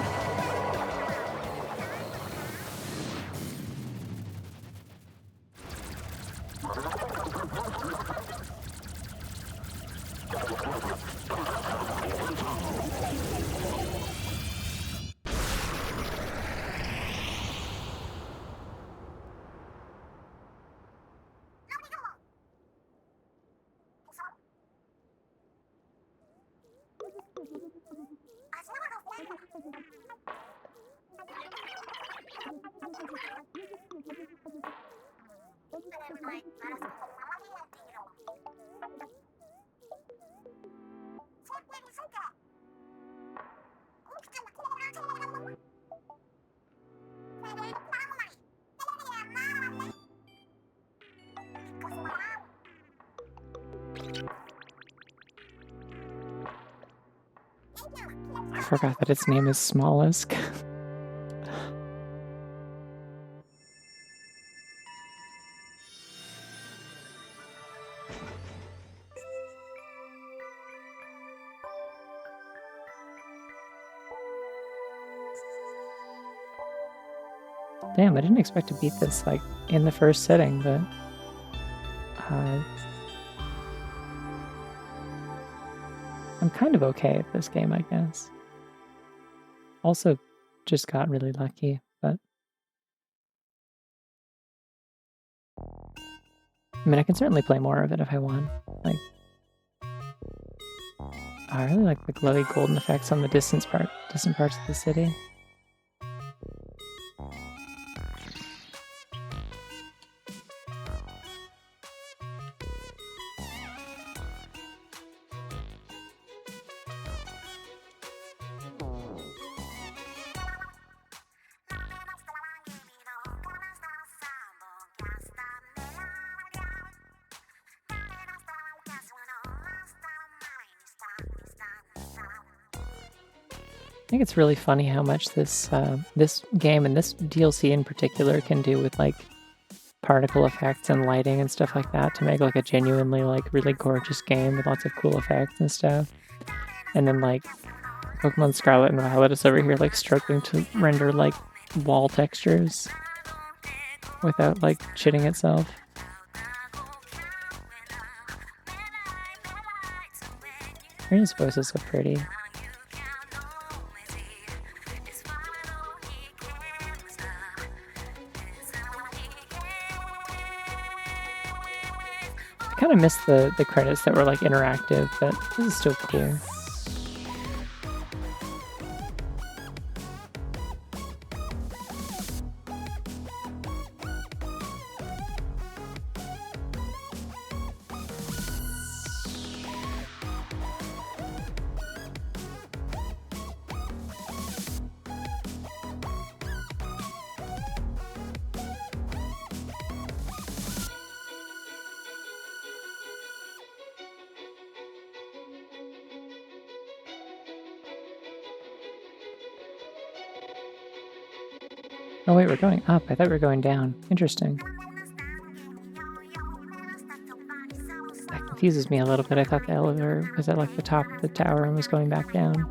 I forgot that its name is Smollusk. Damn, I didn't expect to beat this, like, in the first sitting, but... I'm kind of okay at this game, I guess. Also, just got really lucky, but... I mean, I can certainly play more of it if I want. Like... I really like the glowy golden effects on the distant parts of the city. I think it's really funny how much this this game and this DLC in particular can do with like particle effects and lighting and stuff like that to make like a genuinely like really gorgeous game with lots of cool effects and stuff. And then like Pokemon Scarlet and Violet is over here like struggling to render like wall textures without like shitting itself. Rina's voice is so pretty. I kind of missed the credits that were like interactive, but this is still cool. Oh wait, we're going up. I thought we were going down. Interesting. That confuses me a little bit. I thought the elevator was at like the top of the tower and was going back down.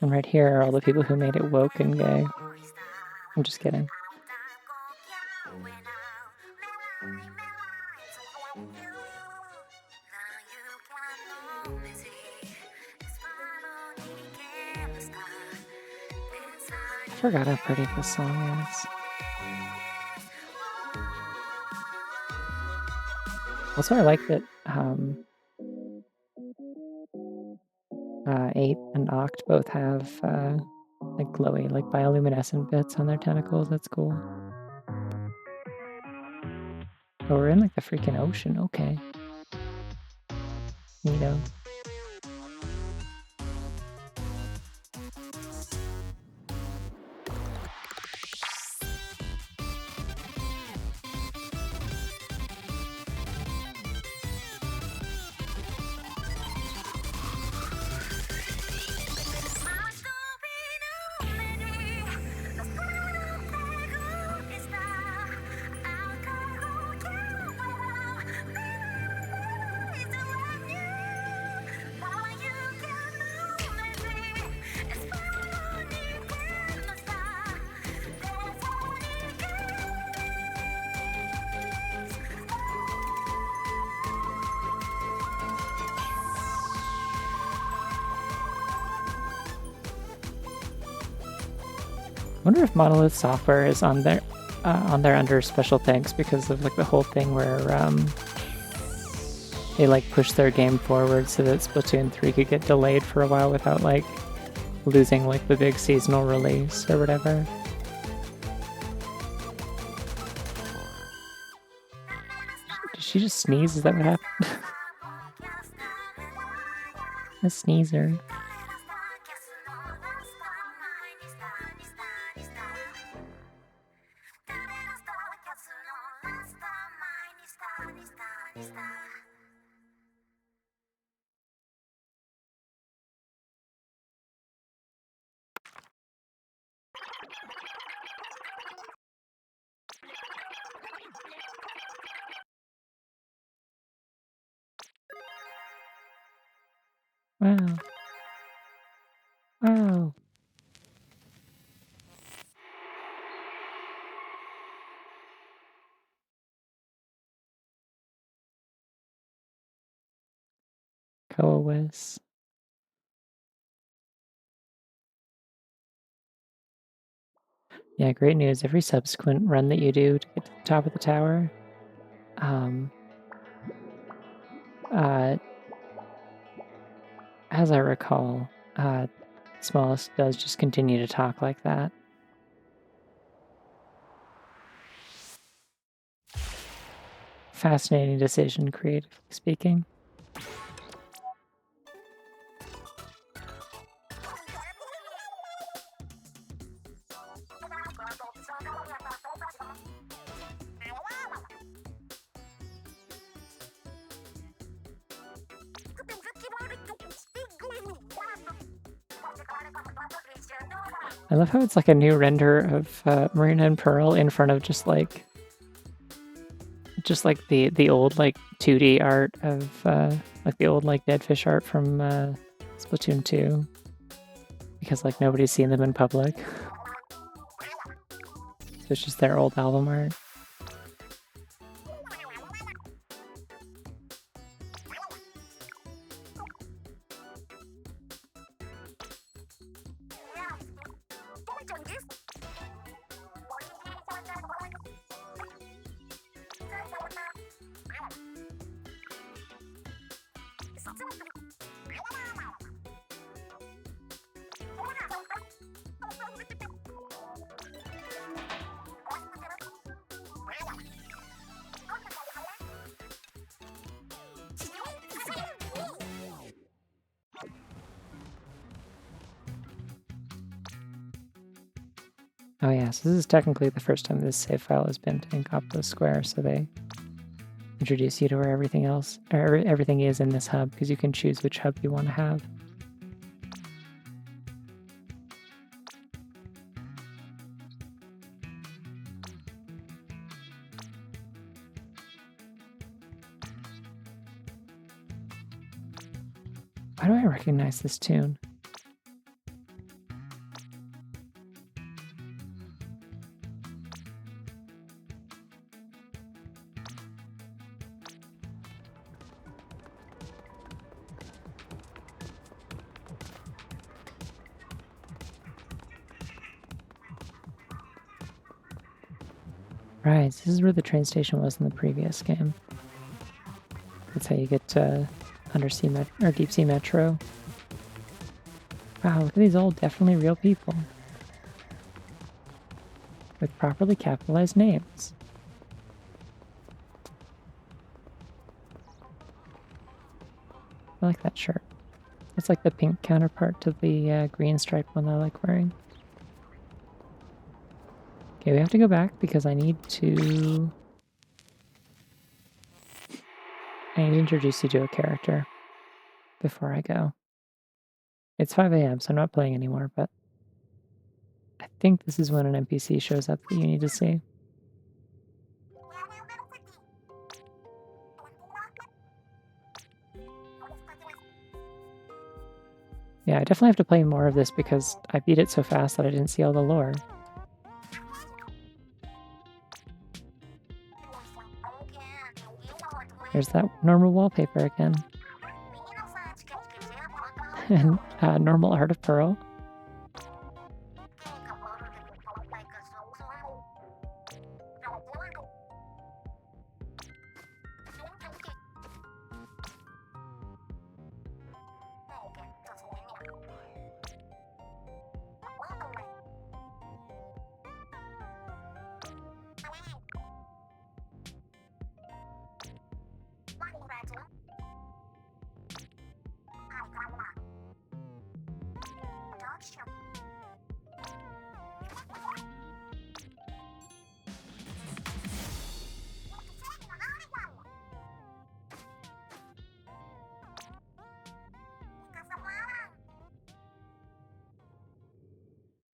And right here are all the people who made it woke and gay. I'm just kidding. I forgot how pretty this song is. Also, I like that 8 and Oct both have like glowy, like bioluminescent bits on their tentacles. That's cool. Oh, we're in like the freaking ocean. Okay. Neato. wonder if Monolith Software is on there under special thanks because of like the whole thing where they like pushed their game forward so that Splatoon 3 could get delayed for a while without like losing like the big seasonal release or whatever. Did she just sneeze? Is that what happened? A sneezer. Wow. Wow. Coalesce. Yeah, great news. Every subsequent run that you do to get to the top of the tower, as I recall, Smallest does just continue to talk like that. Fascinating decision, creatively speaking. I love how it's like a new render of Marina and Pearl in front of just like the old like 2D art of like the old like dead fish art from Splatoon 2, because like nobody's seen them in public. So it's just their old album art. Oh yeah, so this is technically the first time this save file has been to Incopto Square, so they introduce you to where everything else, or everything is in this hub, because you can choose which hub you want to have. Why do I recognize this tune? Right, this is where the train station was in the previous game. That's how you get to undersea or deep sea metro. Wow, look at these all definitely real people with properly capitalized names. I like that shirt. It's like the pink counterpart to the green striped one I like wearing. Okay, we have to go back because I need to introduce you to a character before I go. It's 5 AM, so I'm not playing anymore, but I think this is when an NPC shows up that you need to see. Yeah, I definitely have to play more of this because I beat it so fast that I didn't see all the lore. There's that normal wallpaper again. And normal art of Pearl.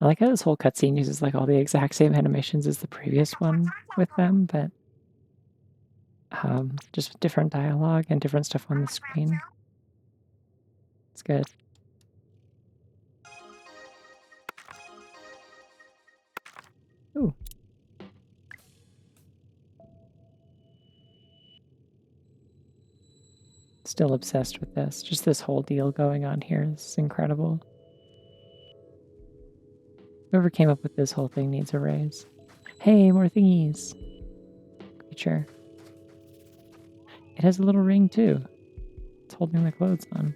I like how this whole cutscene uses like all the exact same animations as the previous one with them, but just with different dialogue and different stuff on the screen. It's good. Ooh. Still obsessed with this. Just this whole deal going on here is incredible. Whoever came up with this whole thing needs a raise. Hey, more thingies. Creature. It has a little ring too. It's holding the clothes on.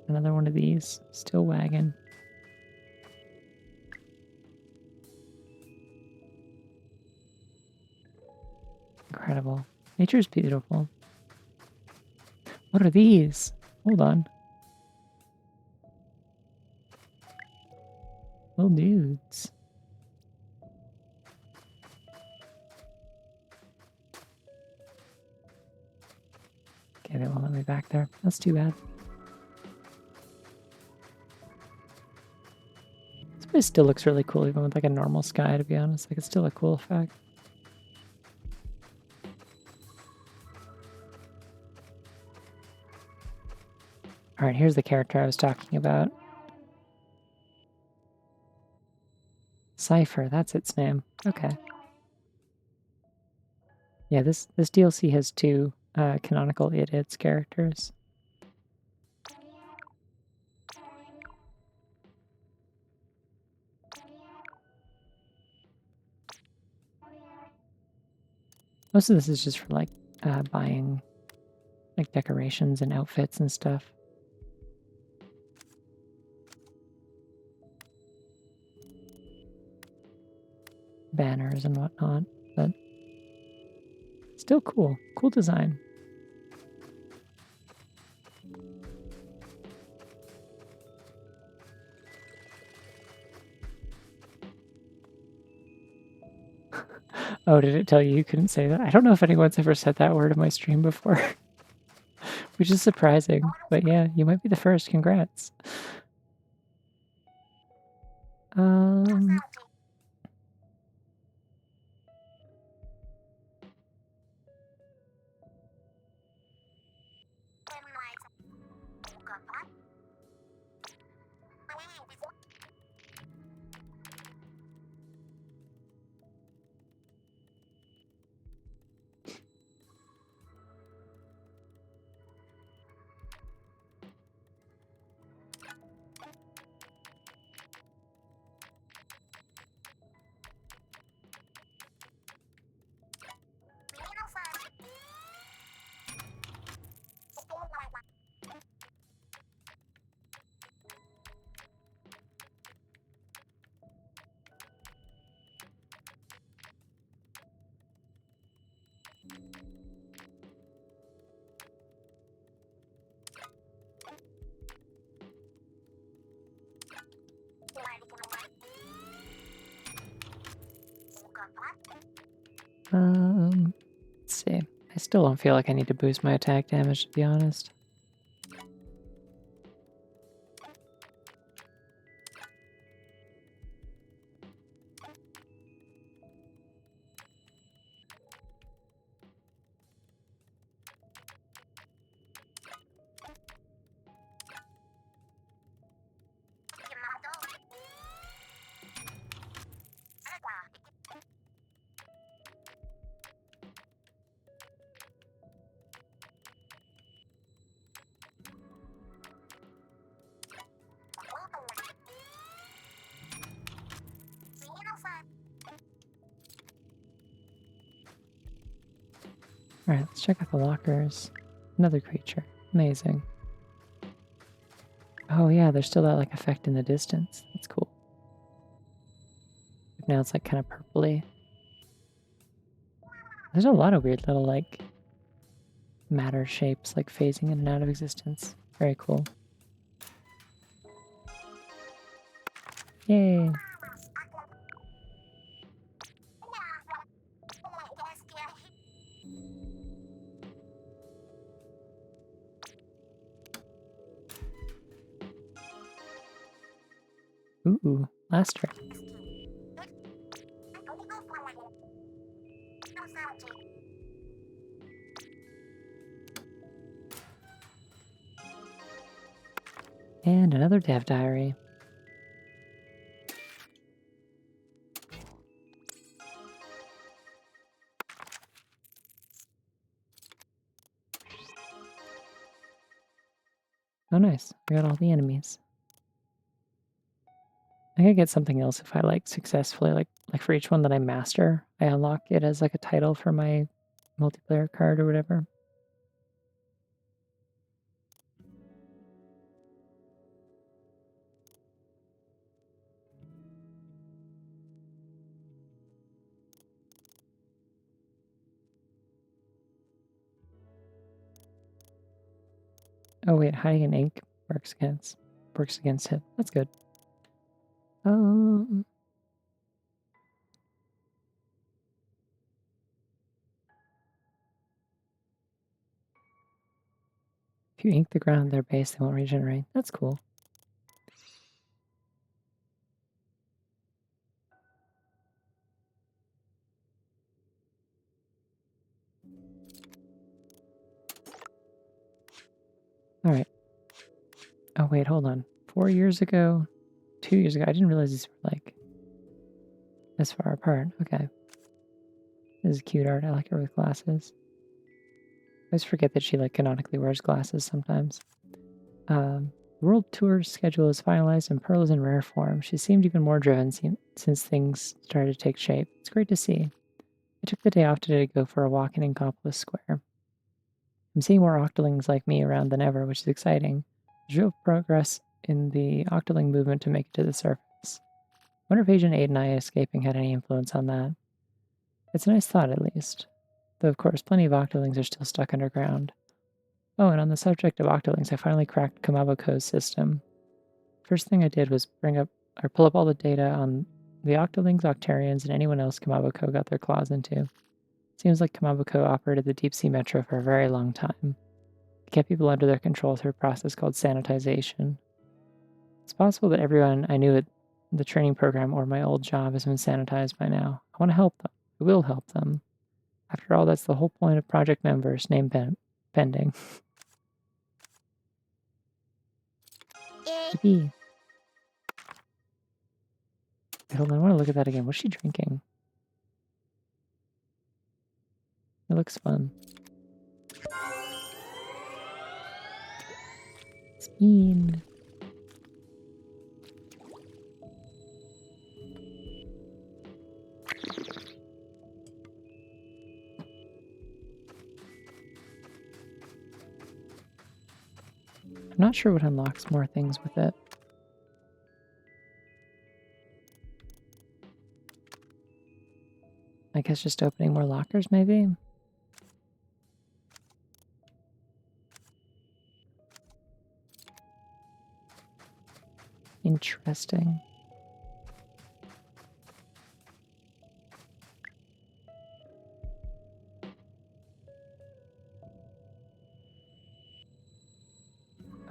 Another one of these. Still wagging. Incredible. Nature's beautiful. What are these? Hold on. Little dudes. Okay, they won't let me back there. That's too bad. This place still looks really cool, even with like a normal sky, to be honest. Like, it's still a cool effect. Alright, here's the character I was talking about. Cypher, that's its name. Okay. Yeah, this DLC has two canonical its characters. Most of this is just for like buying like decorations and outfits and stuff. Banners and whatnot, but still cool. Cool design. Oh, did it tell you you couldn't say that? I don't know if anyone's ever said that word in my stream before, which is surprising. But yeah, you might be the first. Congrats. Let's see. I still don't feel like I need to boost my attack damage, to be honest. Alright, let's check out the lockers. Another creature. Amazing. Oh yeah, there's still that like effect in the distance. That's cool. Now it's like kind of purpley. There's a lot of weird little like matter shapes like phasing in and out of existence. Very cool. Yay! Ooh, last turn. And another dev diary. Oh, nice. We got all the enemies. I could get something else if I like successfully like for each one that I master, I unlock it as like a title for my multiplayer card or whatever. Oh wait, hiding in ink works against it. That's good. Um, if you ink the ground of their base, they won't regenerate. That's cool. All right. Oh wait, hold on. 4 years ago, 2 years ago, I didn't realize these were like this far apart. Okay. This is cute art. I like her with glasses. I always forget that she like canonically wears glasses sometimes. The world tour schedule is finalized and Pearl is in rare form. She seemed even more driven since things started to take shape. It's great to see. I took the day off today to go for a walk in Inkopolis Square. I'm seeing more octolings like me around than ever, which is exciting. There's real progress in the octoling movement to make it to the surface. I wonder if Agent 8 and I escaping had any influence on that. It's a nice thought, at least. Though, of course, plenty of octolings are still stuck underground. Oh, and on the subject of octolings, I finally cracked Kamaboko's system. First thing I did was pull up all the data on the octolings, octarians, and anyone else Kamaboko got their claws into. Seems like Kamaboko operated the deep sea metro for a very long time. It kept people under their control through a process called sanitization. It's possible that everyone I knew at the training program or my old job has been sanitized by now. I want to help them. I will help them. After all, that's the whole point of project members, name pending. Yippee. Hold on, I want to look at that again. What's she drinking? It looks fun. It's mean. I'm not sure what unlocks more things with it. I guess just opening more lockers, maybe? Interesting.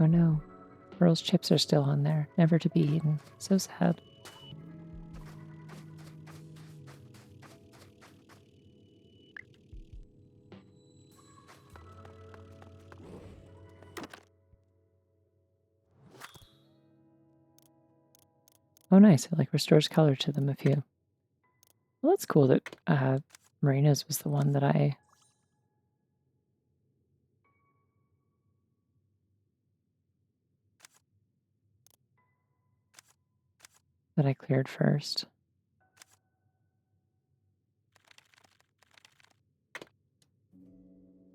Oh no. Pearl's chips are still on there, never to be eaten. So sad. Oh nice, it like restores color to them if you... Well, that's cool that Marina's was the one that I cleared first.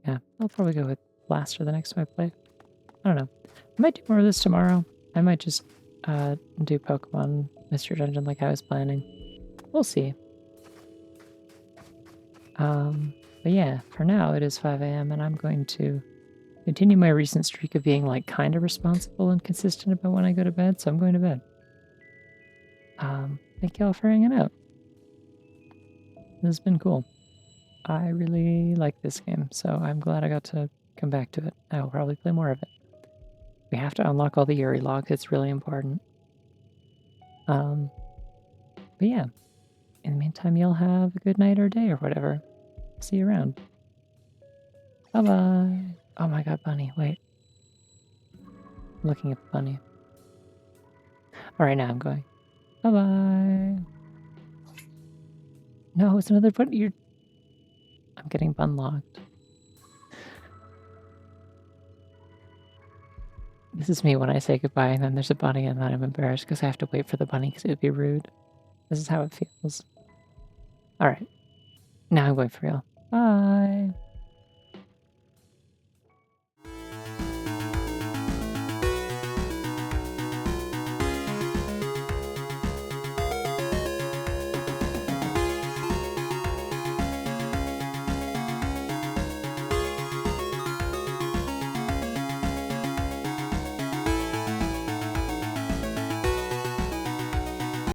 Yeah, I'll probably go with Blaster the next time I play. I don't know. I might do more of this tomorrow. I might just do Pokemon Mystery Dungeon like I was planning. We'll see. But yeah, for now it is 5 a.m. and I'm going to continue my recent streak of being like kind of responsible and consistent about when I go to bed, so I'm going to bed. Thank y'all for hanging out. This has been cool. I really like this game, so I'm glad I got to come back to it. I will probably play more of it. We have to unlock all the Yuri logs, it's really important. But yeah, in the meantime, y'all have a good night or day or whatever. See you around. Bye-bye. Oh my god, bunny, wait. I'm looking at the bunny. Alright, now I'm going. Bye-bye. No, it's another bunny. I'm getting bun locked. This is me when I say goodbye and then there's a bunny and then I'm embarrassed because I have to wait for the bunny because it would be rude. This is how it feels. Alright, now I'm going for real. Bye.